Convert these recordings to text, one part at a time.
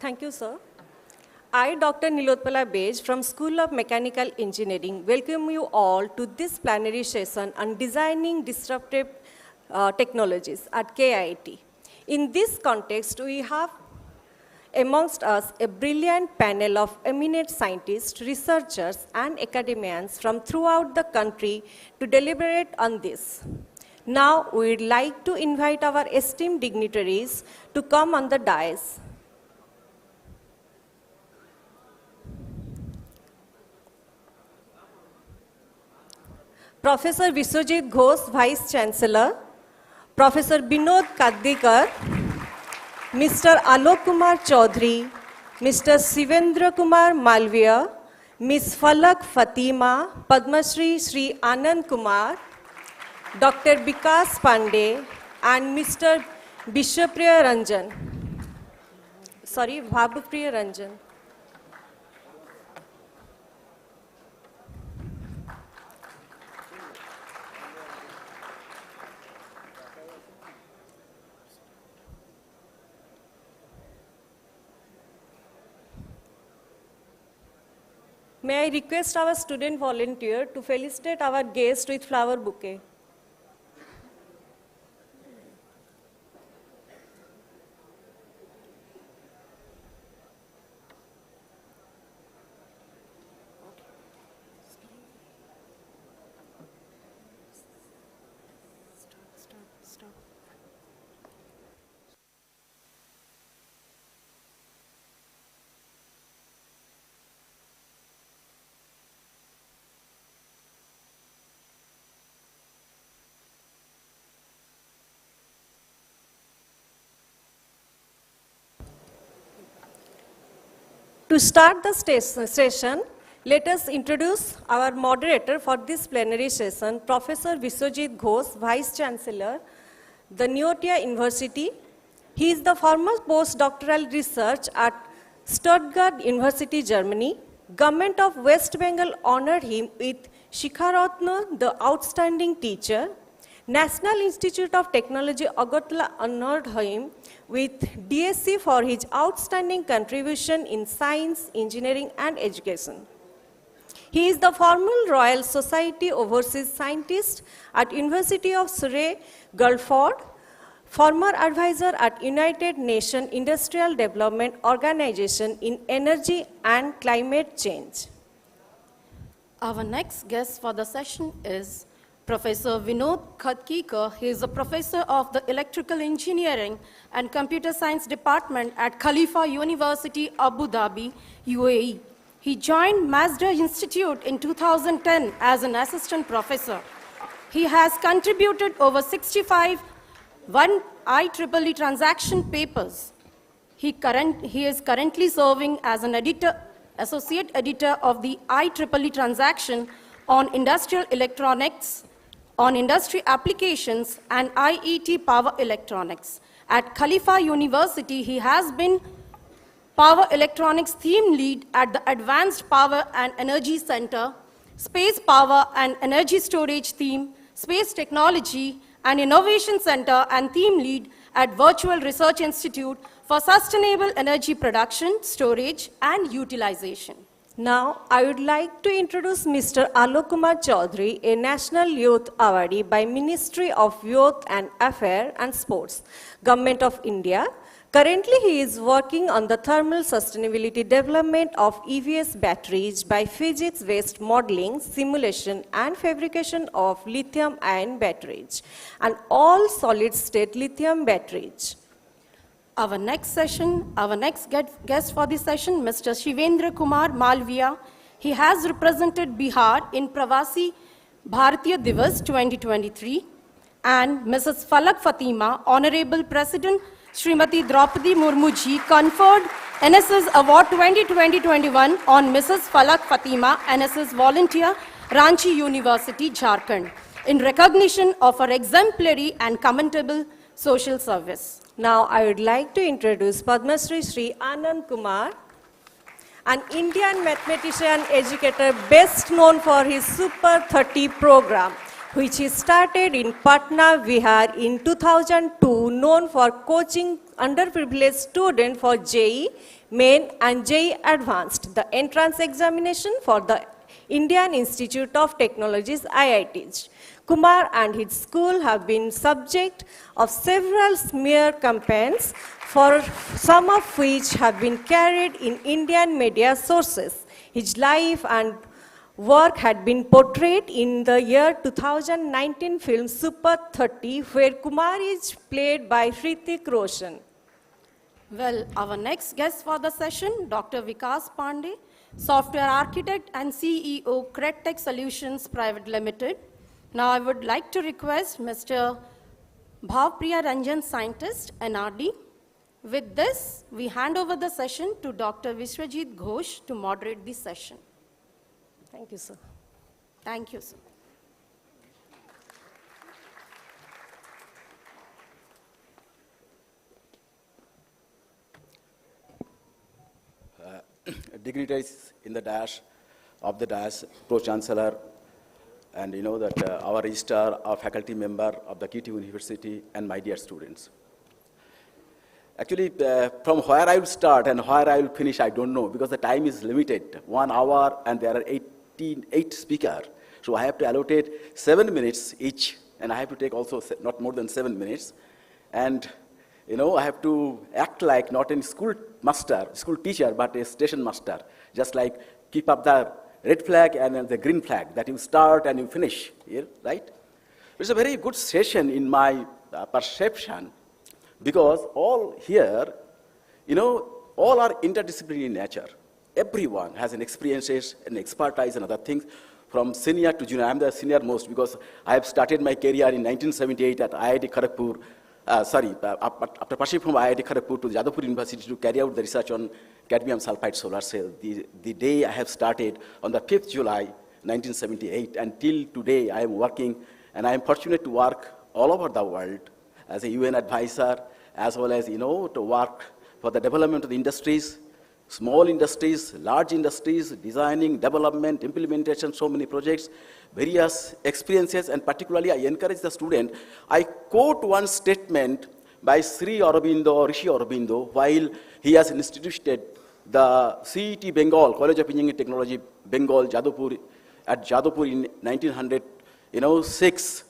Thank you, sir. I, Dr. Nilotpala Bej from School of Mechanical Engineering, welcome you all to this plenary session on designing disruptive technologies at KIIT. In this context, we have amongst us a brilliant panel of eminent scientists, researchers, and academians from throughout the country to deliberate on this. Now, we would like to invite our esteemed dignitaries to come on the dais. Professor Viswajit Ghosh, Vice Chancellor, Professor Binod Kadikar, Mr. Alok Kumar Chaudhary, Mr. Shivendra Kumar Malviya, Ms. Falak Fatima, Padma Shri Shri Anand Kumar, Dr. Vikas Pandey, and Mr. Bishwapriya Ranjan. Sorry, Bhabapriya Ranjan. May I request our student volunteer to felicitate our guest with flower bouquet. To start the session, let us introduce our moderator for this plenary session, Professor Viswajit Ghosh, Vice Chancellor, the Neotia University. He is the former postdoctoral research at Stuttgart University, Germany. Government of West Bengal honored him with Shikharatna, the Outstanding Teacher. National Institute of Technology, Agartala honored him with DSc for his outstanding contribution in science, engineering, and education. He is the former Royal Society Overseas Scientist at University of Surrey, Guildford, former advisor at United Nations Industrial Development Organization in Energy and Climate Change. Our next guest for the session is Professor Vinod Kadikar. He is a professor of the Electrical Engineering and Computer Science Department at Khalifa University, Abu Dhabi, UAE. He joined Mazda Institute in 2010 as an assistant professor. He has contributed over 65 IEEE transaction papers. He is currently serving as an associate editor of the IEEE transaction on industrial electronics, on industry applications, and IET power electronics. At Khalifa University, he has been Power Electronics Theme Lead at the Advanced Power and Energy Center, Space Power and Energy Storage Theme, Space Technology and Innovation Center, and Theme Lead at Virtual Research Institute for Sustainable Energy Production, Storage, and Utilization. Now, I would like to introduce Mr. Alok Kumar Chaudhary, a National Youth Awardee by Ministry of Youth and Affairs and Sports, Government of India. Currently, he is working on the thermal sustainability development of EVs batteries by physics-based modeling, simulation, and fabrication of lithium-ion batteries and all solid-state lithium batteries. Our next guest for this session, Mr. Shivendra Kumar Malviya. He has represented Bihar in Pravasi Bharatiya Divas 2023, and Mrs. Falak Fatima, Honorable President Srimati Draupadi Murmu ji, conferred NSS Award 2020-21 on Mrs. Falak Fatima, NSS Volunteer, Ranchi University, Jharkhand, in recognition of her exemplary and commendable social service. Now, I would like to introduce Padma Shri Shri Anand Kumar, an Indian mathematician educator best known for his Super 30 program. which is started in Patna, Bihar in 2002, known for coaching underprivileged students for JEE Main and JEE Advanced, the entrance examination for the Indian Institute of Technologies IITs. Kumar and his school have been subject of several smear campaigns, for some of which have been carried in Indian media sources. His life and work had been portrayed in the year 2019 film Super 30, where Kumar is played by Hrithik Roshan. Well, our next guest for the session, Dr. Vikas Pandey, Software Architect and CEO, KIIT Tech Solutions Private Limited. Now I would like to request Mr. Bhavpriya Ranjan, Scientist, NRD. With this, we hand over the session to Dr. Vishwajit Ghosh to moderate the session. Thank you, sir. Thank you, sir. Dignitaries in the dash of the dash, Pro-Chancellor, and you know that our registrar, our faculty member of the KIIT University, and my dear students. Actually, from where I will start and where I will finish, I don't know, because the time is limited, 1 hour, and there are 8 speakers. So I have to allocate 7 minutes each, and I have to take also not more than 7 minutes. And you know, I have to act like not a school teacher, but a station master. Just like keep up the red flag and the green flag, that you start and you finish, here, right? It's a very good session in my perception, because all here, you know, all are interdisciplinary in nature. Everyone has an experiences and expertise and other things, from senior to junior. I'm the senior most because I have started my career in 1978 at IIT Kharagpur. After passing from IIT Kharagpur to Jadavpur University to carry out the research on cadmium sulfide solar cell. The day I have started on the 5th July 1978, and till today I am working, and I am fortunate to work all over the world as a UN advisor, as well as, you know, to work for the development of the industries, small industries, large industries, designing, development, implementation, so many projects, various experiences, and particularly I encourage the student. I quote one statement by Rishi Aurobindo, while he has instituted the CET Bengal, College of Engineering and Technology, Bengal, Jadavpur, at Jadavpur in 1906.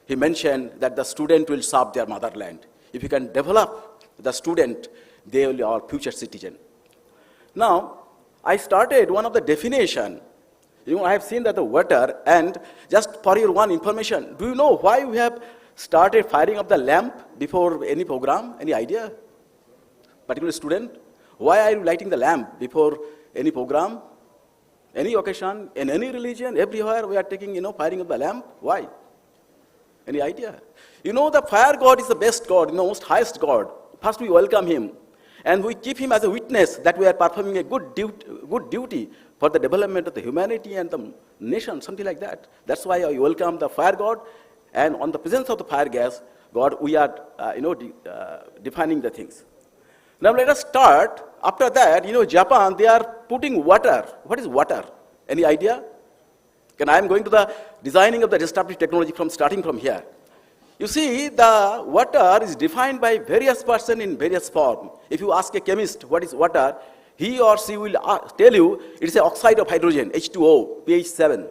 He mentioned that the student will serve their motherland. If you can develop the student, they will be our future citizen. Now, I started one of the definition. You know, I have seen that the water, and just for your one information, do you know why we have started firing up the lamp before any program? Any idea? Particular student, why are you lighting the lamp before any program? Any occasion, in any religion, everywhere we are taking, you know, firing up the lamp. Why? Any idea? You know, the fire God is the best God, the most highest God. First we welcome him, and we keep him as a witness that we are performing a good duty for the development of the humanity and the nation, something like that. That's why I welcome the fire God, and on the presence of the fire gas God, we are, defining the things. Now let us start. After that, you know, Japan, they are putting water. What is water? Any idea? And I am going to the designing of the established technology starting from here. You see, the water is defined by various persons in various forms. If you ask a chemist what is water, he or she will tell you it is an oxide of hydrogen, H2O, pH 7.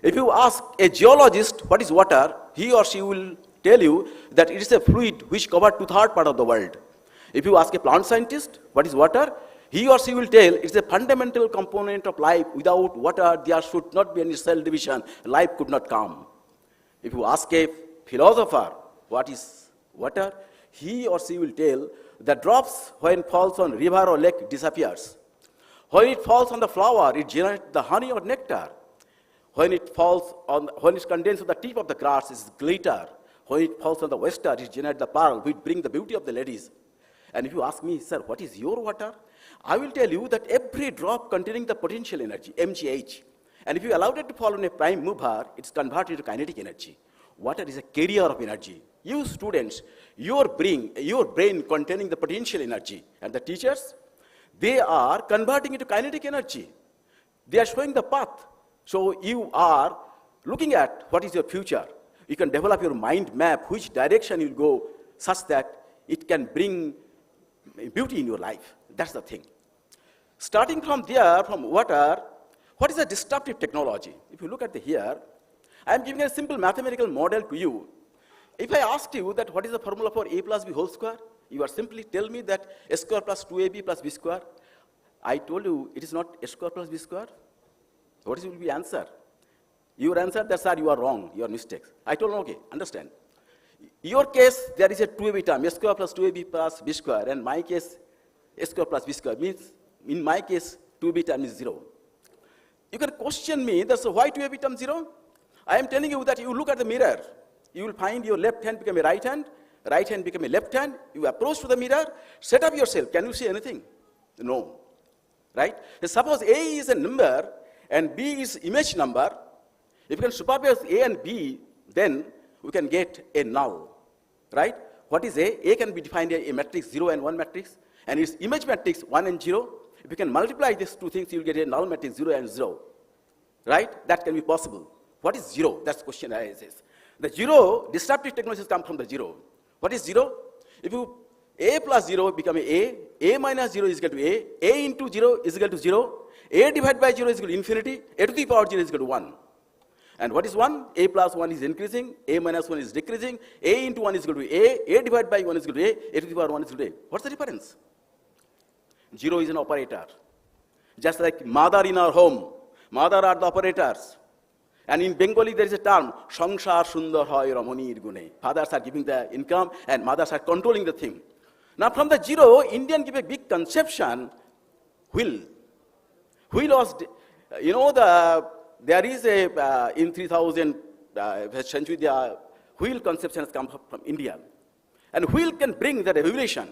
If you ask a geologist what is water, he or she will tell you that it is a fluid which covers 2/3 part of the world. If you ask a plant scientist what is water, he or she will tell it's a fundamental component of life. Without water, there should not be any cell division. Life could not come. If you ask a philosopher what is water, he or she will tell the drops when falls on river or lake disappears. When it falls on the flower, it generates the honey or nectar. When it condenses on the tip of the grass, it's glitter. When it falls on the waster, it generates the pearl, which bring the beauty of the ladies. And if you ask me, sir, what is your water? I will tell you that every drop containing the potential energy, mgh, and if you allow it to fall on a prime mover, it's converted to kinetic energy. Water is a carrier of energy. You students, your brain containing the potential energy, and the teachers, they are converting it to kinetic energy. They are showing the path. So you are looking at what is your future, you can develop your mind map, which direction you'll go, such that it can bring beauty in your life. That's the thing. Starting from there, from water, what is a disruptive technology? If you look at here, I am giving a simple mathematical model to you. If I asked you that what is the formula for a plus b whole square, you are simply tell me that a square plus 2ab plus b square. I told you it is not a square plus b square. What will be answer? Your answer, that's sir, you are wrong, your mistakes. I told him, okay, understand. Your case, there is a 2ab term, a square plus 2ab plus b square, and my case, a square plus b square means, in my case, 2ab term is 0. You can question me, that's why 2ab term 0? I am telling you that you look at the mirror, you will find your left hand become a right hand become a left hand, you approach to the mirror, set up yourself, can you see anything? No, right? Suppose A is a number and B is image number, if you can superpose A and B, then we can get a null, right? What is A? A can be defined as a matrix 0 and 1 matrix, and its image matrix 1 and 0. If you can multiply these two things, you will get a null matrix 0 and 0, right? That can be possible. What is 0? That's the question arises. The 0, disruptive technologies come from the 0. What is 0? If you A plus 0 become A minus 0 is equal to A into 0 is equal to 0, A divided by 0 is equal to infinity, A to the power 0 is equal to 1. And what is 1? A plus 1 is increasing, A minus 1 is decreasing, A into 1 is equal to A divided by 1 is equal to A to the power 1 is equal to A. What's the difference? 0 is an operator. Just like mother in our home, mother are the operators. And in Bengali there is a term, Sangsar Sundar Hoy Ramonir Gune. Fathers are giving the income and mothers are controlling the thing. Now from the 0, Indian give a big conception, will. Will was, you know, there is a, in 3000 century, the wheel conception has come from India. And wheel can bring the revolution.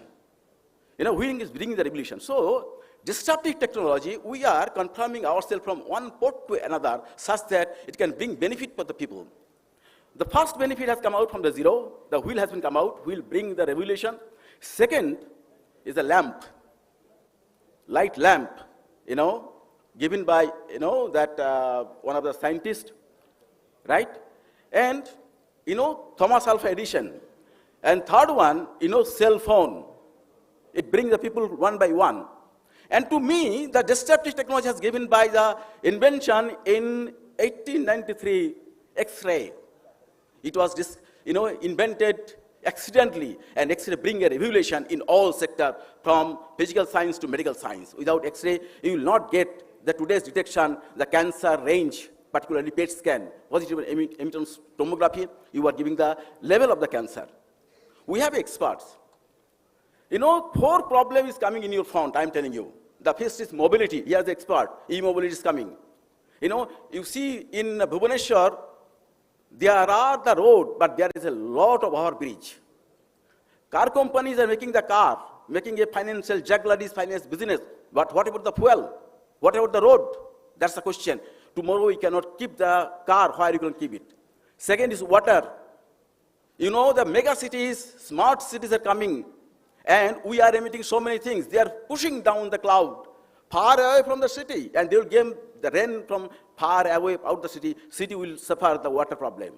You know, wheel is bringing the revolution. So, disruptive technology, we are confirming ourselves from one port to another such that it can bring benefit for the people. The first benefit has come out from the 0. The wheel has been come out. Wheel bring the revolution. Second is the lamp, light lamp, you know, given by, you know, that one of the scientists, right? And, you know, Thomas Alva Edison. And third one, you know, cell phone. It brings the people one by one. And to me, the disruptive technology has given by the invention in 1893, X-ray. It was, you know, invented accidentally, and X-ray bring a revolution in all sectors, from physical science to medical science. Without X-ray, you will not get the today's detection, the cancer range, particularly PET scan, positive emission tomography. You are giving the level of the cancer. We have experts. You know, 4 problems is coming in your front, I'm telling you. The first is mobility. Here's the expert. E-mobility is coming. You know, you see in Bhubaneswar, there are the road, but there is a lot of overbridge. Car companies are making the car, making a financial juggleries, finance business. But what about the fuel? What about the road? That's the question. Tomorrow you cannot keep the car where you can keep it. Second is water. You know, the mega cities, smart cities are coming. And we are emitting so many things. They are pushing down the cloud far away from the city, and they will give the rain from far away out the city. City will suffer the water problem.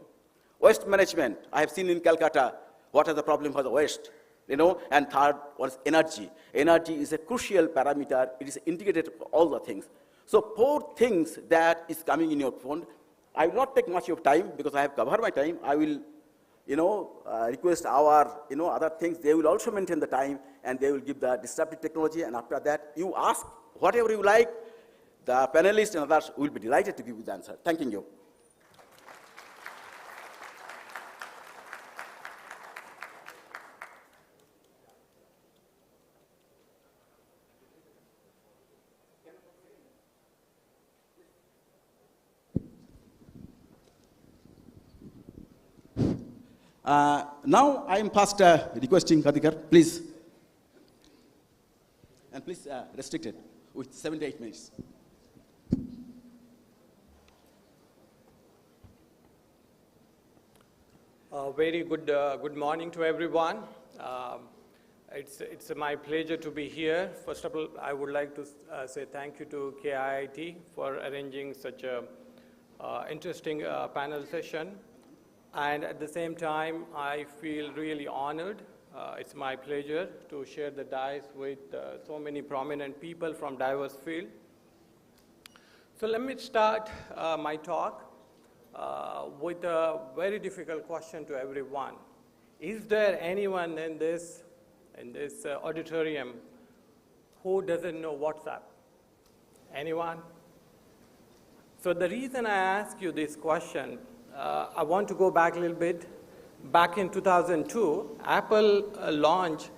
Waste management. I have seen in Calcutta what is the problem for the waste. You know, and third was energy. Energy is a crucial parameter. It is integrated for all the things. So 4 things that is coming in your phone. I will not take much of time because I have covered my time. I will, you know, request our, you know, other things. They will also maintain the time, and they will give the disruptive technology. And after that, you ask whatever you like. The panelists and others will be delighted to give you the answer. Thanking you. Now I am first requesting Kadikar, please. And please restrict it with 7 to 8 minutes. Very good morning to everyone. It's my pleasure to be here. First of all, I would like to say thank you to KIIT for arranging such a interesting panel session. And at the same time, I feel really honored. It's my pleasure to share the dais with so many prominent people from diverse fields. So let me start my talk with a very difficult question to everyone. Is there anyone in this auditorium who doesn't know WhatsApp? Anyone? So the reason I ask you this question, I want to go back a little bit. Back in 2002, Apple launched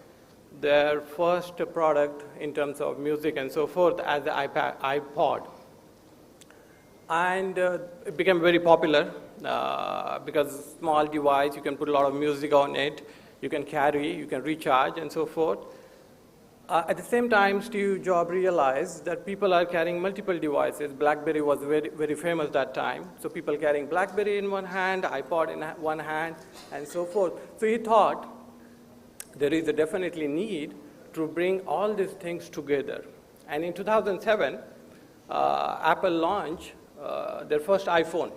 their first product in terms of music and so forth as the iPod. And it became very popular because it's a small device, you can put a lot of music on it, you can carry, you can recharge and so forth. At the same time, Steve Jobs realized that people are carrying multiple devices. BlackBerry was very, very famous that time. So people carrying BlackBerry in one hand, iPod in one hand, and so forth. So he thought there is a definitely need to bring all these things together. And in 2007, Apple launched their first iPhone.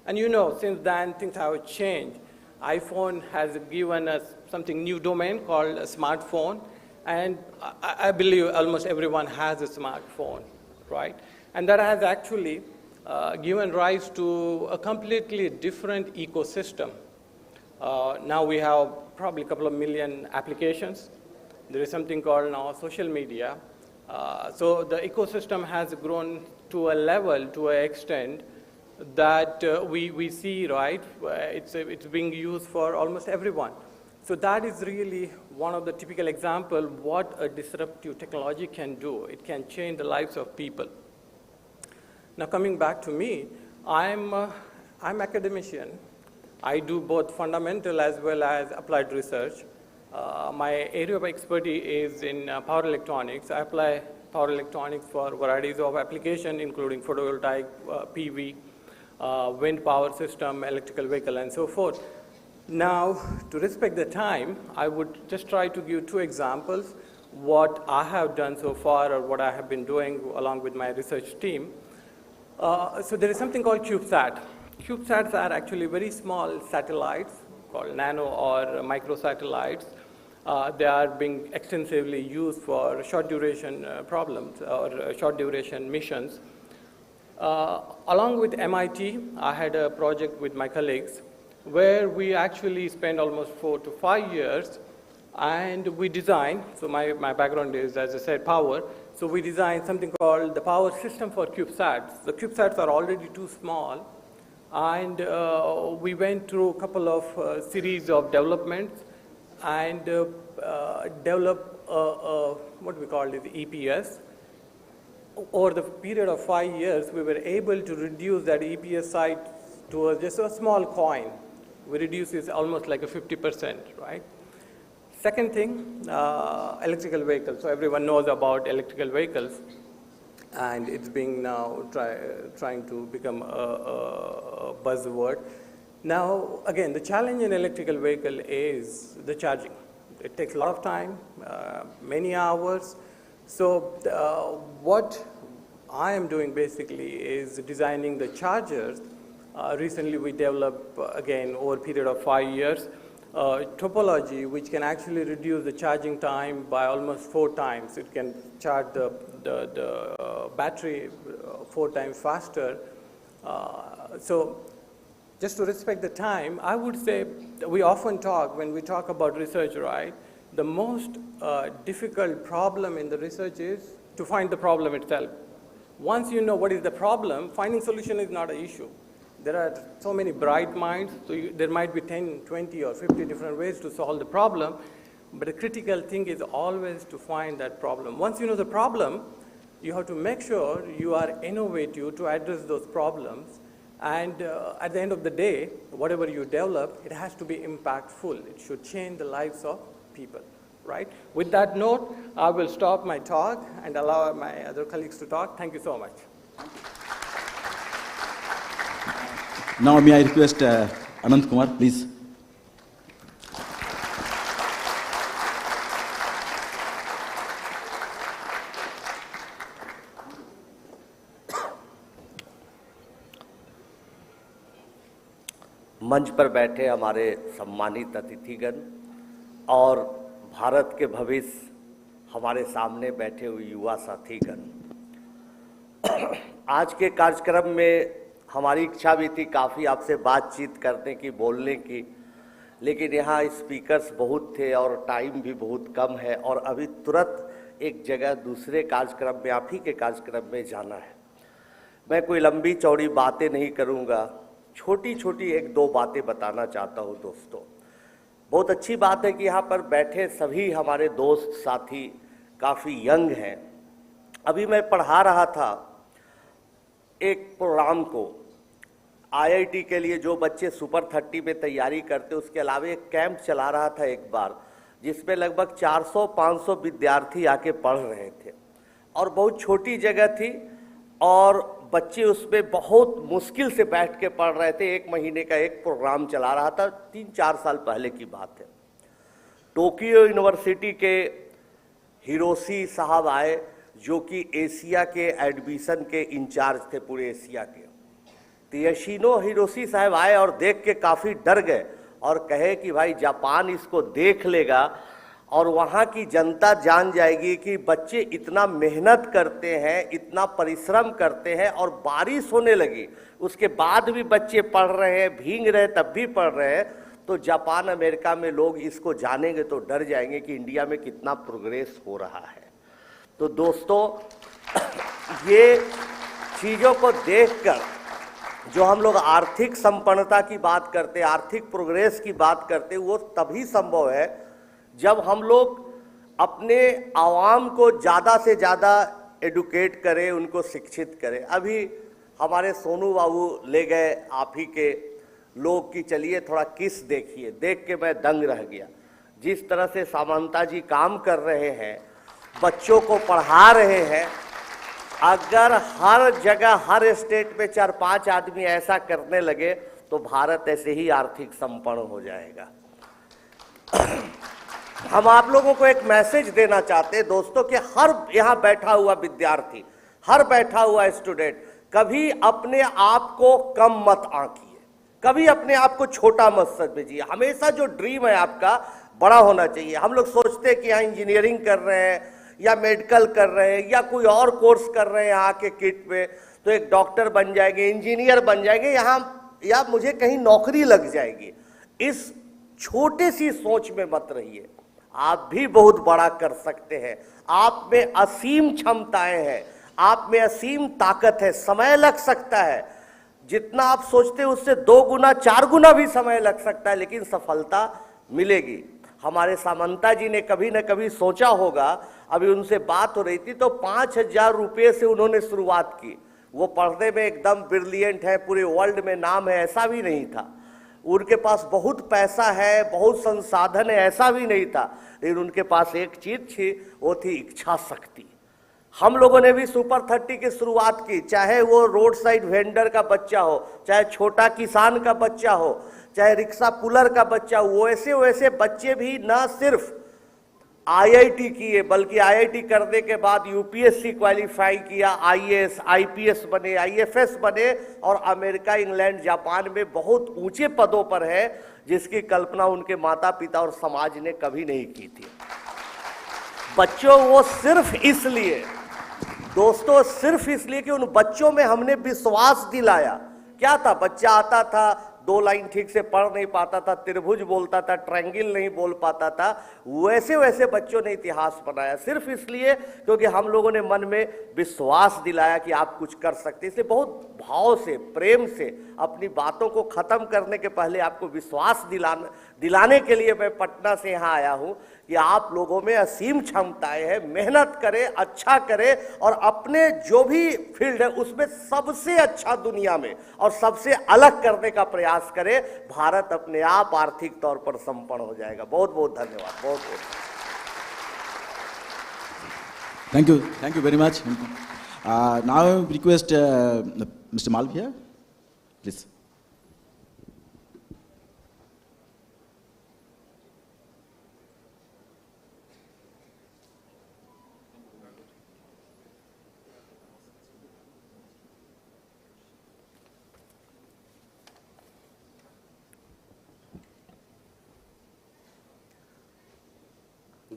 And you know, since then, things have changed. iPhone has given us something new domain called a smartphone. And I believe almost everyone has a smartphone, right? And that has actually given rise to a completely different ecosystem. Now we have probably a couple of million applications. There is something called now social media. So the ecosystem has grown to a level, to an extent that we see, right? It's being used for almost everyone. So that is really one of the typical examples what a disruptive technology can do. It can change the lives of people. Now coming back to me, I'm academician. I do both fundamental as well as applied research. My area of expertise is in power electronics. I apply power electronics for varieties of applications, including photovoltaic, PV, wind power system, electrical vehicle, and so forth. Now, to respect the time, I would just try to give two examples, what I have done so far or what I have been doing along with my research team. So there is something called CubeSat. CubeSats are actually very small satellites called nano or microsatellites. They are being extensively used for short duration problems or short duration missions. Along with MIT, I had a project with my colleagues where we actually spent almost 4 to 5 years, and we designed, so my background is, as I said, power, so we designed something called the power system for CubeSats. The CubeSats are already too small, and we went through a couple of series of developments and developed what we call it, EPS. Over the period of 5 years, we were able to reduce that EPS size to just a small coin. We reduce it almost like a 50%, right? Second thing, electrical vehicles. So everyone knows about electrical vehicles, and it's being now trying to become a buzzword. Now, again, the challenge in electrical vehicle is the charging. It takes a lot of time, many hours. So what I am doing basically is designing the chargers. Recently we developed, again, over a period of 5 years, topology which can actually reduce the charging time by almost 4 times. It can charge the battery 4 times faster. So just to respect the time, I would say we often talk, when we talk about research, right, the most difficult problem in the research is to find the problem itself. Once you know what is the problem, finding solution is not an issue. There are so many bright minds, so there might be 10, 20, or 50 different ways to solve the problem, but the critical thing is always to find that problem. Once you know the problem, you have to make sure you are innovative to address those problems, and at the end of the day, whatever you develop, it has to be impactful. It should change the lives of people, right? With that note, I will stop my talk and allow my other colleagues to talk. Thank you so much. Now may I request Anand Kumar, please. मंच पर बैठे हमारे सम्मानित अतिथिगण और भारत के भविष्य हमारे सामने बैठे हुए युवा साथीगण, आज के कार्यक्रम में हमारी इच्छा भी थी काफ़ी आपसे बातचीत करने की, बोलने की, लेकिन यहाँ स्पीकर्स बहुत थे और टाइम भी बहुत कम है और अभी तुरंत एक जगह दूसरे कार्यक्रम में, आप ही के कार्यक्रम में जाना है। मैं कोई लंबी चौड़ी बातें नहीं करूँगा, छोटी छोटी एक दो बातें बताना चाहता हूँ। दोस्तों, बहुत अच्छी बात है कि यहाँ पर बैठे सभी हमारे दोस्त साथी काफ़ी यंग हैं। अभी मैं पढ़ा रहा था एक प्रोग्राम को, आईआईटी के लिए जो बच्चे सुपर 30 में तैयारी करते, उसके अलावा एक कैंप चला रहा था एक बार, जिसमें लगभग 400-500 विद्यार्थी आके पढ़ रहे थे और बहुत छोटी जगह थी और बच्चे उसमें बहुत मुश्किल से बैठ के पढ़ रहे थे। 1 महीने का एक प्रोग्राम चला रहा था, 3-4 साल पहले की बात है। टोक्यो यूनिवर्सिटी के हिरोशी साहब आए, जो कि एशिया के एडमिशन के इंचार्ज थे पूरे एशिया के। तियोशिनो हिरोशी साहब आए और देख के काफ़ी डर गए और कहे कि भाई जापान इसको देख लेगा और वहाँ की जनता जान जाएगी कि बच्चे इतना मेहनत करते हैं, इतना परिश्रम करते हैं, और बारिश होने लगी उसके बाद भी बच्चे पढ़ रहे हैं, भीग रहे तब भी पढ़ रहे हैं, तो जापान अमेरिका में लोग इसको जानेंगे तो डर जाएंगे कि इंडिया में कितना प्रोग्रेस हो रहा है। तो दोस्तों, ये चीज़ों को देखकर जो हम लोग आर्थिक संपन्नता की बात करते, आर्थिक प्रोग्रेस की बात करते, वो तभी संभव है जब हम लोग अपने आवाम को ज़्यादा से ज़्यादा एडुकेट करें, उनको शिक्षित करें। अभी हमारे सोनू बाबू ले गए आप ही के लोग की, चलिए थोड़ा किस देखिए, देख के मैं दंग रह गया। जिस तरह से सामंता जी काम कर रहे हैं, बच्चों को पढ़ा रहे हैं, अगर हर जगह हर स्टेट में 4-5 आदमी ऐसा करने लगे तो भारत ऐसे ही आर्थिक संपन्न हो जाएगा। हम आप लोगों को एक मैसेज देना चाहते हैं दोस्तों कि हर यहाँ बैठा हुआ विद्यार्थी, हर बैठा हुआ स्टूडेंट, कभी अपने आप को कम मत आंकिए, कभी अपने आप को छोटा मत समझिए। हमेशा जो ड्रीम है आपका बड़ा होना चाहिए। हम लोग सोचते हैं कि यहाँ इंजीनियरिंग कर रहे हैं या मेडिकल कर रहे हैं या कोई और कोर्स कर रहे हैं यहाँ के किट में, तो एक डॉक्टर बन जाएंगे, इंजीनियर बन जाएंगे यहाँ, या मुझे कहीं नौकरी लग जाएगी। इस छोटे सी सोच में मत रहिए, आप भी बहुत बड़ा कर सकते हैं। आप में असीम क्षमताएं हैं, आप में असीम ताकत है। समय लग सकता है, जितना आप सोचते हैं उससे 2 गुना 4 गुना भी समय लग सकता है, लेकिन सफलता मिलेगी। हमारे सामंता जी ने कभी न कभी सोचा होगा, अभी उनसे बात हो रही थी तो 5,000 रुपये से उन्होंने शुरुआत की। वो पढ़ने में एकदम ब्रिलियंट है, पूरे वर्ल्ड में नाम है, ऐसा भी नहीं था। उनके पास बहुत पैसा है, बहुत संसाधन है, ऐसा भी नहीं था, लेकिन उनके पास एक चीज़ थी, वो थी इच्छा शक्ति। हम लोगों ने भी सुपर 30 की शुरुआत की, चाहे वो रोड साइड वेंडर का बच्चा हो, चाहे छोटा किसान का बच्चा हो, चाहे रिक्शा पुलर का बच्चा हो, वैसे वैसे बच्चे भी न सिर्फ आईआईटी किए, बल्कि आईआईटी करने के बाद यूपीएससी क्वालिफाई किया, आईएएस आईपीएस बने, आईएफएस बने, और अमेरिका, इंग्लैंड, जापान में बहुत ऊंचे पदों पर है, जिसकी कल्पना उनके माता पिता और समाज ने कभी नहीं की थी। बच्चों, वो सिर्फ इसलिए, दोस्तों, सिर्फ इसलिए कि उन बच्चों में हमने विश्वास दिलाया। क्या था? बच्चा आता था, 2 लाइन ठीक से पढ़ नहीं पाता था, त्रिभुज बोलता था, ट्रायंगल नहीं बोल पाता था, वैसे वैसे बच्चों ने इतिहास बनाया, सिर्फ इसलिए क्योंकि हम लोगों ने मन में विश्वास दिलाया कि आप कुछ कर सकते। इसलिए बहुत भाव से, प्रेम से अपनी बातों को खत्म करने के पहले आपको विश्वास दिलाने के लिए मैं पटना से यहाँ आया हूँ कि आप लोगों में असीम क्षमताएं हैं। मेहनत करें, अच्छा करें, और अपने जो भी फील्ड है उसमें सबसे अच्छा दुनिया में और सबसे अलग करने का प्रयास करें। भारत अपने आप आर्थिक तौर पर संपन्न हो जाएगा। बहुत बहुत धन्यवाद। बहुत बहुत thank you very much. Now request mister Malviya, please.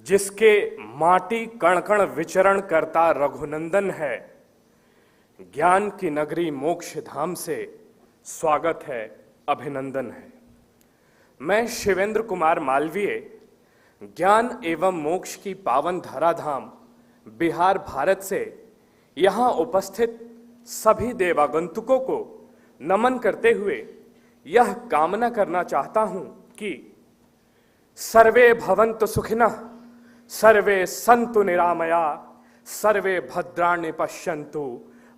जिसके माटी कण कण विचरण करता रघुनंदन है, ज्ञान की नगरी मोक्ष धाम से स्वागत है, अभिनंदन है। मैं शिवेंद्र कुमार मालवीय ज्ञान एवं मोक्ष की पावन धराधाम बिहार भारत से यहाँ उपस्थित सभी देवागंतुकों को नमन करते हुए यह कामना करना चाहता हूं कि सर्वे भवन्तु सुखिनः, सर्वे सन्तु निरामया, सर्वे भद्राणि पश्यन्तु,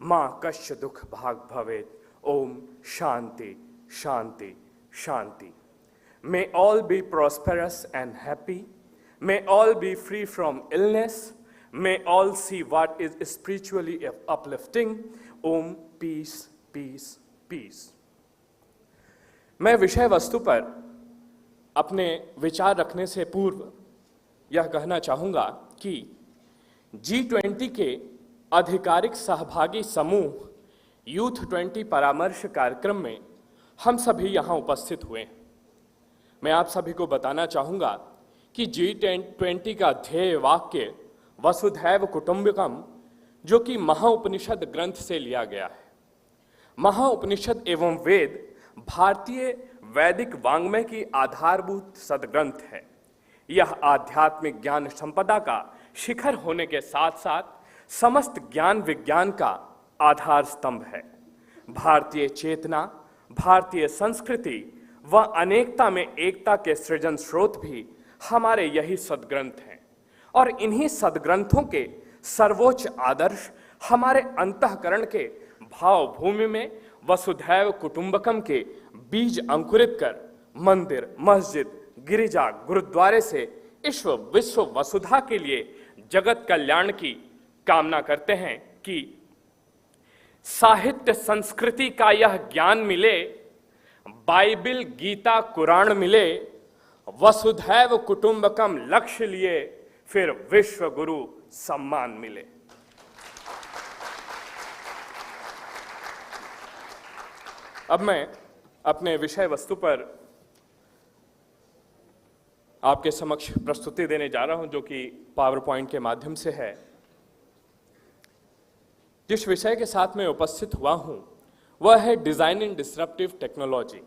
मां कश्य दुख भाग भवेत्। ओम शांति शांति शांति। May all be prosperous and happy. May all be free from illness. May all see what is spiritually uplifting. Om peace, peace, peace. मैं विषय वस्तु पर अपने विचार रखने से पूर्व यह कहना चाहूंगा कि G20 के आधिकारिक सहभागी समूह यूथ 20 परामर्श कार्यक्रम में हम सभी यहाँ उपस्थित हुए हैं। मैं आप सभी को बताना चाहूंगा कि G20 का ध्येय वाक्य वसुधैव कुटुंबकम, जो कि महाउपनिषद ग्रंथ से लिया गया है। महाउपनिषद एवं वेद भारतीय वैदिक वाङ्मय की आधारभूत सदग्रंथ है। यह आध्यात्मिक ज्ञान संपदा का शिखर होने के साथ साथ समस्त ज्ञान विज्ञान का आधार स्तंभ है। भारतीय चेतना, भारतीय संस्कृति व अनेकता में एकता के सृजन स्रोत भी हमारे यही सदग्रंथ हैं और इन्हीं सदग्रंथों के सर्वोच्च आदर्श हमारे अंतःकरण के भावभूमि में वसुधैव कुटुंबकम के बीज अंकुरित कर मंदिर, मस्जिद, गिरिजा, गुरुद्वारे से विश्व वसुधा के लिए जगत कल्याण की कामना करते हैं कि साहित्य संस्कृति का यह ज्ञान मिले, बाइबिल, गीता, कुरान मिले, वसुधैव कुटुंबकम लक्ष्य लिए, फिर विश्व गुरु सम्मान मिले। अब मैं अपने विषय वस्तु पर आपके समक्ष प्रस्तुति देने जा रहा हूं, जो कि पावर पॉइंट के माध्यम से है। जिस विषय के साथ मैं उपस्थित हुआ हूं वह है डिजाइन इन डिसरप्टिव टेक्नोलॉजी।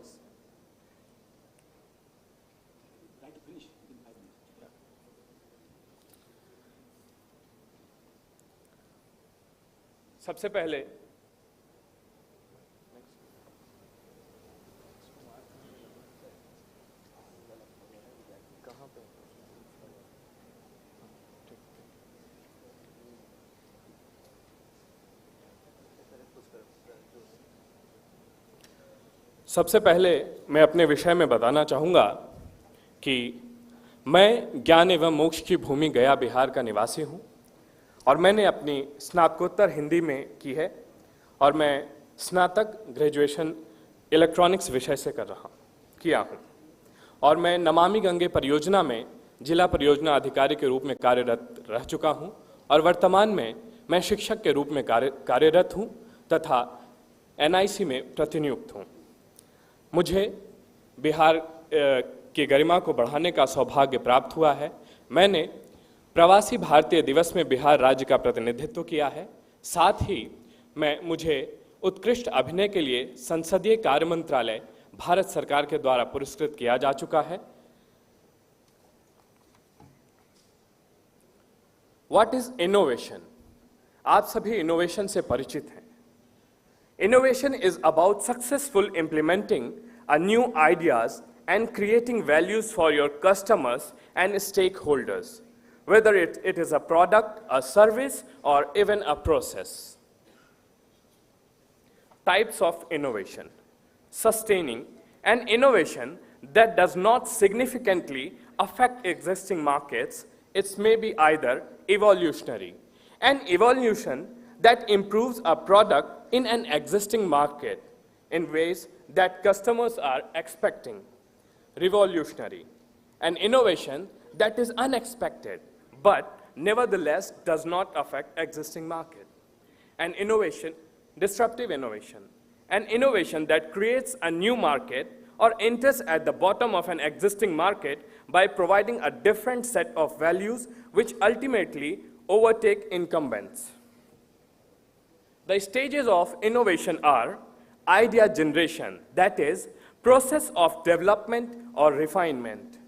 सबसे पहले मैं अपने विषय में बताना चाहूँगा कि मैं ज्ञान एवं मोक्ष की भूमि गया बिहार का निवासी हूँ और मैंने अपनी स्नातकोत्तर हिंदी में की है और मैं स्नातक ग्रेजुएशन इलेक्ट्रॉनिक्स विषय से किया हूँ और मैं नमामि गंगे परियोजना में जिला परियोजना अधिकारी के रूप में कार्यरत रह चुका हूँ और वर्तमान में मैं शिक्षक के रूप में कार्यरत हूँ तथा NIC में प्रतिनियुक्त हूँ। मुझे बिहार की गरिमा को बढ़ाने का सौभाग्य प्राप्त हुआ है। मैंने प्रवासी भारतीय दिवस में बिहार राज्य का प्रतिनिधित्व किया है। साथ ही मुझे उत्कृष्ट अभिनय के लिए संसदीय कार्य मंत्रालय भारत सरकार के द्वारा पुरस्कृत किया जा चुका है। What is innovation? आप सभी इनोवेशन से परिचित हैं। Innovation is about successful implementing a new ideas and creating values for your customers and stakeholders, whether it is a product, a service, or even a process. Types of innovation: sustaining, an innovation that does not significantly affect existing markets. It may be either evolutionary, an evolution that improves a product in an existing market in ways that customers are expecting. Revolutionary, an innovation that is unexpected but nevertheless does not affect existing market. An innovation, disruptive innovation, an innovation that creates a new market or enters at the bottom of an existing market by providing a different set of values which ultimately overtake incumbents. The stages of innovation are idea generation, that is, process of development or refinement;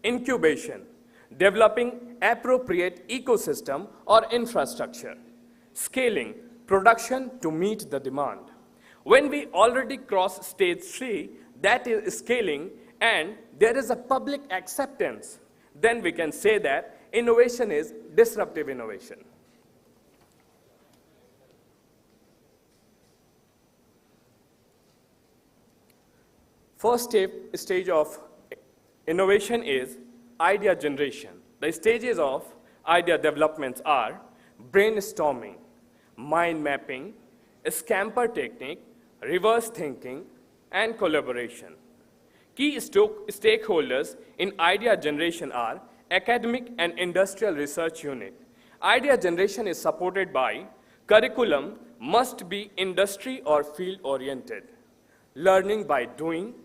incubation, developing appropriate ecosystem or infrastructure; scaling, production to meet the demand. When we already cross stage 3, that is scaling, and there is a public acceptance, then we can say that innovation is disruptive innovation. First stage of innovation is idea generation. The stages of idea developments are brainstorming, mind mapping, scamper technique, reverse thinking, and collaboration. Key stakeholders in idea generation are academic and industrial research unit. Idea generation is supported by curriculum must be industry or field oriented, learning by doing,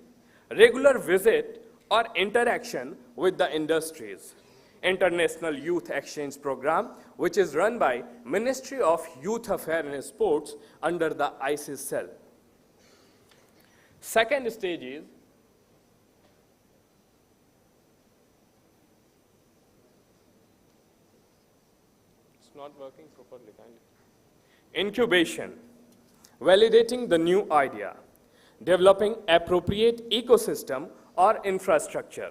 regular visit or interaction with the industries, International Youth Exchange Program, which is run by Ministry of Youth Affairs and Sports under the ISIS cell. Second stage is it's not working properly, kindly. Incubation, validating the new idea, developing appropriate ecosystem or infrastructure.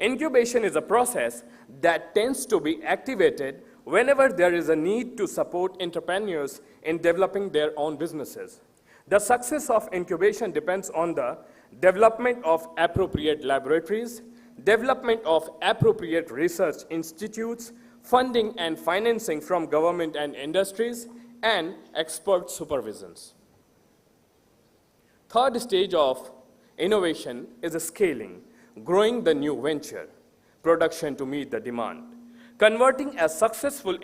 Incubation is a process that tends to be activated whenever there is a need to support entrepreneurs in developing their own businesses. The success of incubation depends on the development of appropriate laboratories, development of appropriate research institutes, funding and financing from government and industries, and expert supervisions. Third stage of innovation is scaling, growing the new venture, production to meet the demand, converting a successful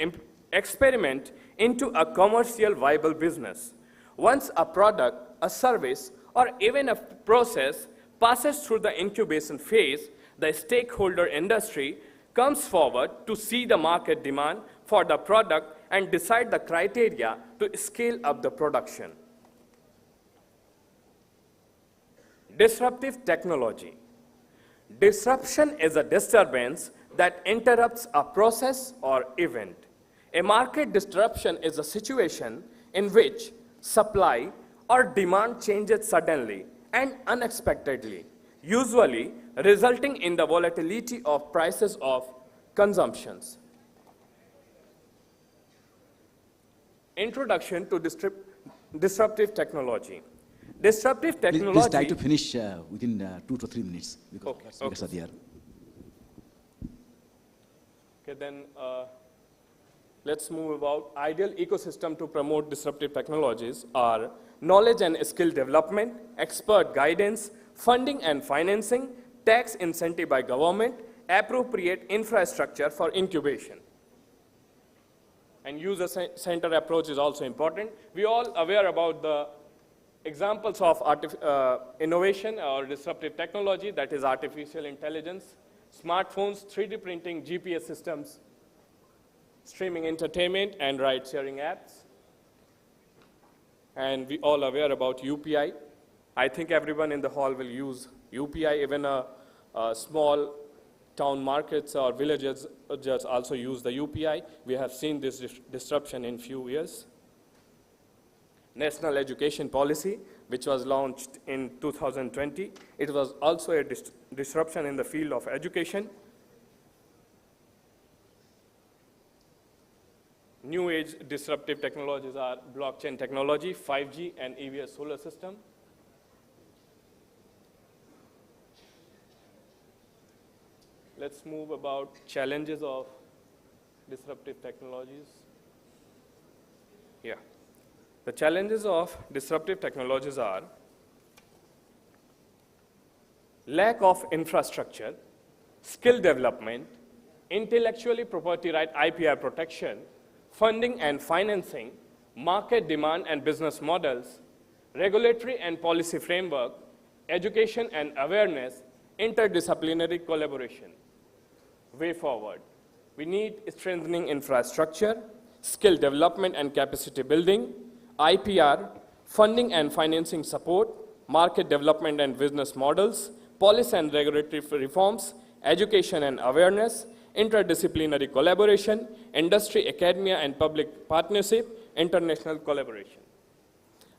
experiment into a commercial viable business. Once a product, a service, or even a process passes through the incubation phase, the stakeholder industry comes forward to see the market demand for the product and decide the criteria to scale up the production. Disruptive technology. Disruption is a disturbance that interrupts a process or event. A market disruption is a situation in which supply or demand changes suddenly and unexpectedly, usually resulting in the volatility of prices of consumptions. Introduction to disruptive technology. Disruptive technology. Please try to finish within 2 to 3 minutes because speakers are there. Okay, then let's move about ideal ecosystem to promote disruptive technologies are knowledge and skill development, expert guidance, funding and financing, tax incentive by government, appropriate infrastructure for incubation. And user-centered approach is also important. We all aware about the examples of innovation or disruptive technology, that is artificial intelligence, smartphones, 3D printing, GPS systems, streaming entertainment, and ride-sharing apps. And we all aware about UPI. I think everyone in the hall will use UPI. Even small town markets or villages just also use the UPI. We have seen this disruption in few years. National Education Policy, which was launched in 2020. It was also a disruption in the field of education. New age disruptive technologies are blockchain technology, 5G, and EVS solar system. Let's move about challenges of disruptive technologies. Yeah. The challenges of disruptive technologies are lack of infrastructure, skill development, intellectually property right IPR protection, funding and financing, market demand and business models, regulatory and policy framework, education and awareness, interdisciplinary collaboration. Way forward. We need strengthening infrastructure, skill development and capacity building, IPR, funding and financing support, market development and business models, policy and regulatory reforms, education and awareness, interdisciplinary collaboration, industry, academia and public partnership, international collaboration.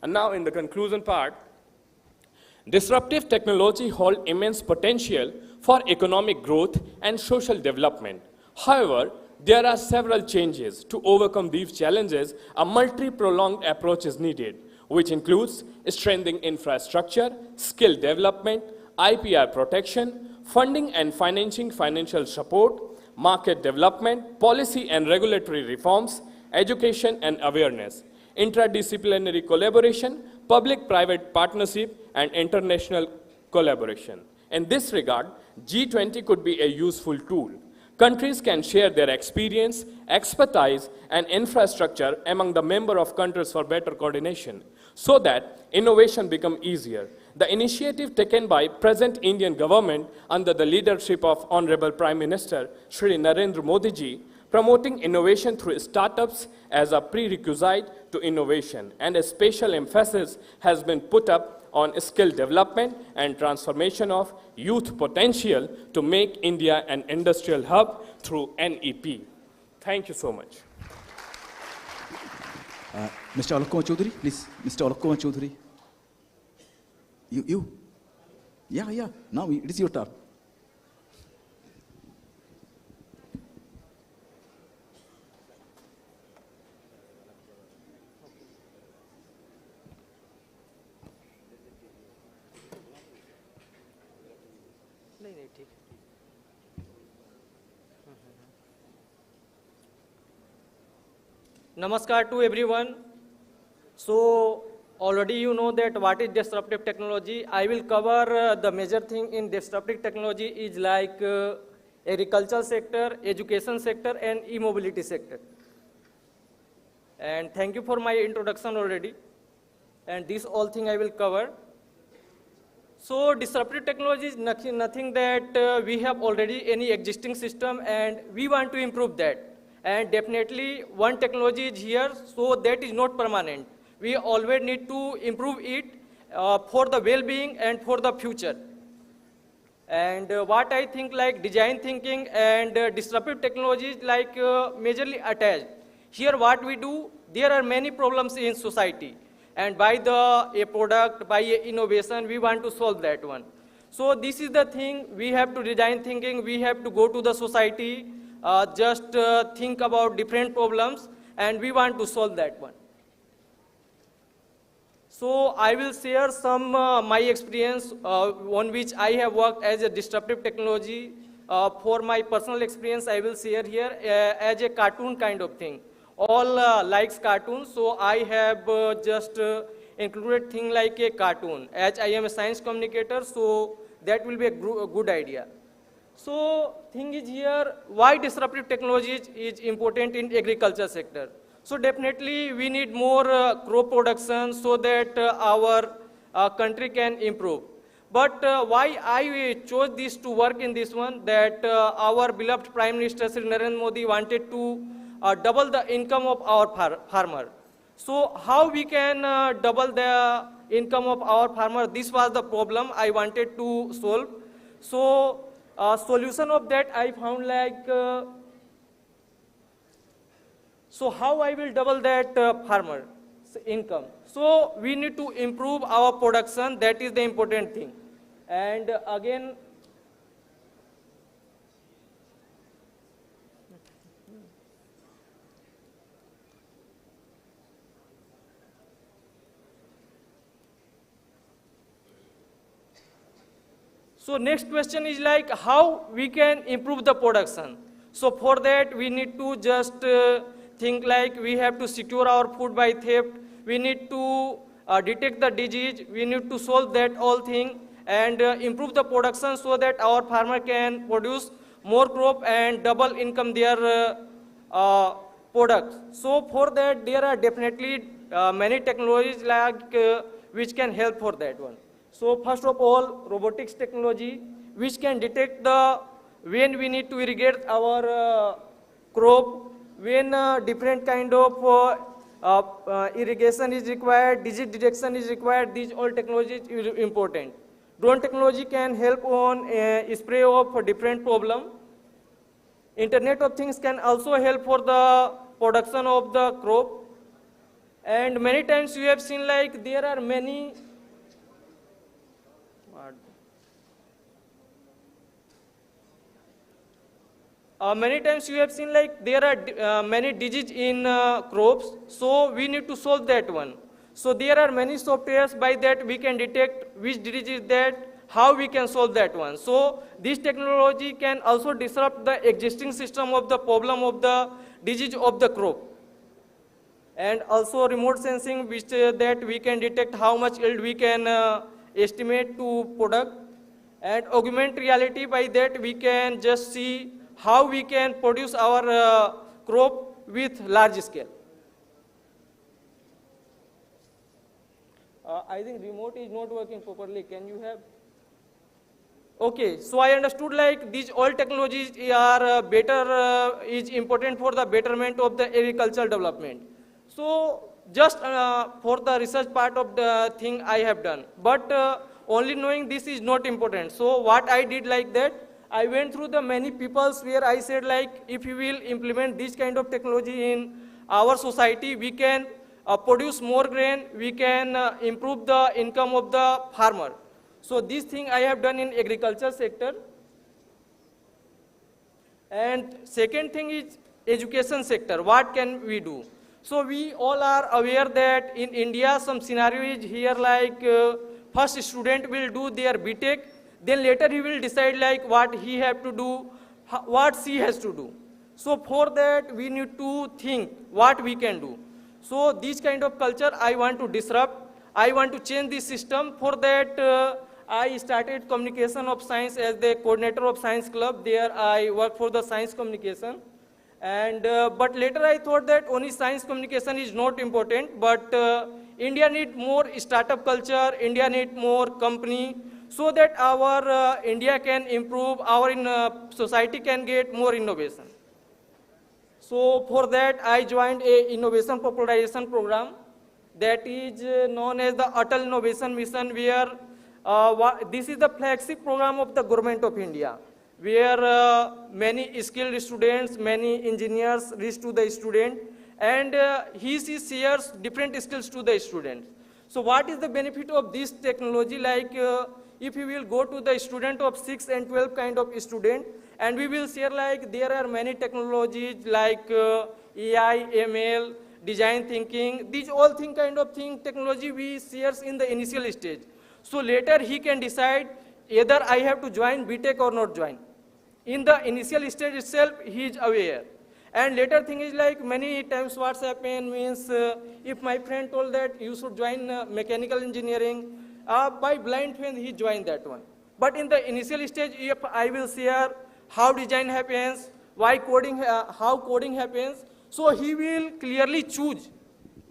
And now in the conclusion part, disruptive technology holds immense potential for economic growth and social development. However, there are several changes. To overcome these challenges, a multi-pronged approach is needed, which includes strengthening infrastructure, skill development, IPR protection, funding and financing financial support, market development, policy and regulatory reforms, education and awareness, interdisciplinary collaboration, public-private partnership, and international collaboration. In this regard, G20 could be a useful tool. Countries can share their experience, expertise, and infrastructure among the member of countries for better coordination, so that innovation becomes easier. The initiative taken by present Indian government under the leadership of Honorable Prime Minister Shri Narendra Modi ji, promoting innovation through startups as a prerequisite to innovation, and a special emphasis has been put up on skill development and transformation of youth potential to make India an industrial hub through NEP. Thank you so much. Mr. Alok Kumar Chaudhary, please. Mr. Alok Kumar Chaudhary. You. Yeah. Now it is your turn. Namaskar to everyone. So already you know that what is disruptive technology. I will cover the major thing in disruptive technology is like agricultural sector, education sector and e-mobility sector. And thank you for my introduction already. And this all thing I will cover. So disruptive technology is nothing that we have already any existing system and we want to improve that. And definitely one technology is here, so that is not permanent. We always need to improve it for the well-being and for the future. And what I think like design thinking and disruptive technologies like majorly attached. Here what we do, there are many problems in society. And by a product, by a innovation, we want to solve that one. So this is the thing, we have to design thinking, we have to go to the society, just think about different problems and we want to solve that one. So I will share some my experience on which I have worked as a disruptive technology. For my personal experience, I will share here as a cartoon kind of thing. All likes cartoons, so I have just included thing like a cartoon. As I am a science communicator, so that will be a good idea. So thing is here, why disruptive technology is important in agriculture sector. So definitely we need more crop production so that our country can improve. But why I chose this to work in this one, that our beloved Prime Minister Shri Narendra Modi wanted to double the income of our farmer. So how we can double the income of our farmer? This was the problem I wanted to solve. So solution of that I found like, so how I will double that farmer income? So we need to improve our production, that is the important thing. And again, so next question is like how we can improve the production. So for that we need to just think like we have to secure our food by theft, we need to detect the disease, we need to solve that all thing and improve the production so that our farmer can produce more crop and double income their products. So for that there are definitely many technologies like which can help for that one. So first of all, robotics technology, which can detect when we need to irrigate our crop, when different kind of irrigation is required, disease detection is required. These all technologies is important. Drone technology can help on spray of different problem. Internet of Things can also help for the production of the crop. And many times you have seen like there are many many times you have seen like there are many diseases in crops, so we need to solve that one. So there are many softwares by that we can detect which disease is that, how we can solve that one. So this technology can also disrupt the existing system of the problem of the disease of the crop. And also remote sensing, which that we can detect how much yield we can estimate to product. And augmented reality, by that we can just see how we can produce our crop with large scale. I think remote is not working properly. Can you have? Okay, so I understood like these all technologies are is important for the betterment of the agricultural development. So just for the research part of the thing I have done, but only knowing this is not important. So what I did like that, I went through the many peoples where I said like, if you will implement this kind of technology in our society, we can produce more grain, we can improve the income of the farmer. So this thing I have done in agriculture sector. And second thing is education sector. What can we do? So we all are aware that in India some scenario is here like first student will do their BTech, then later he will decide like what he have to do, what she has to do. So for that we need to think what we can do. So this kind of culture I want to disrupt. I want to change this system. For that I started communication of science as the coordinator of science club. There I work for the science communication. And but later I thought that only science communication is not important, but India need more startup culture, India need more company, so that our India can improve, our society can get more innovation. So for that I joined a innovation popularization program that is known as the Atal Innovation Mission, where this is the flagship program of the government of India, where many skilled students, many engineers reach to the student, and he shares different skills to the students. So what is the benefit of this technology? Like if you will go to the student of 6 and 12 kind of student, and we will share like there are many technologies like AI, ML, design thinking, these all kind of technology we shares in the initial stage. So later he can decide either I have to join BTech or not join. In the initial stage itself, he is aware. And later thing is like many times what's happened means if my friend told that you should join mechanical engineering, by blind faith he joined that one. But in the initial stage, if I will share how design happens, why coding, how coding happens, so he will clearly choose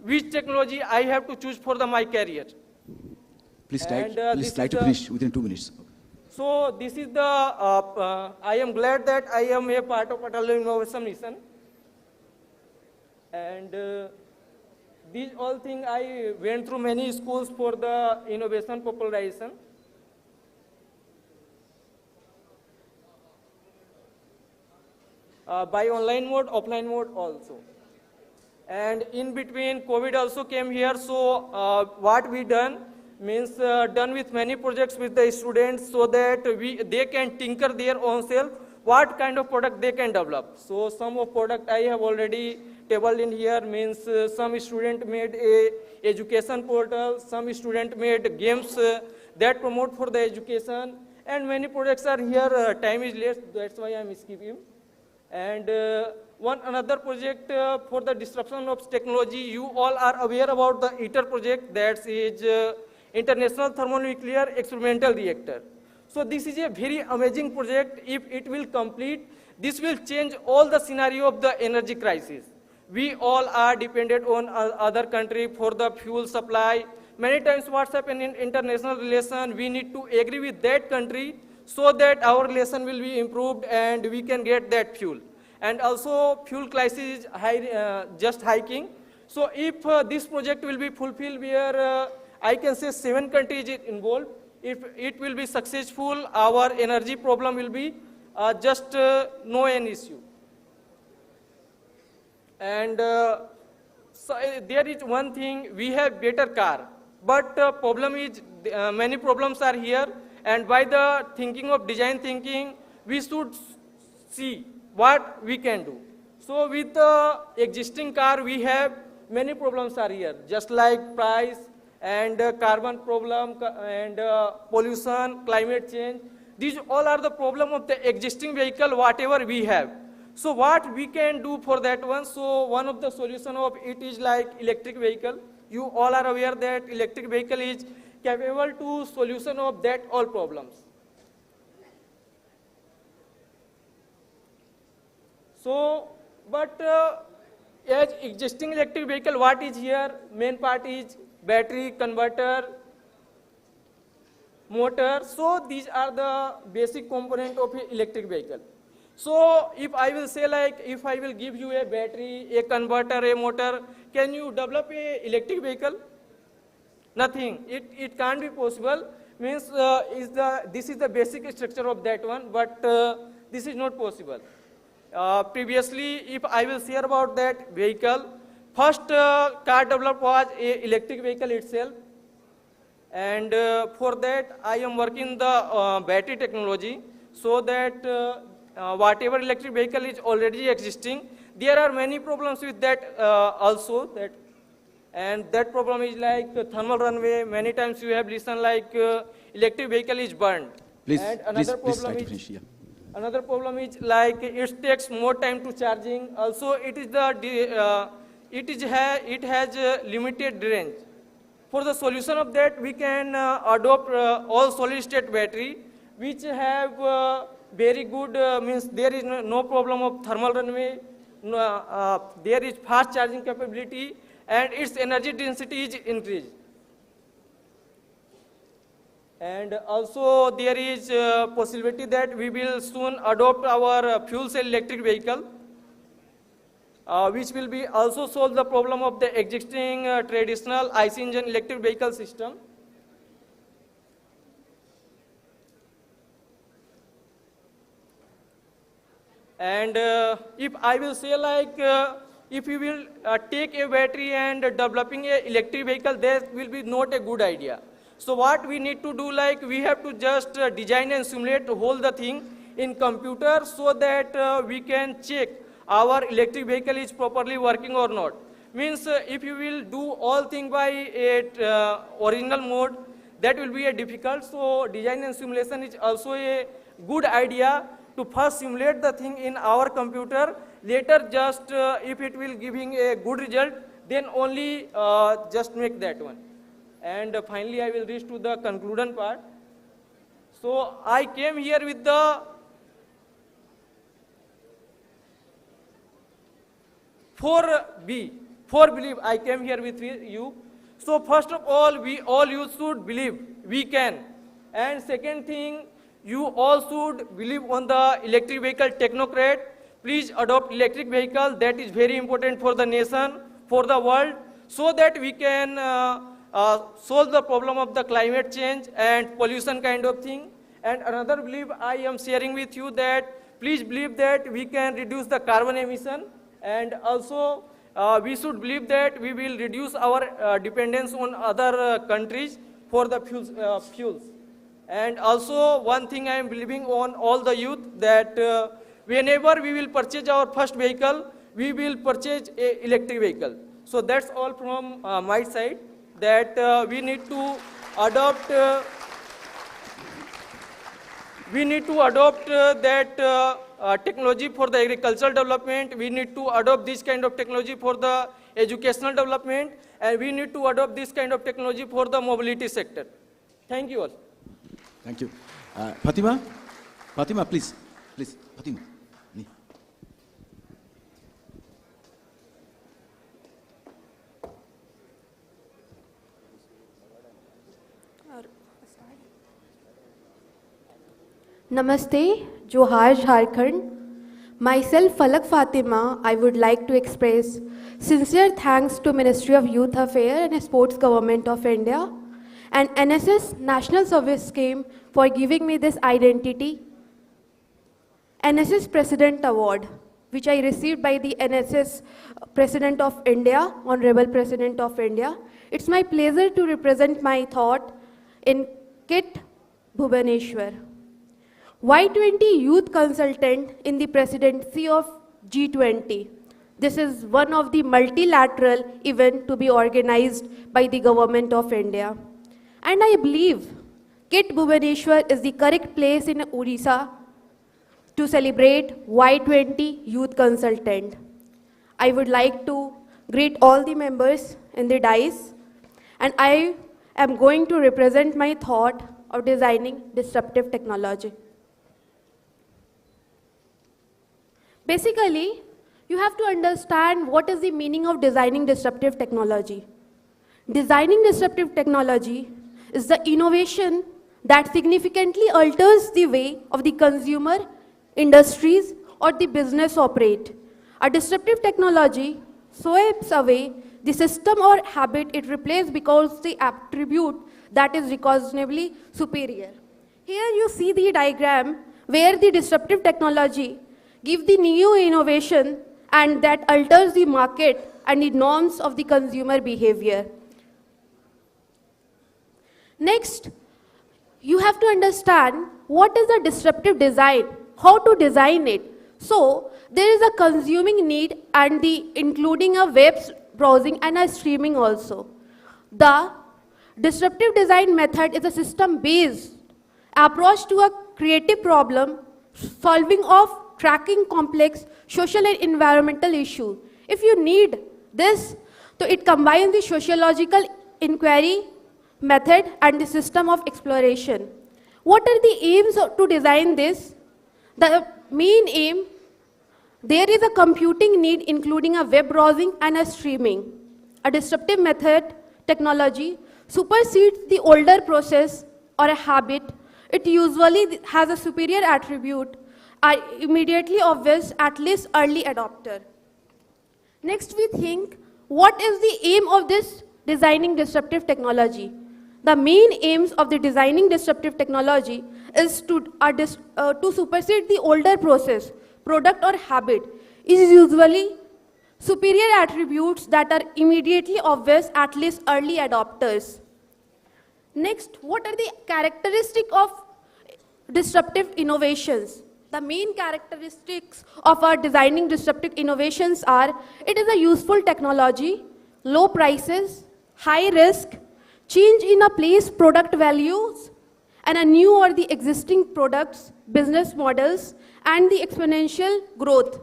which technology I have to choose for my career. Please try to finish within 2 minutes. So this is the, I am glad that I am a part of Atal Innovation Mission. And these all things I went through many schools for the innovation popularization. By online mode, offline mode also. And in between COVID also came here, so what we done means done with many projects with the students so that they can tinker their own self, what kind of product they can develop. So some of product I have already tabled in here, means some student made a education portal, some student made games that promote for the education, and many products are here, time is less, that's why I'm skipping. And one another project for the disruption of technology, you all are aware about the ITER project, that is International Thermonuclear Experimental Reactor. So this is a very amazing project. If it will complete, this will change all the scenario of the energy crisis. We all are dependent on other country for the fuel supply, many times what's happened in international relation, we need to agree with that country so that our relation will be improved and we can get that fuel. And also fuel crisis is just hiking. So if this project will be fulfilled where I can say 7 countries is involved, if it will be successful, our energy problem will be just no an issue. And so there is one thing, we have better car, but problem is many problems are here, and by the thinking of design thinking, we should see what we can do. So with the existing car, we have many problems are here, just like price and carbon problem and pollution, climate change. These all are the problem of the existing vehicle, whatever we have. So what we can do for that one? So one of the solution of it is like electric vehicle. You all are aware that electric vehicle is capable to solution of that all problems. So, but as existing electric vehicle, what is here? Main part is battery, converter, motor. So these are the basic component of an electric vehicle. So if I will say like, if I will give you a battery, a converter, a motor, can you develop a electric vehicle? Nothing. It can't be possible. Means this is the basic structure of that one, but this is not possible. Previously, if I will share about that vehicle, first car developed was a electric vehicle itself, and for that I am working the battery technology, so that whatever electric vehicle is already existing, there are many problems with that also. And that problem is like thermal runaway. Many times you have listened like electric vehicle is burned. Please, and another please problem try to is finish, yeah. another problem is like it takes more time to charging. Also, it has limited range. For the solution of that, we can adopt all solid state battery, which have very good means there is no problem of thermal runaway. There is fast charging capability, and its energy density is increased. And also there is possibility that we will soon adopt our fuel cell electric vehicle, which will be also solve the problem of the existing traditional IC engine electric vehicle system. And if I will say like, if you will take a battery and developing a electric vehicle, that will be not a good idea. So what we need to do, like we have to just design and simulate whole the thing in computer, so that we can check our electric vehicle is properly working or not. Means if you will do all thing by a original mode, that will be a difficult. So design and simulation is also a good idea to first simulate the thing in our computer. Later just if it will giving a good result, then only just make that one. And finally I will reach to the conclusion part. So I came here with the 4 belief. I came here with you. So first of all, you should believe we can. And second thing, you all should believe on the electric vehicle technocrat. Please adopt electric vehicle. That is very important for the nation, for the world, so that we can solve the problem of the climate change and pollution kind of thing. And another belief I am sharing with you, that please believe that we can reduce the carbon emission, and also we should believe that we will reduce our dependence on other countries for the fuels. And also one thing I am believing on all the youth, that whenever we will purchase our first vehicle, we will purchase an electric vehicle. So that's all from my side, that we need to adopt that technology for the agricultural development. We need to adopt this kind of technology for the educational development, and we need to adopt this kind of technology for the mobility sector. Thank you all. Thank you. Fatima? Fatima, please. Please, Fatima. Namaste, Johar Jharkhand. Myself Falak Fatima, I would like to express sincere thanks to Ministry of Youth Affairs and Sports Government of India and NSS National Service Scheme for giving me this identity. NSS President Award, which I received by the NSS President of India, Honorable President of India. It's my pleasure to represent my thought in KIIT Bhubaneswar. Y20 Youth Consultant in the presidency of G20. This is one of the multilateral events to be organized by the Government of India. And I believe KIIT Bhubaneswar is the correct place in Odisha to celebrate Y20 Youth Consultant. I would like to greet all the members in the dais, and I am going to represent my thought of designing disruptive technology. Basically, you have to understand what is the meaning of designing disruptive technology. Designing disruptive technology is the innovation that significantly alters the way of the consumer, industries, or the business operate. A disruptive technology sweeps away the system or habit it replaces because the attribute that is reasonably superior. Here you see the diagram where the disruptive technology gives the new innovation and that alters the market and the norms of the consumer behavior. Next, you have to understand what is a disruptive design, how to design it. So, there is a consuming need and including a web browsing and a streaming also. The disruptive design method is a system-based approach to a creative problem solving of tracking complex social and environmental issues. If you need this, so it combines the sociological inquiry method and the system of exploration. What are the aims to design this? The main aim, there is a computing need including a web browsing and a streaming. A disruptive method technology supersedes the older process or a habit. It usually has a superior attribute, are immediately obvious, at least early adopter. Next we think, what is the aim of this designing disruptive technology? The main aims of the designing disruptive technology is to supersede the older process, product or habit, is usually superior attributes that are immediately obvious, at least early adopters. Next, what are the characteristics of disruptive innovations? The main characteristics of our designing disruptive innovations are, it is a useful technology, low prices, high risk, change in a place product values, and a new or the existing products, business models, and the exponential growth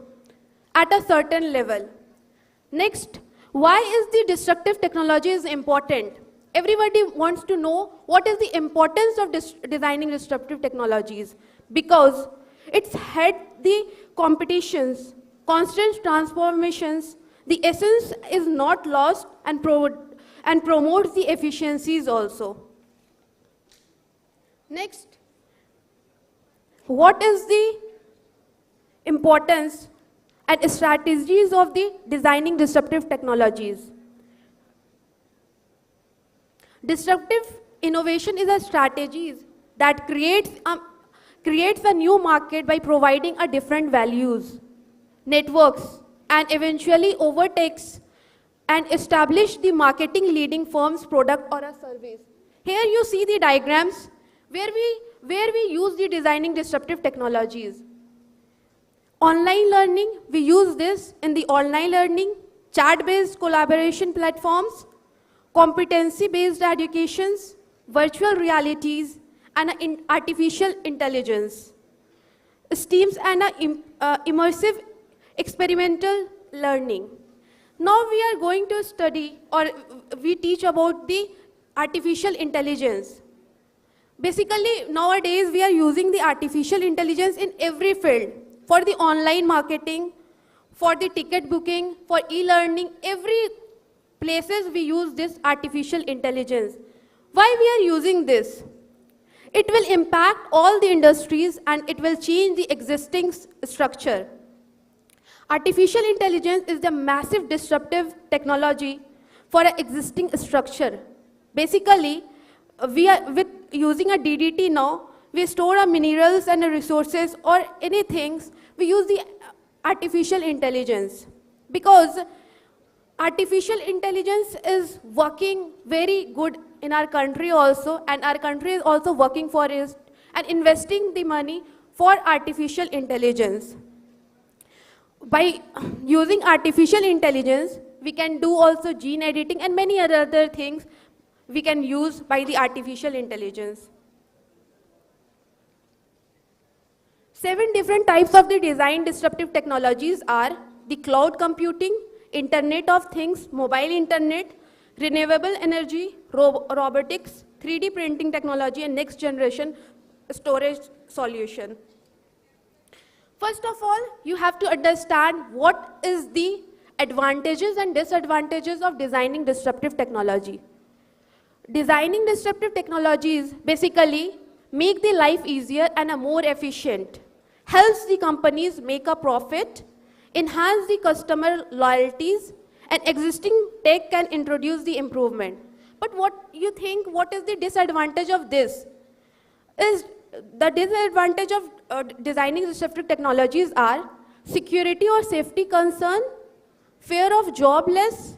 at a certain level. Next, why is the disruptive technology is important? Everybody wants to know what is the importance of designing disruptive technologies, because it's had the competitions, constant transformations, the essence is not lost and promotes the efficiencies also. Next, what is the importance and strategies of the designing disruptive technologies? Disruptive innovation is a strategy that creates a new market by providing a different values, networks, and eventually overtakes and establish the marketing leading firm's product or a service. Here you see the diagrams where we use the designing disruptive technologies. Online learning, we use this in the online learning, chat-based collaboration platforms, competency-based educations, virtual realities, and artificial intelligence, STEAMs and immersive experimental learning. Now we are going to study or we teach about the artificial intelligence. Basically, nowadays we are using the artificial intelligence in every field, for the online marketing, for the ticket booking, for e-learning, every places we use this artificial intelligence. Why we are using this? It will impact all the industries and it will change the existing structure. Artificial intelligence is the massive disruptive technology for an existing structure. Basically, with using a DDT now, we store our minerals and resources or anything, we use the artificial intelligence. Because artificial intelligence is working very good in our country also, and our country is also working for it and investing the money for artificial intelligence. By using artificial intelligence, we can do also gene editing and many other things we can use by the artificial intelligence. 7 different types of the design disruptive technologies are the cloud computing, Internet of Things, mobile internet, renewable energy, robotics, 3D printing technology, and next generation storage solution. First of all, you have to understand what is the advantages and disadvantages of designing disruptive technology. Designing disruptive technologies basically make the life easier and more efficient, helps the companies make a profit, enhance the customer loyalties, and existing tech can introduce the improvement. But what you think, what is the disadvantage of this? Is the disadvantage of designing disruptive technologies are security or safety concern, fear of job losses,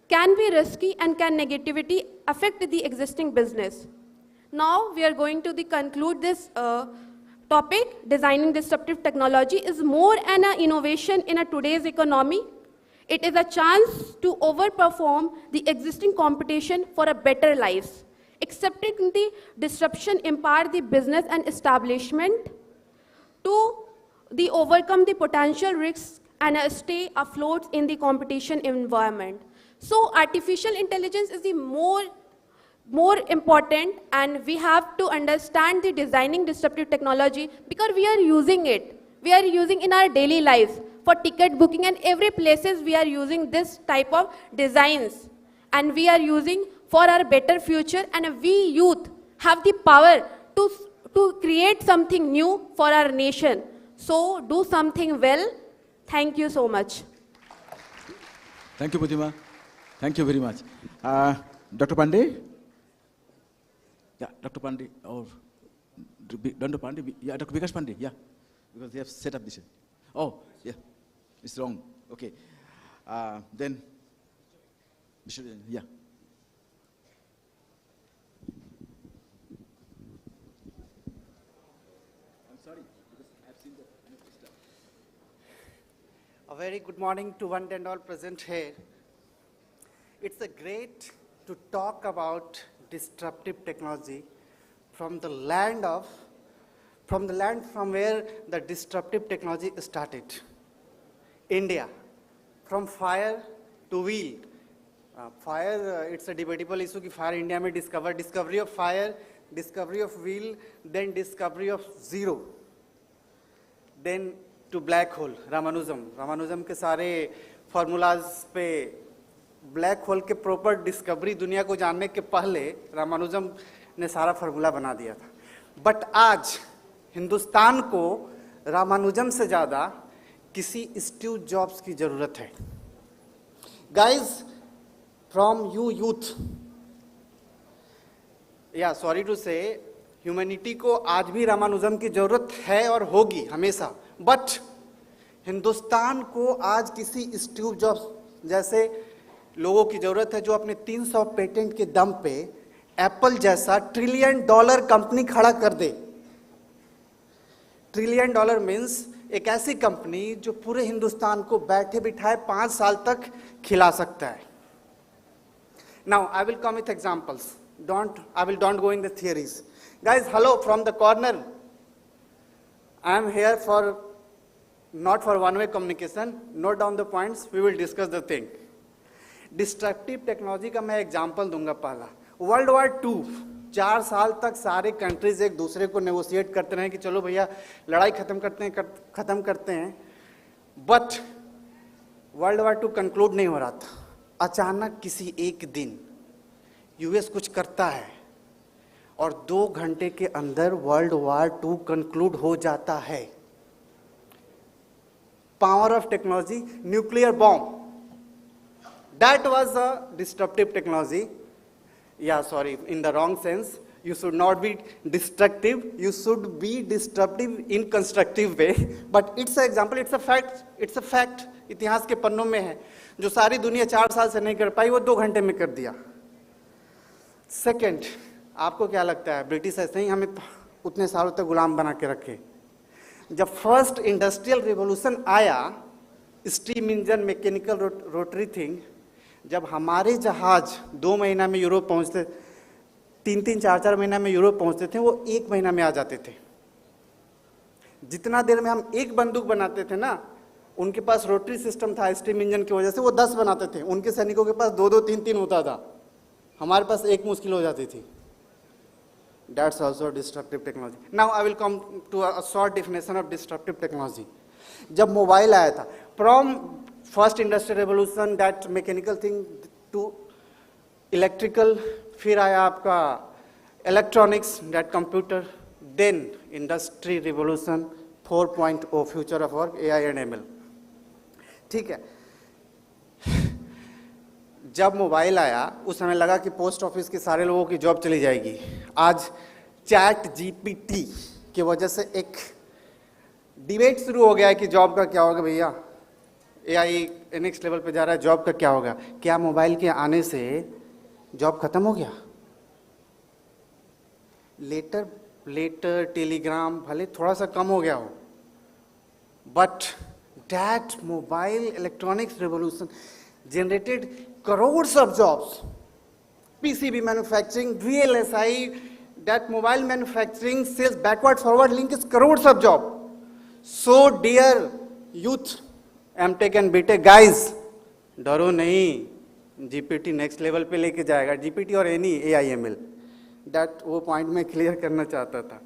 can be risky, and can negativity affect the existing business. Now we are going to conclude this topic. Designing disruptive technology is more an innovation in today's economy. It is a chance to overperform the existing competition for a better life. Accepting the disruption empower the business and establishment to overcome the potential risks and stay afloat in the competition environment. So artificial intelligence is the more important, and we have to understand the designing disruptive technology because we are using it. We are using in our daily lives for ticket booking, and every places we are using this type of designs, and we are using for our better future, and we youth have the power to create something new for our nation. So do something well. Thank you so much. Thank you, Pratima. Thank you very much. Dr. Pandey? Yeah, Dr. Pandey, or Dr. Pandey, yeah, Dr. Vikas Pandey, yeah, because they have set up this. Oh, yeah, it's wrong. Okay. Then, yeah. I'm sorry, because I've seen the stuff. A very good morning to one and all present here. It's a great to talk about disruptive technology from the land from where the disruptive technology started. India, from fire to wheel. Fire, it's a debatable issue कि fire India में discovery of fire, discovery of wheel, then discovery of zero, then to black hole, Ramanujan के सारे formulas पे black hole के proper discovery दुनिया को जानने के पहले रामानुजम ने सारा फार्मूला बना दिया था. बट आज हिंदुस्तान को रामानुजम से ज़्यादा किसी स्टीव जॉब्स की ज़रूरत है. गाइज फ्रॉम यू यूथ, या सॉरी टू से, ह्यूमैनिटी को आज भी रामानुजम की ज़रूरत है और होगी हमेशा. बट हिंदुस्तान को आज किसी स्टीव जॉब्स जैसे लोगों की जरूरत है जो अपने 300 पेटेंट के दम पे एप्पल जैसा $1 ट्रिलियन कंपनी खड़ा कर दे. $1 ट्रिलियन मीन्स एक ऐसी कंपनी जो पूरे हिंदुस्तान को बैठे बिठाए 5 साल तक खिला सकता है. Now I will come with examples. Don't go in the theories. Guys, hello from the corner. I am here for not for one-way communication. Note down the points. We will discuss the thing. Destructive technology का मैं example दूंगा. पहला, world war 2, 4 साल तक सारे countries एक दूसरे को नेगोशिएट करते रहे कि चलो भैया लड़ाई खत्म करते हैं. बट वर्ल्ड वॉर 2 कंक्लूड नहीं हो रहा था. अचानक किसी एक दिन यूएस कुछ करता है और 2 घंटे के अंदर वर्ल्ड वॉर 2 कंक्लूड हो जाता है। Power of technology, nuclear bomb, that was a disruptive technology. Yeah, sorry, in the wrong sense. You should not be destructive, you should be disruptive in constructive way. But it's an example, it's a fact, इतिहास के पन्नों में है। जो सारी दुनिया 4 साल से नहीं कर पाई, वो 2 घंटे में कर दिया। सेकेंड, आपको क्या लगता है ब्रिटिश ऐसे ही हमें उतने सालों तक गुलाम बना के रखे? जब फर्स्ट इंडस्ट्रियल रिवोल्यूशन आया, steam engine, mechanical rotary thing, जब हमारे जहाज 2 महीना में यूरोप पहुंचते, 3-3, 4-4 महीना में यूरोप पहुंचते थे, वो 1 महीना में आ जाते थे। जितना देर में हम एक बंदूक बनाते थे ना, उनके पास रोटरी सिस्टम था स्टीम इंजन की वजह से, वो 10 बनाते थे। उनके सैनिकों के पास 2-2, 3-3 होता था, हमारे पास 1 मुश्किल हो जाती थी। That's also disruptive technology. Now I will come to a short definition of disruptive technology. जब मोबाइल आया था, from first industrial revolution, that mechanical thing, to electrical, फिर आया आपका electronics, that computer, then industry revolution 4.0, future of work, AI and ML. ठीक है, जब mobile आया उस समय लगा कि पोस्ट ऑफिस के सारे लोगों की जॉब चली जाएगी। आज चैट जीपीटी की वजह से एक डिबेट शुरू हो गया है कि जॉब का क्या होगा भैया, एआई नेक्स्ट लेवल पे जा रहा है, जॉब का क्या होगा? क्या मोबाइल के आने से जॉब खत्म हो गया? लेटर टेलीग्राम भले थोड़ा सा कम हो गया हो, but that mobile electronics revolution generated crores of jobs. PCB manufacturing, VLSI, that mobile manufacturing, sales, backward forward link is crores of job. So dear youth, MTech and BTech guys, डरो नहीं, GPT next level पे लेके जाएगा, GPT और any AIML. That वो point में clear करना चाहता था।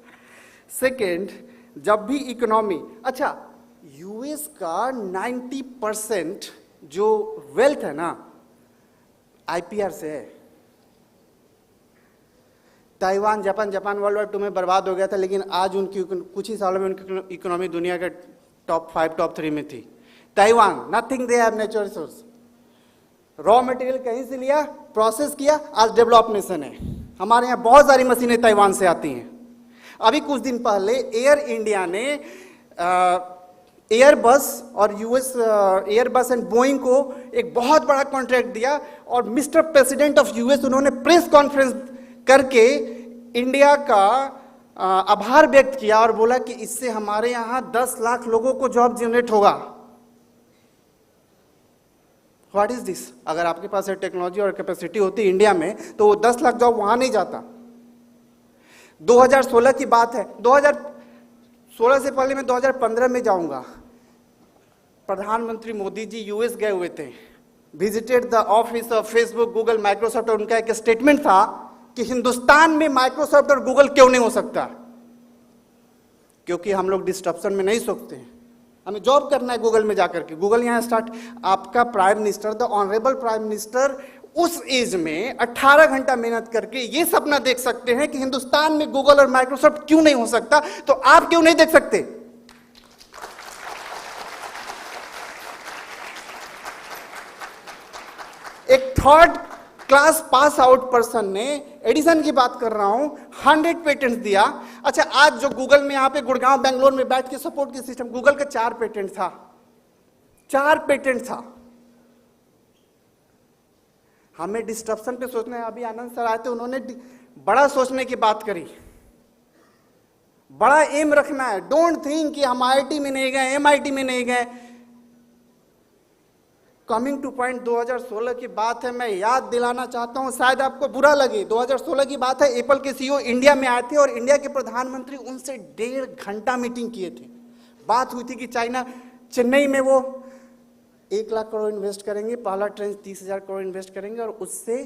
Second, जब भी इकोनॉमी, अच्छा यूएस का 90% जो वेल्थ है ना आईपीआर से है। ताइवान, जापान वर्ल्ड वॉर 2 में बर्बाद हो गया था, लेकिन आज उनकी कुछ ही सालों में उनकी इकोनॉमी दुनिया के टॉप 5, टॉप 3 में थी। Taiwan, nothing they have natural resource, raw material कहीं से लिया, प्रोसेस किया, आज डेवलप नेशन है। हमारे यहाँ बहुत सारी मशीनें ताइवान से आती हैं। अभी कुछ दिन पहले एयर इंडिया ने एयरबस और यूएस एयरबस एंड बोइंग को एक बहुत बड़ा कॉन्ट्रैक्ट दिया, और मिस्टर प्रेसिडेंट ऑफ यूएस उन्होंने प्रेस कॉन्फ्रेंस करके इंडिया का आभार व्यक्त किया और बोला कि इससे हमारे यहाँ 10 लाख लोगों को जॉब जनरेट होगा। What is this? अगर आपके पास टेक्नोलॉजी और कैपेसिटी होती इंडिया में तो वो 10 लाख जॉब वहां नहीं जाता। 2016 की बात है, 2016 से पहले मैं 2015 में जाऊंगा। प्रधानमंत्री मोदी जी यूएस गए हुए थे, visited the office of Facebook, Google, Microsoft, और उनका एक स्टेटमेंट था कि हिंदुस्तान में माइक्रोसॉफ्ट और गूगल क्यों नहीं हो सकता? क्योंकि हम लोग डिस्ट्रप्शन में नहीं सोचते हैं, हमें जॉब करना है गूगल में जाकर के। गूगल यहाँ स्टार्ट, आपका prime minister, the honourable prime minister उस एज में 18 घंटा मेहनत करके ये सपना देख सकते हैं कि हिंदुस्तान में गूगल और माइक्रोसॉफ्ट क्यों नहीं हो सकता, तो आप क्यों नहीं देख सकते? एक 3rd class pass out person ने, एडिसन की बात कर रहा हूं, 100 पेटेंट्स दिया। अच्छा, आज जो गूगल में यहां पे गुड़गांव बेंगलोर में बैठ के सपोर्ट की सिस्टम, गूगल का 4 पेटेंट था, 4 पेटेंट था। हमें डिस्ट्रप्शन पे सोचना है। अभी आनंद सर आए थे, उन्होंने बड़ा सोचने की बात करी, बड़ा एम रखना है। डोंट थिंक कि हम आईआईटी में नहीं गए, एमआईटी में नहीं गए। कमिंग टू पॉइंट, 2016 की बात है, मैं याद दिलाना चाहता हूं, शायद आपको बुरा लगे। 2016 की बात है, एप्पल के सीईओ इंडिया में आए थे और इंडिया के प्रधानमंत्री उनसे 1.5 घंटा मीटिंग किए थे। बात हुई थी कि चाइना, चेन्नई में वो 1 लाख करोड़ इन्वेस्ट करेंगे, पहला ट्रेंच 30,000 करोड़ इन्वेस्ट करेंगे और उससे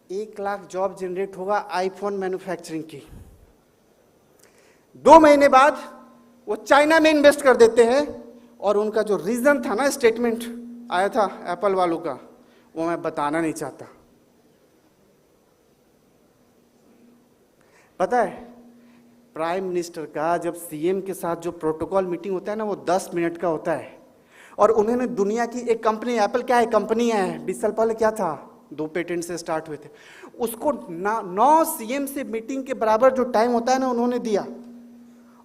1 लाख जॉब जनरेट होगा आईफोन मैन्युफैक्चरिंग की। 2 महीने बाद वो चाइना में इन्वेस्ट कर देते हैं, और उनका जो रीजन था ना, स्टेटमेंट आया था एप्पल वालों का, वो मैं बताना नहीं चाहता। पता है प्राइम मिनिस्टर का जब सीएम के साथ जो प्रोटोकॉल मीटिंग होता है ना, वो 10 मिनट का होता है। और उन्होंने दुनिया की एक कंपनी, एप्पल क्या है कंपनी है, 20 साल पहले क्या था, 2 पेटेंट से स्टार्ट हुए थे, उसको 9 सीएम से मीटिंग के बराबर जो टाइम होता है ना उन्होंने दिया,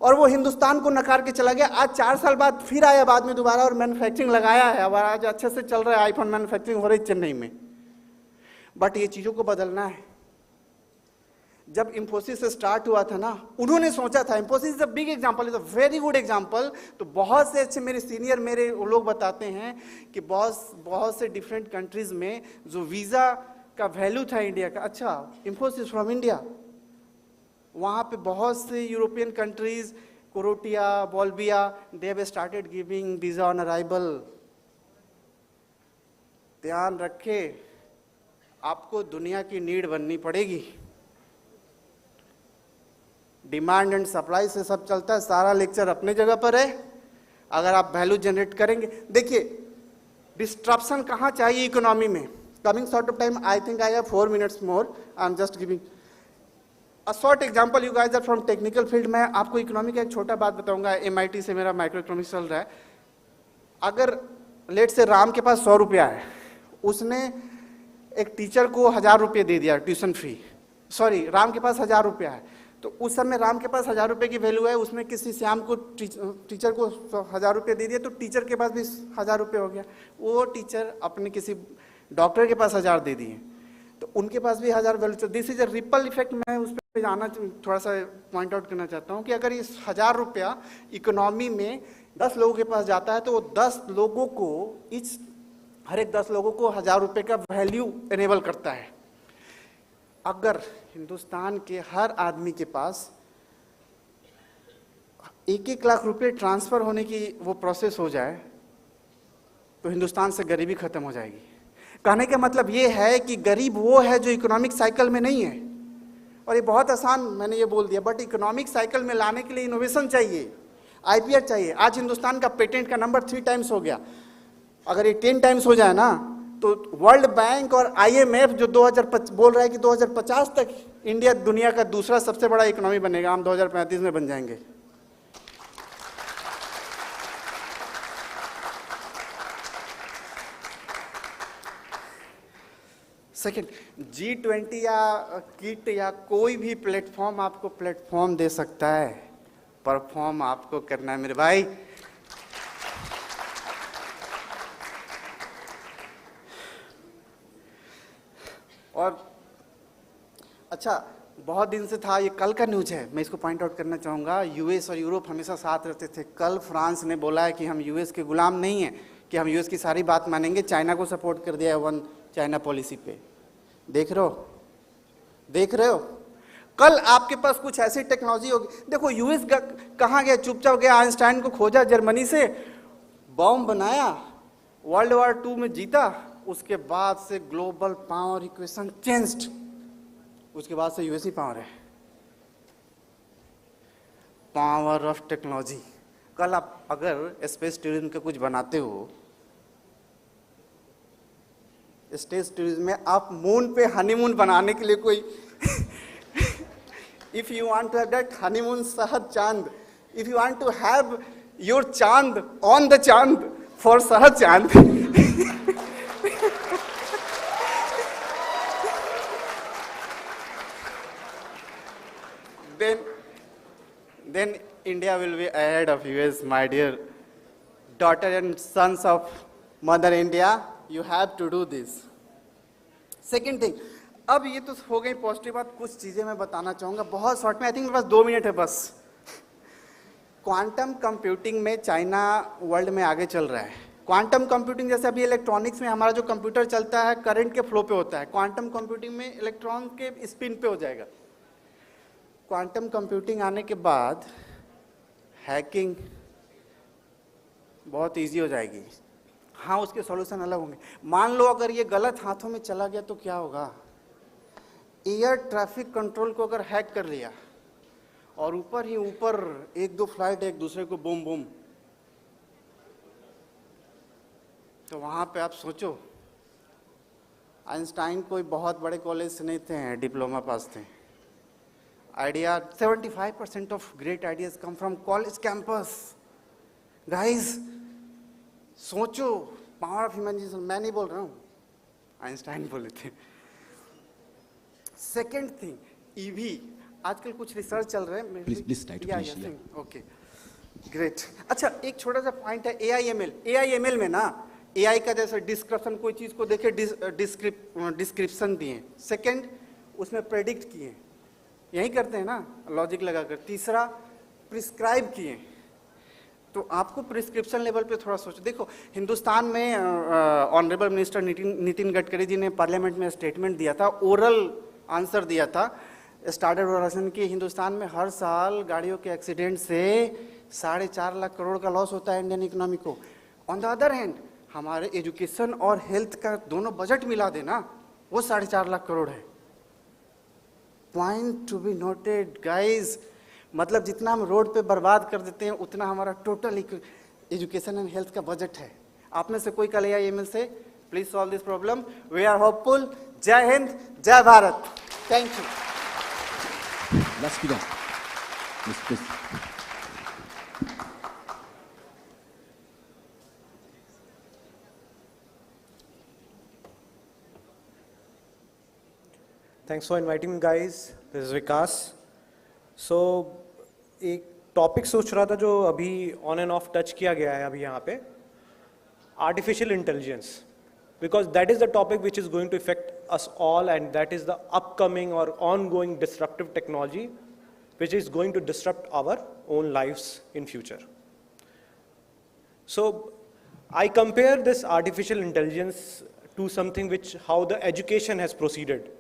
और वो हिंदुस्तान को नकार के चला गया। आज 4 साल बाद फिर आया बाद में दोबारा और मैन्युफैक्चरिंग लगाया है। अब आज अच्छे से चल रहा है, आईफोन मैन्युफैक्चरिंग हो रही है चेन्नई में। बट ये चीज़ों को बदलना है। जब इंफोसिस से स्टार्ट हुआ था ना, उन्होंने सोचा था, Infosys is a big example, is a very good example. तो बहुत से अच्छे मेरे सीनियर मेरे लोग बताते हैं कि बहुत से डिफरेंट कंट्रीज में जो वीज़ा का वैल्यू था इंडिया का, अच्छा इंफोसिस फ्रॉम इंडिया, वहाँ पे बहुत से European countries, Croatia, Bolivia, they have started giving visa on arrival. ध्यान रखे, आपको दुनिया की नीड बननी पड़ेगी। डिमांड एंड सप्लाई से सब चलता है। सारा लेक्चर अपने जगह पर है, अगर आप वैल्यू जनरेट करेंगे। देखिए डिस्ट्रप्शन कहाँ चाहिए इकोनॉमी में। Coming short of time, I think I have 4 minutes more, I am just giving a short example. You guys are from technical field. मैं आपको इकोनॉमी का एक छोटा बात बताऊंगा। MIT से मेरा माइक्रो इकोनॉमिक्स चल रहा है। अगर लेट से राम के पास 100 रुपया है, उसने एक टीचर को 1000 रुपये दे दिया ट्यूशन फी, सॉरी राम के पास 1000 रुपया है, तो उस समय राम के पास 1000 रुपये की वैल्यू है, उसमें किसी श्याम को टीचर को 1000 रुपये दे दिया, तो टीचर के पास भी 1000 रुपये हो गया। वो टीचर अपने किसी डॉक्टर के पास 1000 दे दिए, तो उनके पास भी 1000 value. This is a ripple effect. मैं उस पर जाना थोड़ा सा पॉइंट आउट करना चाहता हूँ कि अगर इस 1000 रुपया इकोनॉमी में 10 लोगों के पास जाता है, तो वो 10 लोगों को, हर एक 10 लोगों को 1000 रुपये का वैल्यू एनेबल करता है। अगर हिंदुस्तान के हर आदमी के पास 1-1 लाख रुपए ट्रांसफर होने की वो प्रोसेस हो जाए, तो हिंदुस्तान से गरीबी खत्म हो जाएगी। कहने का मतलब ये है कि गरीब वो है जो इकोनॉमिक साइकिल में नहीं है। और ये बहुत आसान मैंने ये बोल दिया, बट इकोनॉमिक साइकिल में लाने के लिए इनोवेशन चाहिए, IPR चाहिए। आज हिंदुस्तान का पेटेंट का नंबर 3 टाइम्स हो गया। अगर ये 10 टाइम्स हो जाए ना, तो वर्ल्ड बैंक और IMF जो 2005 बोल रहा है कि 2050 तक इंडिया दुनिया का दूसरा सबसे बड़ा इकोनॉमी बनेगा, हम 2035 में बन जाएंगे। सेकेंड, G20 या KIIT या कोई भी प्लेटफॉर्म आपको प्लेटफॉर्म दे सकता है, परफॉर्म आपको करना है मेरे भाई। और अच्छा, बहुत दिन से था, ये कल का न्यूज है, मैं इसको पॉइंट आउट करना चाहूँगा। US और यूरोप हमेशा साथ रहते थे। कल फ्रांस ने बोला है कि हम US के गुलाम नहीं हैं, कि हम US की सारी बात मानेंगे। चाइना को सपोर्ट कर दिया है 1 चाइना पॉलिसी पे। देख रहे हो। कल आपके पास कुछ ऐसी टेक्नोलॉजी होगी। देखो US कहाँ गया, चुपचाप गया, आइंस्टाइन को खोजा जर्मनी से, बॉम्ब बनाया, वर्ल्ड वॉर 2 में जीता, उसके बाद से ग्लोबल पावर इक्वेशन चेंज्ड, उसके बाद से US ही पावर है। Power of technology. कल आप अगर स्पेस टूरिज्म के कुछ बनाते हो, स्पेस टूरिज्म में आप मून पे हनीमून बनाने के लिए कोई if you want to have that honeymoon सहज chand, if you want to have your chand on the chand for सहज chand, then India will be ahead of US, my dear daughter and sons of Mother India. You have to do this. Second thing, अब ये तो हो गई positive बात, कुछ चीजें मैं बताना चाहूंगा बहुत शॉर्ट में। आई थिंक मेरे पास 2 मिनट है बस। क्वांटम कंप्यूटिंग में चाइना वर्ल्ड में आगे चल रहा है। क्वांटम कंप्यूटिंग जैसे अभी इलेक्ट्रॉनिक्स में हमारा जो कंप्यूटर चलता है करंट के फ्लो पे होता है, क्वांटम कंप्यूटिंग में इलेक्ट्रॉन के स्पिन पे हो जाएगा। क्वांटम कंप्यूटिंग आने के बाद हैकिंग बहुत इजी हो जाएगी। हाँ, उसके सॉल्यूशन अलग होंगे। मान लो अगर ये गलत हाथों में चला गया तो क्या होगा। एयर ट्रैफिक कंट्रोल को अगर हैक कर लिया और ऊपर ही ऊपर 1-2 फ्लाइट एक दूसरे को बूम बूम, तो वहाँ पे आप सोचो, आइंस्टाइन कोई बहुत बड़े कॉलेज से नहीं थे, डिप्लोमा पास थे। idea, 75% of great ideas come from college campus. Guys, सोचो, पावर ऑफ इमेजिनेशन, मैं नहीं बोल रहा हूँ, आइंस्टाइन बोले थे. Second thing, EV. आजकल कुछ रिसर्च चल रहे हैं. Please try to finish. Okay, great. अच्छा, एक छोटा सा पॉइंट है AIML में ना, AI का जैसे डिस्क्रिप्शन, कोई चीज़ को देखे डिस्क्रिप्शन दिए. सेकेंड, उसमें प्रेडिक्ट किए, यही करते हैं ना लॉजिक लगाकर. तीसरा, प्रिस्क्राइब किए. तो आपको प्रिस्क्रिप्शन लेवल पे थोड़ा सोचो. देखो, हिंदुस्तान में ऑनरेबल मिनिस्टर नितिन गडकरी जी ने पार्लियामेंट में स्टेटमेंट दिया था, ओरल आंसर दिया था स्टार्टअप ऑर्गेनाइजेशन की. हिंदुस्तान में हर साल गाड़ियों के एक्सीडेंट से 4.5 लाख करोड़ का लॉस होता है इंडियन इकोनॉमी को. ऑन द अदर हैंड, हमारे एजुकेशन और हेल्थ का दोनों बजट मिला देना, वो 4.5 लाख करोड़ है. Point to be noted guys. मतलब जितना हम रोड पे बर्बाद कर देते हैं, उतना हमारा टोटल एजुकेशन एंड हेल्थ का बजट है. आप में से कोई कल AIML से please solve this problem. We are hopeful. जय हिंद, जय Bharat. Thank you. Let's begin. Please. Thanks for inviting me, guys. This is Vikas. So, एक टॉपिक सोच रहा था जो अभी ऑन एंड ऑफ टच किया गया है अभी यहाँ पे, artificial intelligence, because that is the topic which is going to affect us all and that is the upcoming और ongoing disruptive technology which is going to disrupt our own lives in future. So I compare this artificial intelligence to something which, how the education has proceeded,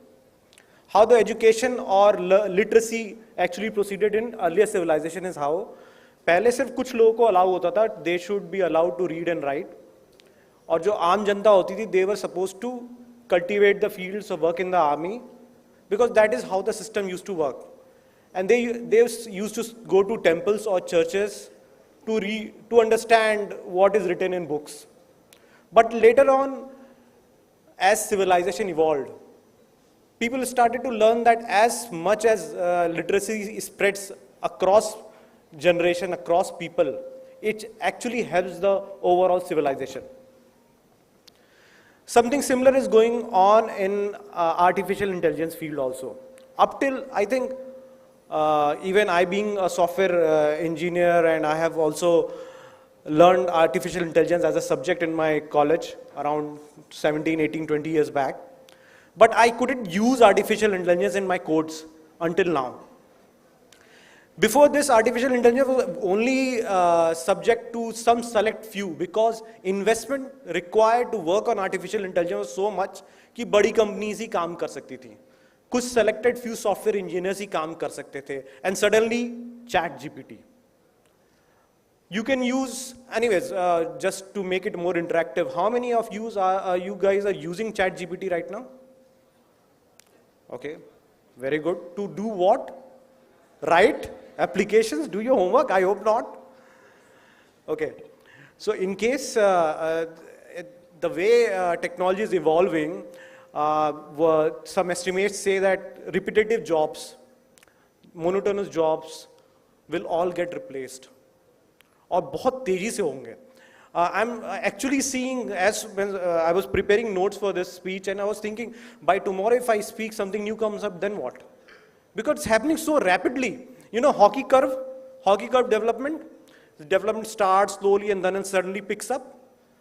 how the education or literacy actually proceeded in earlier civilization is how पहले सिर्फ कुछ लोगों को allow होता था, they should be allowed to read and write, और जो आम जनता होती थी, they were supposed to cultivate the fields or work in the army, because that is how the system used to work. And they used to go to temples or churches to understand what is written in books. But later on, as civilization evolved, people started to learn that as much as literacy spreads across generation, across people, it actually helps the overall civilization. Something similar is going on in artificial intelligence field also. Up till, I think, even I being a software engineer, and I have also learned artificial intelligence as a subject in my college around 17, 18, 20 years back. But I couldn't use artificial intelligence in my codes until now. Before this, artificial intelligence was only subject to some select few, because investment required to work on artificial intelligence was so much कि बड़ी companies ही काम कर सकती थी. कुछ selected few software engineers ही काम कर सकते थे, and suddenly ChatGPT. You can use, anyways, just to make it more interactive, how many of you guys are using ChatGPT right now? Okay, very good. To do what? Write applications, do your homework? I hope not. Okay, so in case the way technology is evolving, some estimates say that repetitive jobs, monotonous jobs will all get replaced, और बहुत तेजी से होंगे. I'm actually seeing, as when I was preparing notes for this speech, and I was thinking, by tomorrow if I speak, something new comes up, then what? Because it's happening so rapidly. You know, hockey curve development. The development starts slowly and then suddenly picks up.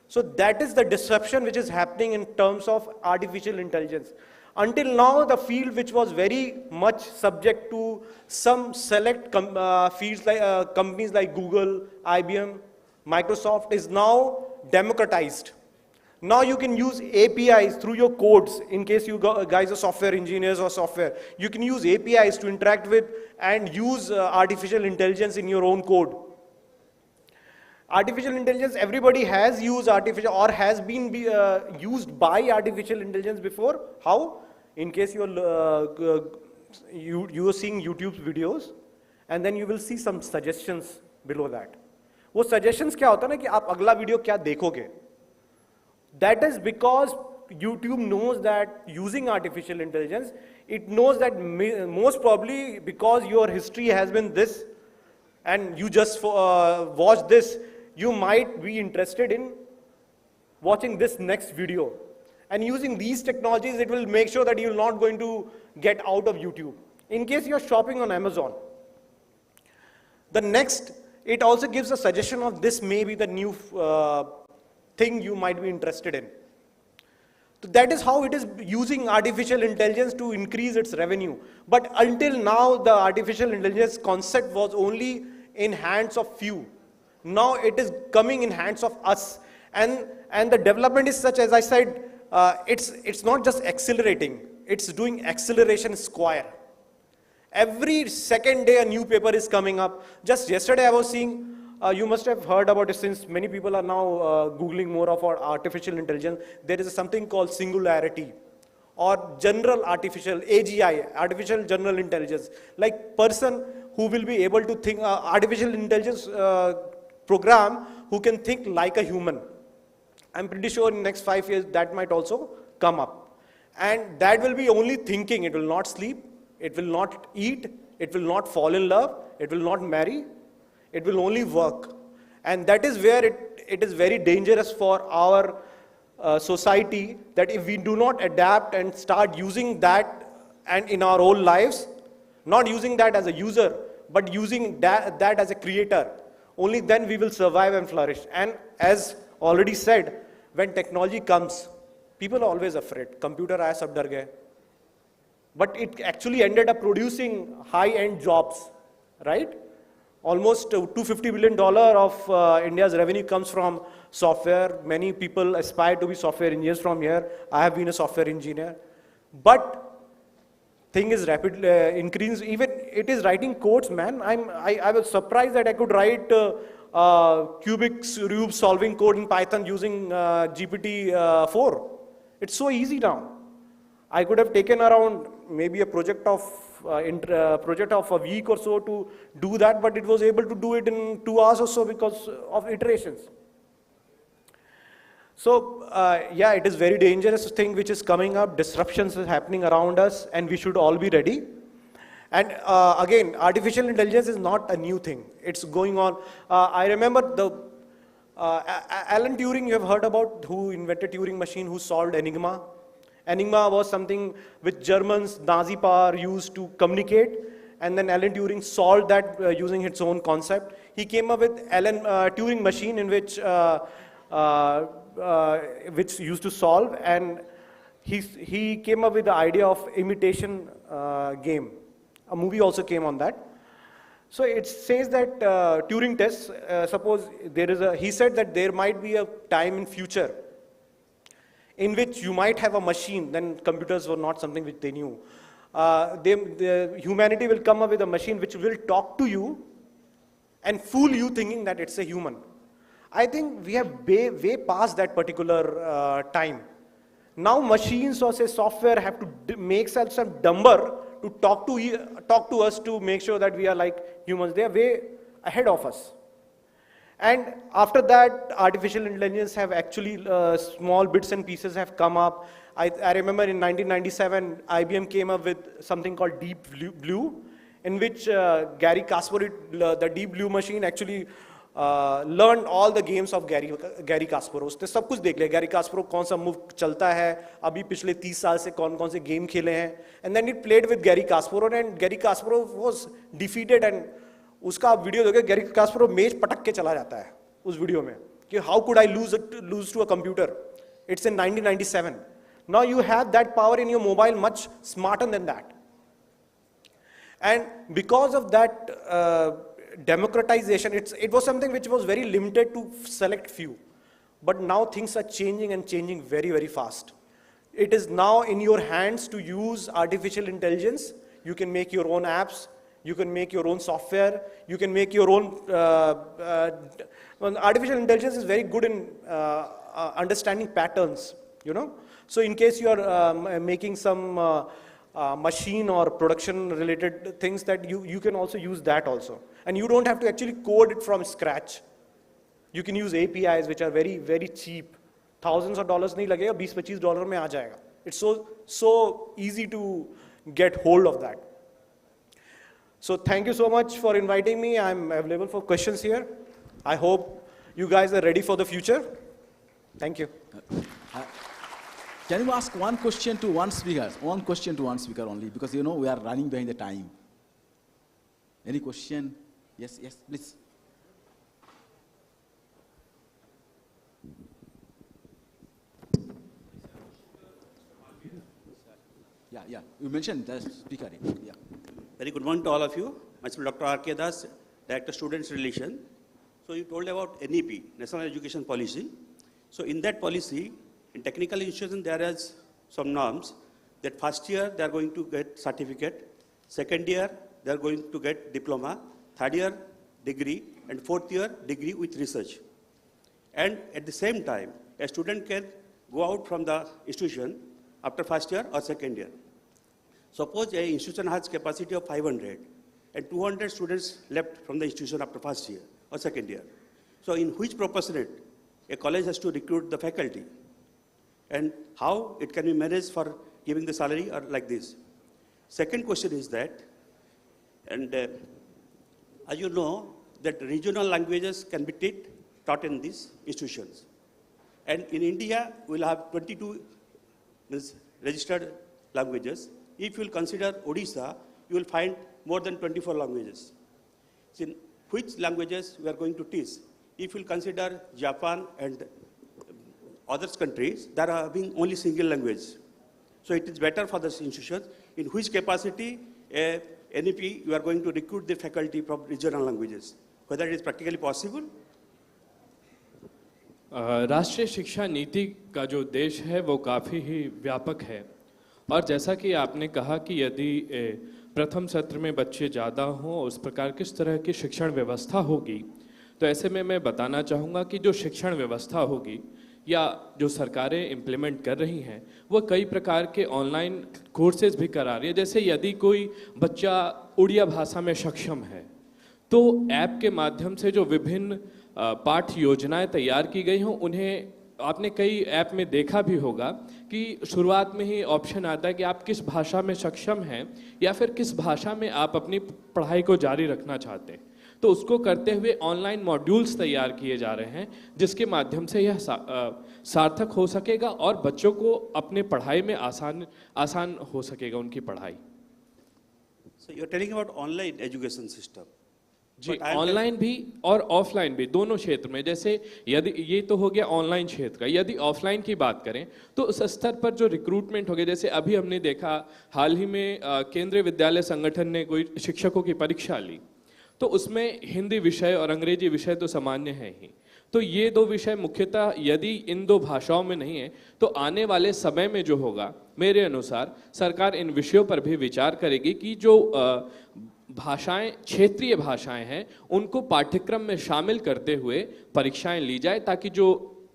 So that is the disruption which is happening in terms of artificial intelligence. Until now, the field which was very much subject to some select fields like companies like Google, IBM, Microsoft is now democratized. Now you can use APIs through your codes. In case you guys are software engineers or software, you can use APIs to interact with and use artificial intelligence in your own code. Artificial intelligence, everybody has used artificial or has been used by artificial intelligence before. How? In case you are seeing YouTube videos, and then you will see some suggestions below that. वो suggestions क्या होता है ना कि आप अगला video क्या देखोगे? That is because YouTube knows that using artificial intelligence, it knows that most probably because your history has been this, and you just watched this, you might be interested in watching this next video. And using these technologies, it will make sure that you're not going to get out of YouTube. In case you're shopping on Amazon, the next, it also gives a suggestion of this may be the new thing you might be interested in. So that is how it is using artificial intelligence to increase its revenue. But until now, the artificial intelligence concept was only in hands of few. Now it is coming in hands of us. And the development is such, as I said, it's not just accelerating, it's doing acceleration square. Every second day a new paper is coming up. Just yesterday I was seeing, you must have heard about it since many people are now Googling more of our artificial intelligence. There is something called singularity or general artificial, AGI, artificial general intelligence. Like person who will be able to think, artificial intelligence program who can think like a human. I'm pretty sure in the next 5 years that might also come up. And that will be only thinking, it will not sleep. It will not eat, it will not fall in love, it will not marry, it will only work. And that is where it is very dangerous for our society, that if we do not adapt and start using that and in our own lives, not using that as a user, but using that as a creator, only then we will survive and flourish. And as already said, when technology comes, people are always afraid. Computer aaya sab dar gaye. But it actually ended up producing high-end jobs, right? Almost $250 billion of India's revenue comes from software. Many people aspire to be software engineers from here. I have been a software engineer. But thing is rapid increase. Even it is writing codes, man. I was surprised that I could write Rubik's solving code in Python using GPT-4. It's so easy now. I could have taken around maybe a project of a week or so to do that, but it was able to do it in 2 hours or so because of iterations. So yeah, it is very dangerous thing which is coming up. Disruptions is happening around us, and we should all be ready. And again, artificial intelligence is not a new thing. It's going on. I remember the Alan Turing, you have heard about, who invented Turing machine, who solved Enigma. Enigma was something which Germans, Nazi power, used to communicate, and then Alan Turing solved that using its own concept. He came up with Alan Turing machine in which used to solve, and he came up with the idea of imitation game. A movie also came on that. So it says that Turing test, suppose there is he said that there might be a time in future in which you might have a machine, then computers were not something which they knew. Humanity will come up with a machine which will talk to you and fool you thinking that it's a human. I think we have way past that particular time. Now machines or say software have to make themselves dumber to talk to us to make sure that we are like humans. They are way ahead of us. And after that, artificial intelligence have actually, small bits and pieces have come up. I remember in 1997, IBM came up with something called Deep Blue, in which Gary Kasparov, the Deep Blue machine actually learned all the games of Gary Kasparov. उसने सब कुछ देख लिया. Gary Kasparov कौन सा move चलता है, अभी पिछले 30 साल से कौन से गेम खेले हैं. And then it played with Gary Kasparov, and Gary Kasparov was defeated, and उसका आप वीडियो देखोगे, गैरी कास्परोव मेज पटक के चला जाता है उस वीडियो में कि how could I lose to a computer. It's in 1997. Now you have that power in your mobile, much smarter than that. And because of that democratization, it was something which was very limited to select few. But now things are changing and changing very, very fast. It is now in your hands to use artificial intelligence. You can make your own apps. You can make your own software. You can make your own. Artificial intelligence is very good in understanding patterns, you know. So in case you are making some machine or production related things, that you can also use that also. And you don't have to actually code it from scratch. You can use APIs which are very, very cheap thousands of dollars नहीं लगेगा, $20-25 में आ जाएगा. It's so easy to get hold of that. So thank you so much for inviting me. I'm available for questions here. I hope you guys are ready for the future. Thank you. Can you ask one question to one speaker? One question to one speaker only, because you know we are running behind the time. Any question? Yes, please. Yeah. You mentioned the speaker. Yeah. Very good morning to all of you. Myself, Dr. R.K. Das, Director Students Relation. So you told about NEP, National Education Policy. So in that policy, in technical institutions, there is some norms that first year they are going to get certificate, second year they are going to get diploma, third year degree, and fourth year degree with research. And at the same time, a student can go out from the institution after first year or second year. Suppose an institution has capacity of 500 and 200 students left from the institution after first year or second year. So in which proportionate a college has to recruit the faculty? And how it can be managed for giving the salary or like this? Second question is that, and as you know, that regional languages can be taught in these institutions. And in India, we'll have 22 registered languages. If you'll consider Odisha, you will find more than 24 languages. So in which languages we are going to teach? If you'll consider Japan and other countries, that are having only single language. So it is better for the institutions. In which capacity NEP you are going to recruit the faculty from regional languages? Whether it is practically possible? राष्ट्रीय शिक्षा नीति का जो देश है वो काफ़ी ही व्यापक है, और जैसा कि आपने कहा कि यदि प्रथम सत्र में बच्चे ज़्यादा हों, उस प्रकार किस तरह की शिक्षण व्यवस्था होगी, तो ऐसे में मैं बताना चाहूँगा कि जो शिक्षण व्यवस्था होगी या जो सरकारें इम्प्लीमेंट कर रही हैं, वो कई प्रकार के ऑनलाइन कोर्सेज भी करा रही है. जैसे यदि कोई बच्चा उड़िया भाषा में सक्षम है, तो ऐप के माध्यम से जो विभिन्न पाठ्य योजनाएं तैयार की गई हों, उन्हें आपने कई ऐप में देखा भी होगा कि शुरुआत में ही ऑप्शन आता है कि आप किस भाषा में सक्षम हैं या फिर किस भाषा में आप अपनी पढ़ाई को जारी रखना चाहते हैं. तो उसको करते हुए ऑनलाइन मॉड्यूल्स तैयार किए जा रहे हैं, जिसके माध्यम से यह सार्थक हो सकेगा और बच्चों को अपने पढ़ाई में आसान हो सकेगा उनकी पढ़ाई. So you are telling about online education system. जी, ऑनलाइन भी और ऑफलाइन भी दोनों क्षेत्र में. जैसे यदि ये तो हो गया ऑनलाइन क्षेत्र का, यदि ऑफलाइन की बात करें तो उस स्तर पर जो रिक्रूटमेंट हो गया, जैसे अभी हमने देखा हाल ही में केंद्रीय विद्यालय संगठन ने कोई शिक्षकों की परीक्षा ली, तो उसमें हिंदी विषय और अंग्रेजी विषय तो सामान्य है ही. तो ये दो विषय मुख्यतः यदि इन दो भाषाओं में नहीं है, तो आने वाले समय में जो होगा, मेरे अनुसार सरकार इन विषयों पर भी विचार करेगी कि जो भाषाएं, क्षेत्रीय भाषाएं हैं, उनको पाठ्यक्रम में शामिल करते हुए परीक्षाएं ली जाए, ताकि जो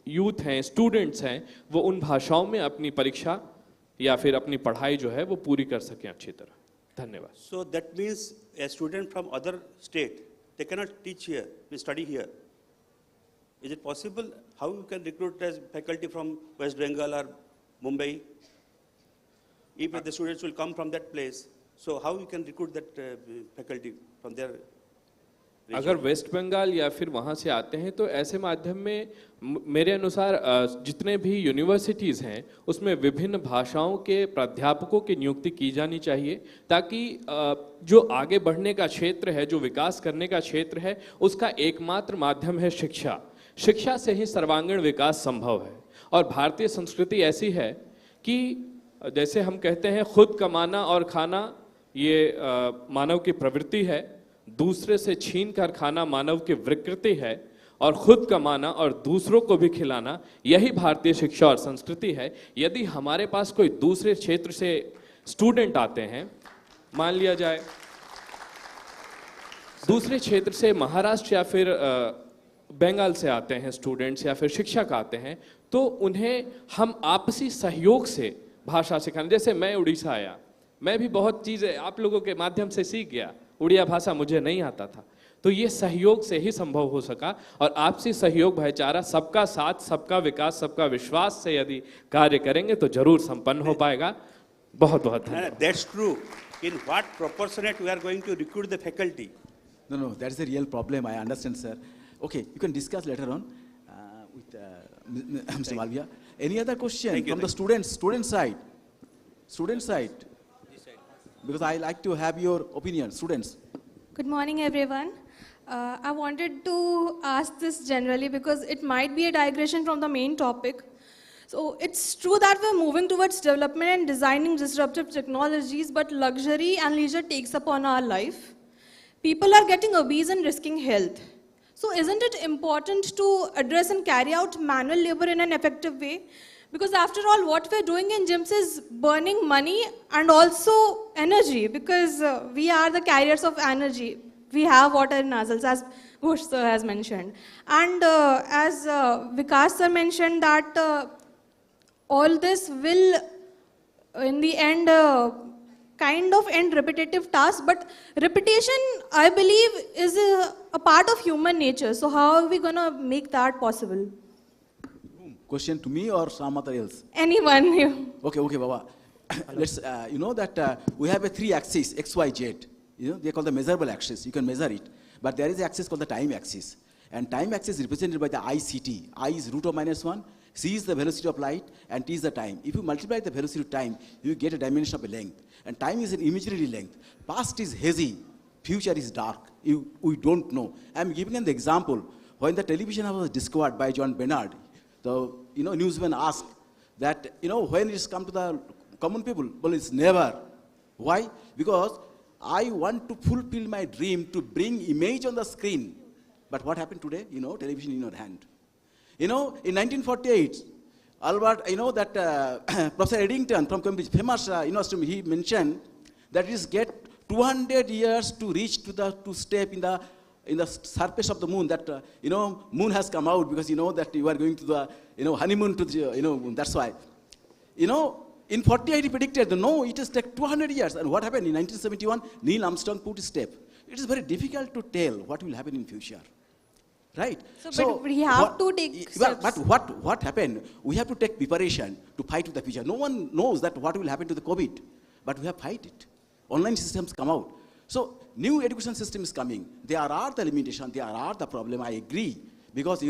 यूथ हैं, स्टूडेंट्स हैं, वो उन भाषाओं में अपनी परीक्षा या फिर अपनी पढ़ाई जो है वो पूरी कर सकें अच्छी तरह. धन्यवाद. So that means a student from other state, they cannot teach here, study here. Is it possible? How you can recruit as faculty from West Bengal or Mumbai? If the students will come from that place, so how you can recruit that faculty from their region? अगर waste Bengal या फिर वहाँ से आते हैं, तो ऐसे माध्यम में मेरे अनुसार जितने भी यूनिवर्सिटीज़ हैं उसमें विभिन्न भाषाओं के प्राध्यापकों की नियुक्ति की जानी चाहिए, ताकि जो आगे बढ़ने का क्षेत्र है, जो विकास करने का क्षेत्र है, उसका एकमात्र माध्यम है शिक्षा. शिक्षा से ही सर्वांगीण विकास संभव है. और भारतीय संस्कृति ऐसी है कि जैसे हम कहते हैं, खुद कमाना और खाना ये मानव की प्रवृत्ति है, दूसरे से छीन कर खाना मानव की विकृति है, और खुद कमाना और दूसरों को भी खिलाना यही भारतीय शिक्षा और संस्कृति है. यदि हमारे पास कोई दूसरे क्षेत्र से स्टूडेंट आते हैं, मान लिया जाए दूसरे क्षेत्र से महाराष्ट्र या फिर बंगाल से आते हैं स्टूडेंट्स या फिर शिक्षक आते हैं, तो उन्हें हम आपसी सहयोग से भाषा सिखाना. जैसे मैं उड़ीसा आया, मैं भी बहुत चीज़ें आप लोगों के माध्यम से सीख गया. उड़िया भाषा मुझे नहीं आता था, तो ये सहयोग से ही संभव हो सका, और आपसी सहयोग, भाईचारा, सबका साथ, सबका विकास, सबका विश्वास से यदि कार्य करेंगे तो जरूर संपन्न हो पाएगा। बहुत बहुत धन्यवाद। That's true. In what proportionate we are going to recruit the faculty? No, that is a real problem. I understand, sir. Okay, you can discuss later on with Mr. Malviya. Any other question from the student side? Student side. Because I like to have your opinion, students. Good morning, everyone. I wanted to ask this generally because it might be a digression from the main topic. So it's true that we're moving towards development and designing disruptive technologies, but luxury and leisure takes upon our life. People are getting obese and risking health. So isn't it important to address and carry out manual labor in an effective way? Because after all, what we're doing in gyms is burning money and also energy, because we are the carriers of energy. We have water in ourselves, as Bhush sir has mentioned. And as Vikas sir mentioned that all this will, in the end, kind of end repetitive tasks, but repetition, I believe, is a part of human nature. So how are we going to make that possible? Question to me or some other else? Anyone. Okay, Baba. Let's, you know that we have a 3 axis, X, Y, Z. You know, they call the measurable axis. You can measure it. But there is an axis called the time axis. And time axis is represented by the ICT. I is root of -1, C is the velocity of light, and T is the time. If you multiply the velocity of time, you get a dimension of a length. And time is an imaginary length. Past is hazy, future is dark. We don't know. I'm giving an example. When the television was discovered by John Bernard, the newsman asked that, when it's come to the common people, well, it's never. Why? Because I want to fulfill my dream to bring image on the screen. But what happened today? Television in your hand. In 1948, Albert, that Professor Eddington from Cambridge, famous university, he mentioned that it is get 200 years to reach to step in the surface of the moon. That moon has come out because that you are going to the honeymoon to the moon. That's why. In 48 he predicted, no, it has taken 200 years. And what happened in 1971? Neil Armstrong put his step. It is very difficult to tell what will happen in future. Right? So but we have to take steps. But what happened? We have to take preparation to fight with the future. No one knows that what will happen to the COVID, but we have to fight it. Online systems come out. So new education system is coming. There are the limitations, there are the problem, I agree. Because,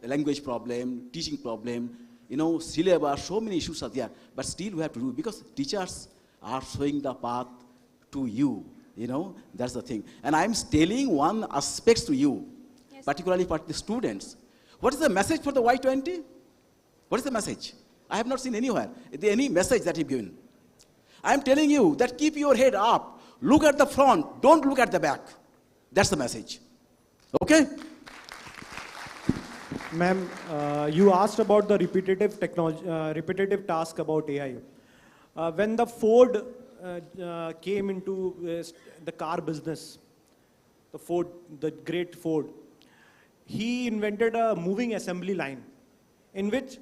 language problem, teaching problem, syllabus, so many issues are there. But still we have to do it because teachers are showing the path to you. That's the thing. And I'm telling one aspect to you. Particularly for the students. What is the message for the Y20? What is the message? I have not seen anywhere any message that you've given. I am telling you that keep your head up, look at the front, don't look at the back. That's the message. Okay? Ma'am, you asked about the repetitive task about AI. When the Ford came into the car business, the great Ford, he invented a moving assembly line in which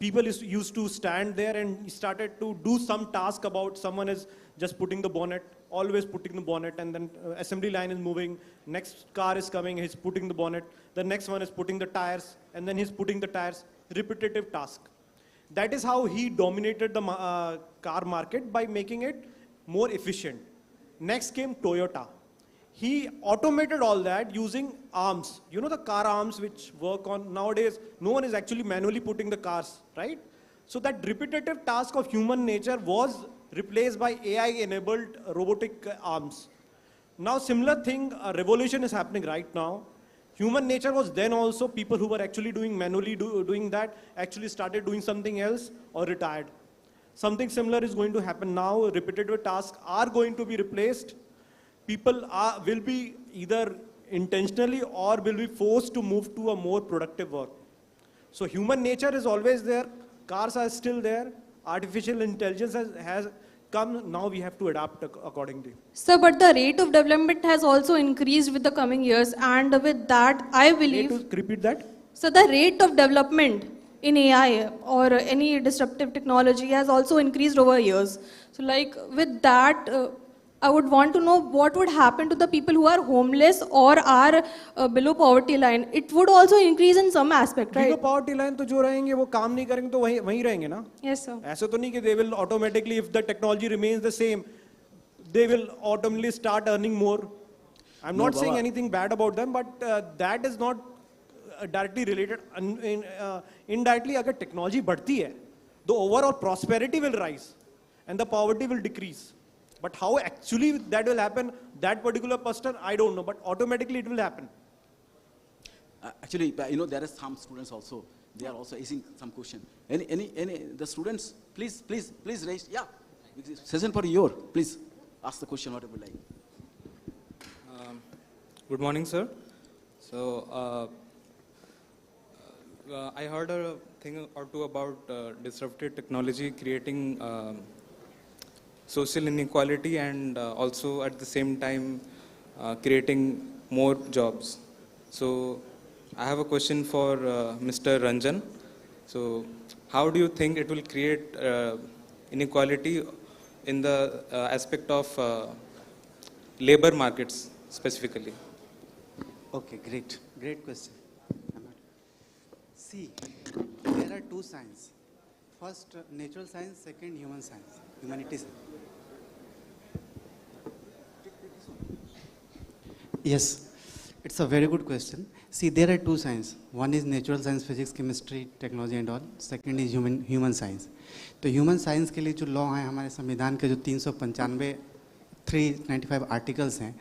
people used to stand there and started to do some task about someone is just putting the bonnet, always putting the bonnet, and then assembly line is moving, next car is coming, he's putting the bonnet, the next one is putting the tires, and then he's putting the tires, repetitive task. That is how he dominated the car market by making it more efficient. Next came Toyota. He automated all that using arms. The car arms which work on nowadays, no one is actually manually putting the cars, right? So that repetitive task of human nature was replaced by AI-enabled robotic arms. Now similar thing, a revolution is happening right now. Human nature was then also, people who were actually doing manually doing that actually started doing something else or retired. Something similar is going to happen now. Repetitive tasks are going to be replaced. People will be either intentionally or will be forced to move to a more productive work. So human nature is always there. Cars are still there. Artificial intelligence has come. Now we have to adapt accordingly. Sir, but the rate of development has also increased with the coming years. And with that, I believe... Repeat that. So the rate of development in AI or any disruptive technology has also increased over years. So like with that... I would want to know what would happen to the people who are homeless or are below poverty line. It would also increase in some aspect, right? Below poverty line तो जो रहेंगे वो काम नहीं करेंगे तो वहीं रहेंगे ना? Yes, sir. ऐसा तो नहीं कि they will automatically, if the technology remains the same, they will automatically start earning more. I'm not saying anything bad about them, but that is not directly related. Indirectly, अगर technology बढ़ती है, the overall prosperity will rise and the poverty will decrease. But how actually that will happen, that particular person, I don't know, but automatically it will happen. Actually, there are some students also, they are also asking some question. The students, please raise, yeah, session for your, please ask the question, whatever you like. Good morning, sir. So, I heard a thing or two about disruptive technology creating social inequality and also at the same time creating more jobs. So I have a question for Mr. Ranjan. So how do you think it will create inequality in the aspect of labor markets specifically? Okay, great question. See, there are two sciences. First, natural science, second, human science, humanities. Yes, it's a very good question. See, there are two sciences. One is natural science, physics, chemistry, technology and all. Second is human science. तो human science के लिए जो law हैं हमारे संविधान के जो 395 articles हैं,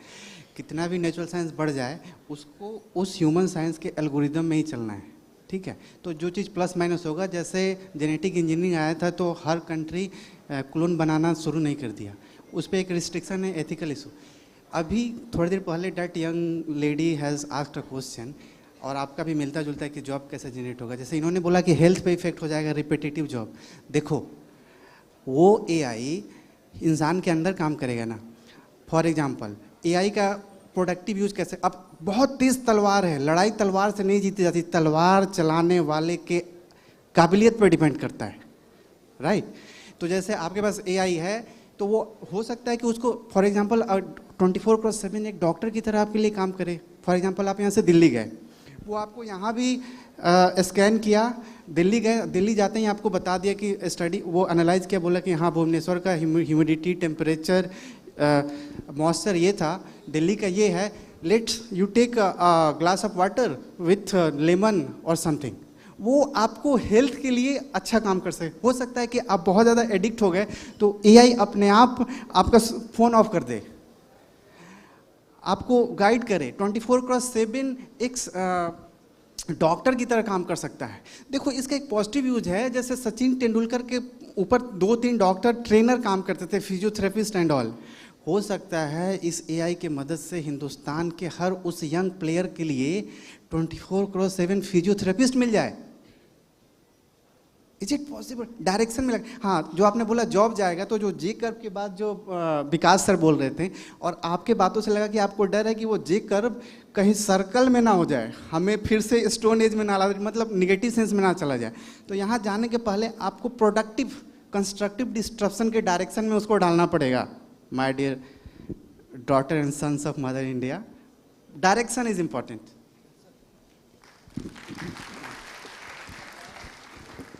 कितना भी नेचुरल साइंस बढ़ जाए उसको उस ह्यूमन साइंस के एल्गोरिदम में ही चलना है, ठीक है? तो जो चीज़ प्लस माइनस होगा, जैसे जेनेटिक इंजीनियरिंग आया था तो हर कंट्री क्लोन बनाना शुरू नहीं कर दिया, उस पर एक रिस्ट्रिक्शन है, एथिकल इशू. अभी थोड़ी देर पहले that young lady has asked a question और आपका भी मिलता जुलता है कि जॉब कैसे जनरेट होगा. जैसे इन्होंने बोला कि हेल्थ पे इफेक्ट हो जाएगा, रिपीटेटिव जॉब. देखो वो एआई इंसान के अंदर काम करेगा ना. फॉर एग्जांपल एआई का प्रोडक्टिव यूज कैसे, अब बहुत तेज तलवार है, लड़ाई तलवार से नहीं जीती जाती, तलवार चलाने वाले के काबिलियत पर डिपेंड करता है, राइट? तो जैसे आपके पास एआई है तो वो हो सकता है कि उसको फॉर एग्जांपल 24/7 एक डॉक्टर की तरह आपके लिए काम करे. फॉर एग्जांपल आप यहाँ से दिल्ली गए, वो आपको यहाँ भी स्कैन किया, दिल्ली गए, दिल्ली जाते ही आपको बता दिया कि स्टडी वो एनालाइज किया, बोला कि हाँ भुवनेश्वर का ह्यूमिडिटी, टेम्परेचर, मॉइस्चर ये था, दिल्ली का ये है, let's you take glass of water with lemon और समथिंग. वो आपको हेल्थ के लिए अच्छा काम कर सके. हो सकता है कि आप बहुत ज़्यादा एडिक्ट हो गए तो एआई अपने आप आपका फ़ोन ऑफ कर दे, आपको गाइड करे, 24/7 एक डॉक्टर की तरह काम कर सकता है. देखो इसका एक पॉजिटिव यूज है, जैसे सचिन तेंदुलकर के ऊपर 2-3 डॉक्टर ट्रेनर काम करते थे, फिजियोथेरेपिस्ट एंड ऑल. हो सकता है इस एआई के मदद से हिंदुस्तान के हर उस यंग प्लेयर के लिए 24/7 फिजियोथेरेपिस्ट मिल जाए. Is it possible? डायरेक्शन में लग, हाँ जो आपने बोला जॉब जाएगा, तो जो जे कर्व के बाद जो विकास सर बोल रहे थे और आपके बातों से लगा कि आपको डर है कि वो जे कर्व कहीं सर्कल में ना हो जाए, हमें फिर से स्टोन एज में ना ला, मतलब निगेटिव सेंस में ना चला जाए. तो यहाँ जाने के पहले आपको प्रोडक्टिव कंस्ट्रक्टिव डिस्ट्रप्शन के डायरेक्शन में उसको डालना पड़ेगा. My dear daughter and sons of mother India, direction is important.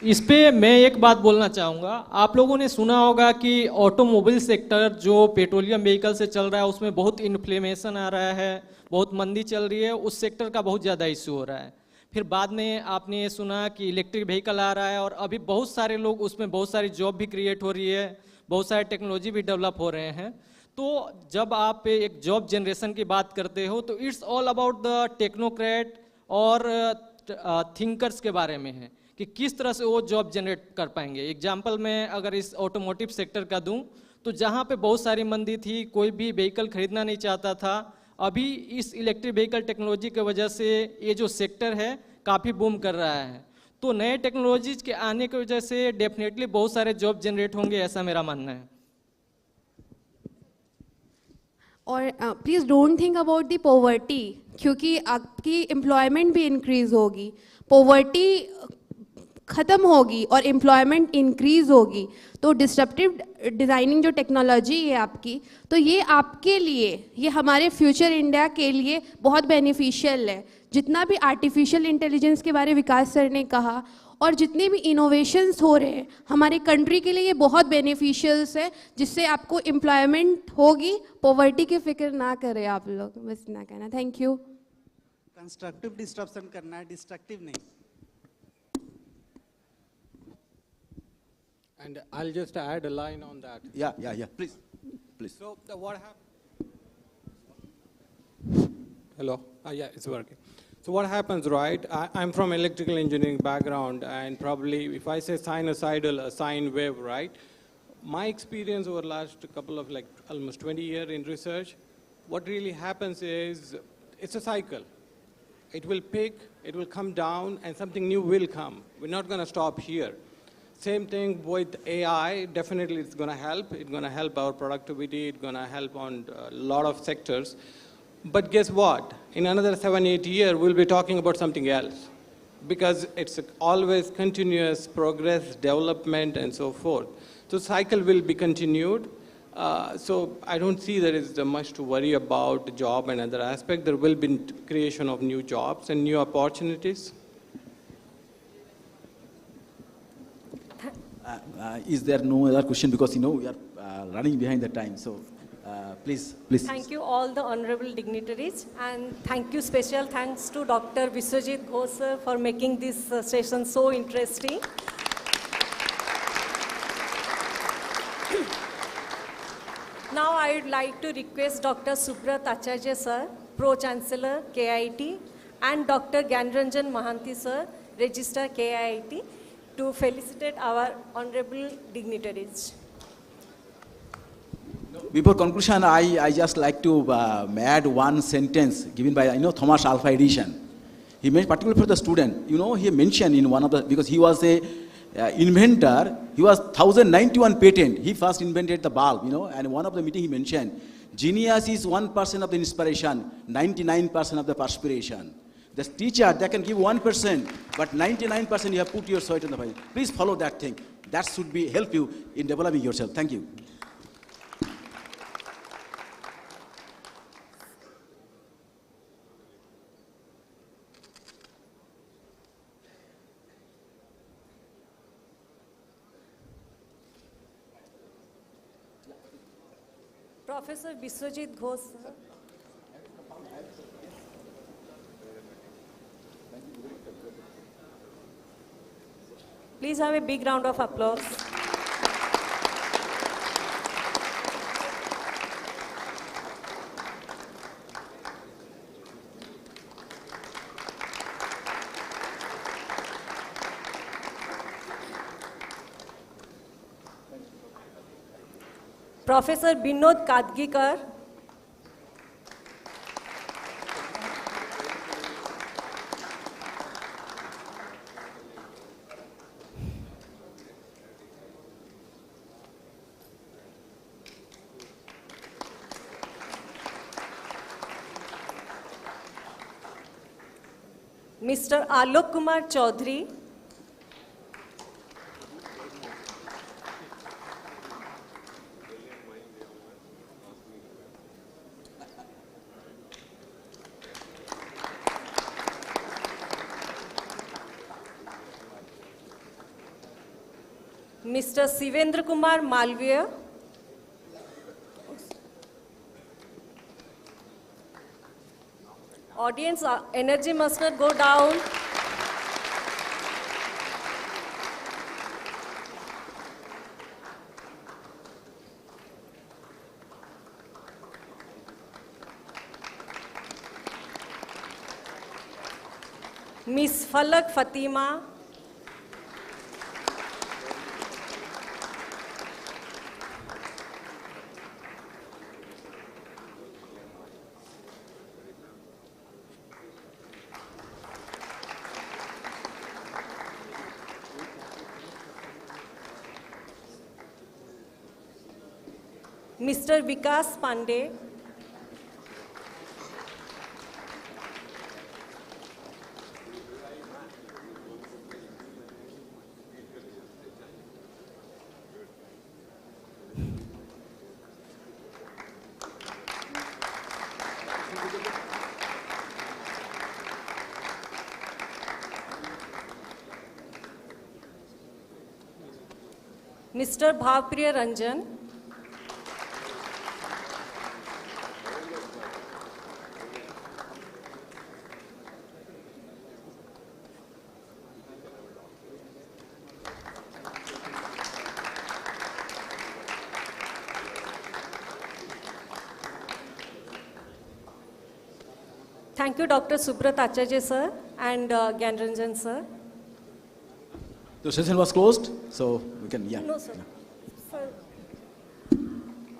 इस पे मैं एक बात बोलना चाहूँगा. आप लोगों ने सुना होगा कि ऑटोमोबाइल सेक्टर जो पेट्रोलियम व्हीकल से चल रहा है उसमें बहुत इन्फ्लेमेशन आ रहा है, बहुत मंदी चल रही है, उस सेक्टर का बहुत ज़्यादा इशू हो रहा है. फिर बाद में आपने ये सुना कि इलेक्ट्रिक व्हीकल आ रहा है और अभी बहुत सारे लोग उसमें, बहुत सारी जॉब भी क्रिएट हो रही है, बहुत सारे टेक्नोलॉजी भी डेवलप हो रहे हैं. तो जब आप एक जॉब जनरेशन की बात करते हो तो it's all about the technocrat और थिंकर्स के बारे में है कि किस तरह से वो जॉब जनरेट कर पाएंगे. एग्जाम्पल मैं अगर इस ऑटोमोटिव सेक्टर का दूं तो जहां पे बहुत सारी मंदी थी, कोई भी व्हीकल खरीदना नहीं चाहता था, अभी इस इलेक्ट्रिक व्हीकल टेक्नोलॉजी की वजह से ये जो सेक्टर है काफ़ी बूम कर रहा है. तो नए टेक्नोलॉजीज के आने की वजह से डेफिनेटली बहुत सारे जॉब जनरेट होंगे, ऐसा मेरा मानना है. और please don't think about the poverty, क्योंकि आपकी एम्प्लॉयमेंट भी इंक्रीज होगी. पॉवर्टी ख़त्म होगी और एम्प्लॉयमेंट इंक्रीज होगी, तो डिस्ट्रप्टिव डिज़ाइनिंग जो टेक्नोलॉजी है आपकी, तो ये आपके लिए, ये हमारे फ्यूचर इंडिया के लिए बहुत बेनिफिशियल है। जितना भी आर्टिफिशियल इंटेलिजेंस के बारे में विकास सर ने कहा, और जितने भी इनोवेशंस हो रहे हैं हमारे कंट्री के लिए, ये बहुत बेनिफिशियल्स है, जिससे आपको एम्प्लॉयमेंट होगी, पॉवर्टी की फिक्र ना करें आप लोग। बस इतना कहना, थैंक यू। कंस्ट्रक्टिव डिस्ट्रप्शन करना है, डिस्ट्रक्टिव नहीं। And I'll just add a line on that. Yeah. Please. So what happened? Hello. Yeah, it's working. So what happens, right? I'm from electrical engineering background, and probably if I say sinusoidal, a sine wave, right? My experience over the last couple of almost 20 years in research, what really happens is it's a cycle. It will peak, it will come down, and something new will come. We're not going to stop here. Same thing with AI, definitely it's going to help. It's going to help our productivity. It's going to help on a lot of sectors. But guess what? In another 7-8 years, we'll be talking about something else, because it's always continuous progress, development, and so forth. So cycle will be continued. So I don't see there is much to worry about the job and other aspect. There will be creation of new jobs and new opportunities. Is there no other question? Because, we are running behind the time. So, please. Thank you all the honorable dignitaries, and thank you, special thanks to Dr. Biswajit Ghosh sir for making this session so interesting. Now I would like to request Dr. Subrat Acharya sir, Pro-Chancellor, KIIT, and Dr. Gyanranjan Mahanti sir, Registrar, KIIT, to felicitate our honorable dignitaries. Before conclusion, I just like to add one sentence given by, Thomas Alva Edison. He made particularly for the student. He mentioned in one of the, because he was a inventor, he was 1091 patent. He first invented the bulb, and one of the meeting he mentioned, genius is 1% of the inspiration, 99% of the perspiration. The teacher, they can give 1%, but 99% you have put your sweat in the fire. Please follow that thing. That should help you in developing yourself. Thank you. Professor Biswajit Ghosh sir. Please have a big round of applause. Professor Vinod Kadgikar. Mr. Alok Kumar Chaudhary. Mr. Sivendra Kumar Malviya. Audience, energy must not go down. Miss Falak Fatima. Mr. Vikas Pandey. Mr. Bhavpriya Ranjan. Thank you, Dr. Subrat Acharya sir and Gyan Ranjan sir. The session was closed, so we can, yeah. No, sir. Sir,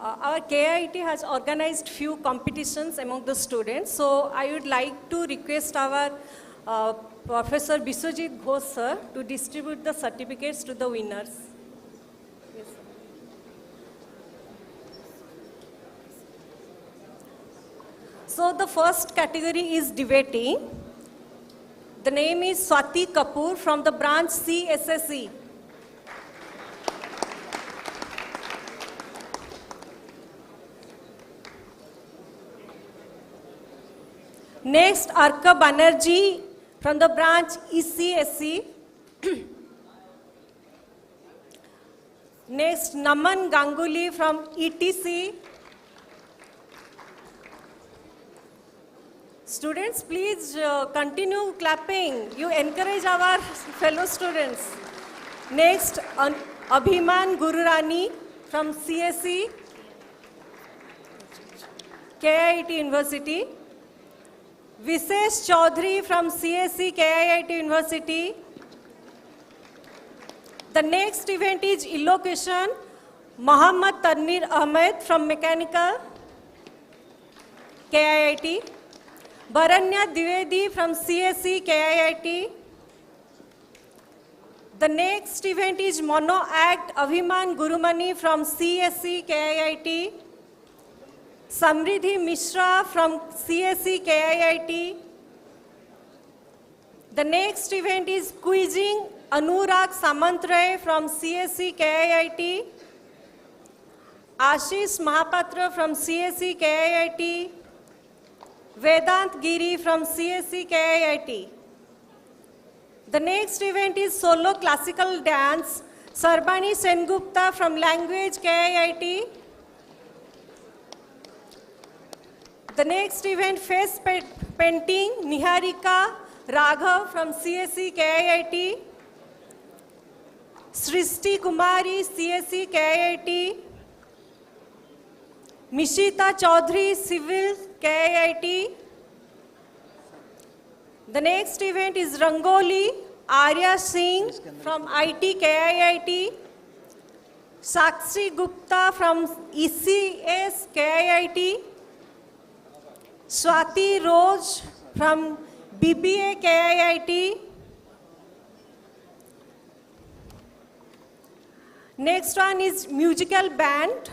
our KIIT has organized few competitions among the students. So I would like to request our Professor Biswajit Ghosh sir to distribute the certificates to the winners. Yes, sir. So the first category is debating. The name is Swati Kapoor from the branch CSSE. Next, Arka Banerjee from the branch ECSE. Next, Naman Ganguly from ETC. Students, please continue clapping. You encourage our fellow students. Next, Abhiman Gururani from CSE, KIIT University. Visesh Chaudhary from CSE, KIIT University. The next event is elocution. Muhammad Tanveer Ahmed from Mechanical, KIIT. Baranya Dwivedi from CSE, KIIT. The next event is Mono Act Abhiman Gurumani from CSE, KIIT. Samriddhi Mishra from CSE, KIIT. The next event is Quizzing Anurag Samantray from CSE, KIIT. Ashish Mahapatra from CSE, KIIT. Vedant Giri from CSE, KIIT. The next event is Solo Classical Dance, Sarbani Sengupta from Language, KIIT. The next event, Face Painting, Niharika Raghav from CSE, KIIT. Srishti Kumari, CSE, KIIT. Mishita Chaudhary, Civil, KIIT. The next event is Rangoli, Arya Singh from IT, KIIT. Sakshi Gupta from ECS, KIIT. Swati Rose from BBA, KIIT. Next one is musical band.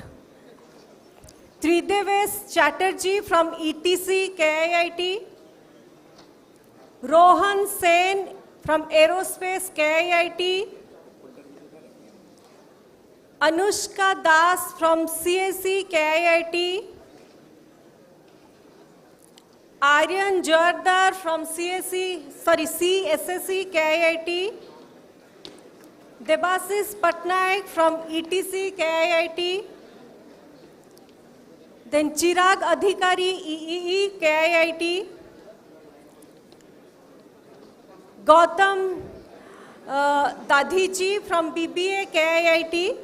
Trideves Chatterjee from ETC, KIIT. Rohan Sen from Aerospace, KIIT. Anushka Das from CSE, KIIT. Aryan Jardar from CSSE, KIIT. Debasis Patnaik from ETC, KIIT. Then Chirag Adhikari, EEE, KIIT. Gautam Dadhiji from BBA, KIIT.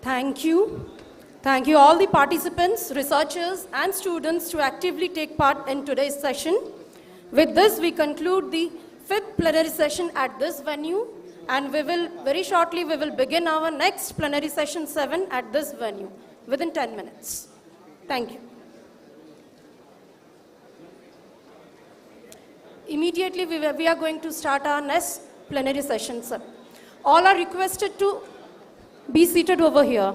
Thank you. Thank you all the participants, researchers and students to actively take part in today's session. With this, we conclude the 5th plenary session at this venue, and very shortly we will begin our next plenary session 7 at this venue within 10 minutes. Thank you. Immediately we are going to start our next plenary session 7. All are requested to be seated over here.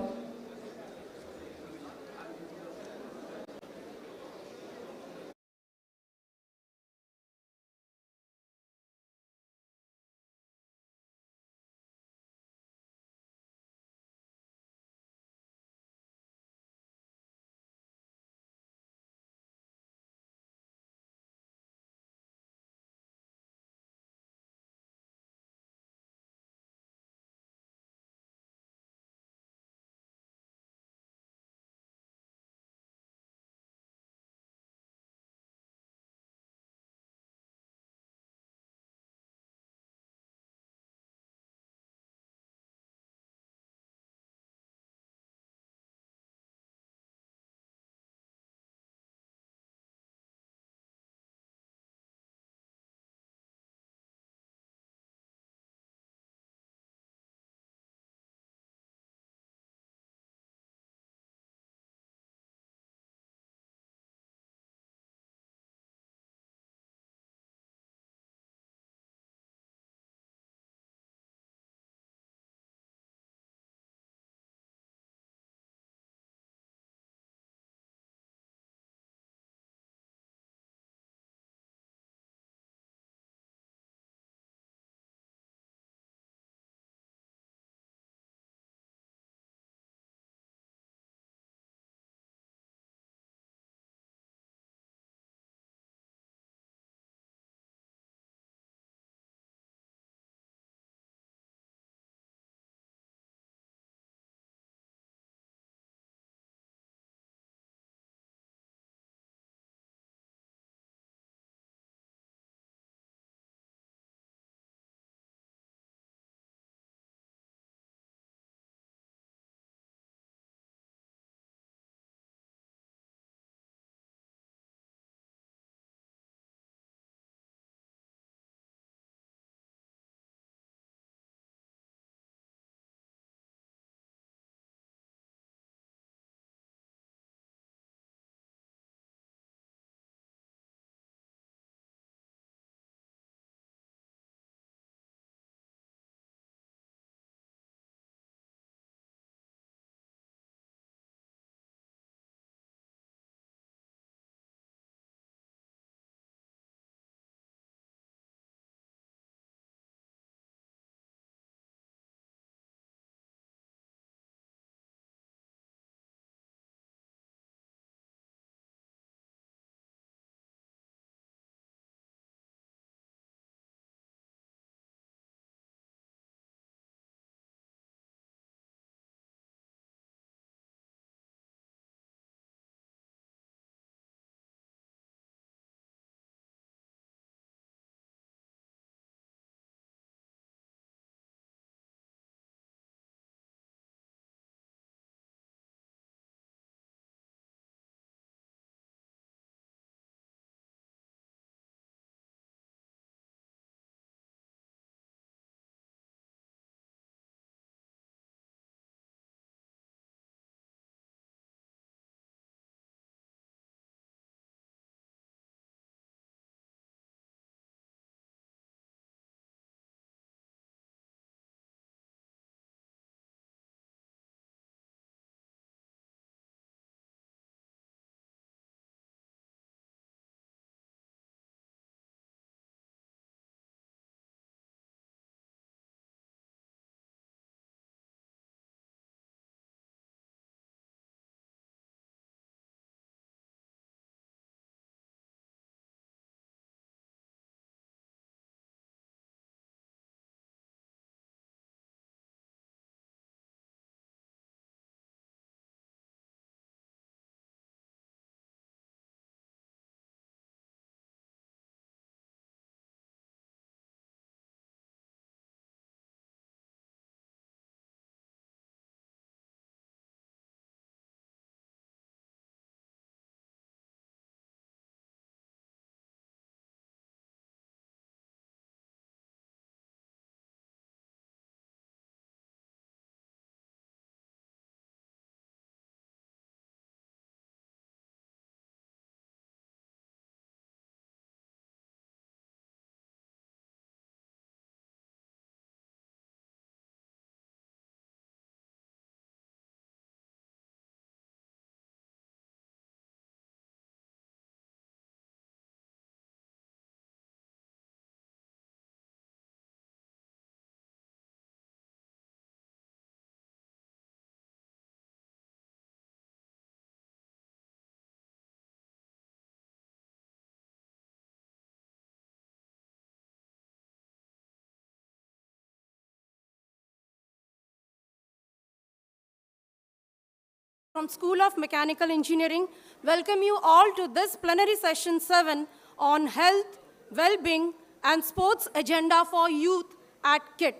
from School of Mechanical Engineering welcome you all to this plenary session 7 on health, well-being and sports agenda for youth at KIIT.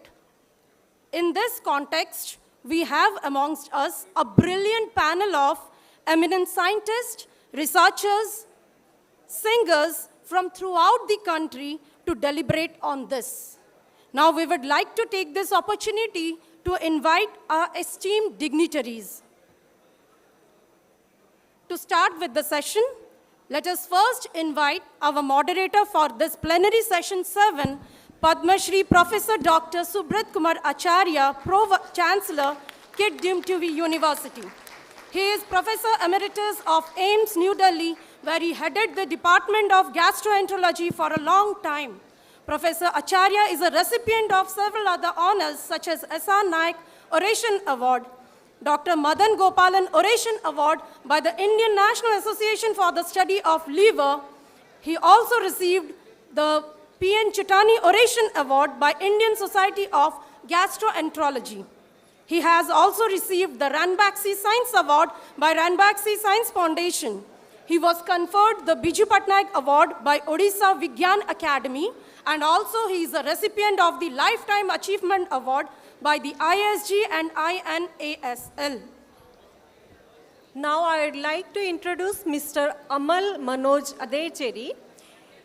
In this context, we have amongst us a brilliant panel of eminent scientists, researchers, singers from throughout the country to deliberate on this. Now we would like to take this opportunity to invite our esteemed dignitaries. To start with the session, let us first invite our moderator for this plenary session 7, Padma Shri Professor Dr. Subrat Kumar Acharya, Pro-Chancellor, KIIT Dimtuvi University. He is Professor Emeritus of AIIMS, New Delhi, where he headed the Department of Gastroenterology for a long time. Professor Acharya is a recipient of several other honors such as S.R. Naik Oration Award, Dr. Madan Gopalan Oration Award by the Indian National Association for the Study of Liver. He also received the P.N. Chitani Oration Award by Indian Society of Gastroenterology. He has also received the Ranbaxy Science Award by Ranbaxy Science Foundation. He was conferred the Biju Patnaik Award by Odisha Vigyan Academy, and also he is a recipient of the Lifetime Achievement Award by the ISG and INASL. Now I would like to introduce Mr. Amal Manoj Adecheri.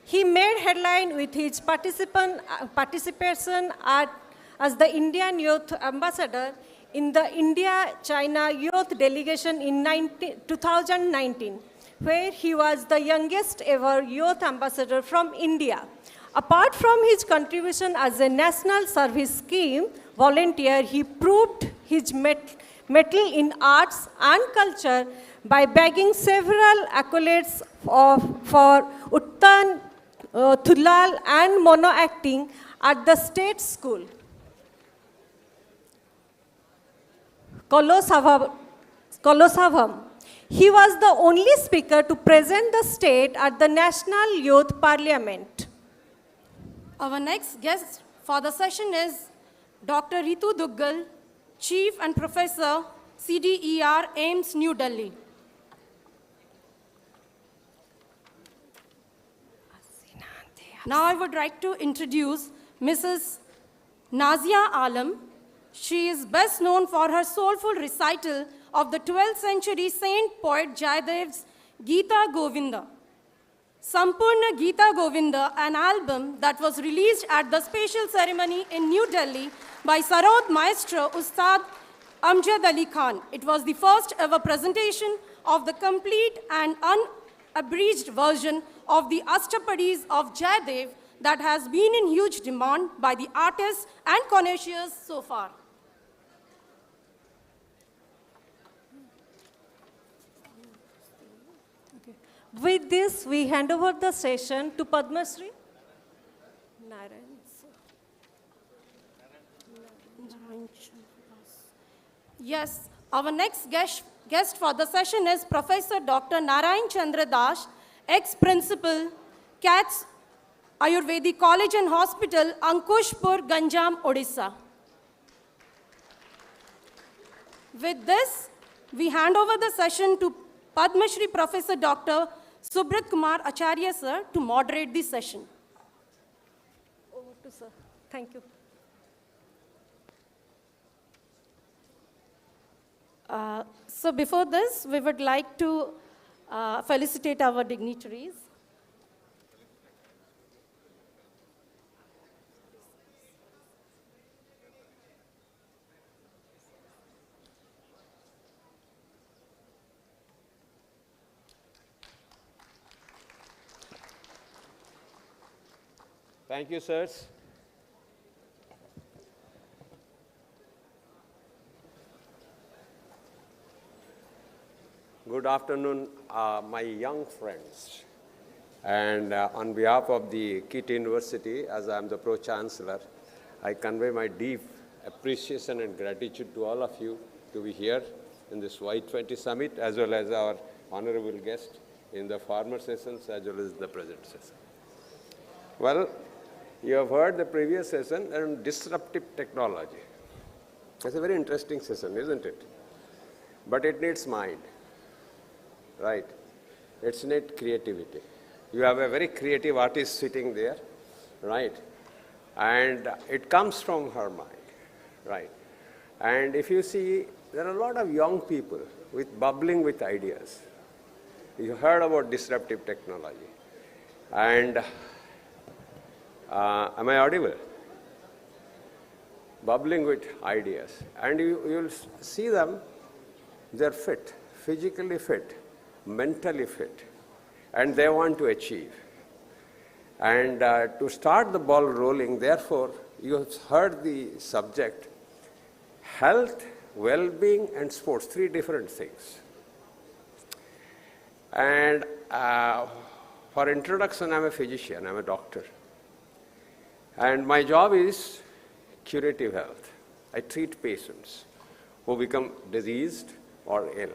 He made headline with his participation as the Indian Youth Ambassador in the India-China Youth Delegation in 2019, where he was the youngest ever youth ambassador from India. Apart from his contribution as a National Service Scheme volunteer, he proved his mettle in arts and culture by bagging several accolades for Uttan, Thulal and mono acting at the state school. Kolosavam. He was the only speaker to present the state at the National Youth Parliament. Our next guest for the session is Dr. Ritu Duggal, Chief and Professor, CDER, AIIMS, New Delhi. Now I would like to introduce Mrs. Nazia Alam. She is best known for her soulful recital of the 12th century saint poet Jayadev's Gita Govinda. Sampurna Gita Govinda, an album that was released at the special ceremony in New Delhi by Sarod Maestro Ustad Amjad Ali Khan. It was the first ever presentation of the complete and unabridged version of the Ashtapadis of Jayadev that has been in huge demand by the artists and connoisseurs so far. With this, we hand over the session to Padma Shri. Yes, our next guest for the session is Professor Dr. Narayan Chandra Das, ex-principal, KIIT Ayurvedic College and Hospital, Ankushpur, Ganjam, Odisha. With this, we hand over the session to Padma Shri Professor Dr. Subrat Kumar Acharya sir to moderate the session. Over to sir. Thank you. So before this, we would like to felicitate our dignitaries. Thank you, sirs. Good afternoon, my young friends. And on behalf of the KIIT University, as I am the Pro-Chancellor, I convey my deep appreciation and gratitude to all of you to be here in this Y20 summit, as well as our honorable guest in the former sessions, as well as the present session. Well, you have heard the previous session on disruptive technology. It's a very interesting session, isn't it? but it needs mind, right? It needs creativity. You have a very creative artist sitting there, right? And it comes from her mind, right? And if you see, there are a lot of young people bubbling with ideas. You heard about disruptive technology. And am I audible? Bubbling with ideas. And you'll see them, they're fit, physically fit, mentally fit, and they want to achieve. And to start the ball rolling, therefore, you have heard the subject, health, well-being, and sports, 3 different things. And for introduction, I'm a physician, I'm a doctor. And my job is curative health. I treat patients who become diseased or ill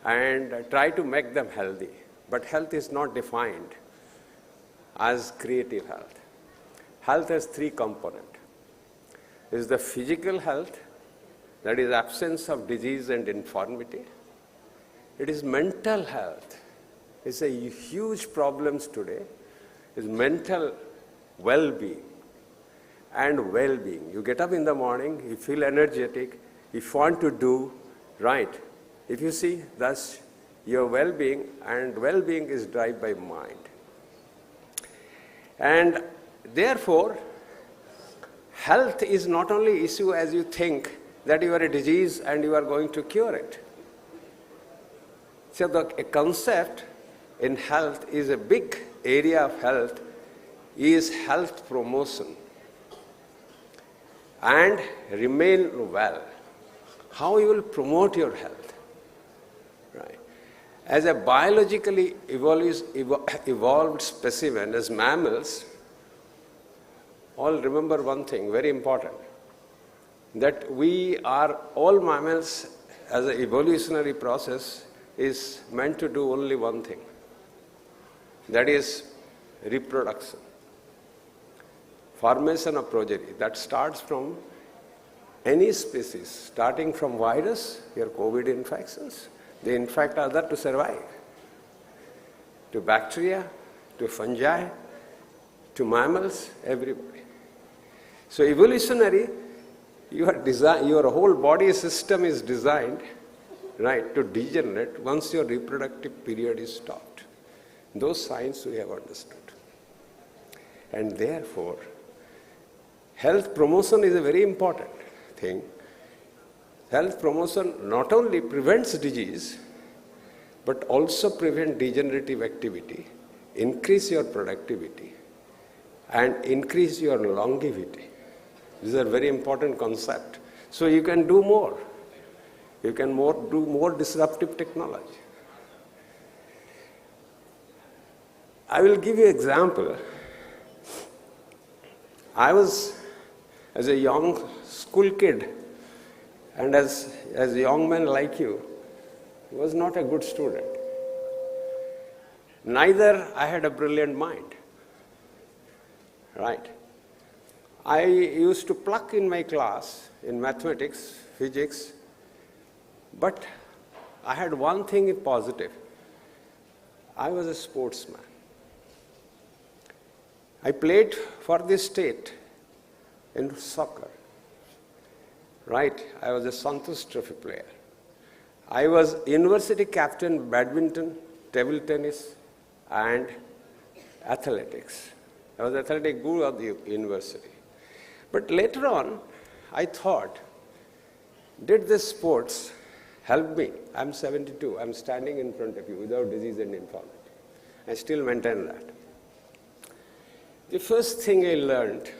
and try to make them healthy. But health is not defined as creative health. Health has 3 components. Is the physical health, that is absence of disease and infirmity. It is mental health. It's a huge problem today. It's mental well-being and well-being. You get up in the morning, you feel energetic, you want to do right. If you see, thus your well-being, and well-being is driven by mind. And therefore, health is not only issue as you think that you are a disease and you are going to cure it. So a concept in health is a big area of health is health promotion and remain well. How you will promote your health, right? As a biologically evolved specimen, as mammals, all remember one thing, very important, that we are, all mammals as an evolutionary process is meant to do only one thing, that is reproduction, formation of progeny. That starts from any species, starting from virus, your COVID infections, they infect others to survive, to bacteria, to fungi, to mammals, everybody. So evolutionary, your whole body system is designed, right, to degenerate once your reproductive period is stopped. Those signs we have understood. And therefore, health promotion is a very important thing. Health promotion not only prevents disease, but also prevents degenerative activity, increase your productivity, and increase your longevity. These are very important concepts. So you can do more. You can do more disruptive technology. I will give you an example. I was, as a young school kid, and as a young man like you, was not a good student. Neither I had a brilliant mind, right? I used to pluck in my class in mathematics, physics, but I had one thing in positive. I was a sportsman. I played for the state in soccer, right? I was a Santosh Trophy player. I was university captain, badminton, table tennis, and athletics. I was athletic guru of the university. But later on, I thought, did this sports help me? I'm 72, I'm standing in front of you without disease and infirmity. I still maintain that. The first thing I learned,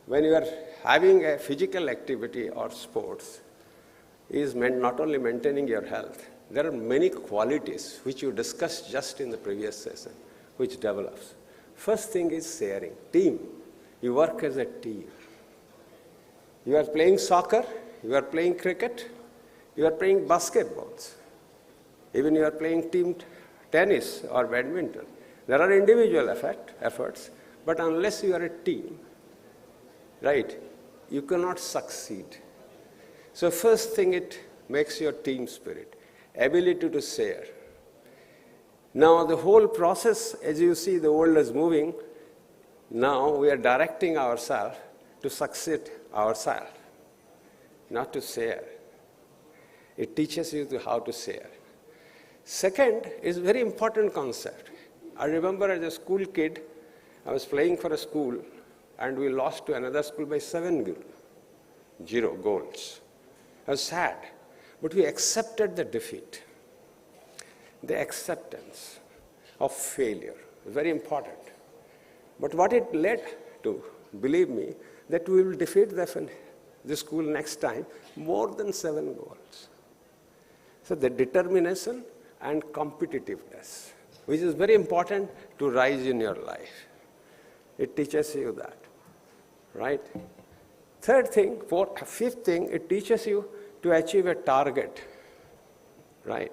when you are having a physical activity or sports, is not only maintaining your health, there are many qualities which you discussed just in the previous session, which develops. First thing is sharing, team. You work as a team. You are playing soccer, you are playing cricket, you are playing basketballs. Even you are playing team tennis or badminton. There are individual efforts, but unless you are a team, right, you cannot succeed. So first thing, it makes your team spirit, ability to share. Now the whole process, as you see, the world is moving. Now we are directing ourselves to succeed ourselves, not to share. It teaches you how to share. Second is very important concept. I remember as a school kid, I was playing for a school and we lost to another school by 7-0 goals. I was sad, but we accepted the defeat. The acceptance of failure is very important. But what it led to, believe me, that we will defeat the school next time more than 7 goals. So the determination and competitiveness, which is very important to rise in your life. It teaches you that, right? Fifth thing, it teaches you to achieve a target, right?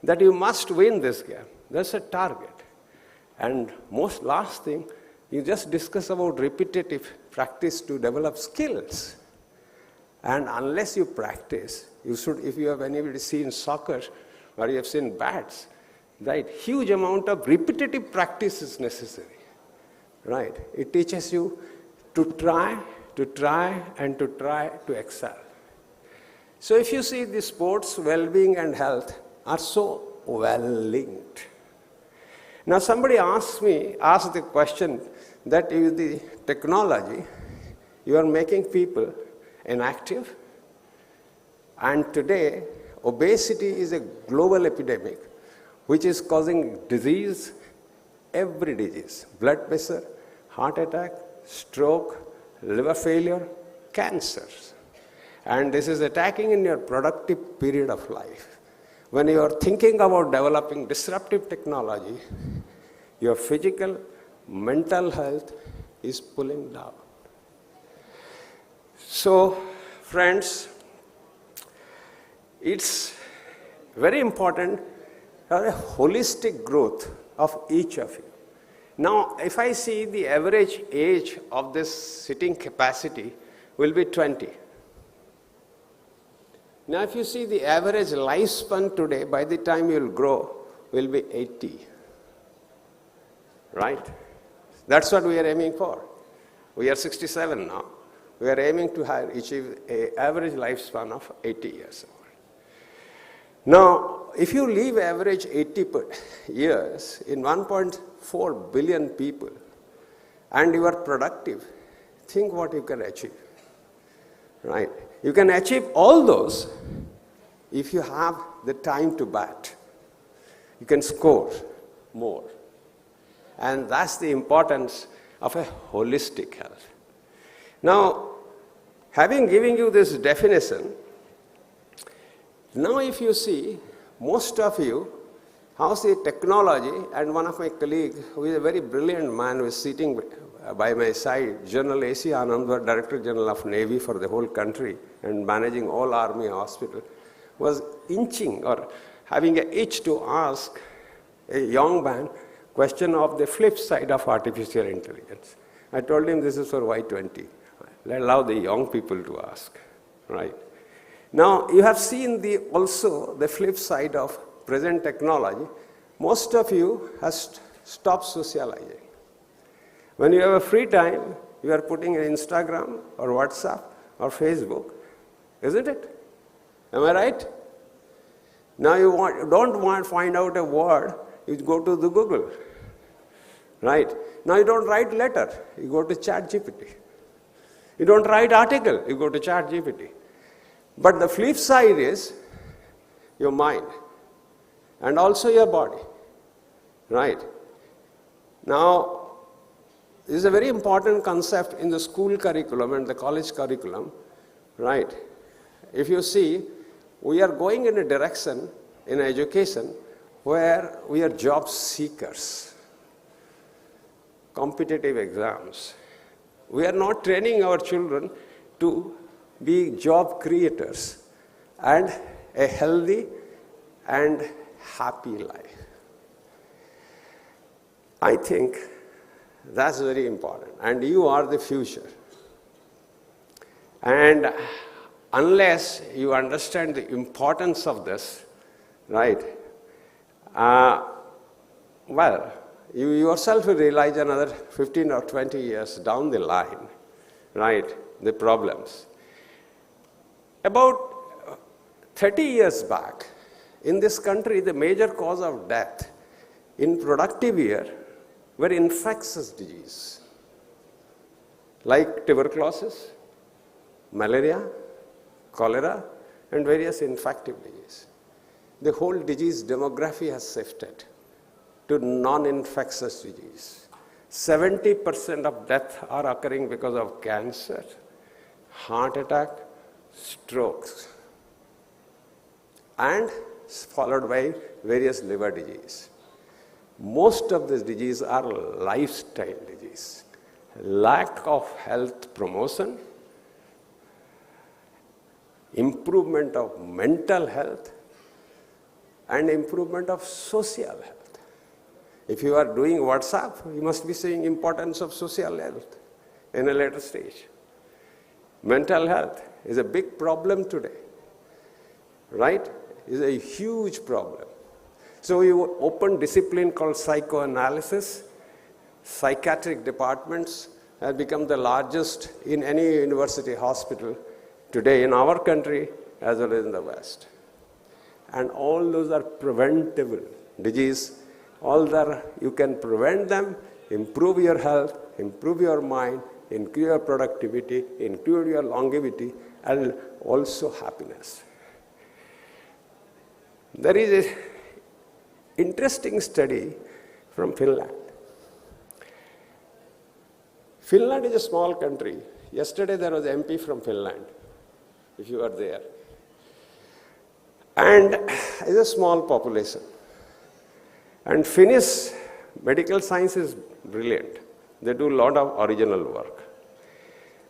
That you must win this game. That's a target. And last thing, you just discuss about repetitive practice to develop skills. And unless you practice, you should, if you have anybody seen soccer or you have seen bats, right? Huge amount of repetitive practice is necessary, right? It teaches you to try, and to try to excel. So if you see the sports, well-being and health are so well linked. Now somebody asked the question that with the technology, you are making people inactive, and today obesity is a global epidemic which is causing disease, every disease, blood pressure, heart attack, stroke, liver failure, cancers. And this is attacking in your productive period of life. When you are thinking about developing disruptive technology, your physical, mental health is pulling down. So, friends, it's very important to have a holistic growth of each of you. Now, if I see the average age of this sitting capacity will be 20. Now, if you see the average lifespan today, by the time you'll grow, will be 80. Right? That's what we are aiming for. We are 67 now. We are aiming to achieve an average lifespan of 80 years old. Now, if you live average 80 years in 1.4 billion people, and you are productive, think what you can achieve. Right? You can achieve all those if you have the time to bat. You can score more. And that's the importance of a holistic health. Now, having given you this definition, now if you see, most of you, how's the technology, and one of my colleagues, who is a very brilliant man, who is sitting by my side, General A.C. Anandwar, Director General of Navy for the whole country and managing all army hospital, was inching or having an itch to ask a young man question of the flip side of artificial intelligence. I told him this is for Y20. Allow the young people to ask, right? Now, you have seen also the flip side of present technology. Most of you have stopped socializing. When you have a free time, you are putting in Instagram or WhatsApp or Facebook, isn't it? Am I right? Now you don't want to find out a word, you go to the Google, right? Now you don't write letter, you go to ChatGPT. You don't write article, you go to ChatGPT. But the flip side is your mind and also your body, right? Now, this is a very important concept in the school curriculum and the college curriculum, right? If you see, we are going in a direction in education where we are job seekers, competitive exams. We are not training our children to be job creators and a healthy and happy life. I think that's very important, and you are the future. And unless you understand the importance of this, right, well, you yourself will realize another 15 or 20 years down the line, right, the problems. About 30 years back, in this country, the major cause of death in productive year were infectious disease, like tuberculosis, malaria, cholera, and various infective diseases. The whole disease demography has shifted to non-infectious disease. 70% of deaths are occurring because of cancer, heart attack, strokes, and followed by various liver disease. Most of these diseases are lifestyle disease. Lack of health promotion, improvement of mental health, and improvement of social health. If you are doing WhatsApp, you must be seeing importance of social health in a later stage. Mental health is a big problem today, right? It's a huge problem. So you open discipline called psychoanalysis. Psychiatric departments have become the largest in any university hospital today in our country as well as in the West. And all those are preventable disease. All that you can prevent them, improve your health, improve your mind, increase your productivity, increase your longevity, and also happiness. There is an interesting study from Finland. Finland is a small country. Yesterday there was an MP from Finland, if you are there. And it's a small population. And Finnish medical science is brilliant. They do a lot of original work.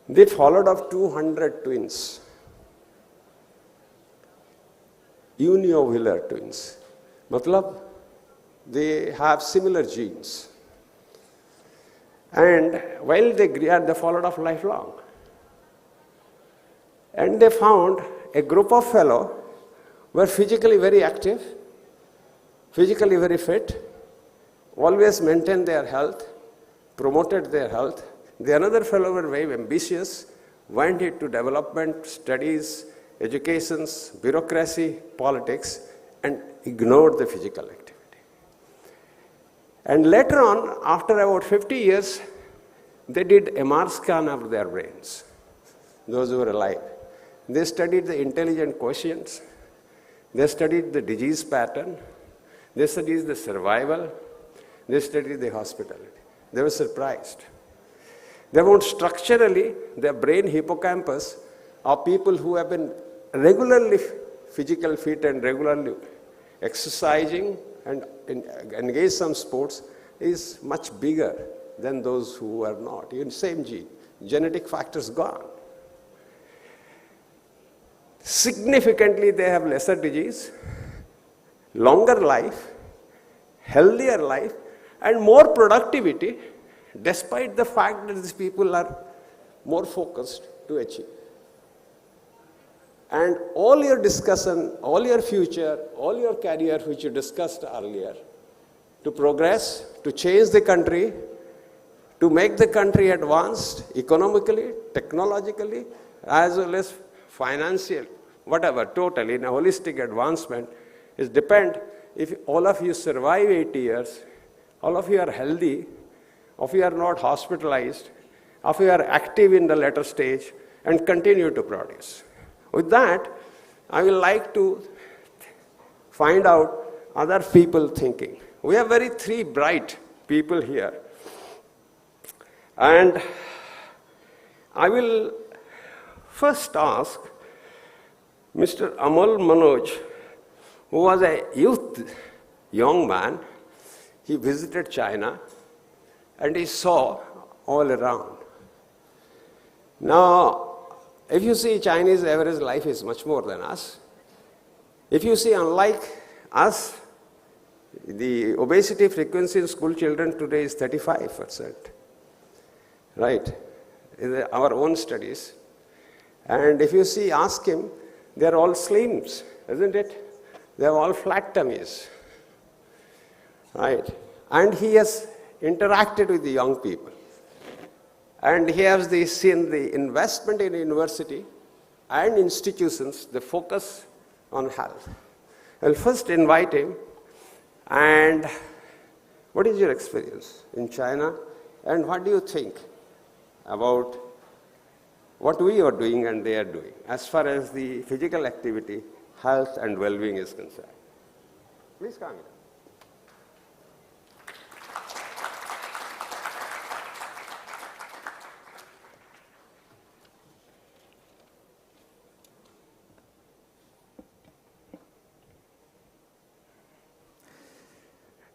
They followed up 200 twins, uniovular twins. Matlab, they have similar genes. And while they grew, they followed up lifelong. And they found a group of fellows were physically very active, physically very fit, always maintained their health, promoted their health. The another fellow were very ambitious, went into development, studies, educations, bureaucracy, politics, and ignored the physical activity. And later on, after about 50 years, they did MR scan of their brains, those who were alive. They studied the intelligent quotients, they studied the disease pattern, they studied the survival, they studied the hospitality. They were surprised. They found structurally their brain hippocampus of people who have been regularly physical fit and regularly exercising and engage some sports is much bigger than those who are not. Even same gene, genetic factors gone. Significantly, they have lesser disease, longer life, healthier life, and more productivity, despite the fact that these people are more focused to achieve. And all your discussion, all your future, all your career, which you discussed earlier, to progress, to change the country, to make the country advanced economically, technologically, as well as financial, whatever, totally, in a holistic advancement, is depend if all of you survive 80 years, all of you are healthy, if you are not hospitalized, if you are active in the later stage, and continue to produce. With that, I will like to find out other people thinking. We have three bright people here. And I will first ask Mr. Amal Manoj, who was a young man. He visited China and he saw all around. Now, if you see, Chinese average life is much more than us. If you see, unlike us, the obesity frequency in school children today is 35%, right? In our own studies. And if you see, ask him, they're all slims, isn't it? They're all flat tummies, right? And he has interacted with the young people. And he has seen the investment in university and institutions, the focus on health. I'll first invite him. And what is your experience in China? And what do you think about what we are doing and they are doing as far as the physical activity, health and well-being is concerned? Please come here.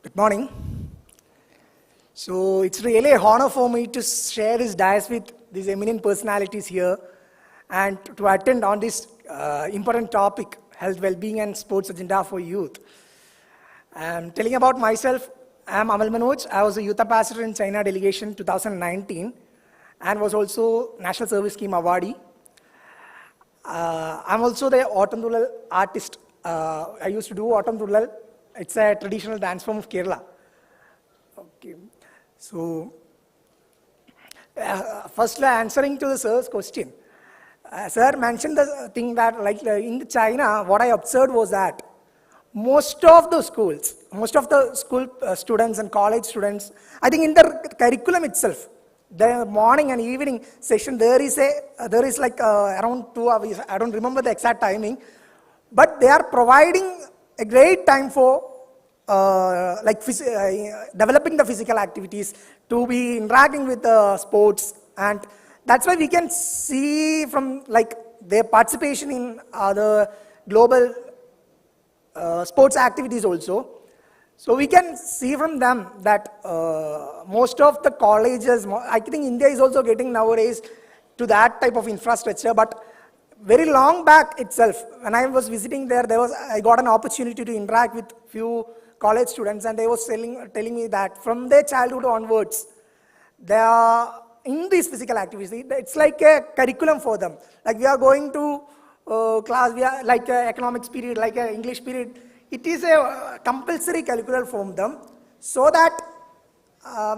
Good morning. So it's really an honor for me to share this dais with these eminent personalities here and to attend on this important topic, health, well-being and sports agenda for youth. Telling about myself, I am Amal Manoj. I was a youth ambassador in China delegation 2019 and was also National Service Scheme awardee. I'm also the autumn rural artist. I used to do autumn rural. It's a traditional dance form of Kerala. Okay. So, firstly, answering to the sir's question. Sir mentioned the thing that in China, what I observed was that most of the school students and college students, I think in the curriculum itself, the morning and evening session, there is around 2 hours, I don't remember the exact timing, but they are providing a great time for developing the physical activities, to be interacting with the sports, and that's why we can see from their participation in the global sports activities also. So we can see from them that most of the colleges, I think India is also getting nowadays to that type of infrastructure, but very long back itself, when I was visiting there, I got an opportunity to interact with few college students, and they were telling me that from their childhood onwards, they are in these physical activities. It's like a curriculum for them. Like we are going to class, we are like an economics period, like an English period. It is a compulsory curriculum for them, so that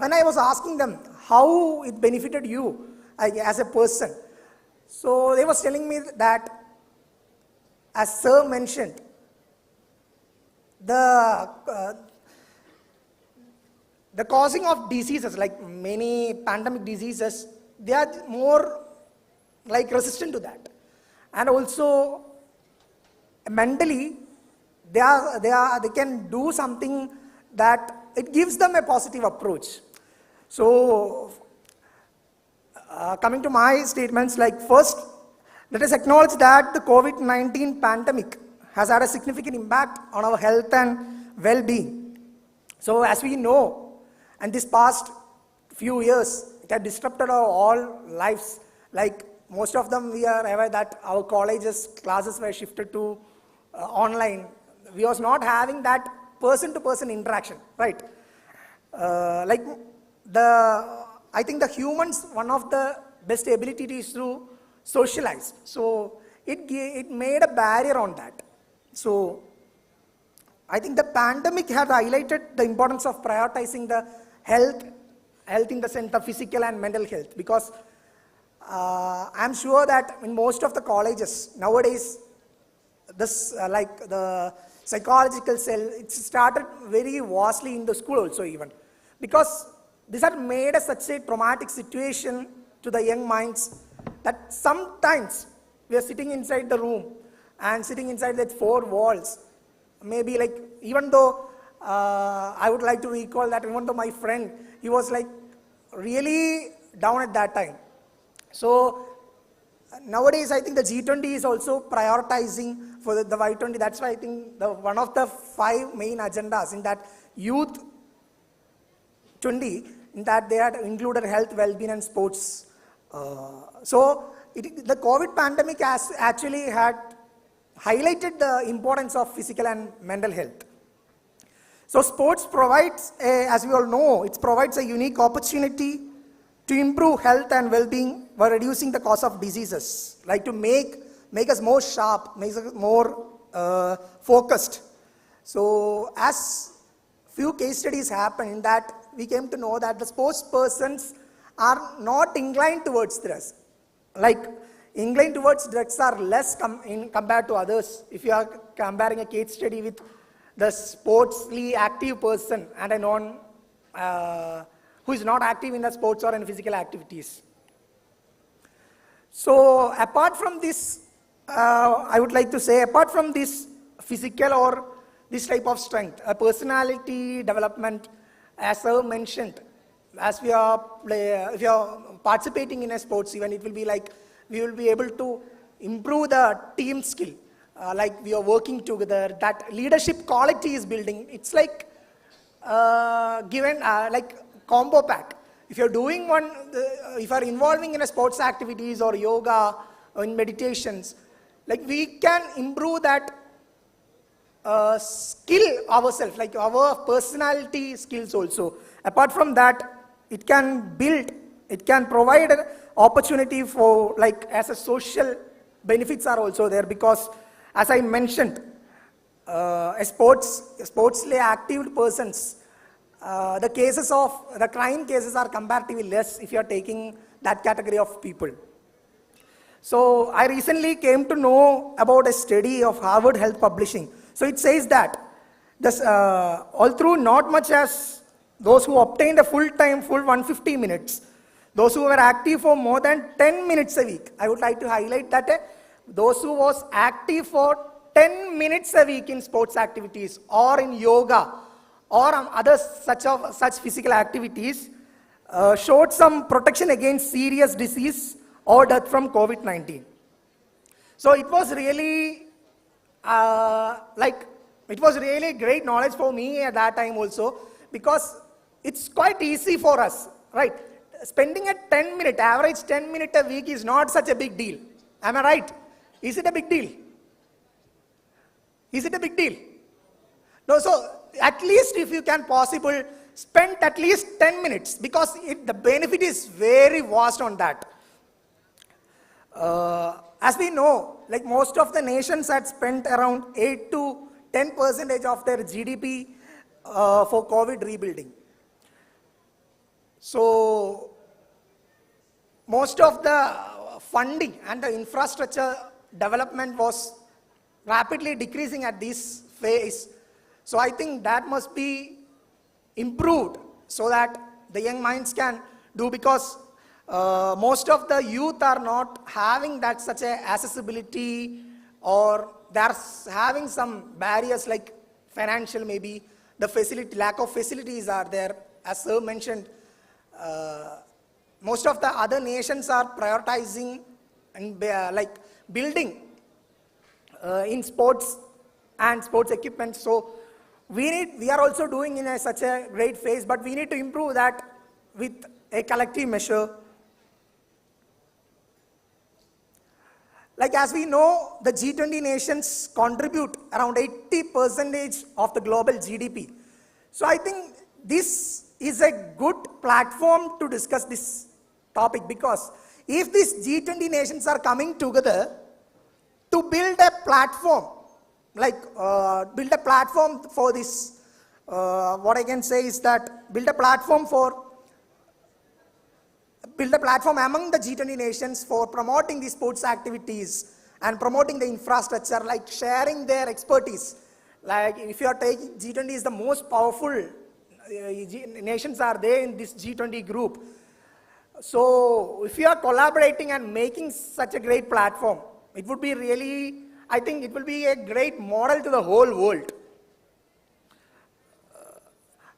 when I was asking them how it benefited you as a person, so they was telling me that, as sir mentioned, the causing of diseases, like many pandemic diseases, they are more resistant to that. And also mentally, they can do something that it gives them a positive approach. So coming to my statements, first, let us acknowledge that the COVID-19 pandemic has had a significant impact on our health and well-being. So as we know, and this past few years, it had disrupted our all lives. Like most of them, we are aware that our colleges, classes were shifted to online. We was not having that person-to-person interaction, right? I think the humans, one of the best ability is to socialize. So it made a barrier on that. So I think the pandemic had highlighted the importance of prioritizing the health in the sense of physical and mental health, because I'm sure that in most of the colleges nowadays, this the psychological cell, it started very vastly in the school also even, because this had made such a traumatic situation to the young minds that sometimes we are sitting inside the room and sitting inside that 4 walls. Maybe even though I would like to recall that even though my friend, he was really down at that time. So nowadays I think the G20 is also prioritizing for the Y20. That's why I think one of the 5 main agendas in that youth 20, in that they had included health, well-being and sports. The COVID pandemic has actually had highlighted the importance of physical and mental health. So sports provides, as we all know, it provides a unique opportunity to improve health and well-being by reducing the cause of diseases, like to make us more sharp, make us more focused. So as few case studies happened, in that we came to know that the sports persons are not inclined towards drugs. Like inclined towards drugs are less compared to others. If you are comparing a case study with the sportsly active person and a who is not active in the sports or in physical activities. So apart from this, I would like to say, apart from this physical or this type of strength, a personality development, as I mentioned, as if you are participating in a sports event, it will be like we will be able to improve the team skill, like we are working together, that leadership quality is building. It's like given like combo pack. If you're doing if you're involving in a sports activities or yoga or in meditations, like we can improve that skill ourselves, like our personality skills also. Apart from that, it can provide an opportunity for, like, as a social benefits are also there, because as I mentioned, sportsly active persons, the crime cases are comparatively less if you are taking that category of people. So I recently came to know about a study of Harvard Health Publishing. So it says that although not much as those who obtained a full 150 minutes, those who were active for more than 10 minutes a week, I would like to highlight that those who was active for 10 minutes a week in sports activities or in yoga or other such physical activities showed some protection against serious disease or death from COVID-19. So it was really it was really great knowledge for me at that time also, because it's quite easy for us, right? Spending a average 10 minute a week is not such a big deal. Am I right? Is it a big deal? Is it a big deal? No, so at least if you can possible, spend at least 10 minutes, because the benefit is very vast on that. As we know, like most of the nations had spent around 8 to 10% of their GDP for COVID rebuilding. So most of the funding and the infrastructure development was rapidly decreasing at this phase. So I think that must be improved so that the young minds can do, because most of the youth are not having that such a accessibility, or they're having some barriers like financial, maybe the lack of facilities are there. As Sir mentioned, most of the other nations are prioritizing and like building in sports and sports equipment. So we are also doing in such a great phase, but we need to improve that with a collective measure. Like as we know, the G20 nations contribute around 80% of the global GDP. So I think this is a good platform to discuss this topic, because if these G20 nations are coming together to build a platform, like build a platform for this, what I can say is that build a platform among the G20 nations for promoting the sports activities and promoting the infrastructure, like sharing their expertise. Like if you are taking, G20 is the most powerful nations are there in this G20 group. So if you are collaborating and making such a great platform, it would be really, I think it will be a great model to the whole world.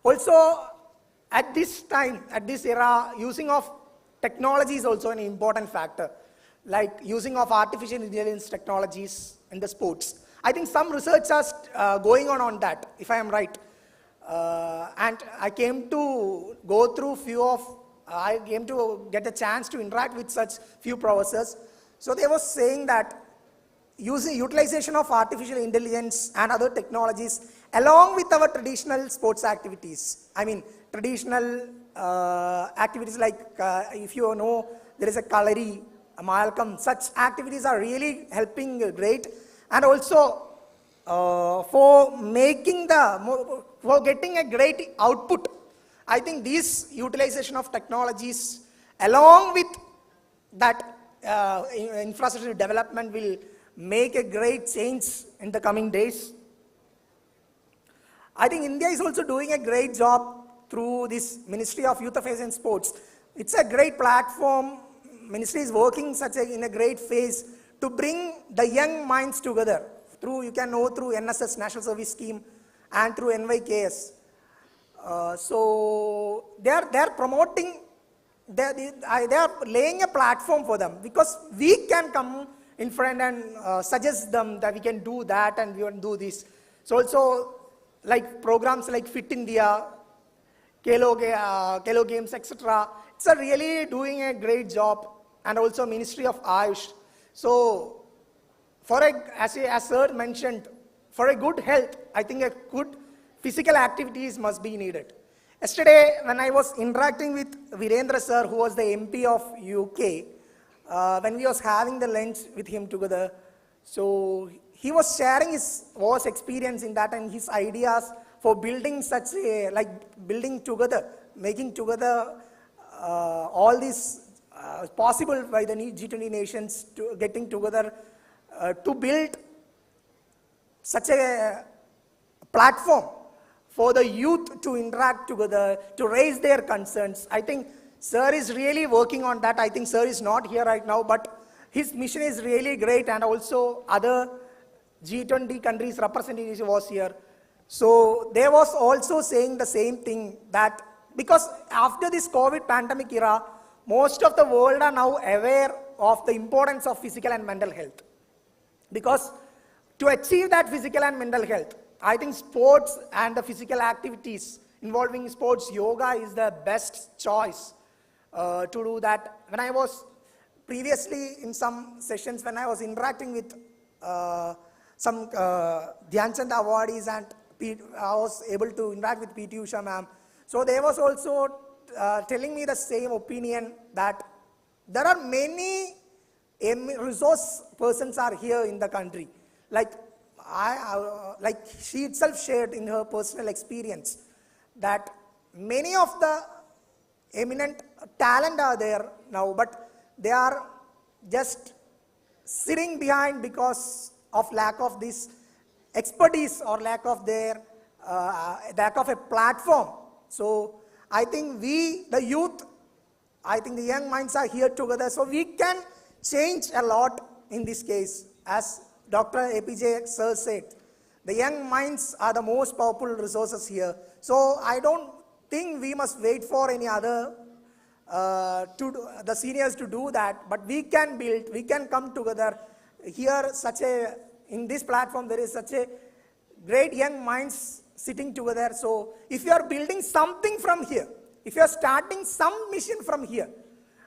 Also, at this time, at this era, using of technology is also an important factor, like using of artificial intelligence technologies in the sports. I think some research is going on that, if I am right. And I came to go through I came to get a chance to interact with such few professors. So they were saying that utilization of artificial intelligence and other technologies along with our traditional sports activities, I mean traditional activities like, if you know, there is a Kalari, a Malcolm, such activities are really helping great. And also for making for getting a great output. I think this utilization of technologies along with that infrastructure development will make a great change in the coming days. I think India is also doing a great job through this Ministry of Youth Affairs and Sports. It's a great platform. Ministry is working in a great phase to bring the young minds together through, you can know, through NSS, National Service Scheme, and through NYKS. So they are promoting, they are laying a platform for them, because we can come in front and suggest them that we can do that and we can do this. So also like programs like Fit India, Kelo Games, etc. It's really doing a great job, and also Ministry of Ayush. So as Sir mentioned, for a good health, I think a good physical activities must be needed. Yesterday, when I was interacting with Virendra Sir, who was the MP of UK, when we was having the lunch with him together, so he was sharing his vast experience in that and his ideas for building such a, building together, making together all these possible by the G20 nations to getting together to build such a platform for the youth to interact together, to raise their concerns. I think Sir is really working on that. I think Sir is not here right now, but his mission is really great, and also other G20 countries representatives was here. So they was also saying the same thing, that because after this COVID pandemic era, most of the world are now aware of the importance of physical and mental health. Because to achieve that physical and mental health, I think sports and the physical activities involving sports, yoga is the best choice to do that. When I was previously in some sessions, when I was interacting with some Dhyan Chand awardees, and I was able to interact with PT Usha ma'am. So they was also telling me the same opinion, that there are many resource persons are here in the country. Like she itself shared in her personal experience, that many of the eminent talent are there now, but they are just sitting behind because of lack of this expertise or lack of a platform. So I think we, the youth, I think the young minds are here together, so we can change a lot in this case. As Dr. APJ Sir said, the young minds are the most powerful resources here. So I don't think we must wait for any other the seniors to do that, but we can build, we can come together. Here, in this platform, there is such a great young minds sitting together. So if you are building something from here, if you are starting some mission from here,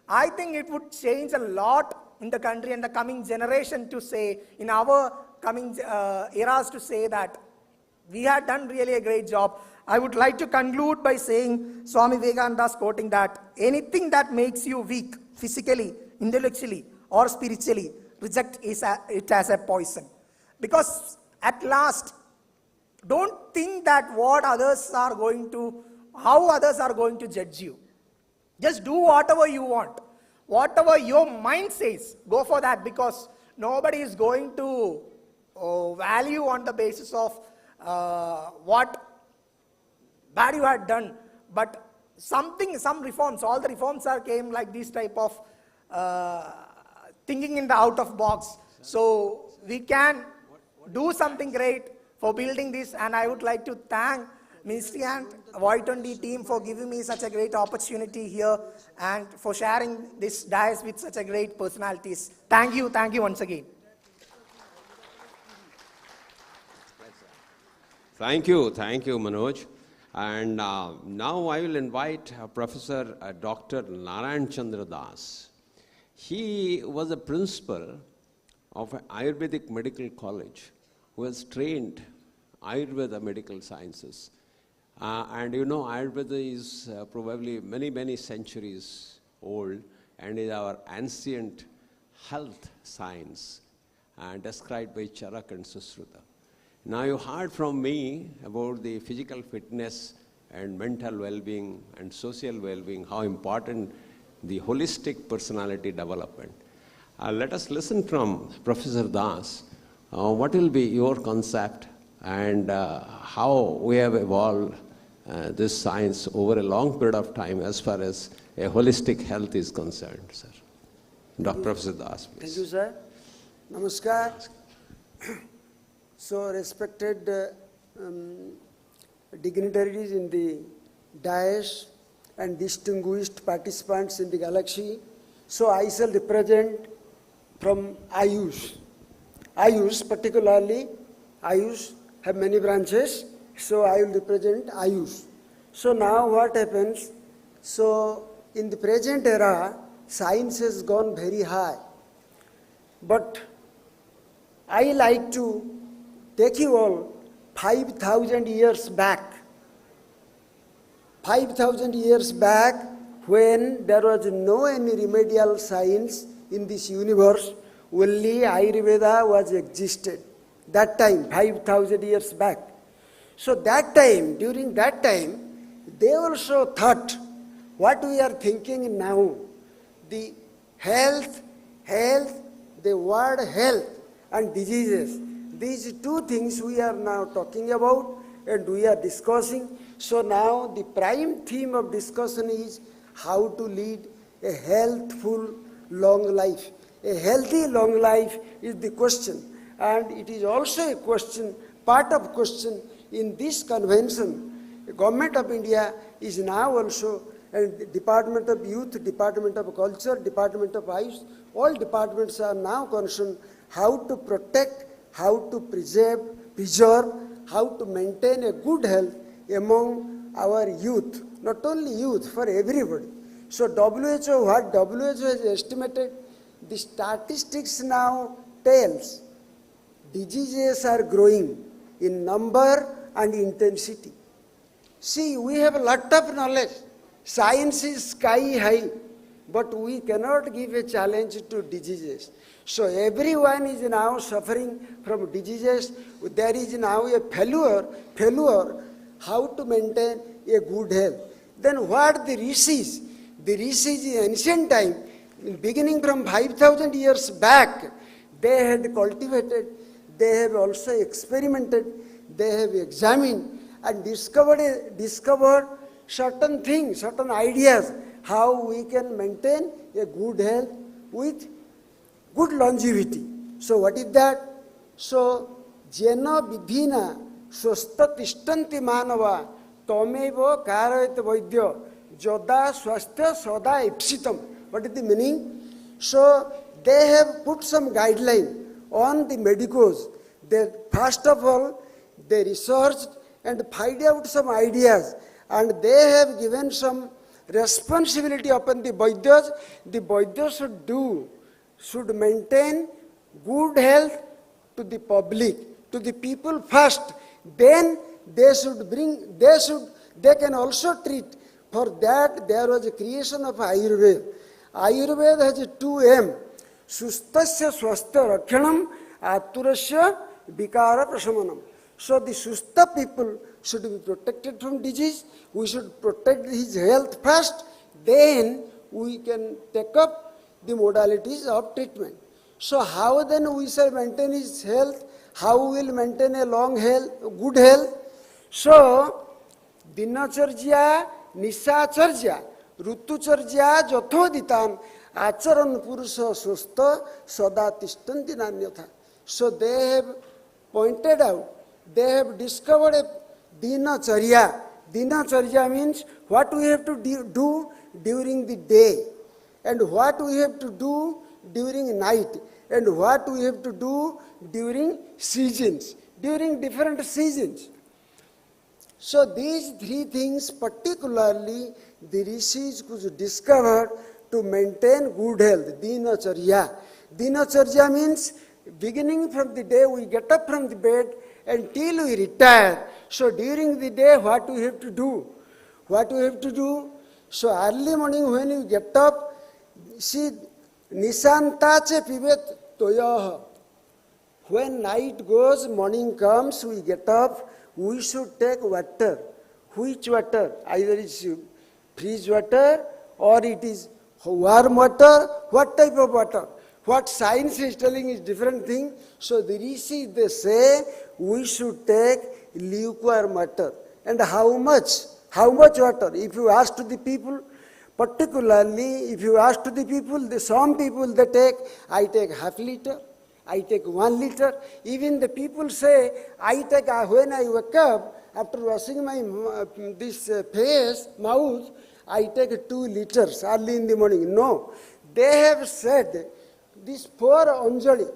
I think it would change a lot in the country and the coming generation, to say, in our coming eras, to say that we had done really a great job. I would like to conclude by saying Swami Vivekananda's quoting that anything that makes you weak physically, intellectually, or spiritually, reject it as a poison. Because at last, don't think that how others are going to judge you. Just do whatever you want. Whatever your mind says, go for that, because nobody is going to value on the basis of what bad you had done. But some reforms, all the reforms came like this type of thinking in the out of box. So we can do something great for building this, and I would like to thank Ministry and Y20 team for giving me such a great opportunity here and for sharing this dais with such a great personalities. Thank you once again. Thank you, Manoj. And now I will invite Professor Dr. Narayan Chandra Das. He was a principal of an Ayurvedic medical college who has trained Ayurveda medical sciences. And you know, Ayurveda is probably many, many centuries old and is our ancient health science described by Charak and Susruta. Now you heard from me about the physical fitness and mental well-being and social well-being, how important the holistic personality development. Let us listen from Professor Das. What will be your concept and how we have evolved this science over a long period of time as far as a holistic health is concerned, sir. Dr. Professor Das, please. Thank you, sir. Namaskar. So, respected dignitaries in the dais and distinguished participants in the galaxy. So, I shall represent from Ayush. Ayush, particularly, Ayush have many branches, so I will represent Ayush. So, now what happens? So, in the present era, science has gone very high. But I like to take you all 5,000 years back. 5,000 years back, when there was no any remedial science in this universe, only Ayurveda was existed. That time, 5,000 years back. So that time, during that time, they also thought what we are thinking now, the health, the word health and diseases. These two things we are now talking about and we are discussing. So now the prime theme of discussion is how to lead a healthful long life. A healthy long life is the question, and it is also a question, part of question in this convention. The Government of India is now also, and Department of Youth, Department of Culture, Department of Ayush, all departments are now concerned how to protect, how to preserve, how to maintain a good health among our youth, not only youth, for everybody. So WHO, what WHO has estimated, the statistics now tells diseases are growing in number and intensity. See, we have a lot of knowledge. Science is sky high, but we cannot give a challenge to diseases. So everyone is now suffering from diseases. There is now a failure how to maintain a good health. Then what the rishis? The rishis in ancient time, beginning from 5,000 years back, they had cultivated, they have also experimented, they have examined and discovered certain things, certain ideas, how we can maintain a good health with good longevity. So what is that? So, jena vidhina swasta tishtanti manava tomevo karayat vaidya joda swastha soda ipsitam. What is the meaning? So, they have put some guideline on the medicos. They, first of all, they researched and find out some ideas, and they have given some responsibility upon the Vaidyas. The Vaidyas should maintain good health to the public, to the people first. Then they can also treat. For that, there was a creation of Ayurveda. Ayurveda has 2 M's. Sustasya swastha rakshanam, aturasya vikara prasamanam. So the Sustha people should be protected from disease. We should protect his health first. Then we can take up the modalities of treatment. So how then we shall maintain his health? How we will maintain a long health, good health? So, dinacharya, nisacharya, rutucharya, jathodhitan, acharan purusha susta, sada tishtanti nanyatha. So they have pointed out, they have discovered a dinacharya. Dinacharya means what we have to do during the day, and what we have to do during night, and what we have to do during seasons, during different seasons. So these 3 things particularly the rishis could discover to maintain good health, dinacharya. Dinacharya means beginning from the day we get up from the bed until we retire, So during the day, what we have to do? What we have to do? So early morning when you get up, see, Nisantache pibet toyaha. When night goes, morning comes, we get up, we should take water. Which water? Either it's freeze water or it is warm water. What type of water? What science is telling is different thing. So the rishis, they say we should take lukewarm water. And how much? How much water? If you ask to the people, particularly if you ask to the people, some people they take, I take half liter, I take 1 liter. Even the people say, I take, when I wake up, after washing my face, mouth, I take 2 liters early in the morning. No, they have said, this 4 anjali,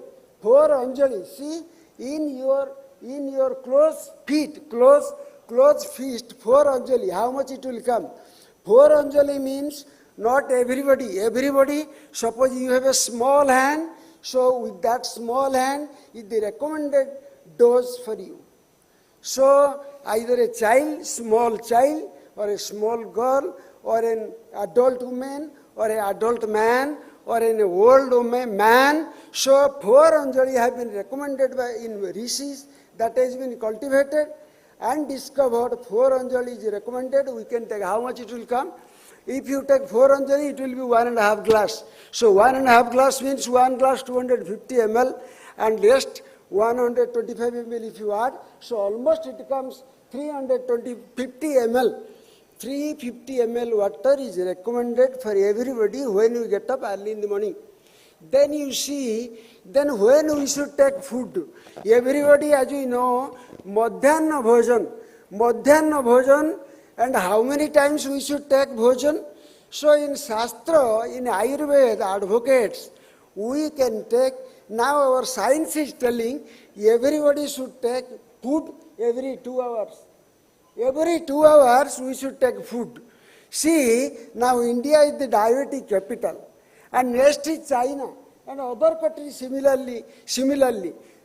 see, in your close feet, 4 anjali, how much it will come? 4 anjali means not everybody, suppose you have a small hand, so with that small hand is the recommended dose for you. So either a child, small child, or a small girl, or an adult woman, or an adult man, or an old man. So 4 anjali have been recommended by in rishis, that has been cultivated and discovered. 4 anjali is recommended. We can take how much it will come. If you take 4 anjali, it will be 1.5 glass. So 1.5 glass means 1 glass 250 ml, and rest 125 ml if you add. So almost it comes 350 ml. 350 ml water is recommended for everybody when you get up early in the morning. Then you see, then when we should take food. Everybody, as you know, madhyana bhojan, and how many times we should take bhojan. So in Shastra, in Ayurveda, advocates, we can take, now our science is telling, everybody should take food every 2 hours. Every 2 hours we should take food. See, now India is the diabetic capital, and next is China, and other countries similarly.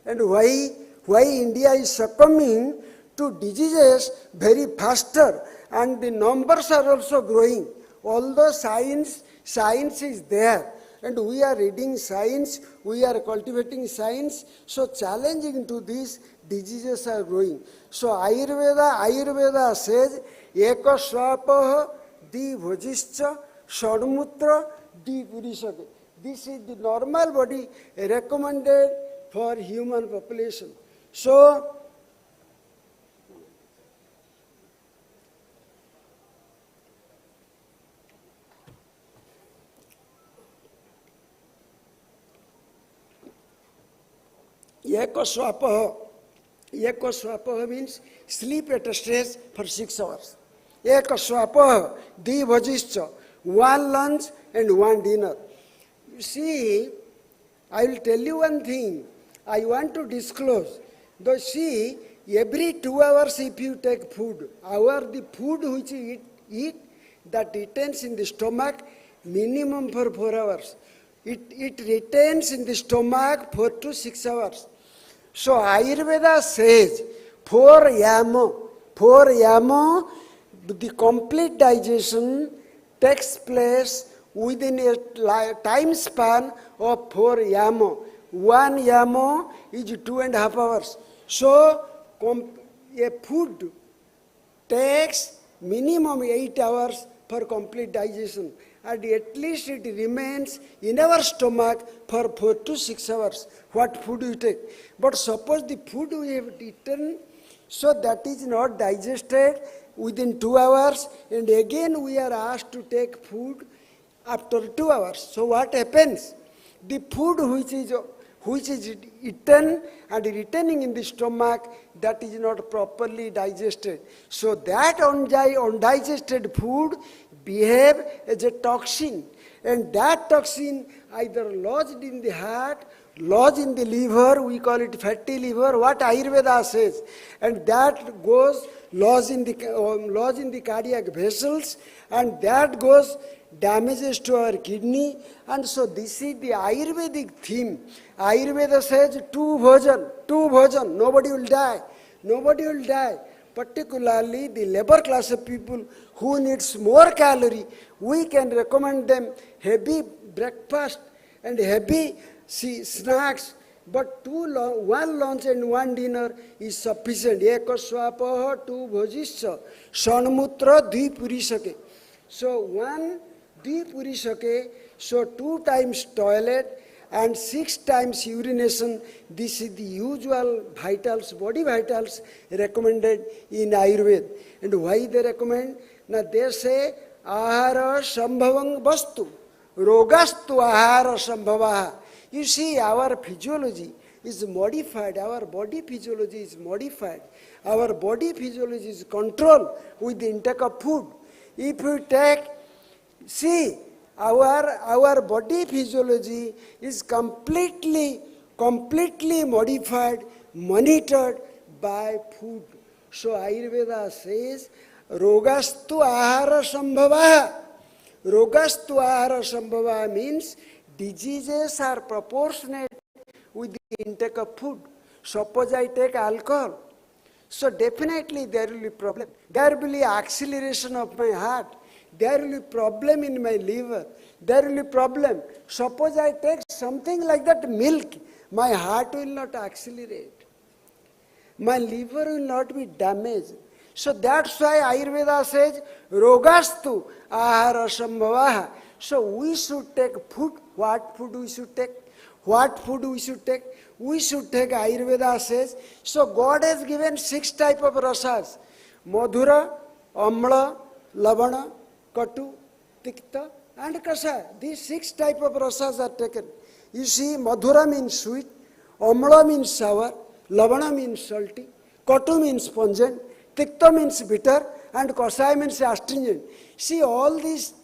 And why India is succumbing to diseases very faster, and the numbers are also growing. Although science is there, and we are reading science, we are cultivating science, so challenging to these diseases are growing. So Ayurveda says, eka swapaha di bhajischa shadmutra di purishake. This is the normal body recommended for human population. So, Ekaswapaha means sleep at a stretch for 6 hours. Ekaswapaha di bhajischa, 1 lunch and 1 dinner. You see, I will tell you one thing. I want to disclose. Though see, every 2 hours if you take food, the food which you eat, that retains in the stomach minimum for 4 hours. It retains in the stomach 4 to 6 hours. So Ayurveda says 4 yamo, the complete digestion takes place within a time span of 4 yamo. 1 yamo is 2.5 hours. So a food takes minimum 8 hours for complete digestion, and at least it remains in our stomach for 4 to 6 hours. What food you take? But suppose the food we have eaten, so that is not digested within 2 hours, and again we are asked to take food after 2 hours. So what happens? The food which is eaten and retaining in the stomach, that is not properly digested. So that undigested food behave as a toxin, and that toxin either lodged in the heart, lodged in the liver, we call it fatty liver, what Ayurveda says, and that goes lodged in the cardiac vessels, and that goes damages to our kidney. And so this is the Ayurvedic theme. Ayurveda says 2 bhojan, nobody will die. particularly the labor class of people who needs more calorie, we can recommend them heavy breakfast and heavy snacks, but one lunch and one dinner is sufficient. Eko swapaha tu bhojisya shanmutra dvi puri sake. So 1 dvi puri sake, so 2 times toilet and 6 times urination. This is the usual vitals, body vitals recommended in Ayurveda. And why they recommend? Now they say ahara sambhavang vastu, rogastu ahara sambhavaha. You see, our physiology is modified, our body physiology is modified. Our body physiology is controlled with the intake of food. If you take, see, our body physiology is completely modified, monitored by food. So Ayurveda says, rogastu ahara sambhavaha. Rogastu ahara sambhavaha means diseases are proportionate with the intake of food. Suppose I take alcohol, so definitely there will be problem. There will be acceleration of my heart. There will be problem in my liver. There will be problem. Suppose I take something like that milk, my heart will not accelerate. My liver will not be damaged. So that's why Ayurveda says, rogastu ahara sambhavaha. So we should take food. What food we should take? What food we should take? We should take, Ayurveda says. So God has given 6 types of rasas. Madhura, Amla, Lavana, Katu, Tikta and Kasa. These 6 types of rasas are taken. You see, Madhura means sweet, Amla means sour, Lavana means salty, Katu means pungent, Tikta means bitter, and Kasa means astringent. See, all these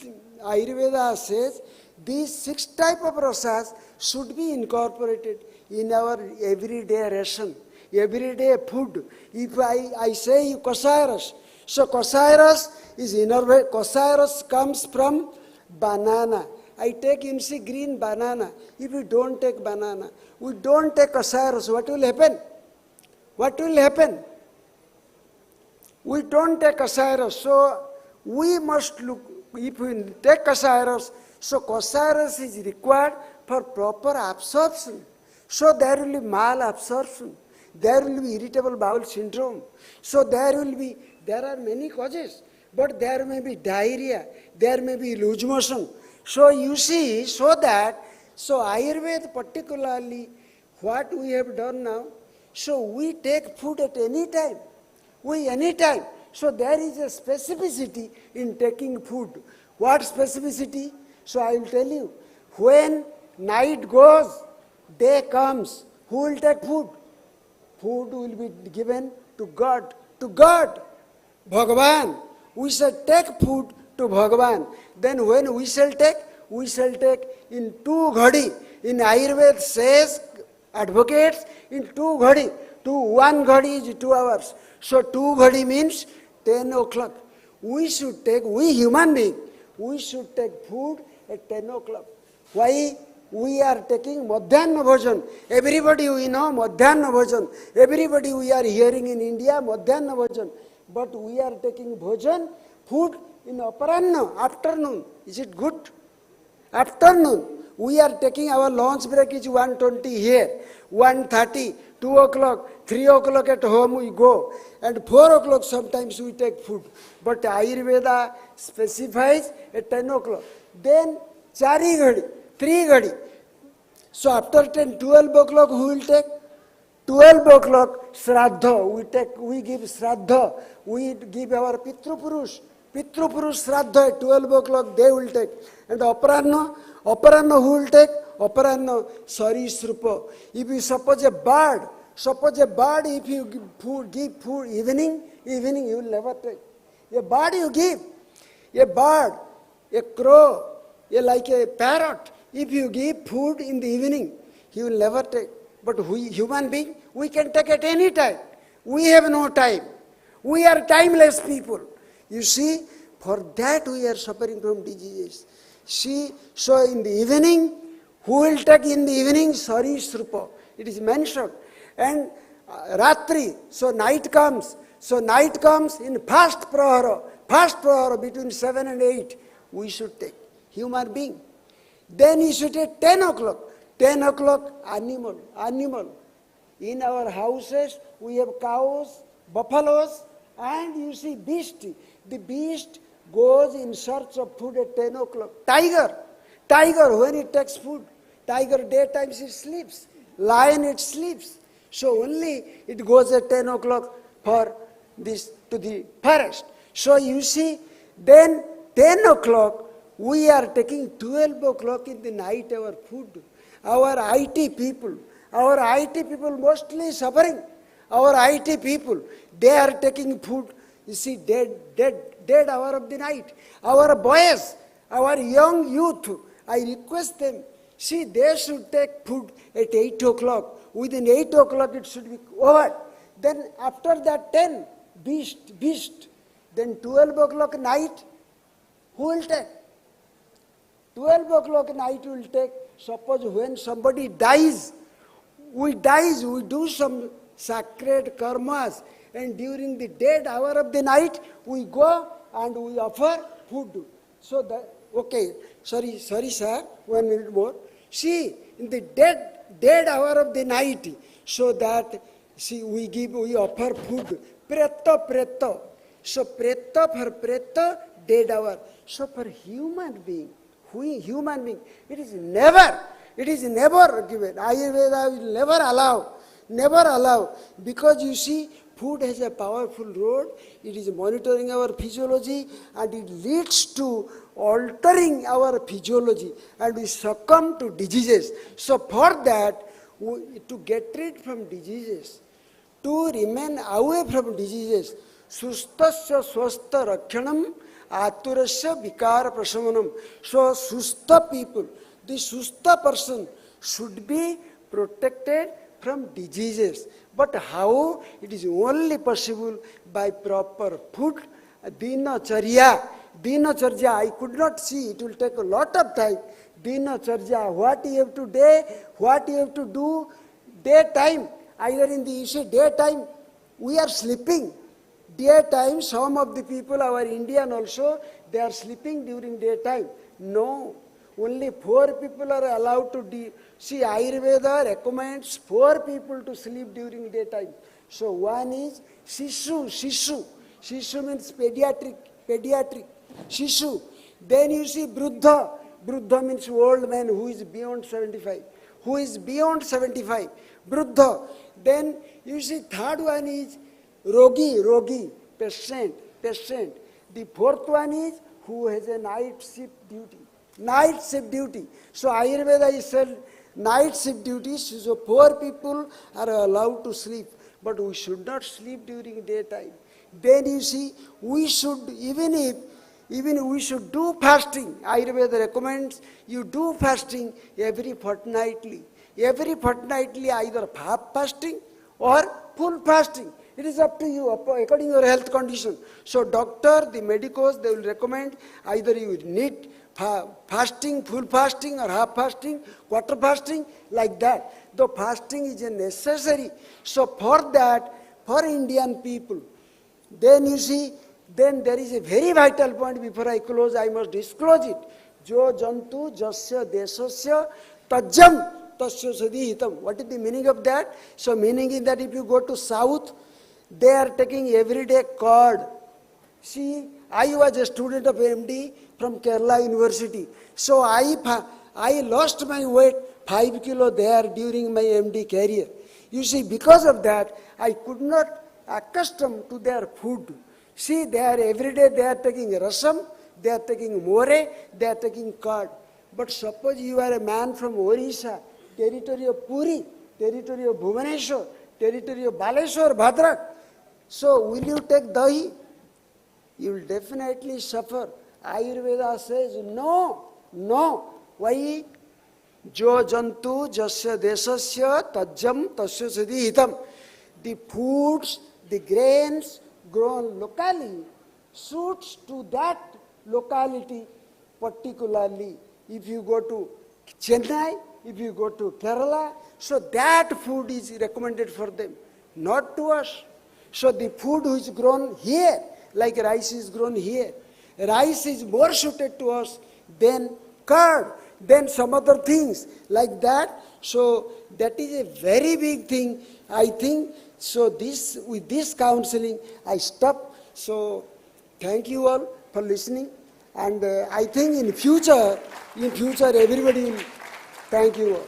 Ayurveda says, these 6 types of rasas should be incorporated in our everyday ration, everyday food. If I say Kosairas, so Kosairas is innervate. Kosairas comes from banana. I take, you see, green banana. If we don't take banana, we don't take Kosairas, what will happen? What will happen? We don't take Kosairas, so we must look, if we take Kosairas, so Kosairas is required for proper absorption. So there will be malabsorption, there will be irritable bowel syndrome. So there are many causes, but there may be diarrhea, there may be loose motion. So you see, so Ayurveda particularly, what we have done now, so we take food at any time, anytime. So there is a specificity in taking food. What specificity? So I will tell you, when night goes, day comes, who will take food? Food will be given to God. To God, Bhagavan. We shall take food to Bhagavan. Then when we shall take in 2 ghadi. In Ayurveda says, advocates, in 2 ghadi. 1 ghadi is 2 hours. So 2 ghadi means 10 o'clock. We should take, we human beings, we should take food at 10 o'clock. Why? We are taking Madhyana Bhojan. Everybody we know Madhyana Bhojan. Everybody we are hearing in India Madhyana Bhojan. But we are taking Bhojan, food in Aparanna, afternoon. Is it good? Afternoon. We are taking our lunch break is 1:20 here, 1:30, 2 o'clock, 3 o'clock at home we go. And 4 o'clock sometimes we take food. But Ayurveda specifies at 10 o'clock. Then 4 ghadi, 3 ghadi. So after 10, 12 o'clock who will take? 12 o'clock Shraddha. We give Shraddha. We give our Pitru Purush Shraddha at 12 o'clock they will take. And Aparanna who will take? Aparanna Sarisrupa. If you suppose a bird, if you give food evening you will never take. A bird you give, a bird, a crow, like a parrot, if you give food in the evening, he will never take. But we human being, we can take at any time. We have no time. We are timeless people. You see, for that we are suffering from diseases. See, so in the evening, who will take in the evening? Sarisrupa. It is mentioned. And Ratri, so night comes. So night comes in first prahara between 7 and 8, we should take human being. Then you should take 10 o'clock. 10 o'clock, animal. In our houses, we have cows, buffaloes, and you see beast. The beast goes in search of food at 10 o'clock. Tiger, when it takes food, tiger daytime it sleeps. Lion, it sleeps. So only it goes at 10 o'clock for this to the forest. So you see, then 10 o'clock, we are taking 12 o'clock in the night our food. Our IT people mostly suffering. Our IT people, they are taking food, you see, dead hour of the night. Our boys, our young youth, I request them, see, they should take food at 8 o'clock. Within 8 o'clock it should be over. Then after that 10, beast. Then 12 o'clock night, who will take? 12 o'clock night will take. Suppose when somebody dies, we do some sacred karmas, and during the dead hour of the night, we go and we offer food. So that, okay, sorry sir, 1 minute more. See, in the dead hour of the night, so that, see, we offer food. Preta. So preta for preta, dead hour. So for human being, it is never given. Ayurveda will never allow, because you see, food has a powerful role. It is monitoring our physiology, and it leads to altering our physiology, and we succumb to diseases. So for that, to get rid from diseases, to remain away from diseases, sustasya swastha rakshanam aturasya vikara prasamanam. So sustha people, the sustha person should be protected from diseases. But how? It is only possible by proper food. Dinacharya, I could not see, it will take a lot of time. Dinacharya, what you have to what you have to do, daytime, either in the issue, daytime, we are sleeping. Daytime, some of the people, our Indian also, they are sleeping during daytime. No, only 4 people are allowed to see, Ayurveda recommends 4 people to sleep during daytime. So one is Shishu. Shishu means pediatric. Shishu. Then you see Bruddha. Bruddha means old man who is beyond 75. Bruddha. Then you see third one is Rogi, patient. The fourth one is who has a night shift duty. So Ayurveda is said night shift duties, so 4 people are allowed to sleep, but we should not sleep during daytime. Then you see, we should, even we should do fasting. Ayurveda recommends you do fasting every fortnightly. Either half fasting or full fasting. It is up to you, according to your health condition. So doctor, the medicos, they will recommend either you need fasting, full fasting, or half fasting, quarter fasting, like that. Though fasting is necessary. So for that, for Indian people, then you see, then there is a very vital point. Before I close, I must disclose it. Jo jantu jasya desasya tajam tasya sadhi hitam. What is the meaning of that? So meaning is that if you go to south, they are taking everyday curd. See, I was a student of MD from Kerala University. So I lost my weight 5 kilo there during my MD career. You see, because of that, I could not accustom to their food. See, they are every day they are taking rasam, they are taking more, they are taking curd. But suppose you are a man from Orissa, territory of Puri, territory of Bhubaneswar, territory of Baleshwar, Bhadrak. So will you take dahi? You will definitely suffer. Ayurveda says no. Why? Jo jantu jasya desasya tajam tasya siddhi hitam. The foods, the grains grown locally suits to that locality particularly. If you go to Chennai, if you go to Kerala, so that food is recommended for them, not to us. So the food which is grown here, like rice is grown here, rice is more suited to us than curd, than some other things like that. So that is a very big thing, I think. So this, with this counseling, I stop. So thank you all for listening. And I think in future, everybody will thank you all.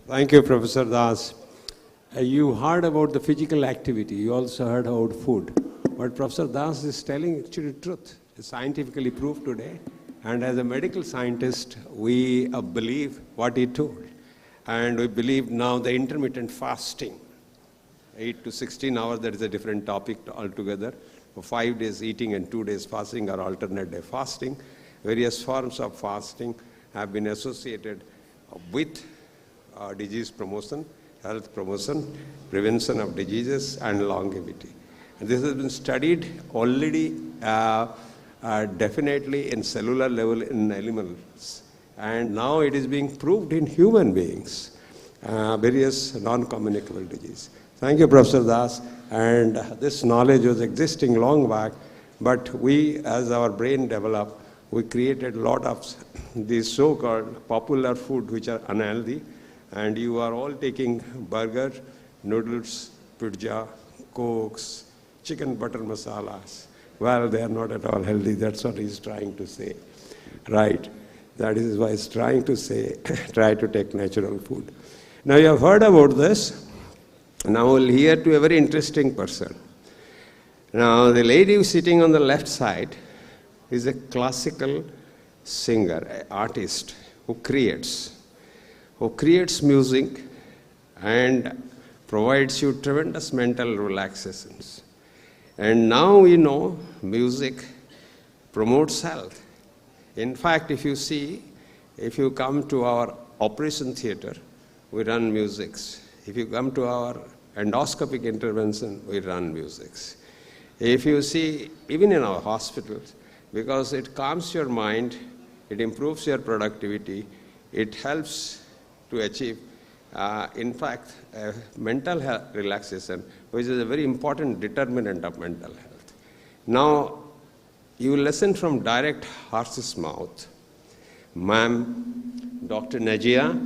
Thank you, Professor Das. You heard about the physical activity. You also heard about food. What Professor Das is telling actually truth. It's scientifically proved today. And as a medical scientist, we believe what he told. And we believe now the intermittent fasting, 8 to 16 hours, that is a different topic altogether. For 5 days eating and 2 days fasting or alternate day fasting. Various forms of fasting have been associated with disease promotion, health promotion, prevention of diseases, and longevity. And this has been studied already definitely in cellular level in animals. And now it is being proved in human beings, various non-communicable diseases. Thank you, Professor Das. And this knowledge was existing long back, but we, as our brain developed, we created a lot of these so-called popular food which are unhealthy. And you are all taking burger, noodles, pizza, cokes, chicken butter masalas. Well, they are not at all healthy. That's what he's trying to say. Right. That is why he's trying to say, try to take natural food. Now, you have heard about this. Now, we'll hear to a very interesting person. Now, the lady who's sitting on the left side is a classical singer, an artist who creates music and provides you tremendous mental relaxations. And now we know music promotes health. In fact, if you come to our operation theater, we run musics. If you come to our endoscopic intervention, we run musics. If you see, even in our hospitals, because it calms your mind, it improves your productivity, it helps to achieve, in fact, mental health relaxation, which is a very important determinant of mental health. Now, you listen from direct horse's mouth. Ma'am, Dr. Najia,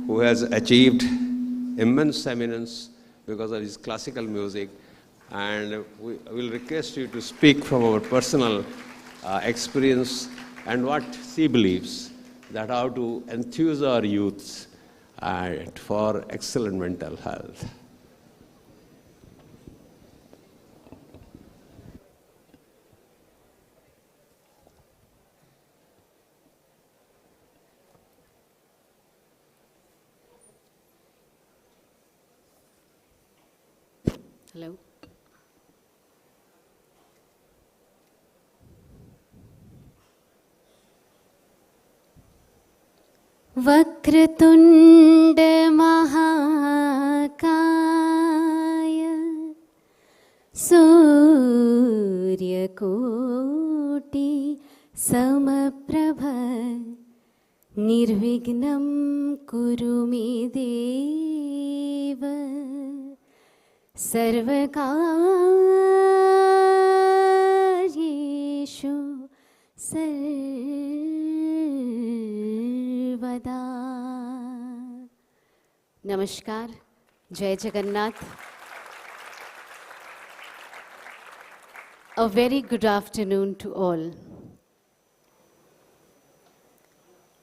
who has achieved immense eminence because of his classical music, and we will request you to speak from our personal experience and what she believes, that how to enthuse our youths for excellent mental health. Hello. Vakratunda महाकाय सूर्यकोटि समप्रभ निर्विघ्नं कुरु मे देव सर्वकार्येषु सर्वदा। नमस्कार, जय Jagannath. A very good afternoon to all.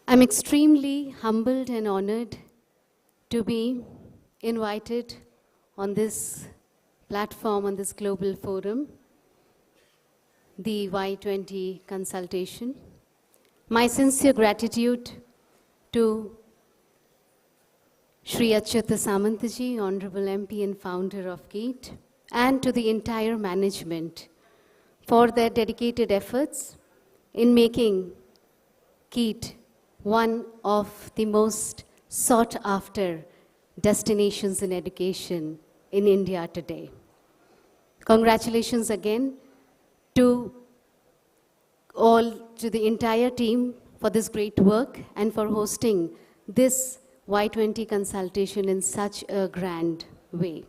I'm extremely humbled and honored to be invited on this platform, on this global forum, the Y20 Consultation. My sincere gratitude to Shri Achyuta Samantaji, Honorable MP and founder of KIIT, and to the entire management for their dedicated efforts in making KIIT one of the most sought after destinations in education in India today. Congratulations again to the entire team for this great work and for hosting this Y20 consultation in such a grand way.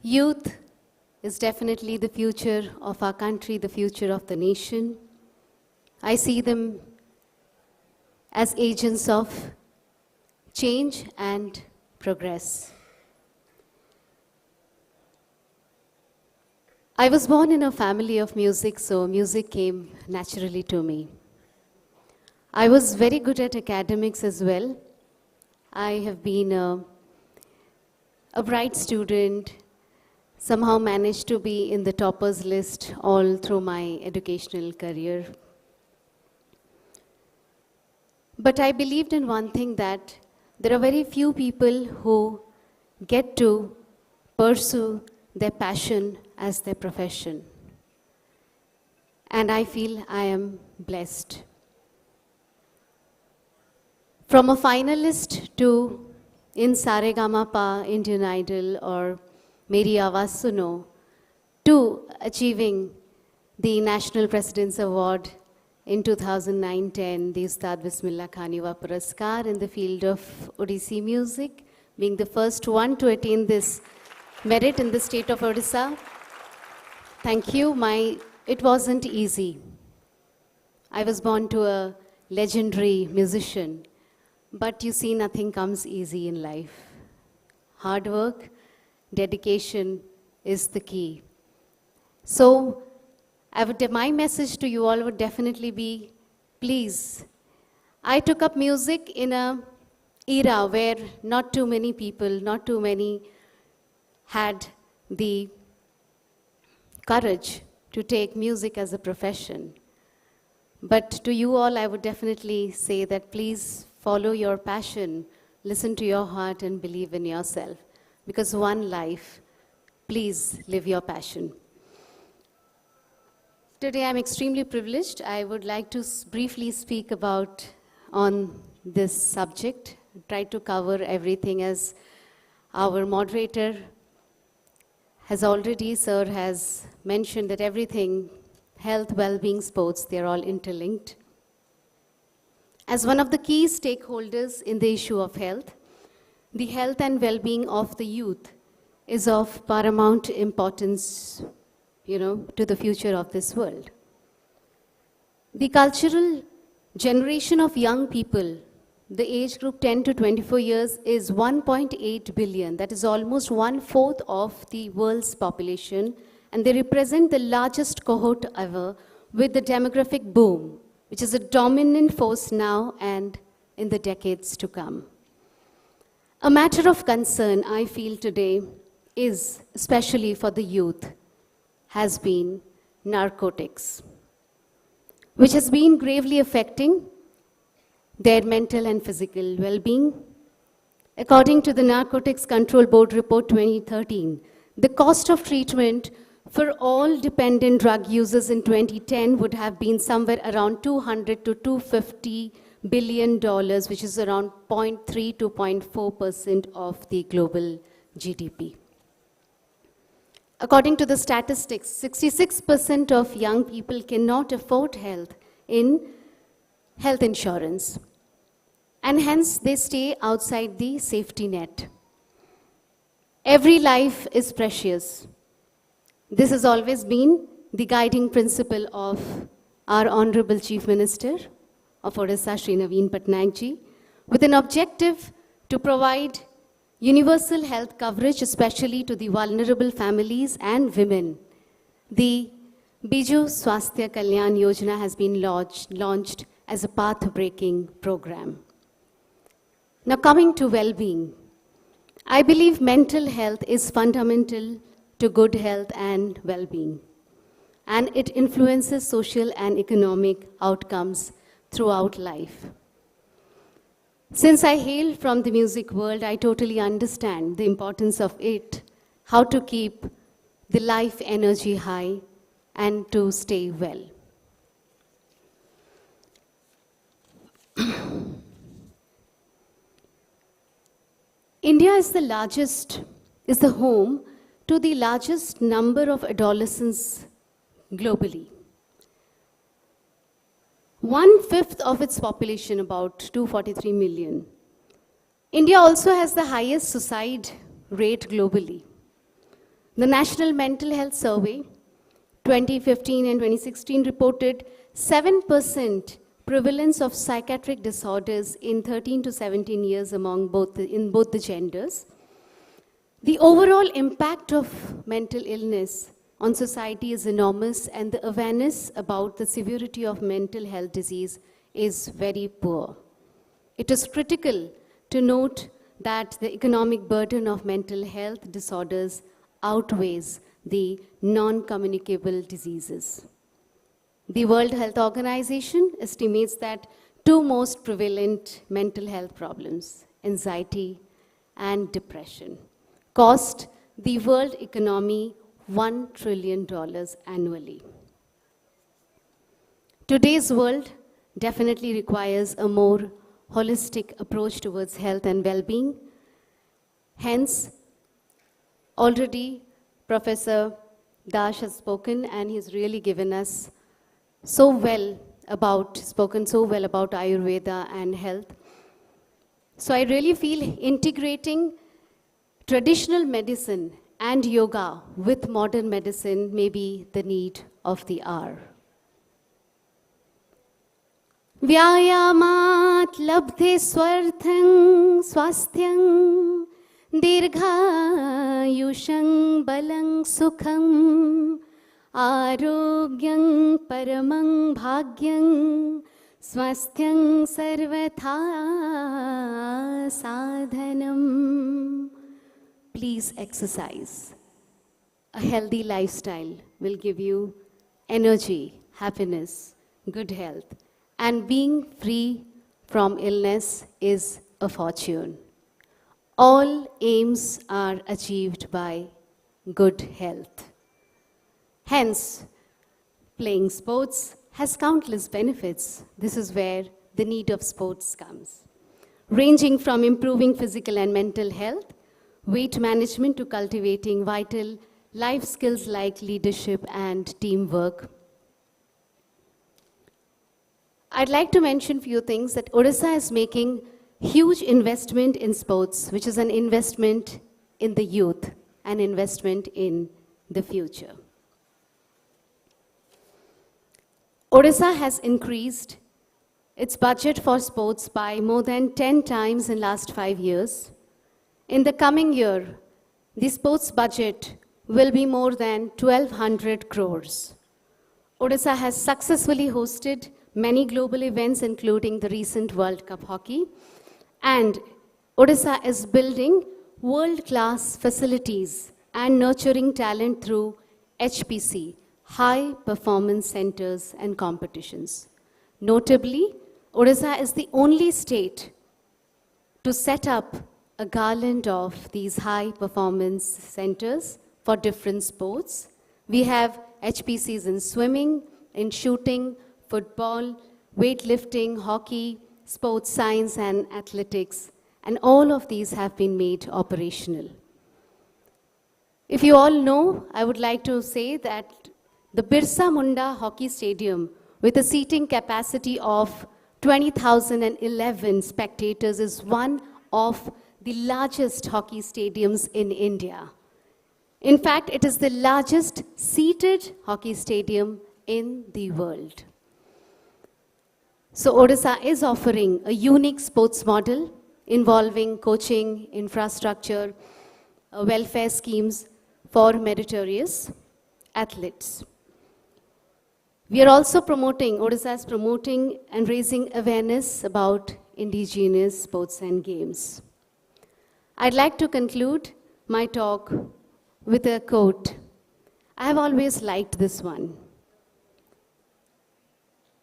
Youth is definitely the future of our country, the future of the nation. I see them as agents of change and progress. I was born in a family of music, so music came naturally to me. I was very good at academics as well. I have been a bright student, somehow managed to be in the toppers list all through my educational career. But I believed in one thing, that there are very few people who get to pursue their passion as their profession. And I feel I am blessed. From a finalist to in Saregama, Indian Idol, or Meri Awaaz Suno, to achieving the National President's Award in 2009-10, the Ustad Bismillah Khaniwa Puraskar in the field of Odissi music, being the first one to attain this merit in the state of Odisha. Thank you. It wasn't easy. I was born to a legendary musician, but you see, nothing comes easy in life. Hard work, dedication is the key. So, my message to you all would definitely be, please. I took up music in an era where not too many people, not too many had the courage to take music as a profession. But to you all, I would definitely say that please follow your passion, listen to your heart, and believe in yourself. Because one life, please live your passion. Today I'm extremely privileged. I would like to briefly speak on this subject, try to cover everything as our moderator Sir has mentioned that everything, health, well-being, sports, they're all interlinked. As one of the key stakeholders in the issue of health, the health and well-being of the youth is of paramount importance, to the future of this world. The cultural generation of young people, the age group 10 to 24 years, is 1.8 billion. That is almost 1/4 of the world's population, and they represent the largest cohort ever with the demographic boom, which is a dominant force now and in the decades to come. A matter of concern, I feel today, is, especially for the youth, has been narcotics, which has been gravely affecting their mental and physical well-being. According to the Narcotics Control Board Report 2013, the cost of treatment for all dependent drug users in 2010 would have been somewhere around $200 to $250 billion, which is around 0.3 to 0.4% of the global GDP. According to the statistics, 66% of young people cannot afford health insurance, and hence they stay outside the safety net. Every life is precious. This has always been the guiding principle of our Honorable Chief Minister of Odisha, Shri Naveen Patnaik ji, with an objective to provide universal health coverage, especially to the vulnerable families and women. The Biju Swasthya Kalyan Yojana has been launched as a path-breaking program. Now coming to well-being, I believe mental health is fundamental to good health and well-being, and it influences social and economic outcomes throughout life. Since I hail from the music world, I totally understand the importance of it, how to keep the life energy high and to stay well. India is the home to the largest number of adolescents globally. 1/5 of its population, about 243 million. India also has the highest suicide rate globally. The National Mental Health Survey 2015 and 2016 reported 7% prevalence of psychiatric disorders in 13 to 17 years in both the genders. The overall impact of mental illness on society is enormous, and the awareness about the severity of mental health disease is very poor. It is critical to note that the economic burden of mental health disorders outweighs the non-communicable diseases. The World Health Organization estimates that two most prevalent mental health problems, anxiety and depression, cost the world economy $1 trillion annually. Today's world definitely requires a more holistic approach towards health and well-being. Hence, already Professor Dash has spoken, and he's really given us spoken so well about Ayurveda and health. So I really feel integrating traditional medicine and yoga with modern medicine may be the need of the hour. Vyayamat labdhe swarthang swasthyang dirghayushang balang sukham arogyang paramang bhagyang swasthyang sarvatha sadhanam. Please exercise. A healthy lifestyle will give you energy, happiness, good health. And being free from illness is a fortune. All aims are achieved by good health. Hence, playing sports has countless benefits. This is where the need of sports comes. Ranging from improving physical and mental health, weight management, to cultivating vital life skills like leadership and teamwork. I'd like to mention a few things that Odisha is making huge investment in sports, which is an investment in the youth, an investment in the future. Odisha has increased its budget for sports by more than 10 times in last 5 years. In the coming year, the sports budget will be more than 1,200 crores. Odisha has successfully hosted many global events, including the recent World Cup hockey, and Odisha is building world-class facilities and nurturing talent through HPC, High Performance Centers and competitions. Notably, Odisha is the only state to set up a garland of these high performance centers for different sports. We have HPCs in swimming, in shooting, football, weightlifting, hockey, sports science and athletics, and all of these have been made operational. If you all know, I would like to say that the Birsa Munda Hockey Stadium, with a seating capacity of 20,011 spectators, is one of the largest hockey stadiums in India. In fact, it is the largest seated hockey stadium in the world. So Odisha is offering a unique sports model involving coaching, infrastructure, welfare schemes for meritorious athletes. We are also Odisha is promoting and raising awareness about indigenous sports and games. I'd like to conclude my talk with a quote. I have always liked this one.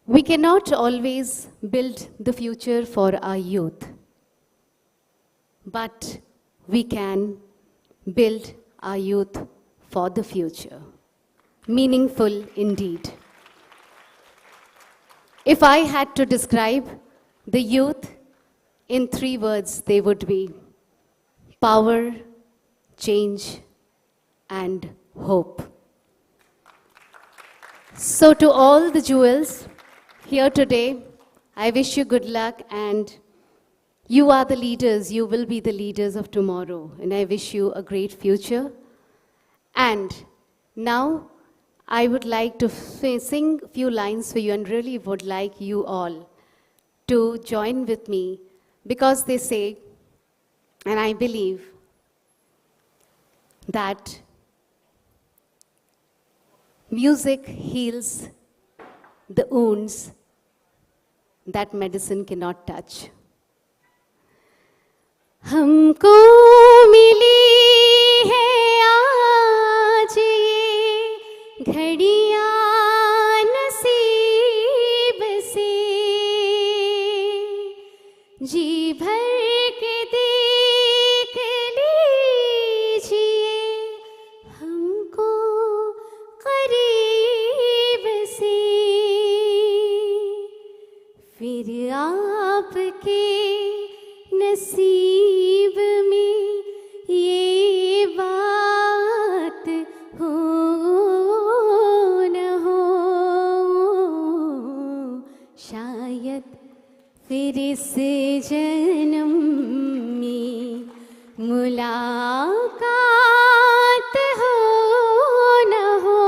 We cannot always build the future for our youth, but we can build our youth for the future. Meaningful indeed. If I had to describe the youth in 3 words, they would be power, change, and hope. So to all the jewels here today, I wish you good luck, and you are the leaders, you will be the leaders of tomorrow, and I wish you a great future. And now I would like to sing a few lines for you, and really would like you all to join with me, because they say, and I believe, that music heals the wounds that medicine cannot touch. हमको मिली है आज ये घड़ियां नसीब से, जी भर के देख लीजिए हमको करीब से, फिर आपके नसीब में ये बात हो न हो, शायद फिर इस जन्म में मुलाकात हो न हो,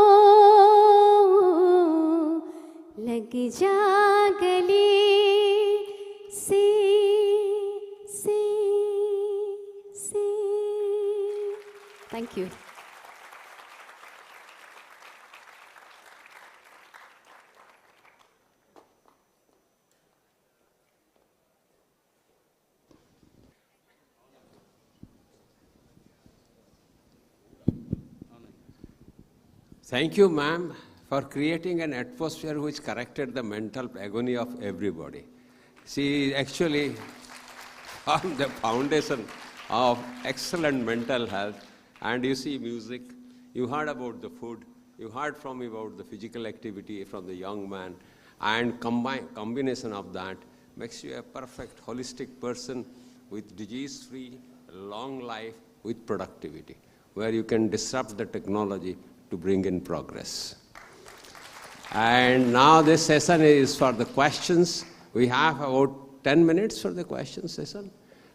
लग जा गले से। Thank you. Thank you, ma'am, for creating an atmosphere which corrected the mental agony of everybody. She actually formed the foundation of excellent mental health. And you see music, you heard about the food, you heard from me about the physical activity from the young man, and combination of that makes you a perfect holistic person with disease-free, long life with productivity, where you can disrupt the technology to bring in progress. And now this session is for the questions. We have about 10 minutes for the question session.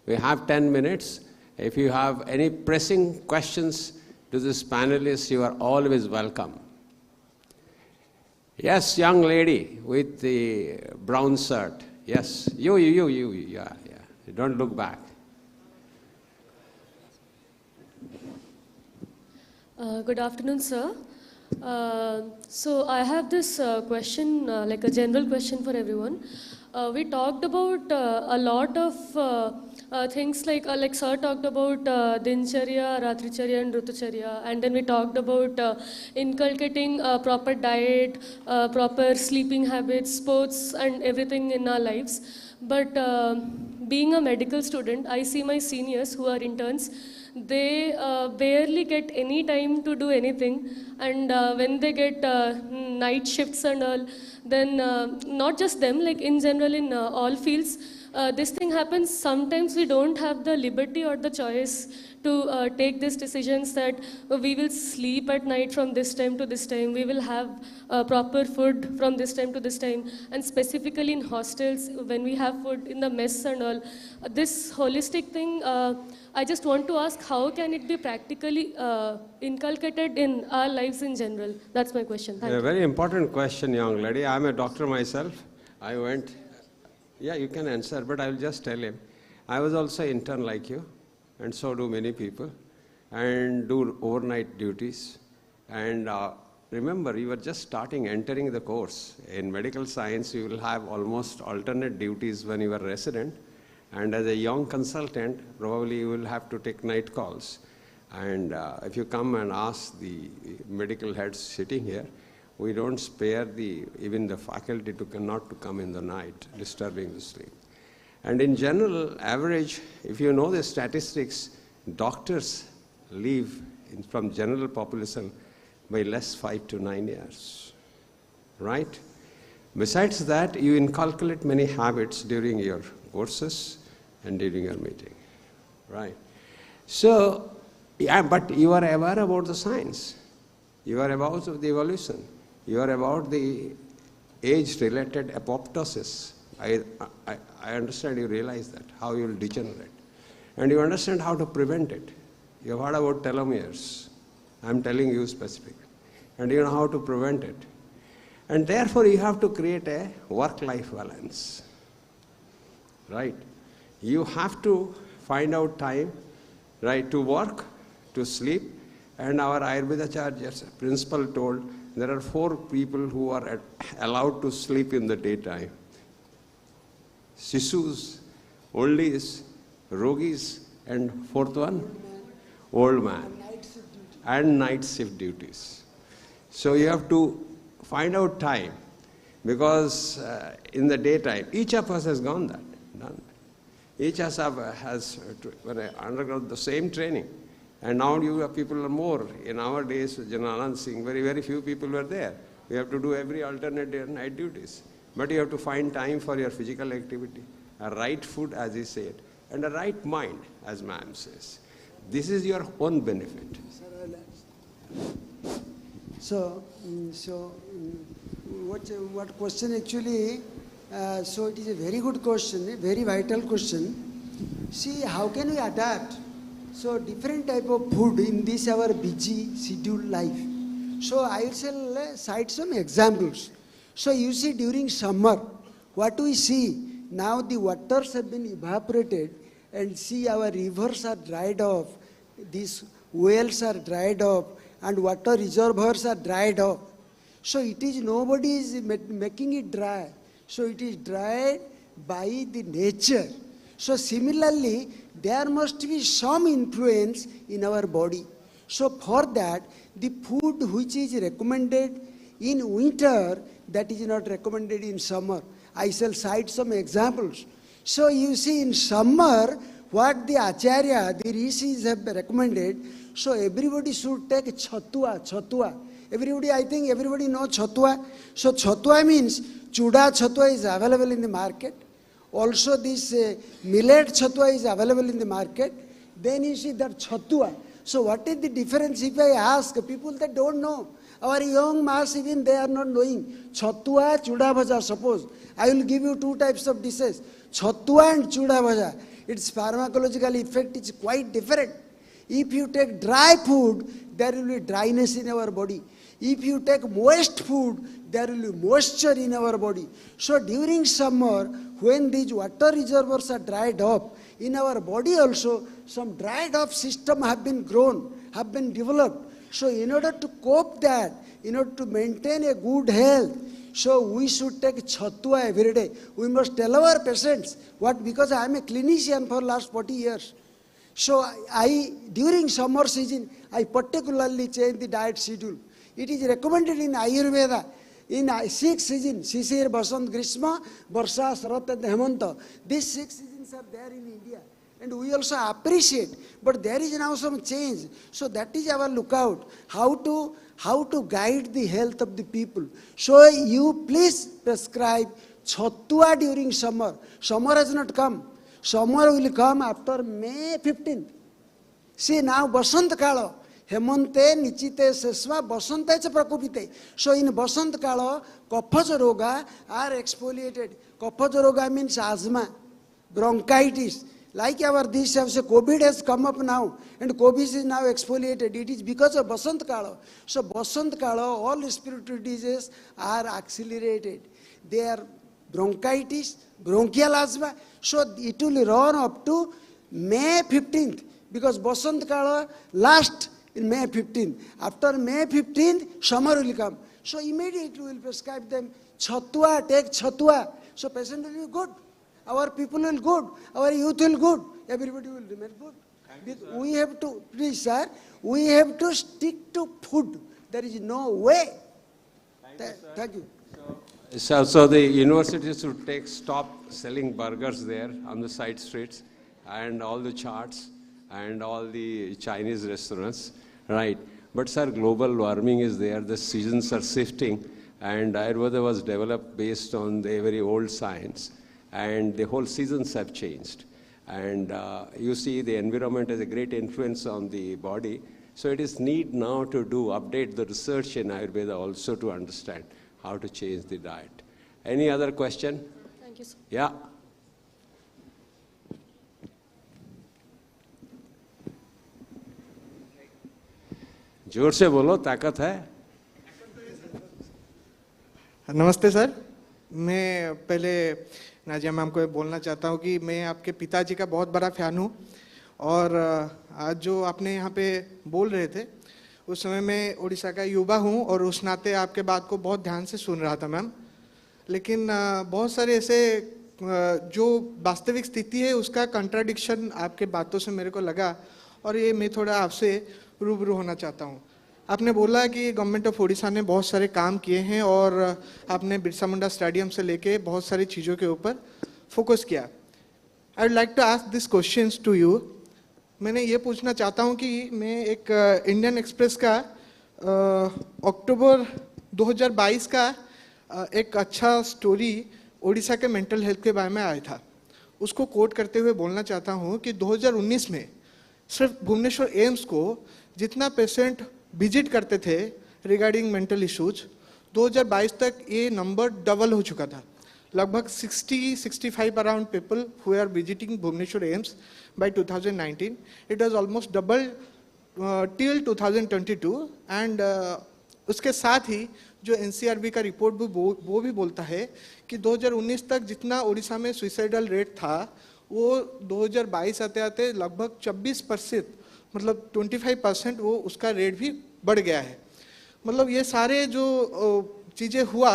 We have 10 minutes. If you have any pressing questions to this panelist, you are always welcome. Yes, young lady with the brown shirt. Yes, you, yeah. Don't look back. Good afternoon, sir. So I have this question, like a general question for everyone. We talked about a lot of things like sir talked about Dincharya, Ratricharya and Rutucharya, and then we talked about inculcating proper diet, proper sleeping habits, sports and everything in our lives. But being a medical student, I see my seniors who are interns, they barely get any time to do anything, and when they get night shifts and all, then not just them, like in general in all fields, this thing happens. Sometimes we don't have the liberty or the choice to take these decisions that we will sleep at night from this time to this time, we will have proper food from this time to this time, and specifically in hostels, when we have food in the mess and all. This holistic thing, I just want to ask, how can it be practically inculcated in our lives in general? That's my question. Thank you. A very important question, young lady. I'm a doctor myself. I went, yeah, you can answer, but I'll just tell him. I was also intern like you, and so do many people, and do overnight duties. And remember, you were just entering the course. In medical science, you will have almost alternate duties when you are resident. And as a young consultant, probably you will have to take night calls. And if you come and ask the medical heads sitting here, we don't spare even the faculty not to come in the night, disturbing the sleep. And in general, average, if you know the statistics, doctors live from general population by less 5 to 9 years, right? Besides that, you inculcate many habits during your courses and during your meeting, right? So, yeah, but you are aware about the science. You are about the evolution. You are about the age-related apoptosis. I understand you realize that, how you will degenerate. And you understand how to prevent it. You have heard about telomeres. I'm telling you specific. And you know how to prevent it. And therefore, you have to create a work-life balance. Right? You have to find out time, right, to work, to sleep. And our Ayurvedacharya's principle told there are 4 people who are allowed to sleep in the daytime. Shishus, oldies, rogis, and 4th one, old man. And night shift duties. So you have to find out time, because in the daytime, each of us has done that. Each of us has undergone the same training. And now people are more. In our days, Jananand Singh, very, very few people were there. We have to do every alternate day night duties. But you have to find time for your physical activity, a right food, as he said, and a right mind, as ma'am says. This is your own benefit. So, what question actually, so it is a very good question, a very vital question. See, how can we adapt? So, different type of food in this our busy scheduled life. So, I will cite some examples. So, you see during summer, what we see, now the waters have been evaporated, and see our rivers are dried off, these wells are dried off, and water reservoirs are dried off. So it is, nobody is making it dry. So it is dried by the nature. So similarly, there must be some influence in our body. So for that, the food which is recommended in winter, that is not recommended in summer. I shall cite some examples. So you see, in summer, what the Acharya, the rishis have recommended, so everybody should take chatua. Everybody, I think everybody knows chatua. So chatua means chuda chatua is available in the market. Also this millet chatua is available in the market. Then you see that chatua. So what is the difference if I ask people that don't know? Our young mass, even they are not knowing. Chatua, chuda bhaja, suppose. I will give you 2 types of dishes. Chatua and chuda bhaja. Its pharmacological effect is quite different. If you take dry food, there will be dryness in our body. If you take moist food, there will be moisture in our body. So during summer, when these water reservoirs are dried up, in our body also, some dried up system have been grown, have been developed. So in order to cope that, in order to maintain a good health, so we should take chatua every day. We must tell our patients, because I am a clinician for last 40 years. So during summer season, I particularly change the diet schedule. It is recommended in Ayurveda, in 6 seasons, Shishir, Basant, Grishma, Varsha, Sharat and Hemanta. These 6 seasons are there in India. And we also appreciate, but there is now some change. So that is our lookout, how to guide the health of the people. So you please prescribe chatua during summer. Summer has not come. Summer will come after May 15th. See now Basant Kala, Hemante, Nichite, Seswa, Basanta is prakupite. So in Basant Kala, Kaphaja Roga are exfoliated. Kaphaja Roga means asthma, bronchitis. Like our this COVID has come up now, and COVID is now exfoliated. It is because of Basant Kala. So Basant Kala, all respiratory diseases are accelerated. They are bronchitis, bronchial asthma. So it will run up to May 15th, because Basant Kala last in May 15th. After May 15th, summer will come. So immediately we will prescribe them chatua, take chatua. So patient will be good. Our people will good, our youth will good, everybody will remain good. We have to, please sir, we have to stick to food. There is no way. Thank you. So the universities should stop selling burgers there on the side streets, and all the charts and all the Chinese restaurants, right? But sir, global warming is there, the seasons are shifting, and Ayurveda was developed based on the very old science. And the whole seasons have changed. And you see the environment has a great influence on the body. So it is need now to update the research in Ayurveda also to understand how to change the diet. Any other question? Thank you, sir. Yeah. जोर से बोलो, ताकत है। नमस्ते sir, मैं पहले Nazia ma'am को बोलना चाहता हूँ कि मैं आपके पिताजी का बहुत बड़ा फ़ैन हूँ और आज जो आपने यहाँ पे बोल रहे थे उस समय मैं उड़ीसा का युवा हूँ और उस नाते आपके बात को बहुत ध्यान से सुन रहा था मैम। लेकिन बहुत सारे ऐसे जो वास्तविक स्थिति है उसका कंट्राडिक्शन आपके बातों से मेरे को लगा और ये मैं थोड़ा आपसे रूबरू होना चाहता हूँ। आपने बोला कि गवर्नमेंट ऑफ उड़ीसा ने बहुत सारे काम किए हैं और आपने बिरसा मुंडा स्टेडियम से लेके बहुत सारी चीज़ों के ऊपर फोकस किया। I would like to ask this questions to you. मैंने ये पूछना चाहता हूँ कि मैं एक इंडियन एक्सप्रेस का अक्टूबर 2022 का एक अच्छा स्टोरी उड़ीसा के मेंटल हेल्थ के बारे में आया था, उसको कोट करते हुए बोलना चाहता हूँ कि 2019 में सिर्फ भुवनेश्वर एम्स को जितना पेशेंट विजिट करते थे रिगार्डिंग मेंटल इश्यूज, 2022 तक ये नंबर डबल हो चुका था। लगभग 60-65 around people who are visiting Bhubaneswar AIIMS by 2019. It was almost doubled till 2022 and उसके साथ ही जो NCRB का रिपोर्ट भी वो भी बोलता है कि 2019 तक जितना उड़ीसा में सुइसाइडल रेट था वो 2022 आते आते लगभग 26%, मतलब 25% वो उसका रेट भी बढ़ गया है। मतलब ये सारे जो चीज़ें हुआ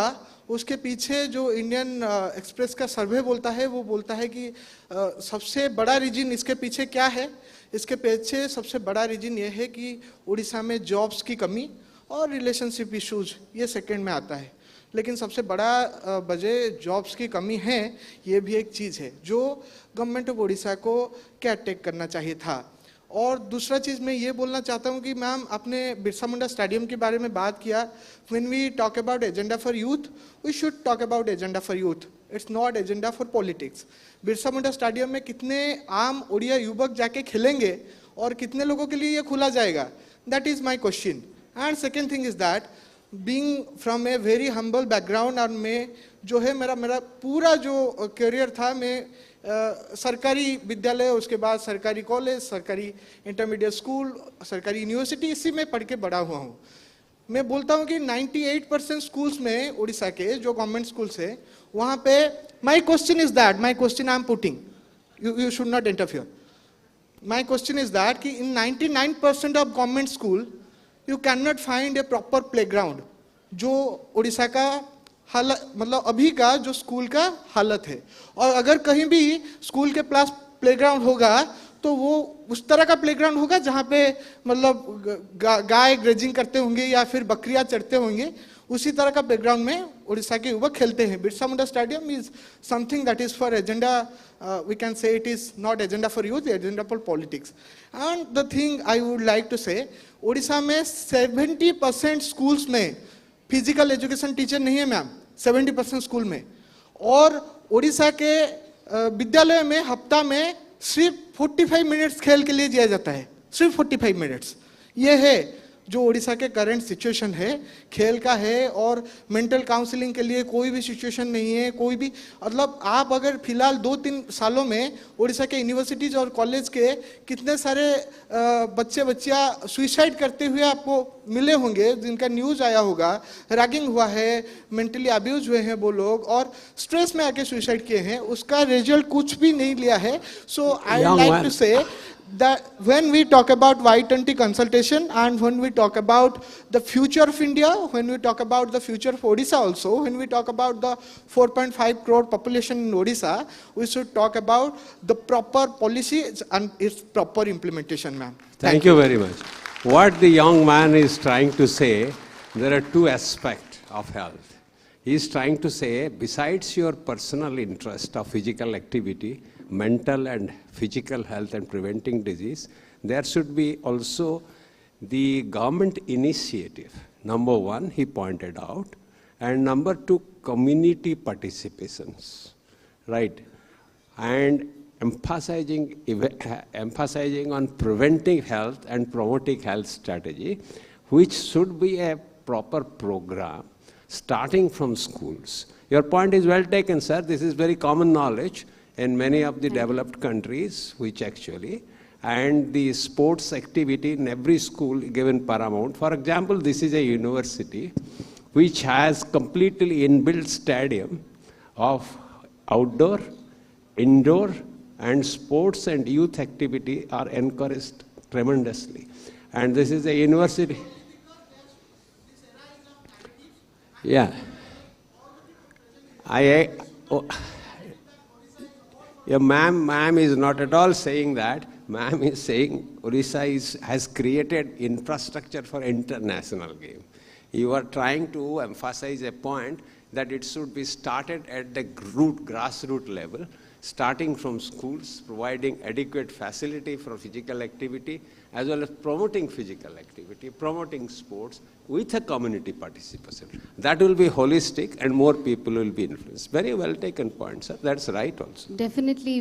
उसके पीछे जो इंडियन एक्सप्रेस का सर्वे बोलता है वो बोलता है कि सबसे बड़ा रीजन इसके पीछे क्या है। इसके पीछे सबसे बड़ा रीजन ये है कि उड़ीसा में जॉब्स की कमी और रिलेशनशिप इश्यूज, ये सेकंड में आता है। लेकिन सबसे बड़ा वजह जॉब्स की कमी है, ये भी एक चीज़ है जो गवर्नमेंट ऑफ उड़ीसा को क्या टेक करना चाहिए था। और दूसरा चीज़ मैं ये बोलना चाहता हूँ कि मैम आपने बिरसा मुंडा स्टेडियम के बारे में बात किया। When we talk about agenda for youth, we should talk about agenda for youth, it's not agenda for politics. Birsa Munda stadium में कितने आम उड़िया युवक जाके खेलेंगे और कितने लोगों के लिए ये खुला जाएगा, that is my question. And second thing is that being from a very humble background, और मैं जो है मेरा पूरा जो करियर था, मैं सरकारी विद्यालय, उसके बाद सरकारी कॉलेज, सरकारी इंटरमीडिएट स्कूल, सरकारी यूनिवर्सिटी, इसी में पढ़ के बड़ा हुआ हूँ। मैं बोलता हूँ कि 98% स्कूल्स में उड़ीसा के जो गवर्नमेंट स्कूल्स है वहाँ पे, my question is that, my question I am putting, you should not interfere. My question is that कि इन 99% of government school you can not find A proper playground. जो उड़ीसा का हालत, मतलब अभी का जो स्कूल का हालत है, और अगर कहीं भी स्कूल के पास प्लेग्राउंड होगा तो वो उस तरह का प्लेग्राउंड होगा जहाँ पे मतलब गाय ग्रेजिंग करते होंगे या फिर बकरियाँ चढ़ते होंगे, उसी तरह का प्लेग्राउंड में उड़ीसा के युवक खेलते हैं। Birsa Munda stadium is something that is for agenda, we can say it is not agenda for youth, agenda for politics. And the thing I would like to say, Orissa में 70% स्कूल्स में फिजिकल एजुकेशन टीचर नहीं है ma'am, 70% school में। और उड़ीसा के विद्यालय में हफ्ता में सिर्फ 45 मिनट्स खेल के लिए दिया जाता है, सिर्फ 45 मिनट्स। ये है जो उड़ीसा के करंट सिचुएशन है, खेल का है। और मेंटल काउंसलिंग के लिए कोई भी सिचुएशन नहीं है, कोई भी, मतलब आप अगर फिलहाल 2-3 सालों में उड़ीसा के यूनिवर्सिटीज और कॉलेज के कितने सारे बच्चियाँ सुइसाइड करते हुए आपको मिले होंगे, जिनका न्यूज़ आया होगा, रैगिंग हुआ है, मेंटली अब्यूज हुए हैं वो लोग, और स्ट्रेस में आके सुइसाइड किए हैं, उसका रिजल्ट कुछ भी नहीं लिया है। सो आई वुड लाइक टू से that when we talk about Y20 consultation and when we talk about the future of India, when we talk about the future of Odisha also, when we talk about the 4.5 crore population in Odisha, we should talk about the proper policy and its proper implementation, ma'am. Thank you very much. What the young man is trying to say, there are two aspects of health. He is trying to say, besides your personal interest of physical activity, mental and physical health and preventing disease, there should be also the government initiative. Number one, he pointed out, and number two, community participations, right? And emphasizing on preventing health and promoting health strategy, which should be a proper program starting from schools. Your point is well taken, sir. This is very common knowledge in many of the developed countries, which actually, and the sports activity in every school given paramount. For example, this is a university which has completely inbuilt stadium of outdoor, indoor, and sports and youth activity are encouraged tremendously. And this is a university. Yeah. Ma'am is not at all saying that. Ma'am is saying Odisha has created infrastructure for international game. You are trying to emphasize a point that it should be started at the grassroots level, starting from schools, providing adequate facility for physical activity, as well as promoting physical activity, promoting sports with a community participation. That will be holistic and more people will be influenced. Very well taken point, sir. That's right also. Definitely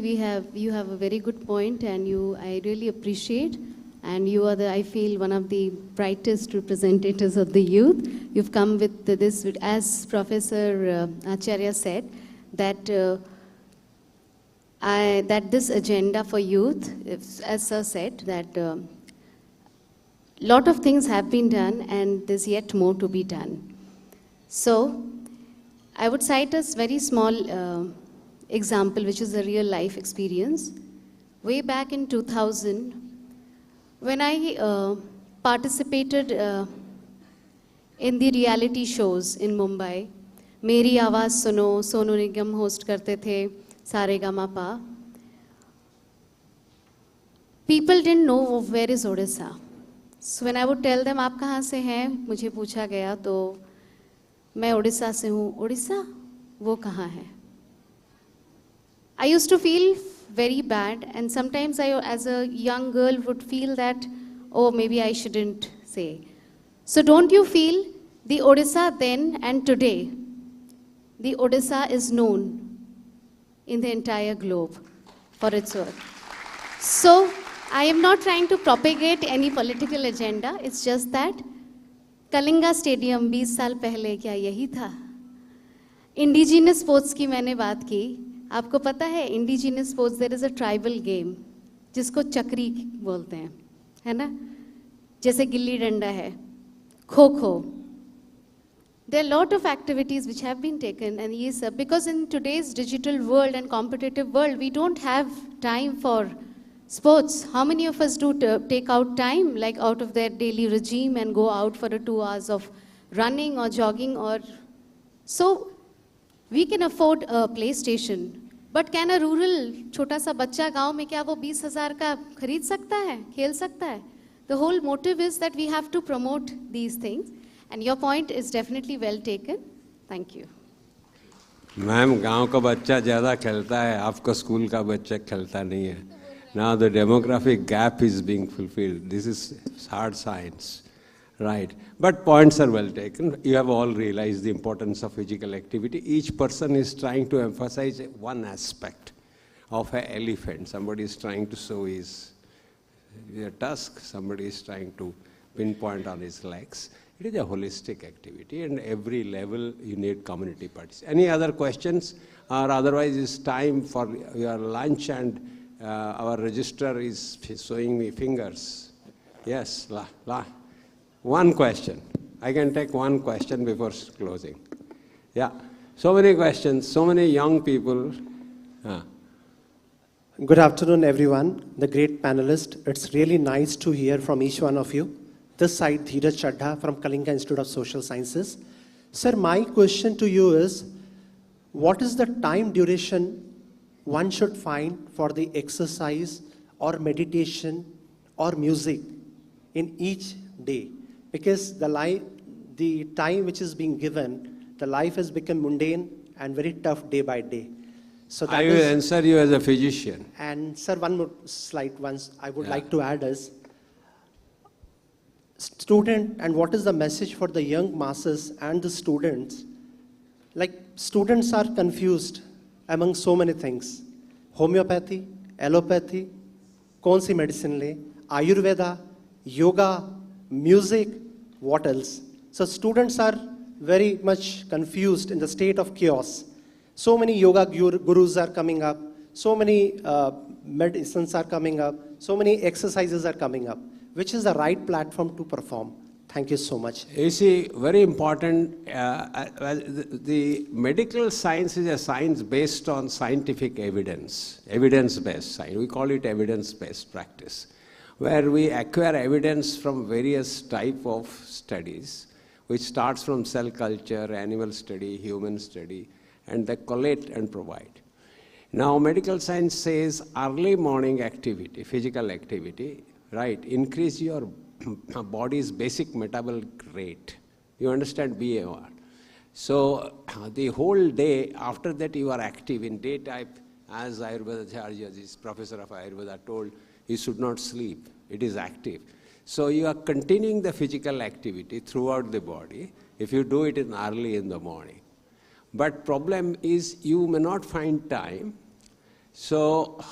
you have a very good point, and I really appreciate, and you are I feel one of the brightest representatives of the youth. You've come with this, as Professor Acharya said, that that this agenda for youth, as sir said, that lot of things have been done and there's yet more to be done. So I would cite a very small example, which is a real life experience. Way back in 2000, when I participated in the reality shows in Mumbai, Meri Awaaz Suno, Sonu Nigam host karte the, Saregama. People didn't know where is Odisha. So when I would tell them, आप कहाँ से हैं? मुझे पूछा गया तो मैं ओडिशा से हूँ. ओडिशा? वो कहाँ है? I used to feel very bad, and sometimes I, as a young girl, would feel that, oh, maybe I shouldn't say. So don't you feel the Odisha then and today, the Odisha is known in the entire globe for its work. So I am not trying to propagate any political agenda. It's just that Kalinga Stadium 20 साल पहले क्या यही था? Indigenous sports की मैंने बात की. आपको पता है indigenous sports, there is a tribal game जिसको चक्री बोलते हैं, है ना? जैसे गिल्ली डंडा है, kho kho. There are a lot of activities which have been taken, and yes, because in today's digital world and competitive world, we don't have time for sports. How many of us do take out time, like out of their daily regime, and go out for 2 hours of running or jogging? Or so we can afford a PlayStation, but can a rural छोटा सा बच्चा गांव में क्या वो 20,000 का खरीद सकता है, खेल सकता है? The whole motive is that we have to promote these things. And your point is definitely well taken. Thank you. Ma'am, गांव का बच्चा ज़्यादा खेलता है, आपका स्कूल का बच्चा खेलता नहीं है. Now the demographic gap is being fulfilled. This is hard science, right? But points are well taken. You have all realized the importance of physical activity. Each person is trying to emphasize one aspect of an elephant. Somebody is trying to show his tusk. Somebody is trying to pinpoint on his legs. It is a holistic activity, and every level you need community participation. Any other questions? Or otherwise it's time for your lunch, and our registrar is showing me fingers. Yes, one question. I can take one question before closing. Yeah, so many questions, so many young people. Good afternoon, everyone, the great panelists. It's really nice to hear from each one of you. This side, Dheeraj Chadha from Kalinga Institute of Social Sciences. Sir, my question to you is, what is the time duration one should find for the exercise or meditation or music in each day? Because the time which is being given, the life has become mundane and very tough day by day. So that I will answer you as a physician. And sir, one more slide once I would like to add is, student, and what is the message for the young masses and the students? Like, students are confused among so many things. Homeopathy, allopathy, कौन सी medicine लें, Ayurveda, yoga, music, what else? So students are very much confused in the state of chaos. So many yoga gurus are coming up, so many medicines are coming up, so many exercises are coming up. Which is the right platform to perform? Thank you so much. You see, very important, the medical science is a science based on scientific evidence, evidence-based science. We call it evidence-based practice, where we acquire evidence from various type of studies, which starts from cell culture, animal study, human study, and they collate and provide. Now, medical science says early morning activity, physical activity, right, increase your body's basic metabolic rate. You understand BAR. So the whole day, after that you are active in daytime, as Ayurveda, this professor of Ayurveda told, you should not sleep. It is active. So you are continuing the physical activity throughout the body if you do it early in the morning. But problem is you may not find time. So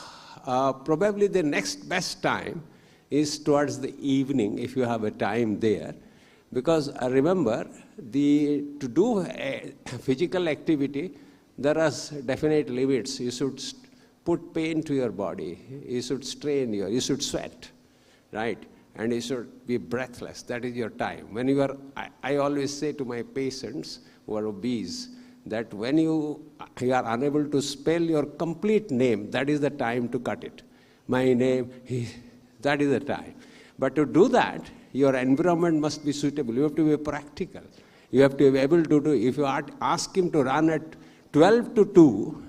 probably the next best time is towards the evening if you have a time there. Because remember, to do a physical activity, there are definite limits. You should put pain to your body. You should strain you should sweat, right? And you should be breathless. That is your time. When you are, I always say to my patients who are obese, that when you are unable to spell your complete name, that is the time to cut it. My name, that is the time. But to do that, your environment must be suitable. You have to be practical. You have to be able to do, if you ask him to run at 12 to 2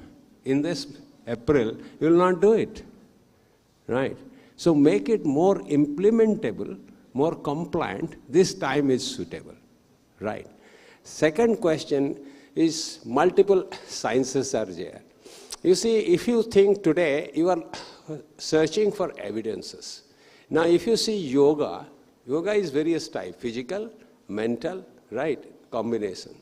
in this April, you will not do it, right? So make it more implementable, more compliant. This time is suitable, right? Second question is multiple sciences are there. You see, if you think today, you are searching for evidences. Now, if you see yoga, yoga is various types, physical, mental, right, combination.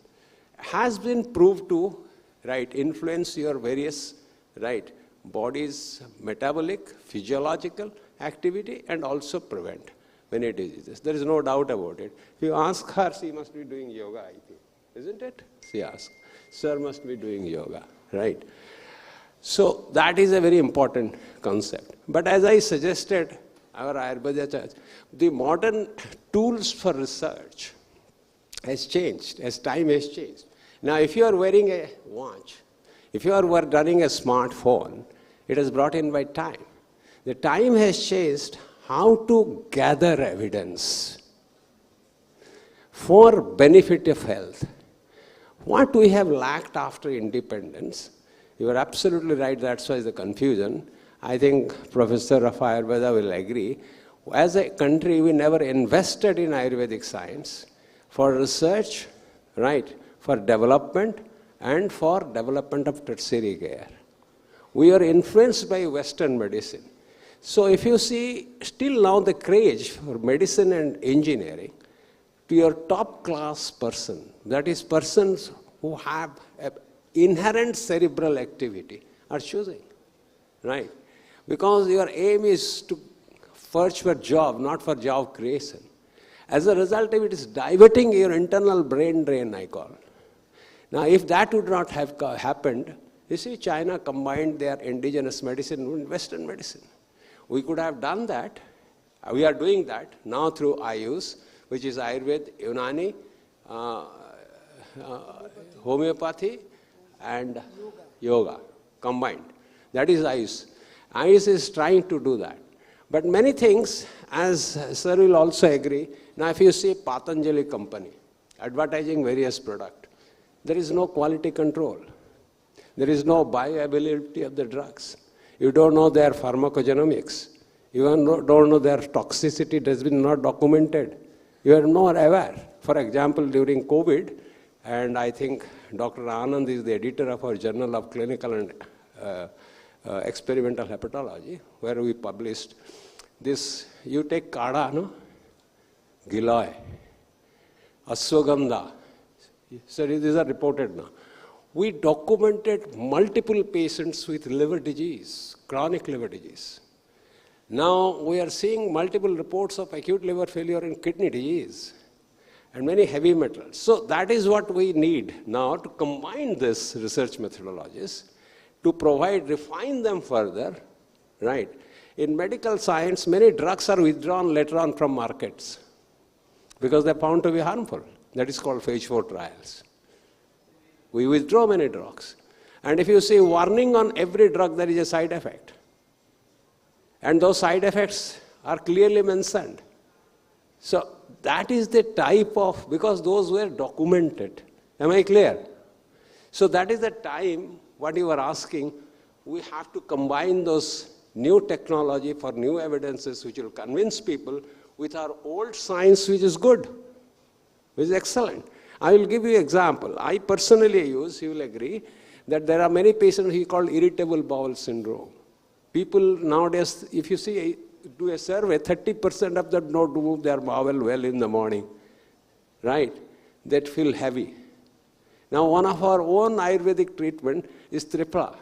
Has been proved to, right, influence your various, right, body's metabolic, physiological activity and also prevent many diseases. There is no doubt about it. If you ask her, she must be doing yoga, I think. Isn't it? She asks. Sir must be doing yoga, right? So that is a very important concept. But as I suggested, our Ayurveda church, the modern tools for research has changed as time has changed. Now, if you are wearing a watch, if you are running a smartphone, it is brought in by time. The time has changed how to gather evidence for benefit of health. What we have lacked after independence, you are absolutely right, that's why the confusion. I think Professor of Ayurveda will agree. As a country, we never invested in Ayurvedic science for research, right, for development, and for development of tertiary care. We are influenced by Western medicine. So if you see, still now the craze for medicine and engineering, to your top class person, that is persons who have inherent cerebral activity, are choosing, right? Because your aim is to search for job, not for job creation. As a result of it is diverting your internal brain drain, I call. Now, if that would not have happened, you see, China combined their indigenous medicine with Western medicine. We could have done that. We are doing that now through Ayush, which is Ayurveda, Unani, homeopathy, and yoga combined. That is Ayush. Ayush is trying to do that. But many things, as sir will also agree, now if you see Patanjali company advertising various products, there is no quality control. There is no bioavailability of the drugs. You don't know their pharmacogenomics. You don't know their toxicity. It has been not documented. You are not aware. For example, during COVID, and I think Dr. Anand is the editor of our Journal of Clinical and Experimental Hepatology, where we published this. You take Kada, no? Giloy, Ashwagandha. So these are reported now. we documented multiple patients with liver disease, chronic liver disease. Now we are seeing multiple reports of acute liver failure and kidney disease and many heavy metals. So that is what we need now to combine this research methodologies to provide, refine them further, right? In medical science, many drugs are withdrawn later on from markets because they're found to be harmful. That is called phase 4 trials. We withdraw many drugs. And if you see warning on every drug, there is a side effect. And those side effects are clearly mentioned. So that is the type of, because those were documented. Am I clear? So that is the time, what you were asking, we have to combine those new technology for new evidences which will convince people with our old science, which is good, which is excellent. I will give you an example. I personally use, you will agree, that there are many patients who call irritable bowel syndrome. People nowadays, if you see, do a survey, 30% of them don't move their bowel well in the morning, right? That feel heavy. Now, one of our own Ayurvedic treatment is tripla.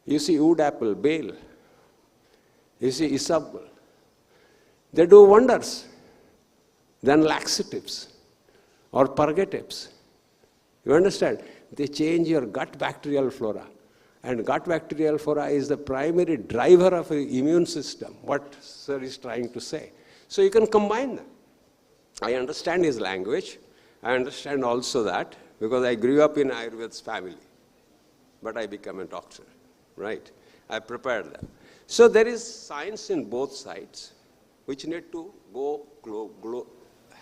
You see wood apple, bale. You see isabel. They do wonders. Then laxatives or purgatives. You understand? They change your gut bacterial flora. And gut bacterial flora is the primary driver of the immune system, what sir is trying to say. So you can combine them. I understand his language. I understand also that because I grew up in Ayurved's family. But I became a doctor, right? I prepared them. So there is science in both sides, which need to go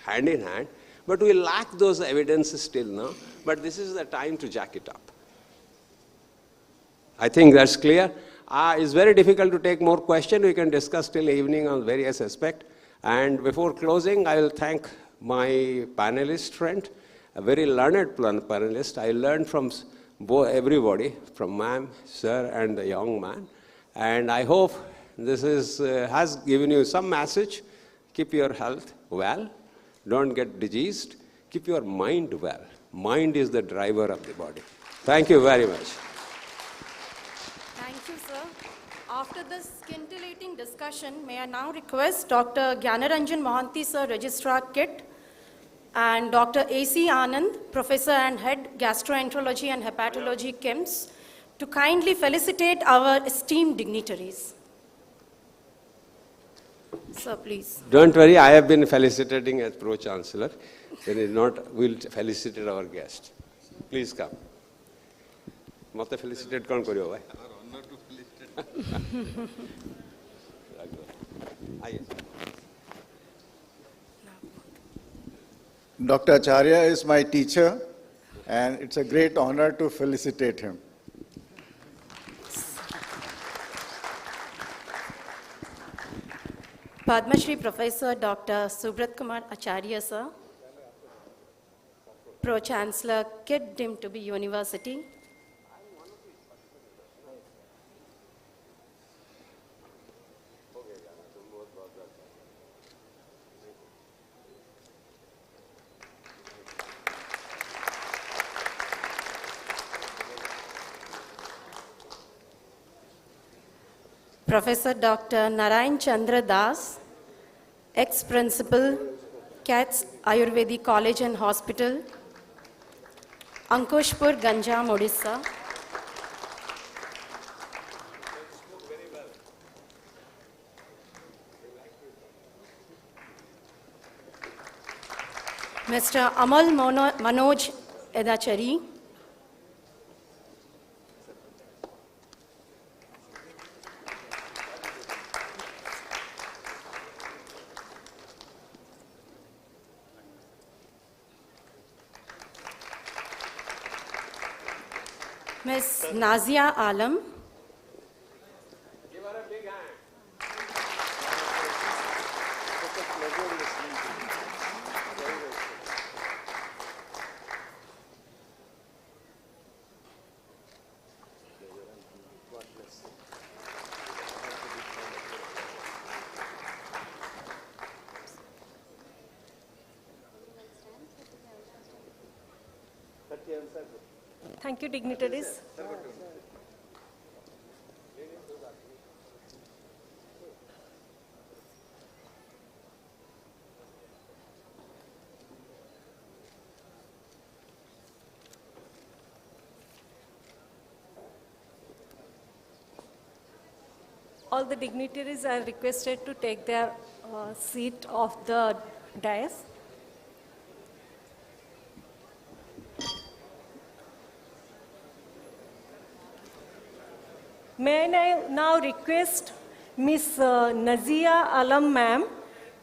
hand in hand. But we lack those evidences still now. But this is the time to jack it up. I think that's clear. It's very difficult to take more questions. We can discuss till evening on various aspects. And before closing, I will thank my panelist friend, a very learned panelist. I learned from everybody, from ma'am, sir, and the young man. And I hope this has given you some message. Keep your health well. Don't get diseased. Keep your mind well. Mind is the driver of the body. Thank you very much. Thank you, sir. After this scintillating discussion, may I now request Dr. Gyanaranjan Mohanty, sir, Registrar KIIT, and Dr. A.C. Anand, Professor and Head Gastroenterology and Hepatology KIMS, to kindly felicitate our esteemed dignitaries. Sir, please. Don't worry, I have been felicitating as Pro-Chancellor. When it not, we'll felicitate our guest. Please come. Mate felicitate kaun kariyo bhai? Dr. Acharya is my teacher, and it's a great honor to felicitate him. Padma Shri Professor Dr. Subrat Kumar Acharya, sir, Pro-Chancellor, KIIT deemed to be University. Professor Dr. Narayan Chandra Das, ex-principal, KIIT Ayurvedic College and Hospital, Ankushpur, Ganjam, Odisha. Mr. Amal Manoj Edachari, Ms. Nazia Alam, Give her a big hand. Thank you, dignitaries. All the dignitaries are requested to take their seat of the dais. May I now request Ms. Nazia Alam ma'am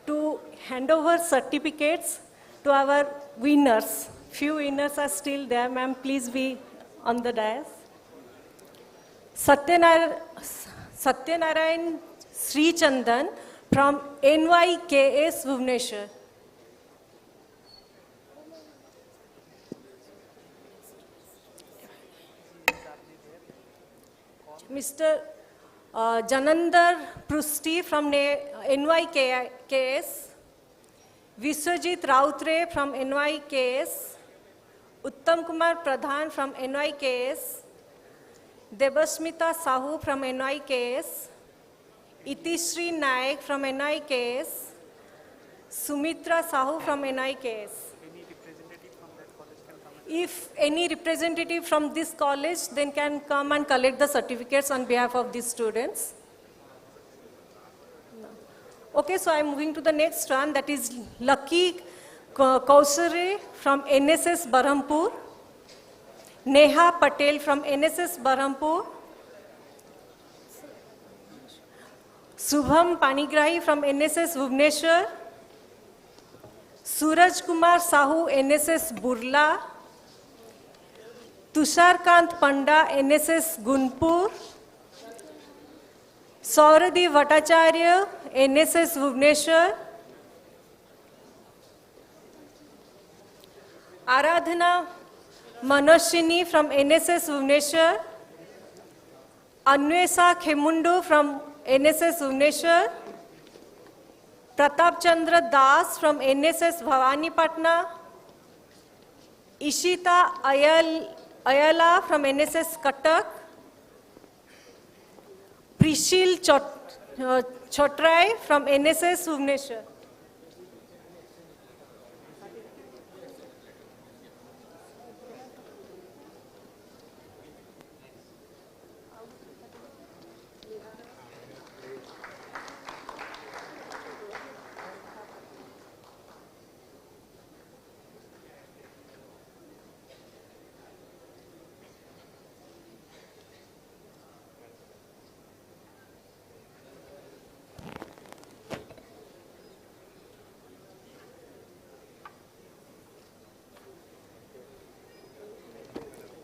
to hand over certificates to our winners. Few winners are still there, ma'am. Please be on the dais. Satyanarayan Sri Chandan from NYKS Bhubaneswar. Mr. Janandar Prusti from NYKS, Viswajit Rautre from NYKS, Uttam Kumar Pradhan from NYKS, Debasmita Sahu from NYKS, Itishri Naik from NYKS, Sumitra Sahu from NYKS. If any representative from this college then can come and collect the certificates on behalf of these students. Okay, so I'm moving to the next one, that is Lucky Kausare from NSS Berhampur, Neha Patel from NSS Berhampur, Subham Panigrahi from NSS Bhubaneswar, Suraj Kumar Sahu NSS Burla, Tusharkant Panda NSS Gunpur, Sauradi Bhattacharya NSS Bhubaneswar, Aradhana Manoshini from NSS Bhubaneswar, Anvesa Khemundu from NSS Bhubaneswar, Pratap Chandra Das from NSS Bhavani Patna, Ishita Ayala from NSS Cuttack, Prishil Chotrai from NSS Bhubaneswar.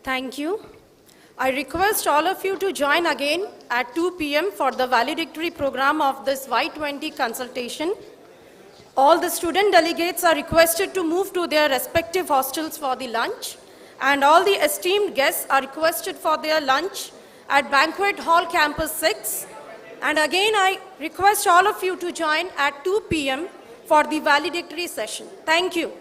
Thank you. I request all of you to join again at 2 p.m. for the valedictory program of this Y20 consultation. All the student delegates are requested to move to their respective hostels for the lunch, and all the esteemed guests are requested for their lunch at Banquet Hall Campus 6. And again, I request all of you to join at 2 p.m. for the valedictory session. Thank you.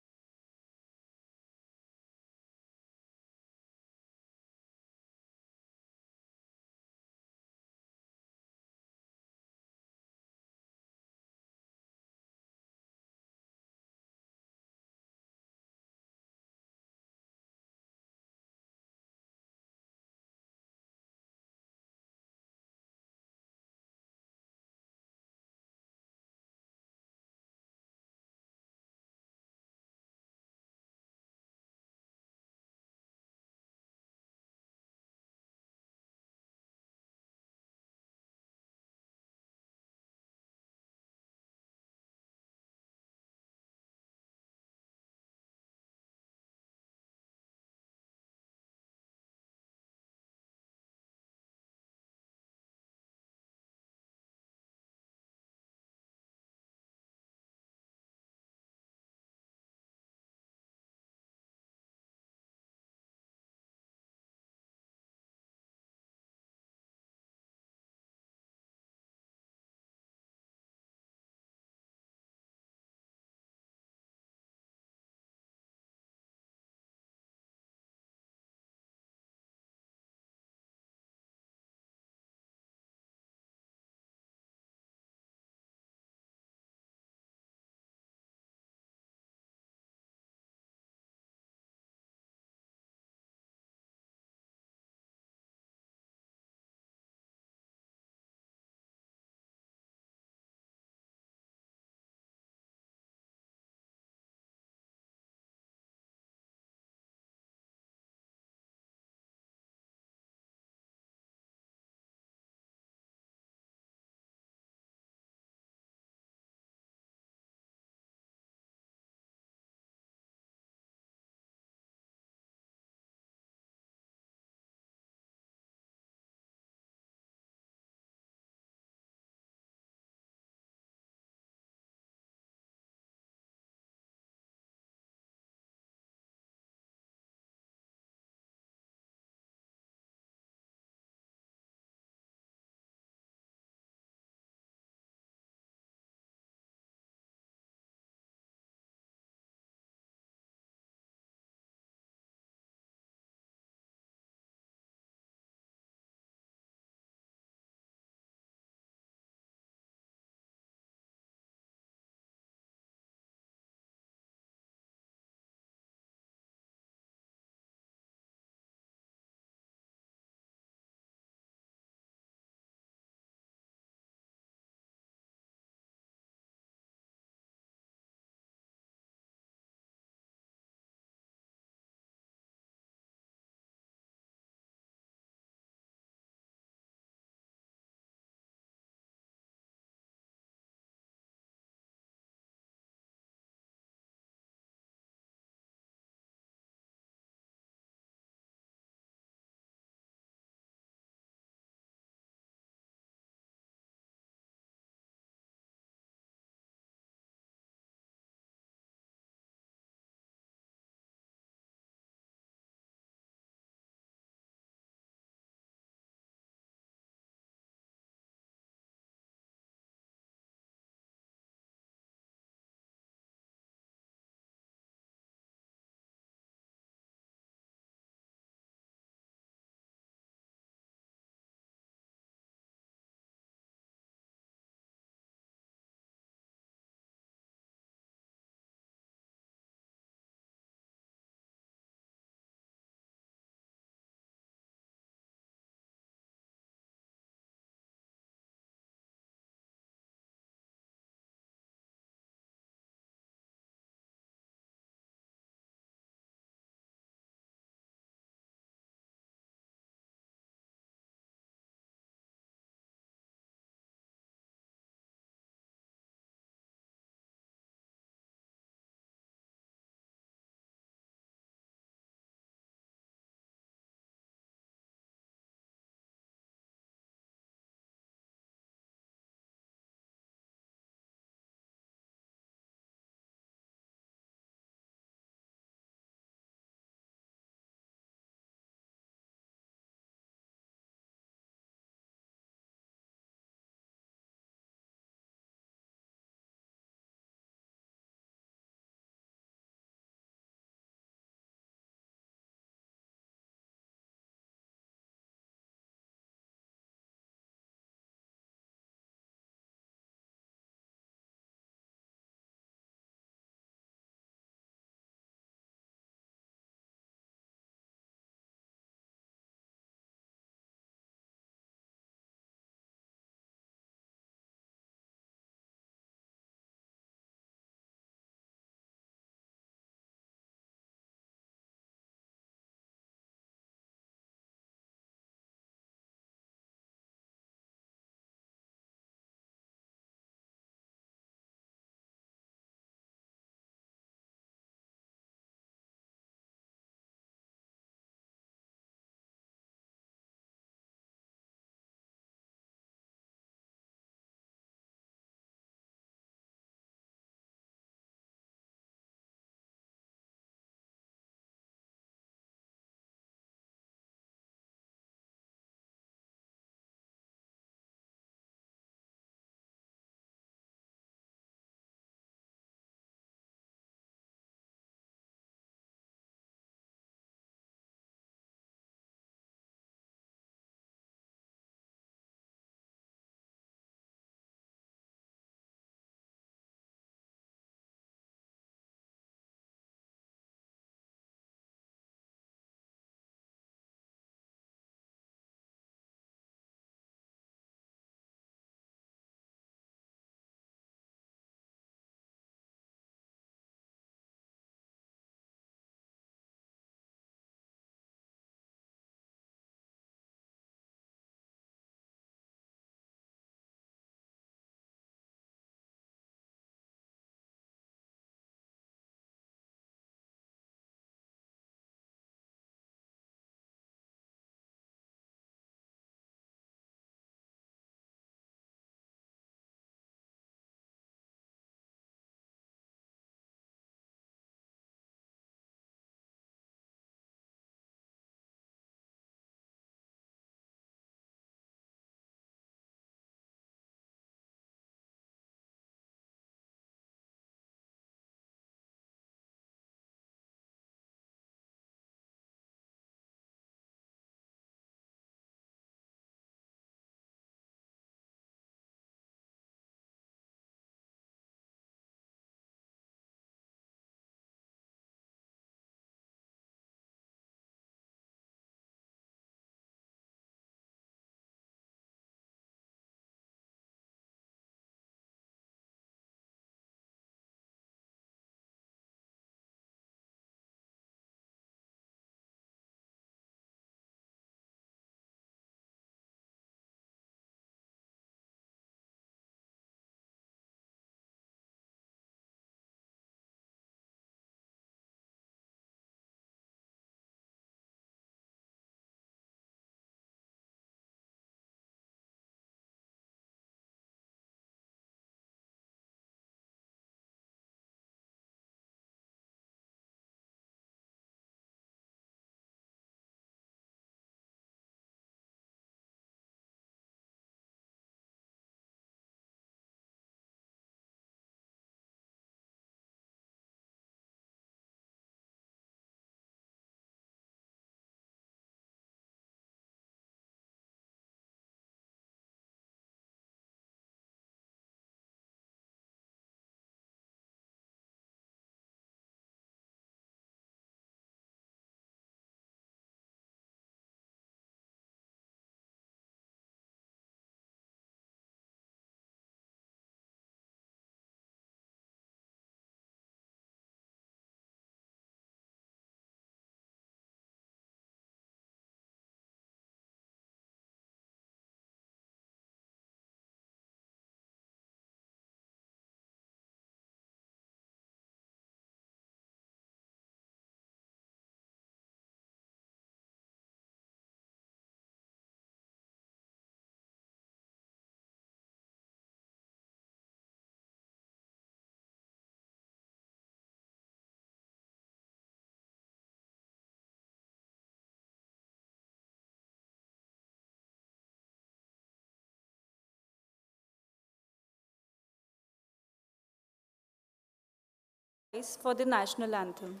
for the national anthem.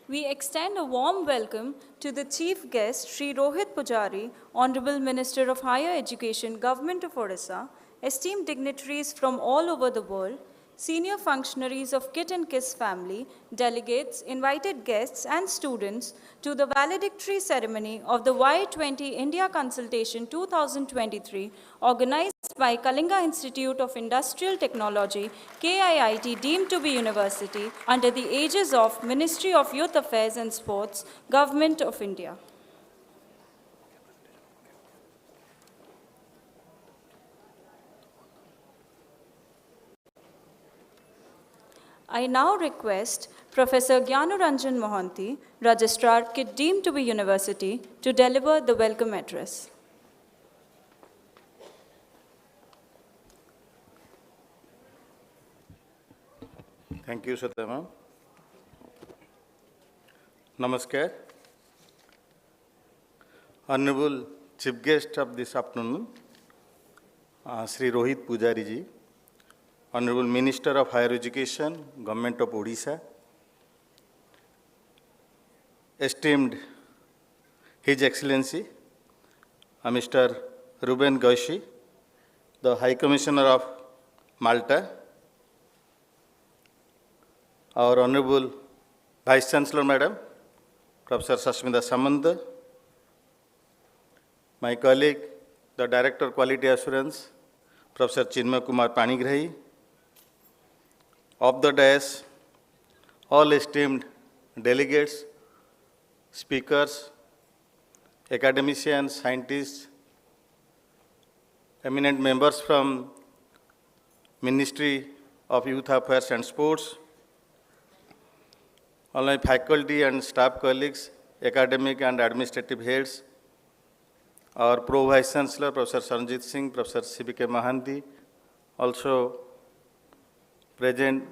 We extend a warm welcome to the Chief Guest, Sri Rohit Pujari, Honorable Minister of Higher Education, Government of Odisha, esteemed dignitaries from all over the world, senior functionaries of KIIT and KISS family, delegates, invited guests and students to the valedictory ceremony of the Y20 India Consultation 2023 organized by Kalinga Institute of Industrial Technology, KIIT deemed to be university under the aegis of Ministry of Youth Affairs and Sports, Government of India. I now request Professor Gyanuranjan Mohanty, Registrar, KIIT deemed to be university, to deliver the welcome address. Thank you, Shweta ma'am. Namaskar. Honorable Chief Guest of this afternoon, Sri Rohit Pujari ji, Honorable Minister of Higher Education, Government of Odisha, esteemed His Excellency, Mr. Ruben Goshi, the High Commissioner of Malta, our Honorable Vice Chancellor Madam, Professor Sashmita Samanta, my colleague, the Director Quality Assurance, Professor Chinmay Kumar Panigrahi, of the dais, all esteemed delegates, speakers, academicians, scientists, eminent members from Ministry of Youth Affairs and Sports, all my faculty and staff colleagues, academic and administrative heads, our Pro Vice Chancellor, Professor Sanjit Singh, Professor C.B.K. Mahanti, also present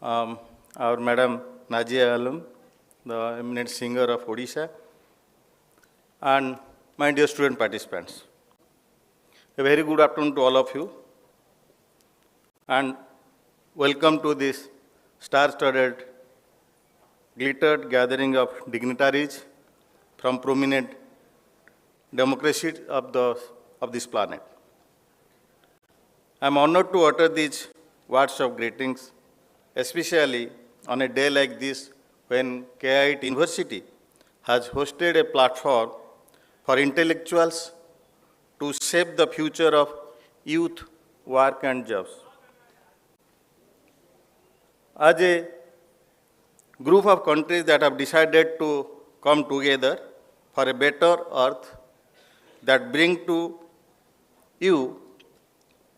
our Madam Najia Alam, the eminent singer of Odisha, and my dear student participants. A very good afternoon to all of you, and welcome to this star-studded, glittered gathering of dignitaries from prominent democracies of this planet. I am honored to utter these words of greetings, especially on a day like this when KIIT University has hosted a platform for intellectuals to shape the future of youth, work and jobs. As a group of countries that have decided to come together for a better earth that bring to you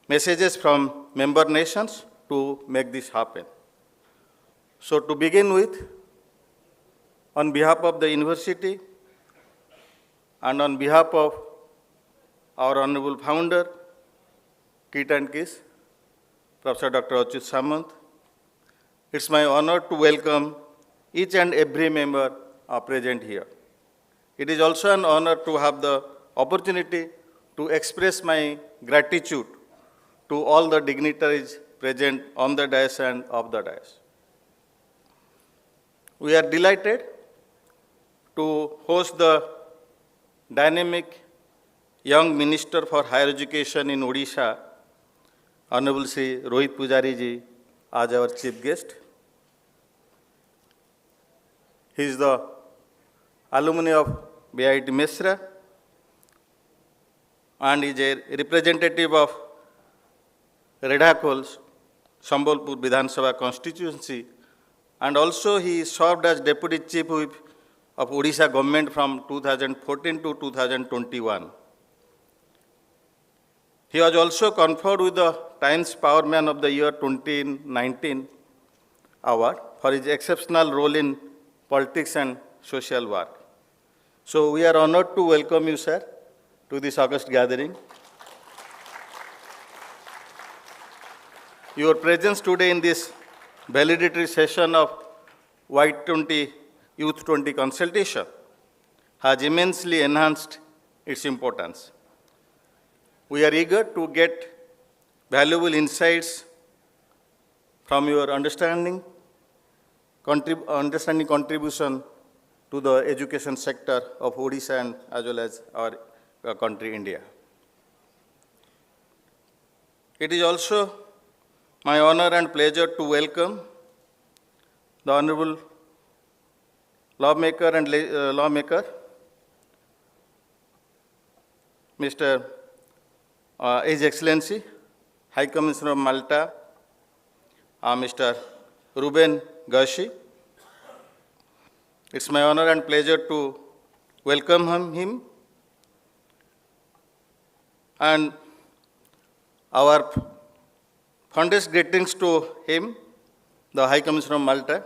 messages from member nations to make this happen. So to begin with, on behalf of the university and on behalf of our honorable founder, KIIT and KISS, Professor Dr. Achyut Samant, it's my honor to welcome each and every member present here. It is also an honor to have the opportunity to express my gratitude to all the dignitaries present on the dais and off the dais. We are delighted to host the dynamic, young Minister for Higher Education in Odisha, Honorable Sri Rohit Pujari ji, as our chief guest. He is the alumni of BIT Mesra and is a representative of Redhakol, Sambalpur Vidhan Sabha constituency, and also he served as Deputy Chief Whip of Odisha government from 2014 to 2021. He was also conferred with the Times Powerman of the Year 2019 award for his exceptional role in politics and social work. So we are honored to welcome you, sir, to this August gathering. Your presence today in this valedictory session of Y20 Youth 20 Consultation has immensely enhanced its importance. We are eager to get valuable insights from your understanding contribution to the education sector of Odisha and as well as our country, India. It is also my honor and pleasure to welcome the Honorable Lawmaker, Mr. His Excellency, High Commissioner of Malta, Mr. Ruben Gashi. It's my honor and pleasure to welcome him. And our fondest greetings to him, the High Commissioner of Malta.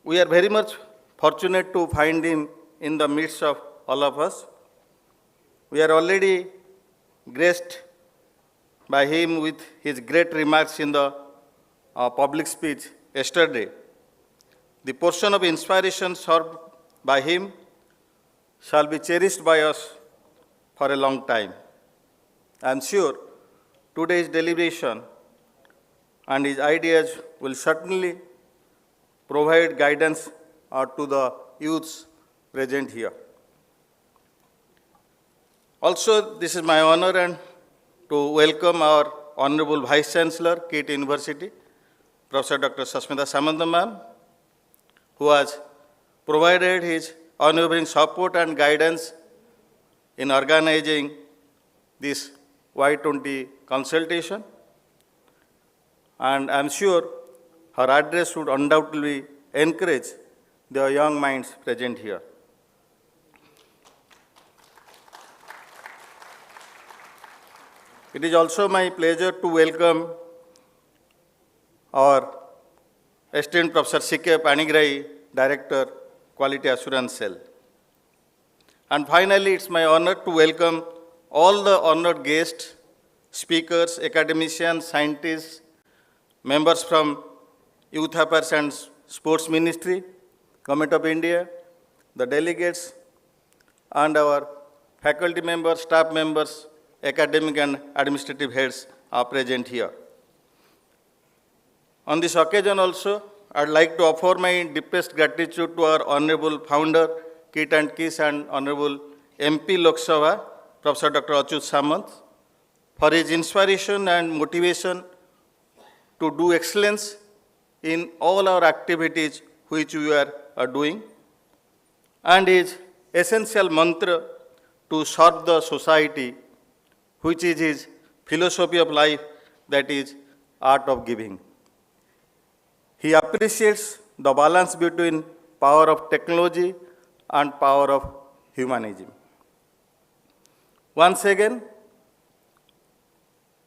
We are very much fortunate to find him in the midst of all of us. We are already graced by him with his great remarks in the public speech yesterday. The portion of inspiration served by him shall be cherished by us for a long time. I am sure today's deliberation and his ideas will certainly provide guidance to the youths present here. Also, this is my honor and to welcome our Honorable Vice Chancellor, KIIT University, Professor Dr. Sasmita Samanta ma'am, who has provided his unwavering support and guidance in organizing this Y20 consultation. And I am sure her address would undoubtedly encourage the young minds present here. It is also my pleasure to welcome our esteemed Professor C.K. Panigrai, Director, Quality Assurance Cell. And finally, it's my honor to welcome all the honored guests, speakers, academicians, scientists, members from Youth Affairs and Sports Ministry, Government of India, the delegates, and our faculty members, staff members, academic and administrative heads are present here. On this occasion also, I'd like to offer my deepest gratitude to our Honorable Founder, KIIT and KISS, and Honorable MP Lok Sabha, Professor Dr. Achyut Samant, for his inspiration and motivation to do excellence in all our activities which we are doing, and his essential mantra to serve the society, which is his philosophy of life, that is art of giving. He appreciates the balance between power of technology and power of humanism. Once again,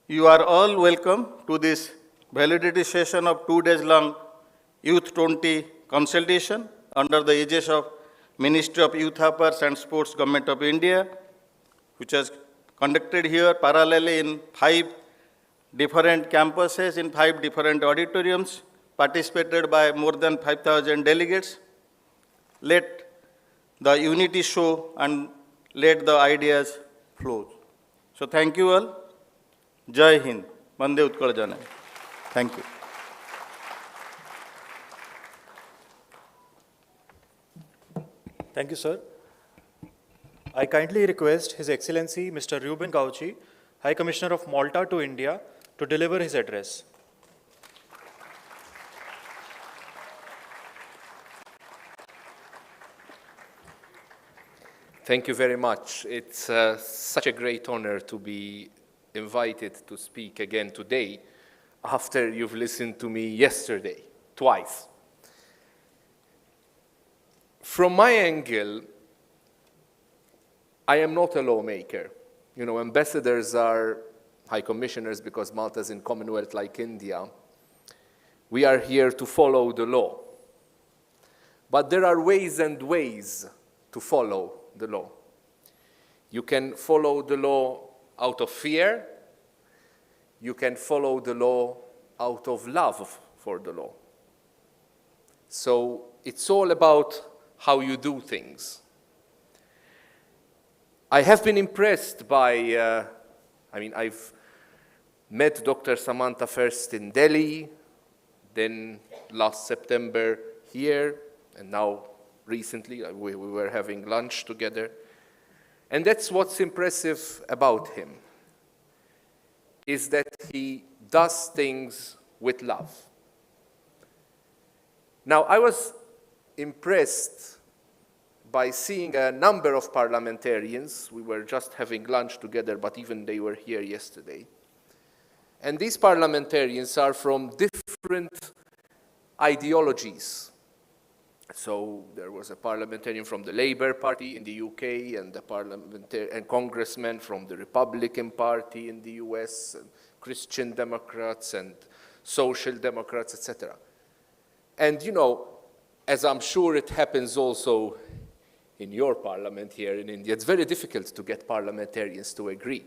you are all welcome to this validity session of 2 days long Youth 20 consultation under the aegis of Ministry of Youth Affairs and Sports, Government of India, which has conducted here parallelly in 5 different campuses, in 5 different auditoriums, participated by more than 5,000 delegates. Let the unity show and let the ideas flow. So thank you all. Jai Hind. Vande Utkal Janai. Thank you. Thank you, sir. I kindly request His Excellency Mr. Ruben Gauci, High Commissioner of Malta to India, to deliver his address. Thank you very much. It's such a great honor to be invited to speak again today after you've listened to me yesterday, twice. From my angle, I am not a lawmaker. You know, ambassadors are high commissioners because Malta is in Commonwealth like India. We are here to follow the law. But there are ways and ways to follow the law. You can follow the law out of fear. You can follow the law out of love for the law. So it's all about how you do things. I have been impressed by, I've met Dr. Samantha first in Delhi, then last September here, and now recently we were having lunch together. And that's what's impressive about him, is that he does things with love. Now, I was impressed by seeing a number of parliamentarians. We were just having lunch together, but even they were here yesterday. And these parliamentarians are from different ideologies. So there was a parliamentarian from the Labour Party in the UK, and and congressmen from the Republican Party in the US, and Christian Democrats and Social Democrats, etc. And you know, as I'm sure it happens also in your parliament here in India, it's very difficult to get parliamentarians to agree.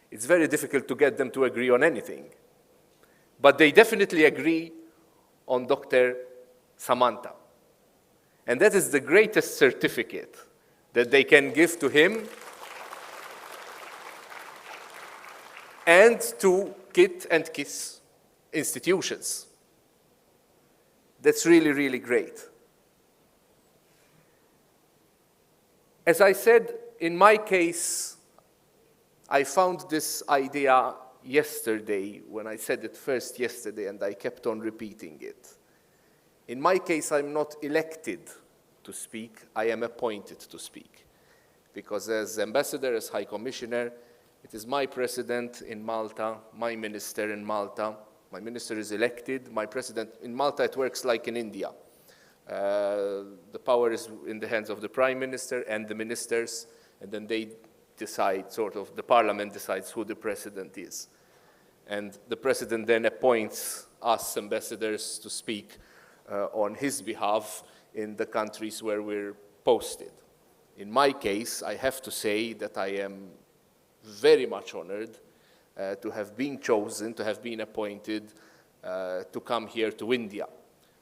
It's very difficult to get them to agree on anything. But they definitely agree on Dr. Samantha. And that is the greatest certificate that they can give to him and to KIIT and KISS institutions. That's really, really great. As I said, in my case, I found this idea yesterday when I said it first yesterday, and I kept on repeating it. In my case, I'm not elected to speak, I am appointed to speak. Because as ambassador, as high commissioner, it is my president in Malta, my minister in Malta. My minister is elected, my president. In Malta, it works like in India. The power is in the hands of the prime minister and the ministers, and then they decide, the parliament decides who the president is. And the president then appoints us ambassadors to speak on his behalf in the countries where we're posted. In my case, I have to say that I am very much honored to have been chosen, to have been appointed to come here to India.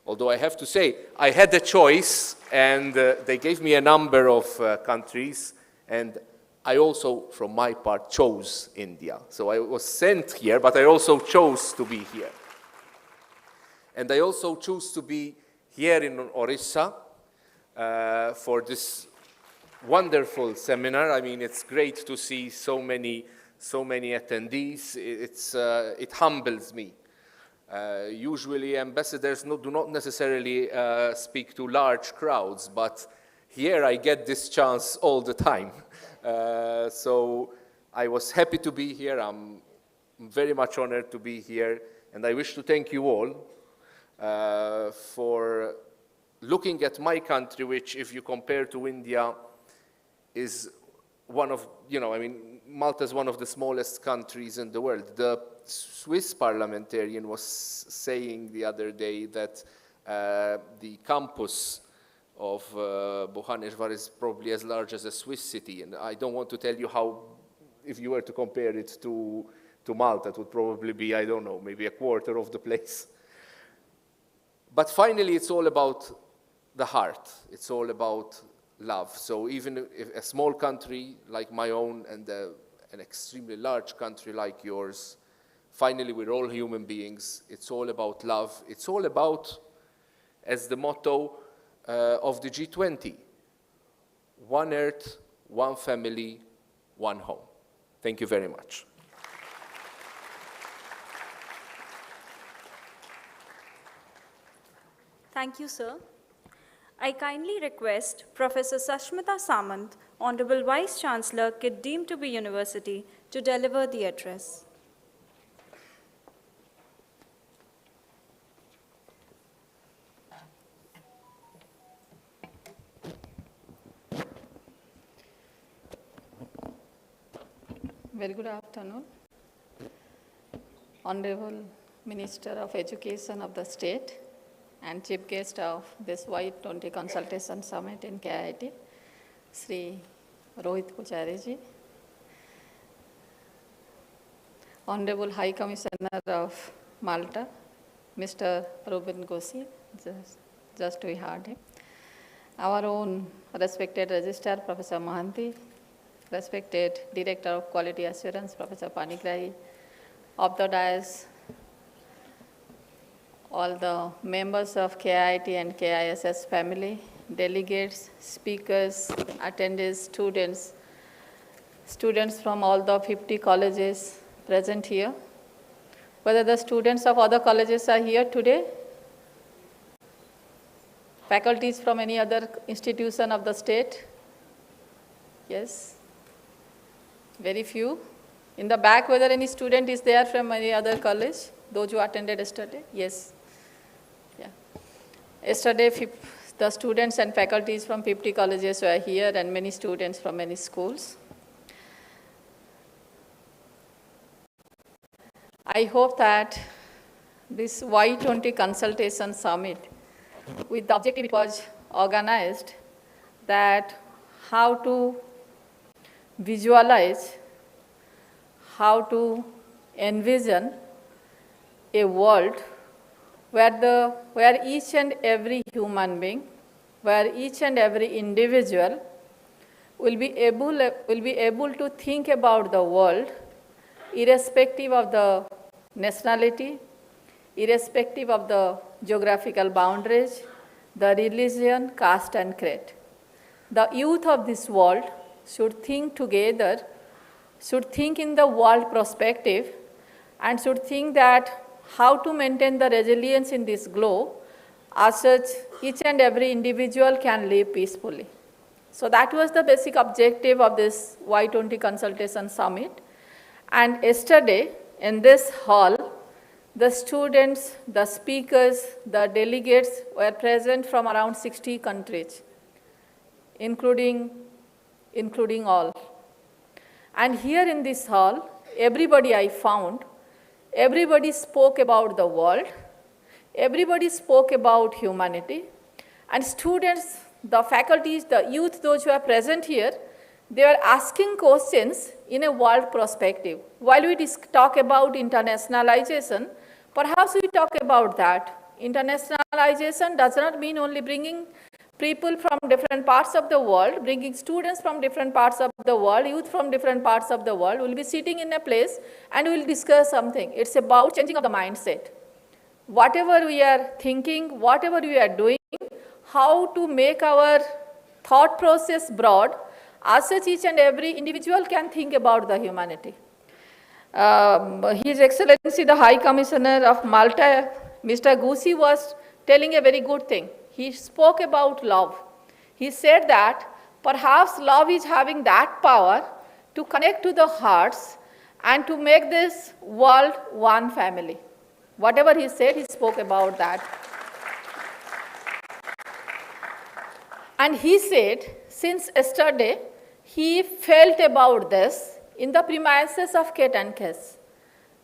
Although I have to say, I had a choice, and they gave me a number of countries, and I also, from my part, chose India. So I was sent here, but I also chose to be here. And I also chose to be here in Orissa for this wonderful seminar. I mean, it's great to see so many attendees. It humbles me. Usually ambassadors do not necessarily speak to large crowds, but here I get this chance all the time. So I was happy to be here. I'm very much honored to be here, and I wish to thank you all for looking at my country, which, if you compare to India, is one of, Malta is one of the smallest countries in the world. The Swiss parliamentarian was saying the other day that the campus of Bhubaneswar is probably as large as a Swiss city, and I don't want to tell you how, if you were to compare it to Malta, it would probably be, I don't know, maybe a quarter of the place. But finally, it's all about the heart. It's all about love. So even if a small country like my own and an extremely large country like yours, finally we're all human beings. It's all about love. It's all about, as the motto of the G20, one earth, one family, one home. Thank you very much. Thank you, sir. I kindly request Professor Sashmita Samant, Honorable Vice Chancellor, KIIT deemed to be University, to deliver the address. Very good afternoon. Honorable Minister of Education of the state and chief guest of this Y20 Consultation Summit in KIIT, Sri Rohit Pujari ji. Honorable High Commissioner of Malta, Mr. Ruben Gossi, just we heard him. Our own respected Registrar, Professor Mohanty, respected Director of Quality Assurance, Professor Panigrahi, of the dais, all the members of KIIT and KISS family, delegates, speakers, attendees, students from all the 50 colleges present here. Whether the students of other colleges are here today, faculties from any other institution of the state? Yes, very few. In the back, whether any student is there from any other college, those who attended yesterday? Yes. Yeah. Yesterday, the students and faculties from 50 colleges were here and many students from many schools. I hope that this Y20 Consultation Summit, with the objective it was organized, that how to visualize, how to envision a world where each and every human being, where each and every individual will be able to think about the world irrespective of the nationality, irrespective of the geographical boundaries, the religion, caste and creed. The youth of this world should think together, should think in the world perspective, and should think that how to maintain the resilience in this globe, as such each and every individual can live peacefully. So that was the basic objective of this Y20 Consultation Summit. And yesterday in this hall, the students, the speakers, the delegates were present from around 60 countries, including all. And here in this hall, everybody I found, everybody spoke about the world, everybody spoke about humanity, and students, the faculties, the youth, those who are present here, they were asking questions in a world perspective. While we talk about internationalization, perhaps we talk about that. Internationalization does not mean only bringing people from different parts of the world, bringing students from different parts of the world, youth from different parts of the world. We'll be sitting in a place and we'll discuss something. It's about changing of the mindset. Whatever we are thinking, whatever we are doing, how to make our thought process broad, as such each and every individual can think about the humanity. His Excellency, the High Commissioner of Malta, Mr. Gussi, was telling a very good thing. He spoke about love. He said that perhaps love is having that power to connect to the hearts and to make this world one family. Whatever he said, he spoke about that. And he said, since yesterday, he felt about this in the premises of KIIT and KISS,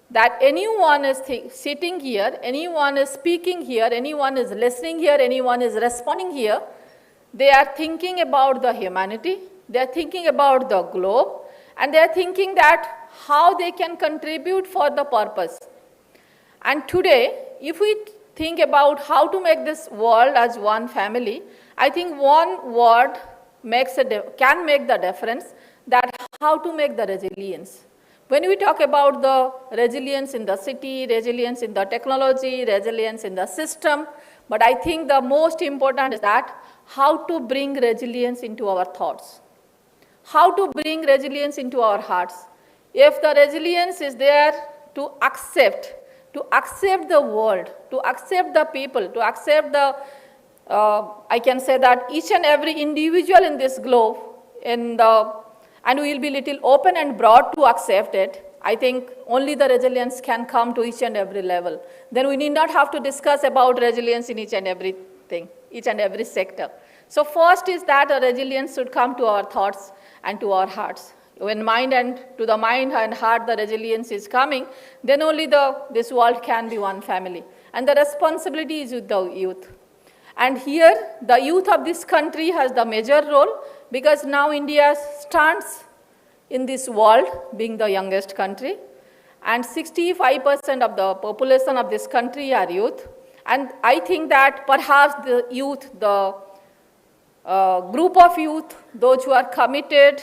that anyone is sitting here, anyone is speaking here, anyone is listening here, anyone is responding here, they are thinking about the humanity, they are thinking about the globe, and they are thinking that how they can contribute for the purpose. And today, if we think about how to make this world as one family, I think one word can make the difference, that how to make the resilience. When we talk about the resilience in the city, resilience in the technology, resilience in the system, but I think the most important is that how to bring resilience into our thoughts. how to bring resilience into our hearts. If the resilience is there to accept the world, to accept the people, to accept the, I can say that each and every individual in this globe, and we will be little open and broad to accept it, I think only the resilience can come to each and every level. Then we need not have to discuss about resilience in each and everything, each and every sector. So first is that a resilience should come to our thoughts and to our hearts. When to the mind and heart the resilience is coming, then only this world can be one family. And the responsibility is with the youth. And here, the youth of this country has the major role, because now India stands in this world being the youngest country, and 65% of the population of this country are youth. And I think that perhaps the youth, the group of youth, those who are committed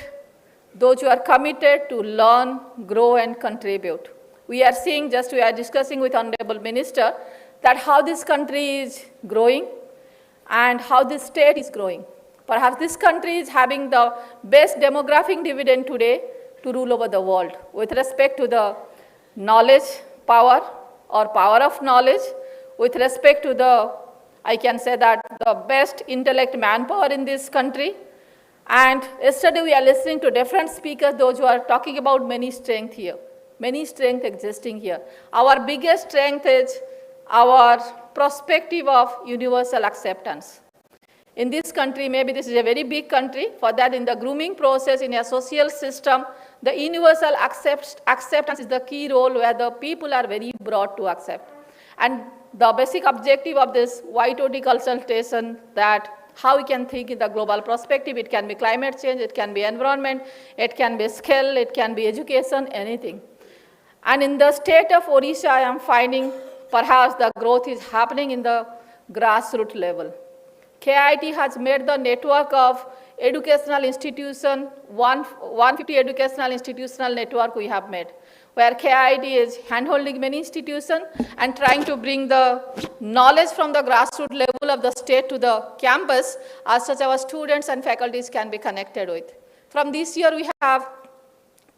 to learn, grow, and contribute. We are seeing, we are discussing with Honorable Minister, that how this country is growing and how this state is growing. Perhaps this country is having the best demographic dividend today to rule over the world with respect to the knowledge power or power of knowledge, with respect to the, I can say that the best intellect manpower in this country. And yesterday we are listening to different speakers, those who are talking about many strength here, many strength existing here. Our biggest strength is our perspective of universal acceptance. In this country, maybe this is a very big country, for that in the grooming process, in a social system, the universal acceptance is the key role where the people are very broad to accept. And the basic objective of this YTOT consultation, that how we can think in the global perspective, it can be climate change, it can be environment, it can be skill, it can be education, anything. And in the state of Odisha, I am finding perhaps the growth is happening in the grassroots level. KIIT has made the network of educational institution, 150 educational institutional network we have made, where KIIT is handholding many institutions and trying to bring the knowledge from the grassroots level of the state to the campus, as such our students and faculties can be connected with. From this year, we have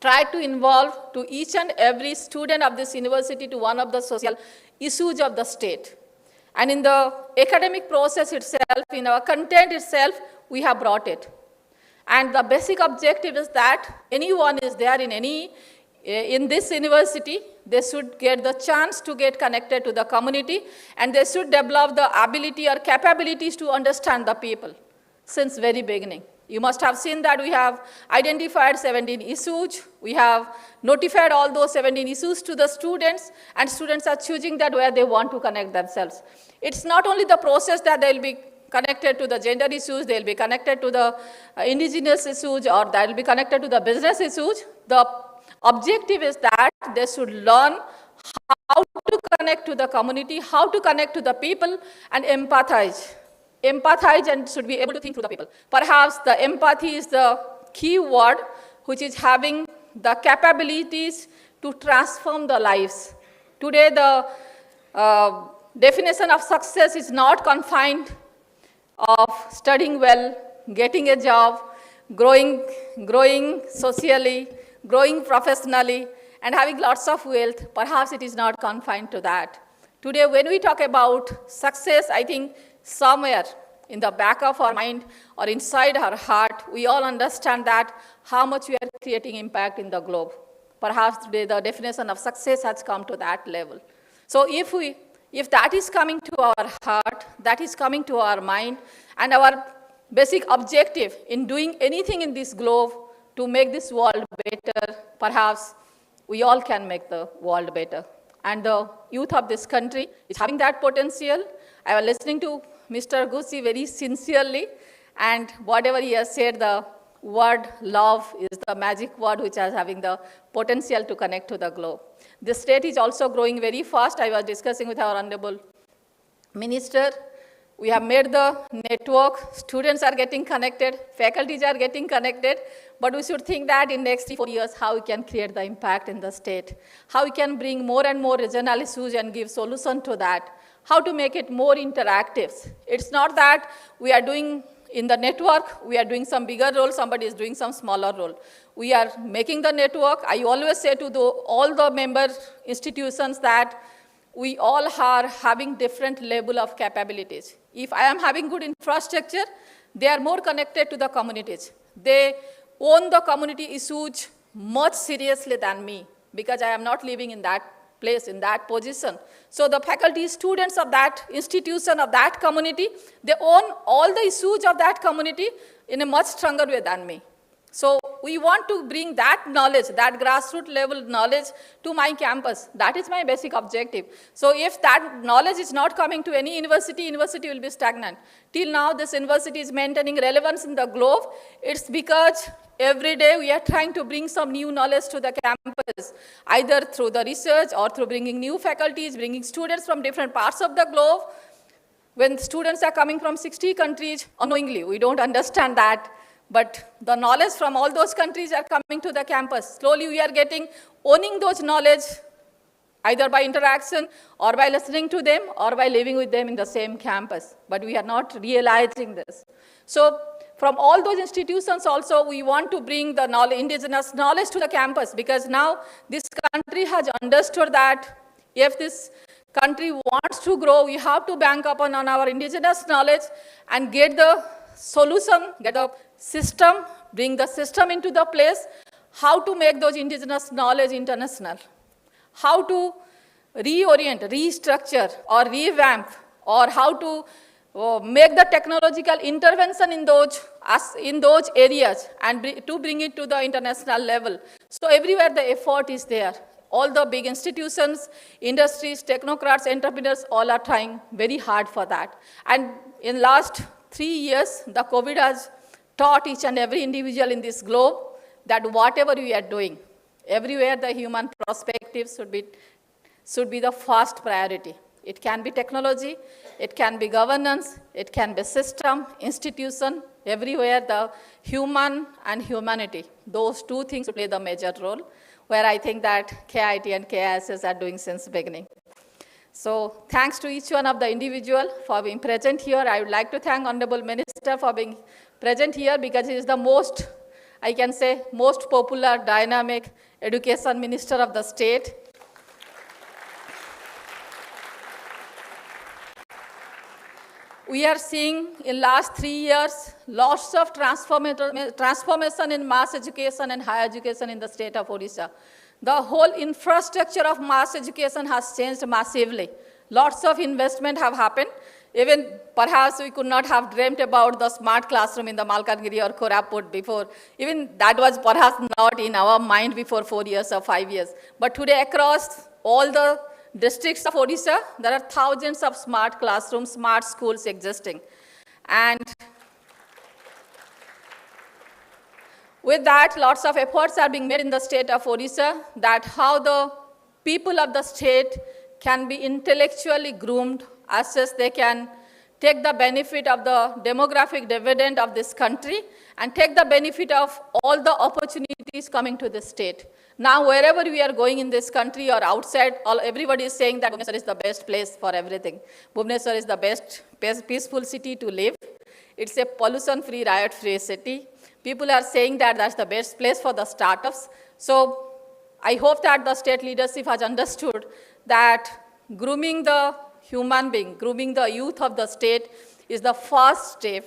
tried to involve to each and every student of this university to one of the social issues of the state. And in the academic process itself, in our content itself, we have brought it. And the basic objective is that anyone is there in this university, they should get the chance to get connected to the community, and they should develop the ability or capabilities to understand the people since very beginning. You must have seen that we have identified 17 issues. We have notified all those 17 issues to the students, and students are choosing that where they want to connect themselves. It's not only the process that they'll be connected to the gender issues, they'll be connected to the indigenous issues, or they'll be connected to the business issues. The objective is that they should learn how to connect to the community, how to connect to the people, and empathize. Empathize and should be able to think through the people. Perhaps the empathy is the key word which is having the capabilities to transform the lives. Today the definition of success is not confined of studying well, getting a job, growing socially, growing professionally, and having lots of wealth. Perhaps it is not confined to that. Today when we talk about success, I think somewhere in the back of our mind or inside our heart, we all understand that how much we are creating impact in the globe. Perhaps today the definition of success has come to that level. So if that is coming to our heart, that is coming to our mind, and our basic objective in doing anything in this globe to make this world better, perhaps we all can make the world better. And the youth of this country is having that potential. I was listening to Mr. Gusi very sincerely, and whatever he has said, the word love is the magic word which is having the potential to connect to the globe. The state is also growing very fast. I was discussing with our Honorable Minister. We have made the network, students are getting connected, faculties are getting connected, but we should think that in next 3-4 years, how we can create the impact in the state, how we can bring more and more regional issues and give solution to that, how to make it more interactive. It's not that we are doing in the network, we are doing some bigger role, somebody is doing some smaller role. We are making the network. I always say to all the member institutions that we all are having different level of capabilities. If I am having good infrastructure, they are more connected to the communities. They own the community issues much seriously than me, because I am not living in that place, in that position. So the faculty, students of that institution, of that community, they own all the issues of that community in a much stronger way than me. So we want to bring that knowledge, that grassroots level knowledge to my campus. That is my basic objective. So if that knowledge is not coming to any university, university will be stagnant. Till now, this university is maintaining relevance in the globe. It's because every day we are trying to bring some new knowledge to the campus, either through the research or through bringing new faculties, bringing students from different parts of the globe. When students are coming from 60 countries, unknowingly, we don't understand that. But the knowledge from all those countries are coming to the campus. Slowly we are owning those knowledge, either by interaction or by listening to them or by living with them in the same campus. But we are not realizing this. So from all those institutions also, we want to bring the indigenous knowledge to the campus, because now this country has understood that if this country wants to grow, we have to bank upon on our indigenous knowledge and get the solution, get the system, bring the system into the place, how to make those indigenous knowledge international, how to reorient, restructure, or revamp, or how to make the technological intervention in those areas and to bring it to the international level. So everywhere the effort is there. All the big institutions, industries, technocrats, entrepreneurs, all are trying very hard for that. And in last 3 years, the COVID has taught each and every individual in this globe that whatever we are doing, everywhere the human perspective should be the first priority. It can be technology, it can be governance, it can be system, institution, everywhere the human and humanity, those two things play the major role, where I think that KIIT and KISS are doing since beginning. So thanks to each one of the individual for being present here. I would like to thank Honorable Minister for being present here, because he is the most, I can say, most popular, dynamic education minister of the state. We are seeing in last 3 years, lots of transformation in mass education and higher education in the state of Odisha. The whole infrastructure of mass education has changed massively. Lots of investment have happened. Even perhaps we could not have dreamt about the smart classroom in the Malkangiri or Koraput before. Even that was perhaps not in our mind before 4 years or 5 years. But today across all the districts of Odisha, there are thousands of smart classrooms, smart schools existing. And with that, lots of efforts are being made in the state of Odisha, that how the people of the state can be intellectually groomed, as such they can take the benefit of the demographic dividend of this country and take the benefit of all the opportunities coming to the state. Now, wherever we are going in this country or outside, everybody is saying that Bhubaneswar is the best place for everything. Bhubaneswar is the best peaceful city to live. It's a pollution-free, riot-free city. People are saying that that's the best place for the startups. So I hope that the state leadership has understood that grooming the human being, grooming the youth of the state is the first step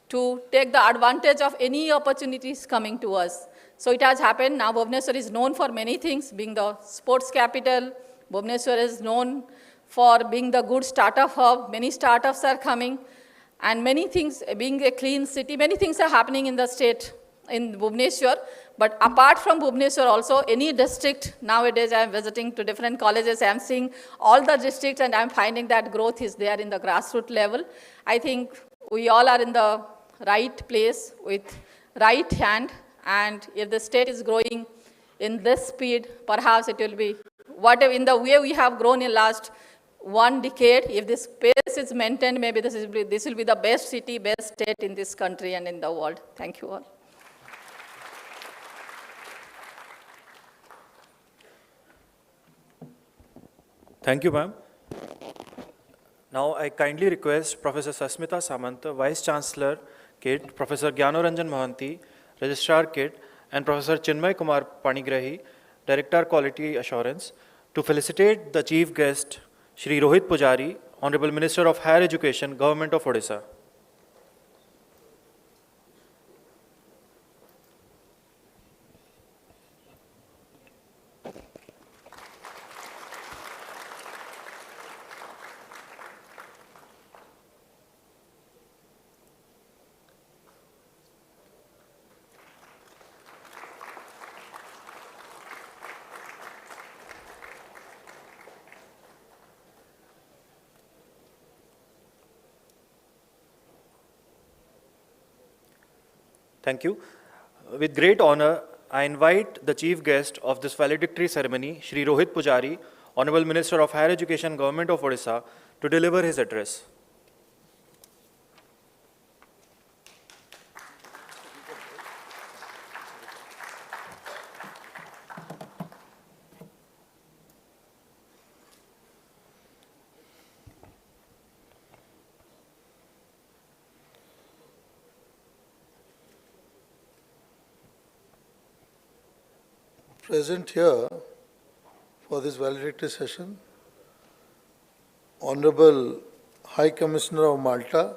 to take the advantage of any opportunities coming to us. So it has happened. Now Bhubaneswar is known for many things, being the sports capital. Bhubaneswar is known for being the good startup hub. Many startups are coming. And many things, being a clean city, many things are happening in the state, in Bhubaneswar. But apart from Bhubaneswar also, any district, nowadays I am visiting to different colleges, I am seeing all the districts and I am finding that growth is there in the grassroots level. I think we all are in the right place with right hand, and if the state is growing in this speed, perhaps it will be, whatever, in the way we have grown in last 1 decade, if this pace is maintained, maybe this will be the best city, best state in this country and in the world. Thank you all. Thank you, ma'am. Now I kindly request Professor Sasmita Samant, Vice Chancellor, KIIT, Professor Gyanoranjan Mohanty, Registrar KIIT, and Professor Chinmay Kumar Panigrahi, Director Quality Assurance, to felicitate the Chief Guest, Shri Rohit Pujari, Honorable Minister of Higher Education, Government of Odisha. Thank you. With great honor, I invite the chief guest of this valedictory ceremony, Shri Rohit Pujari, Honorable Minister of Higher Education, Government of Odisha, to deliver his address. Present here for this valedictory session, Honorable High Commissioner of Malta,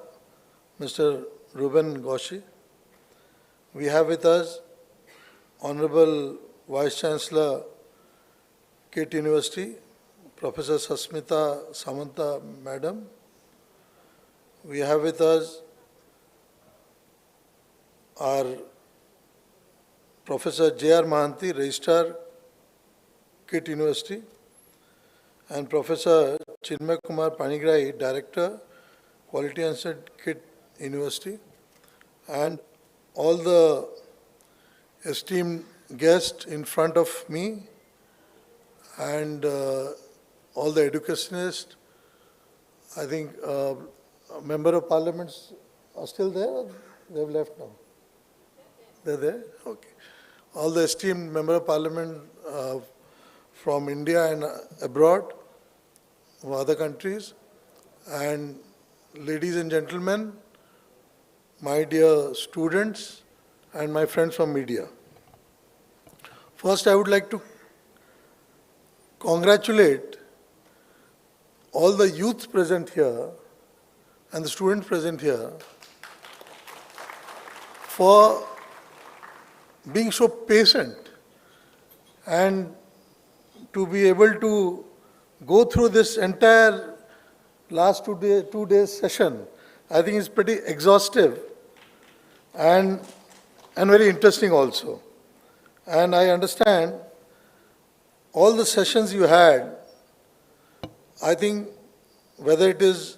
Mr. Ruben Goshi. We have with us Honorable Vice Chancellor, KIIT University, Professor Susmita Samanta Madam. We have with us our Professor J.R. Mohanty, Registrar, KIIT University, and Professor Chinmay Kumar Panigrahi, Director, Quality Assurance, KIIT University, and all the esteemed guests in front of me, and all the educationists. I think Member of Parliaments are still there, or they have left now? They're there? Okay. All the esteemed Member of Parliament from India and abroad, from other countries, and ladies and gentlemen, my dear students, and my friends from media. First, I would like to congratulate all the youth present here and the students present here for being so patient and to be able to go through this entire last 2 days session. I think it's pretty exhaustive and very interesting also. And I understand all the sessions you had, I think whether it is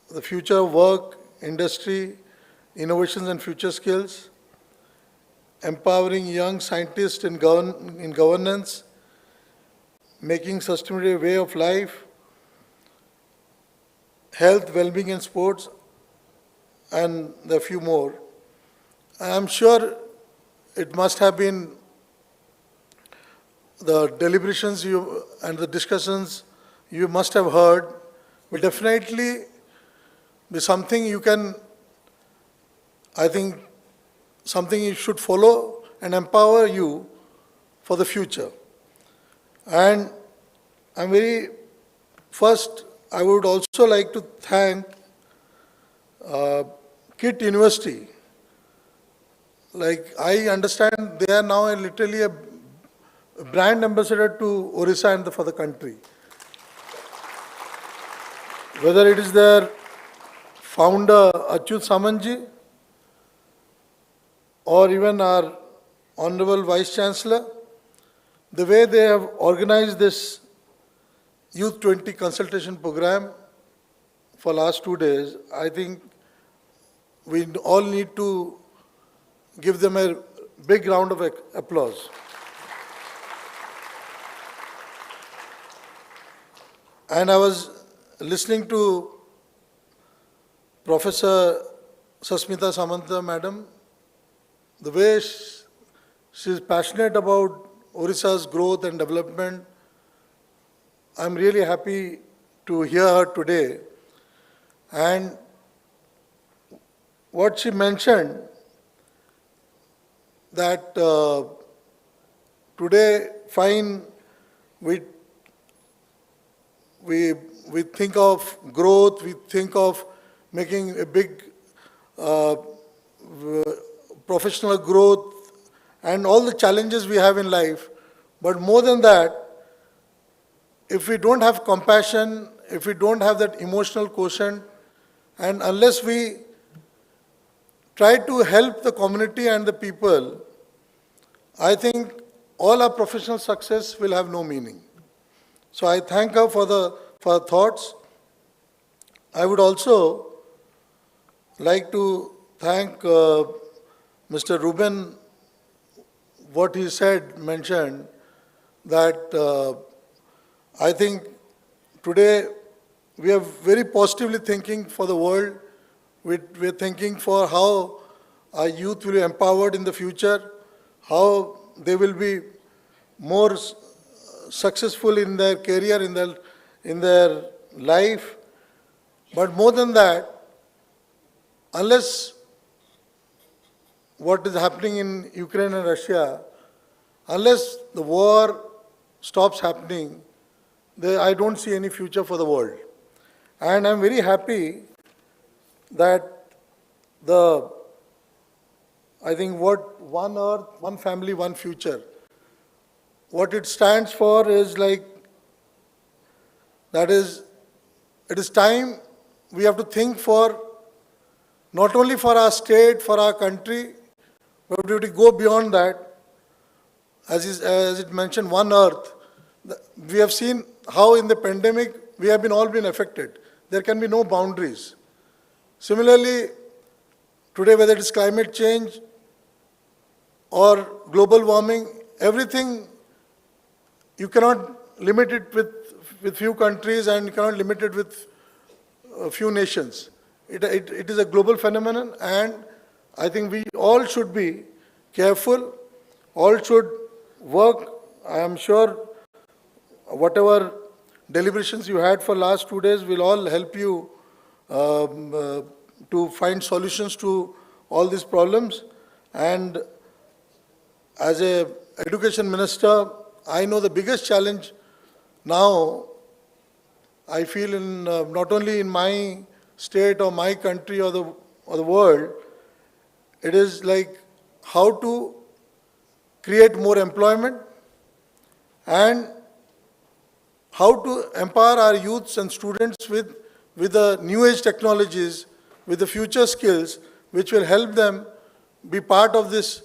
the future of work, industry, innovations and future skills, empowering young scientists in governance, making sustainable a way of life, health, well-being and sports, and a few more. I am sure it must have been the deliberations and the discussions you must have heard will definitely be something you can, I think, something you should follow and empower you for the future. And first, I would also like to thank KIIT University. Like, I understand they are now literally a brand ambassador to Orissa and for the country. Whether it is their founder, Achyut Samanji, or even our Honorable Vice Chancellor, the way they have organized this Youth 20 consultation program for last 2 days, I think we all need to give them a big round of applause. And I was listening to Professor Susmita Samanta Madam, the way she is passionate about Orissa's growth and development. I'm really happy to hear her today. And what she mentioned, that today, fine, we think of growth, we think of making a big professional growth and all the challenges we have in life. But more than that, if we don't have compassion, if we don't have that emotional quotient, and unless we try to help the community and the people, I think all our professional success will have no meaning. So I thank her for her thoughts. I would also like to thank Mr. Ruben, what he mentioned, that I think today we are very positively thinking for the world. We're thinking for how our youth will be empowered in the future, how they will be more successful in their career, in their life. But more than that, unless what is happening in Ukraine and Russia, unless the war stops happening, I don't see any future for the world. And I'm very happy that I think what one earth, one family, one future, what it stands for is like, that is, it is time we have to think for, not only for our state, for our country, but we have to go beyond that. As it mentioned, one earth. We have seen how in the pandemic we have all been affected. There can be no boundaries. Similarly, today, whether it is climate change or global warming, everything, you cannot limit it with few countries, and you cannot limit it with a few nations. It is a global phenomenon, and I think we all should be careful, all should work. I am sure whatever deliberations you had for last 2 days will all help you to find solutions to all these problems. And as an education minister, I know the biggest challenge now, I feel in not only in my state or my country or the world, it is like how to create more employment and how to empower our youths and students with the new age technologies, with the future skills, which will help them be part of this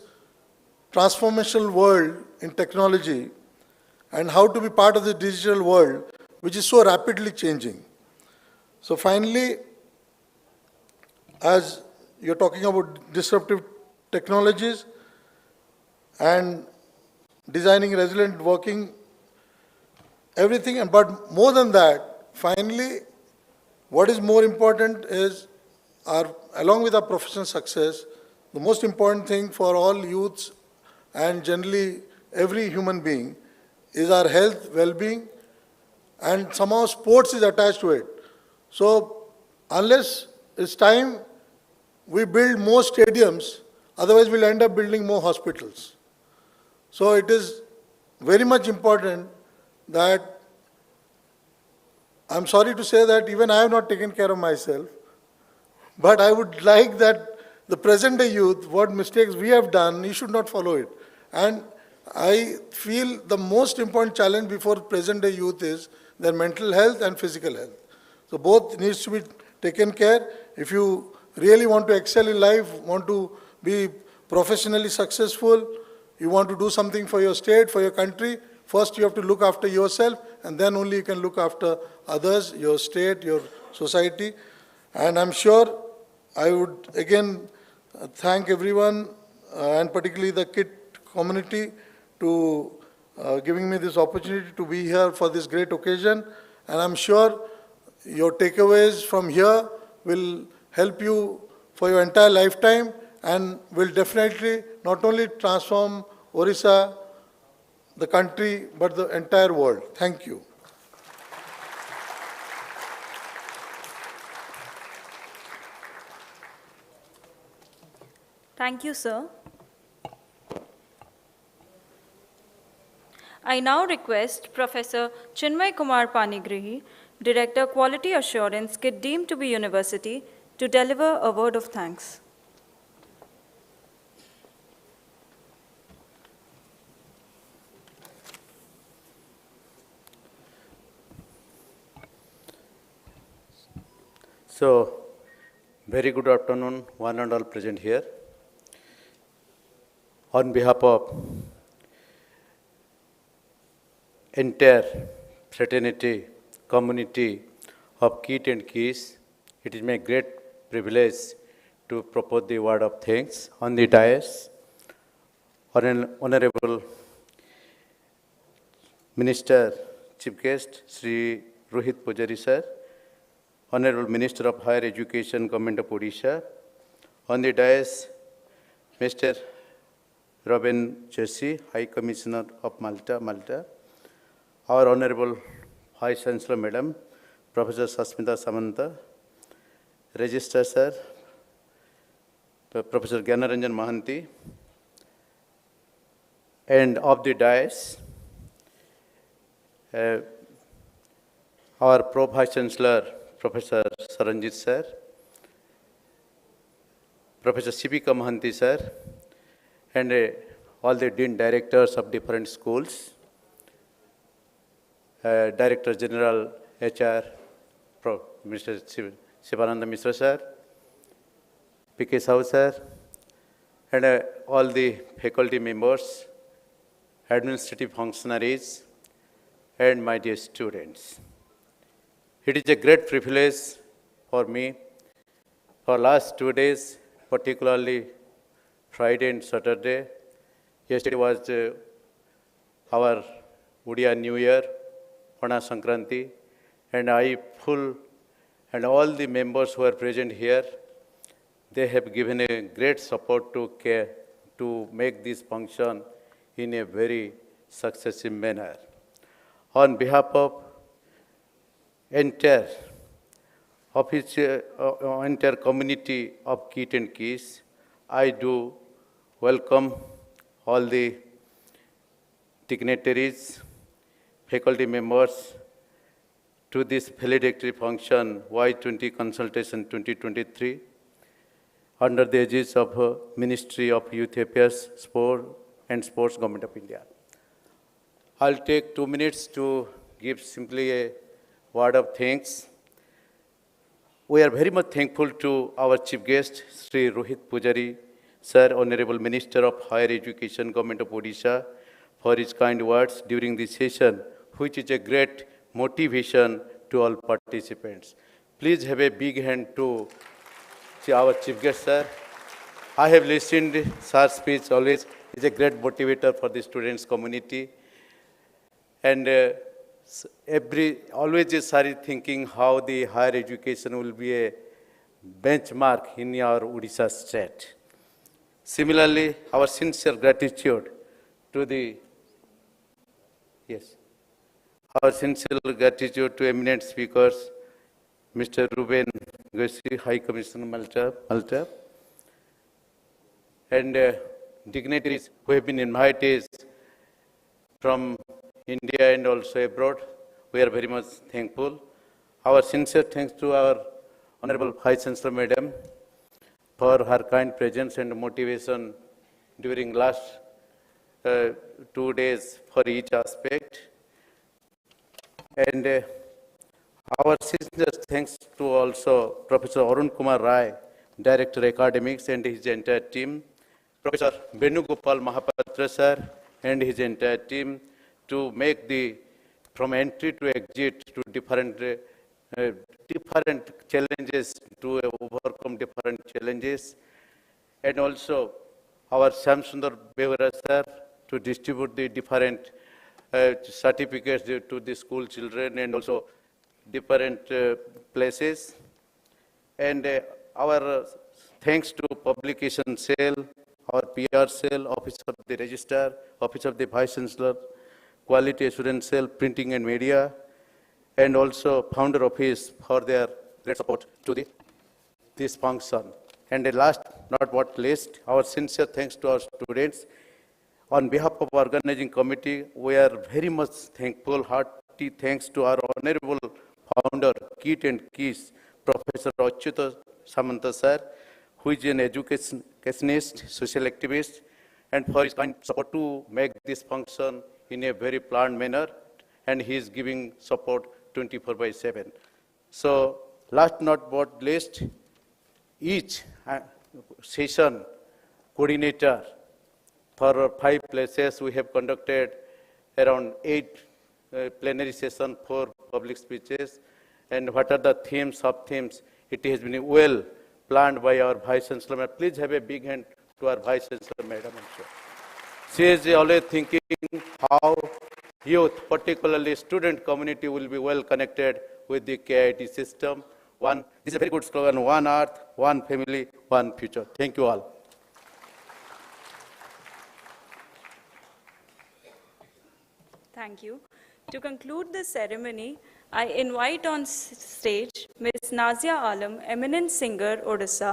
transformational world in technology, and how to be part of the digital world, which is so rapidly changing. So finally, as you're talking about disruptive technologies and designing resilient working, everything, but more than that, finally, what is more important is, along with our professional success, the most important thing for all youths and generally every human being is our health, well-being, and somehow sports is attached to it. So unless it's time we build more stadiums, otherwise we'll end up building more hospitals. So it is very much important that, I'm sorry to say that even I have not taken care of myself, but I would like that the present day youth, what mistakes we have done, you should not follow it. And I feel the most important challenge before present day youth is their mental health and physical health. So both needs to be taken care. If you really want to excel in life, want to be professionally successful, you want to do something for your state, for your country, first you have to look after yourself, and then only you can look after others, your state, your society. And I'm sure I would again thank everyone, and particularly the KIIT community, to giving me this opportunity to be here for this great occasion. And I'm sure your takeaways from here will help you for your entire lifetime and will definitely not only transform Orissa, the country, but the entire world. Thank you. Thank you, sir. I now request Professor Chinmay Kumar Panigrahi, Director Quality Assurance, KIIT deemed to be University, to deliver a word of thanks. So, very good afternoon, one and all present here. On behalf of entire fraternity, community of KIIT and KIIS, it is my great privilege to propose the word of thanks on the dais. Honorable Minister, Chief Guest, Sri Rohit Pujari sir, Honorable Minister of Higher Education, Government of Odisha, on the dais, Mr. Robin Jesse, High Commissioner of Malta, our Honorable Vice Chancellor Madam, Professor Sasmita Samanta, Registrar Sir, Professor Gyanaranjan Mahanti, and of the dais, our Pro Vice Chancellor, Professor Saranjit Sir, Professor Sipika Mahanti Sir, and all the Dean Directors of different schools, Director General HR, Mr. Shivananda Mishra Sir, P.K. Sahu Sir, and all the faculty members, administrative functionaries, and my dear students. It is a great privilege for me for last 2 days, particularly Friday and Saturday. Yesterday was our Udiya New Year, Pana Sankranti, and I full and all the members who are present here, they have given a great support to make this function in a very successive manner. On behalf of entire community of KIIT and KIIS, I do welcome all the dignitaries, faculty members to this valedictory function Y20 Consultation 2023 under the aegis of Ministry of Youth Affairs, Sport and Sports, Government of India. I'll take 2 minutes to give simply a word of thanks. We are very much thankful to our Chief Guest, Sri Rohit Pujari, Sir, Honorable Minister of Higher Education, Government of Odisha, for his kind words during this session, which is a great motivation to all participants. Please have a big hand to our Chief Guest, Sir. I have listened to Sir's speech always. It's a great motivator for the students' community. And always Sir is thinking how the higher education will be a benchmark in our Odisha state. Similarly, our sincere gratitude to the, our sincere gratitude to eminent speakers, Mr. Ruben Gosi, High Commissioner Malta, and dignitaries who have been invited from India and also abroad. We are very much thankful. Our sincere thanks to our Honorable Vice Chancellor Madam for her kind presence and motivation during last 2 days for each aspect. And our sincere thanks to also Professor Arun Kumar Rai, Director Academics, and his entire team, Professor Venugopal Mahapatra Sir and his entire team, to make the from entry to exit to different challenges, to overcome different challenges, and also our Shamsundar Bevara Sir to distribute the different certificates to the school children and also different places, and our thanks to publication cell, our PR cell, Office of the Registrar, Office of the Vice Chancellor, Quality Assurance Cell, Printing and Media, and also Founder Office for their great support to this function. And last not but least, our sincere thanks to our students. On behalf of our organizing committee, we are very much thankful, hearty thanks to our honorable founder, KIIT and KIIS, Professor Achyuta Samanta sir, who is an educationist, social activist, and for his kind support to make this function in a very planned manner, and he is giving support 24/7. So, last not but least, each session coordinator for 5 places we have conducted around 8 plenary sessions, 4 public speeches, and what are the themes, sub-themes, it has been well planned by our Vice Chancellor. Please have a big hand to our Vice Chancellor, Madam. She is always thinking how youth, particularly student community, will be well connected with the KIIT system. This is a very good slogan, one earth, one family, one future. Thank you all. Thank you. To conclude this ceremony, I invite on stage Ms. Nazia Alam, eminent singer, Odisha,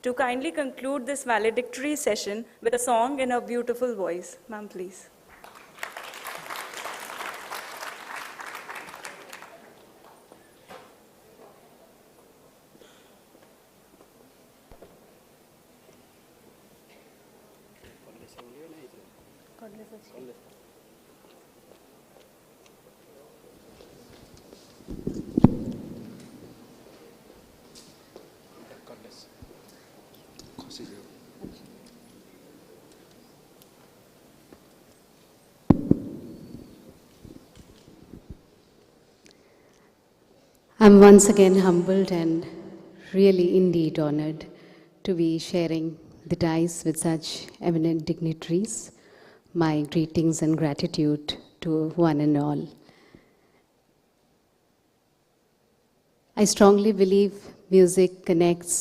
to kindly conclude this valedictory session with a song in her beautiful voice. Ma'am, please. I'm once again humbled and really indeed honored to be sharing the dais with such eminent dignitaries. My greetings and gratitude to one and all. I strongly believe music connects,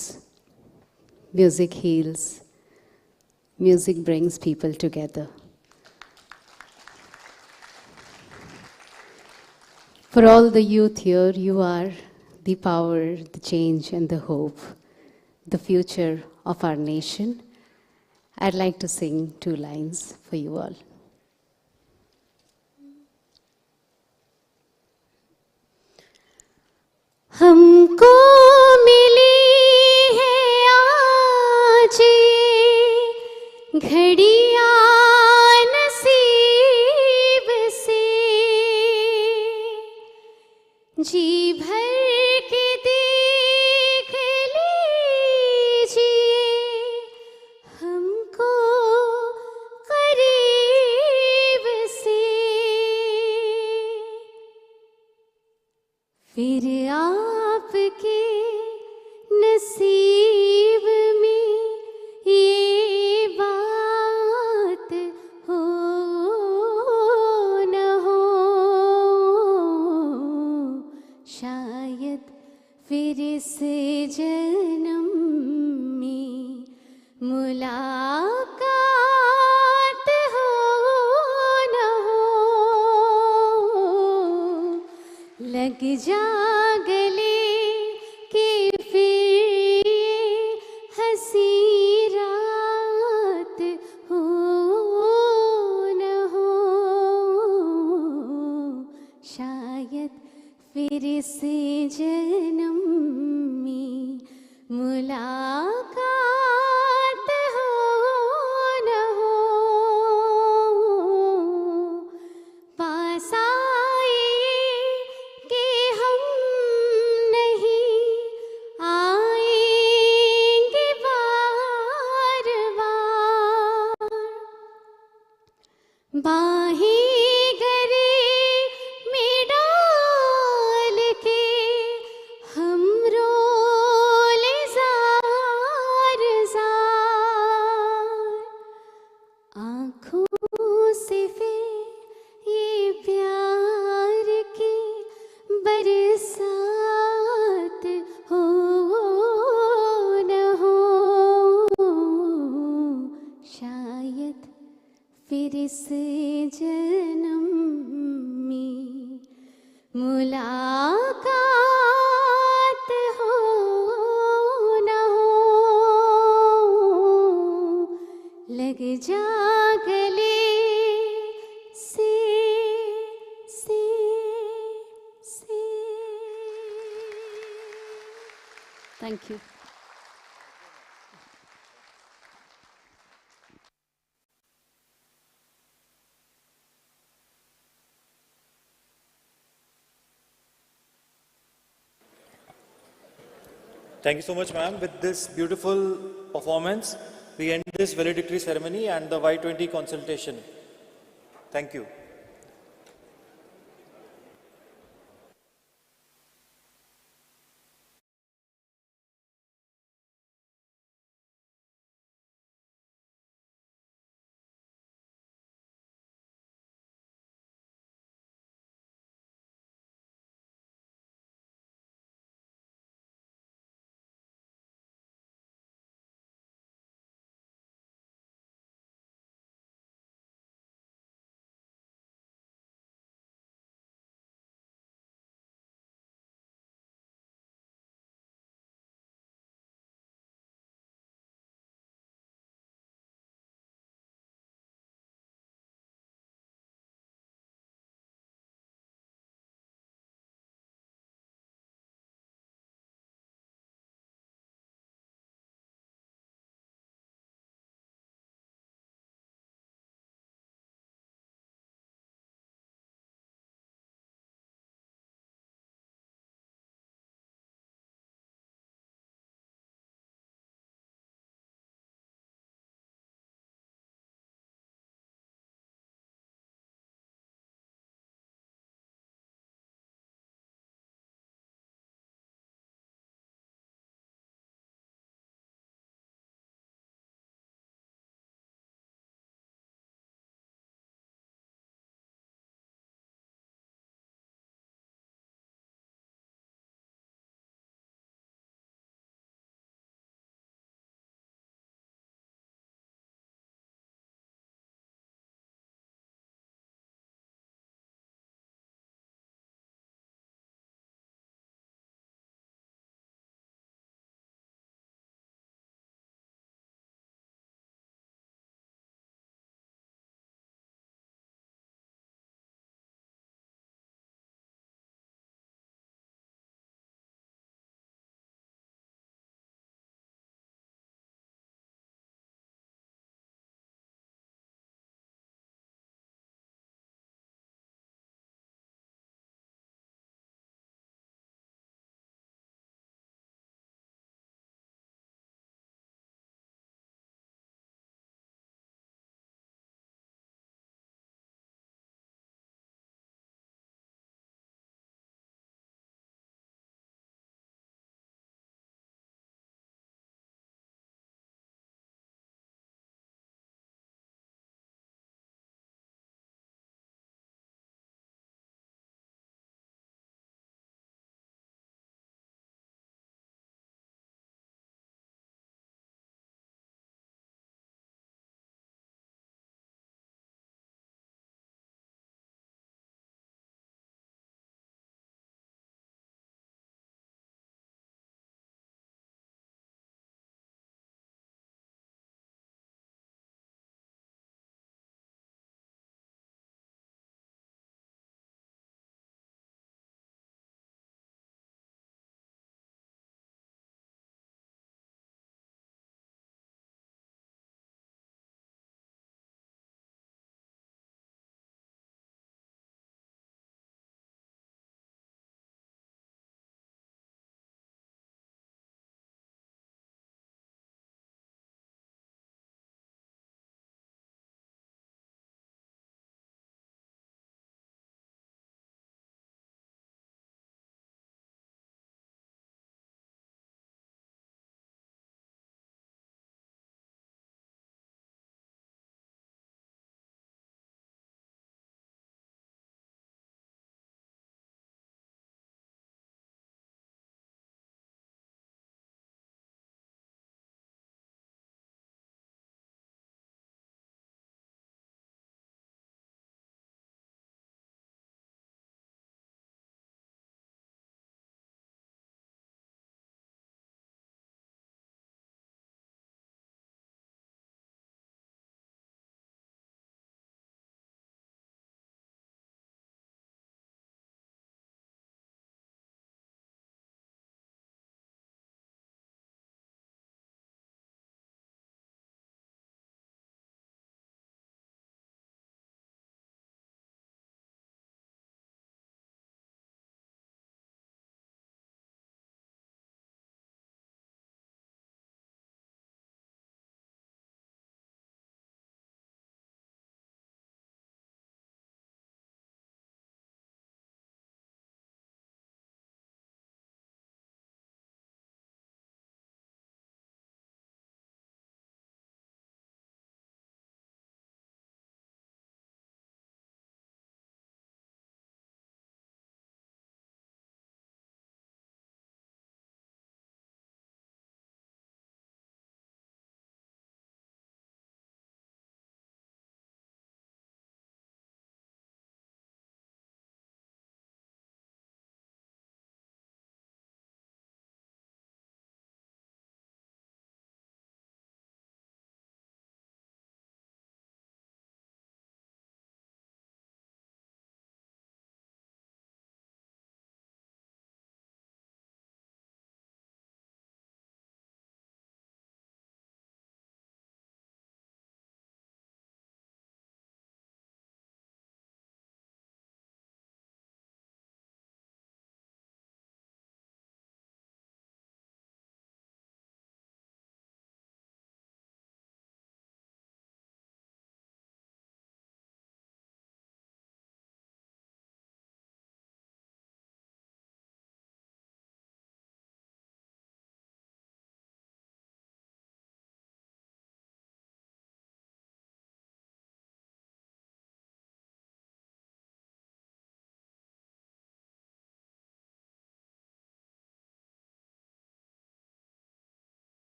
music heals, music brings people together. For all the youth here, you are the power, the change, and the hope, the future of our nation. I'd like to sing 2 lines for you all. हमको मिली है आज घड़ियां नसीब से, जी भर के देख लीजिए हमको करीब से, फिर आपके नसीब में ये बात हो न हो, शायद फिर इस जन्म में मुलाकात हो न हो, लग जा गले कि फिर ये हंसी रात हो न हो, शायद फिर इस जन्म में मुलाकात हो न हो, पास आइए कि हम नहीं आएंगे बार बार, बाहें गले में डाल के हम रोले जार जार, आँखों से फिर ये प्यार की बरसात हो न हो, शायद फिर इस जन्म में मुलाकात हो न हो। जागले से Thank you. Thank you so much, ma'am. With this beautiful performance, we end this valedictory ceremony and the Y20 consultation. Thank you.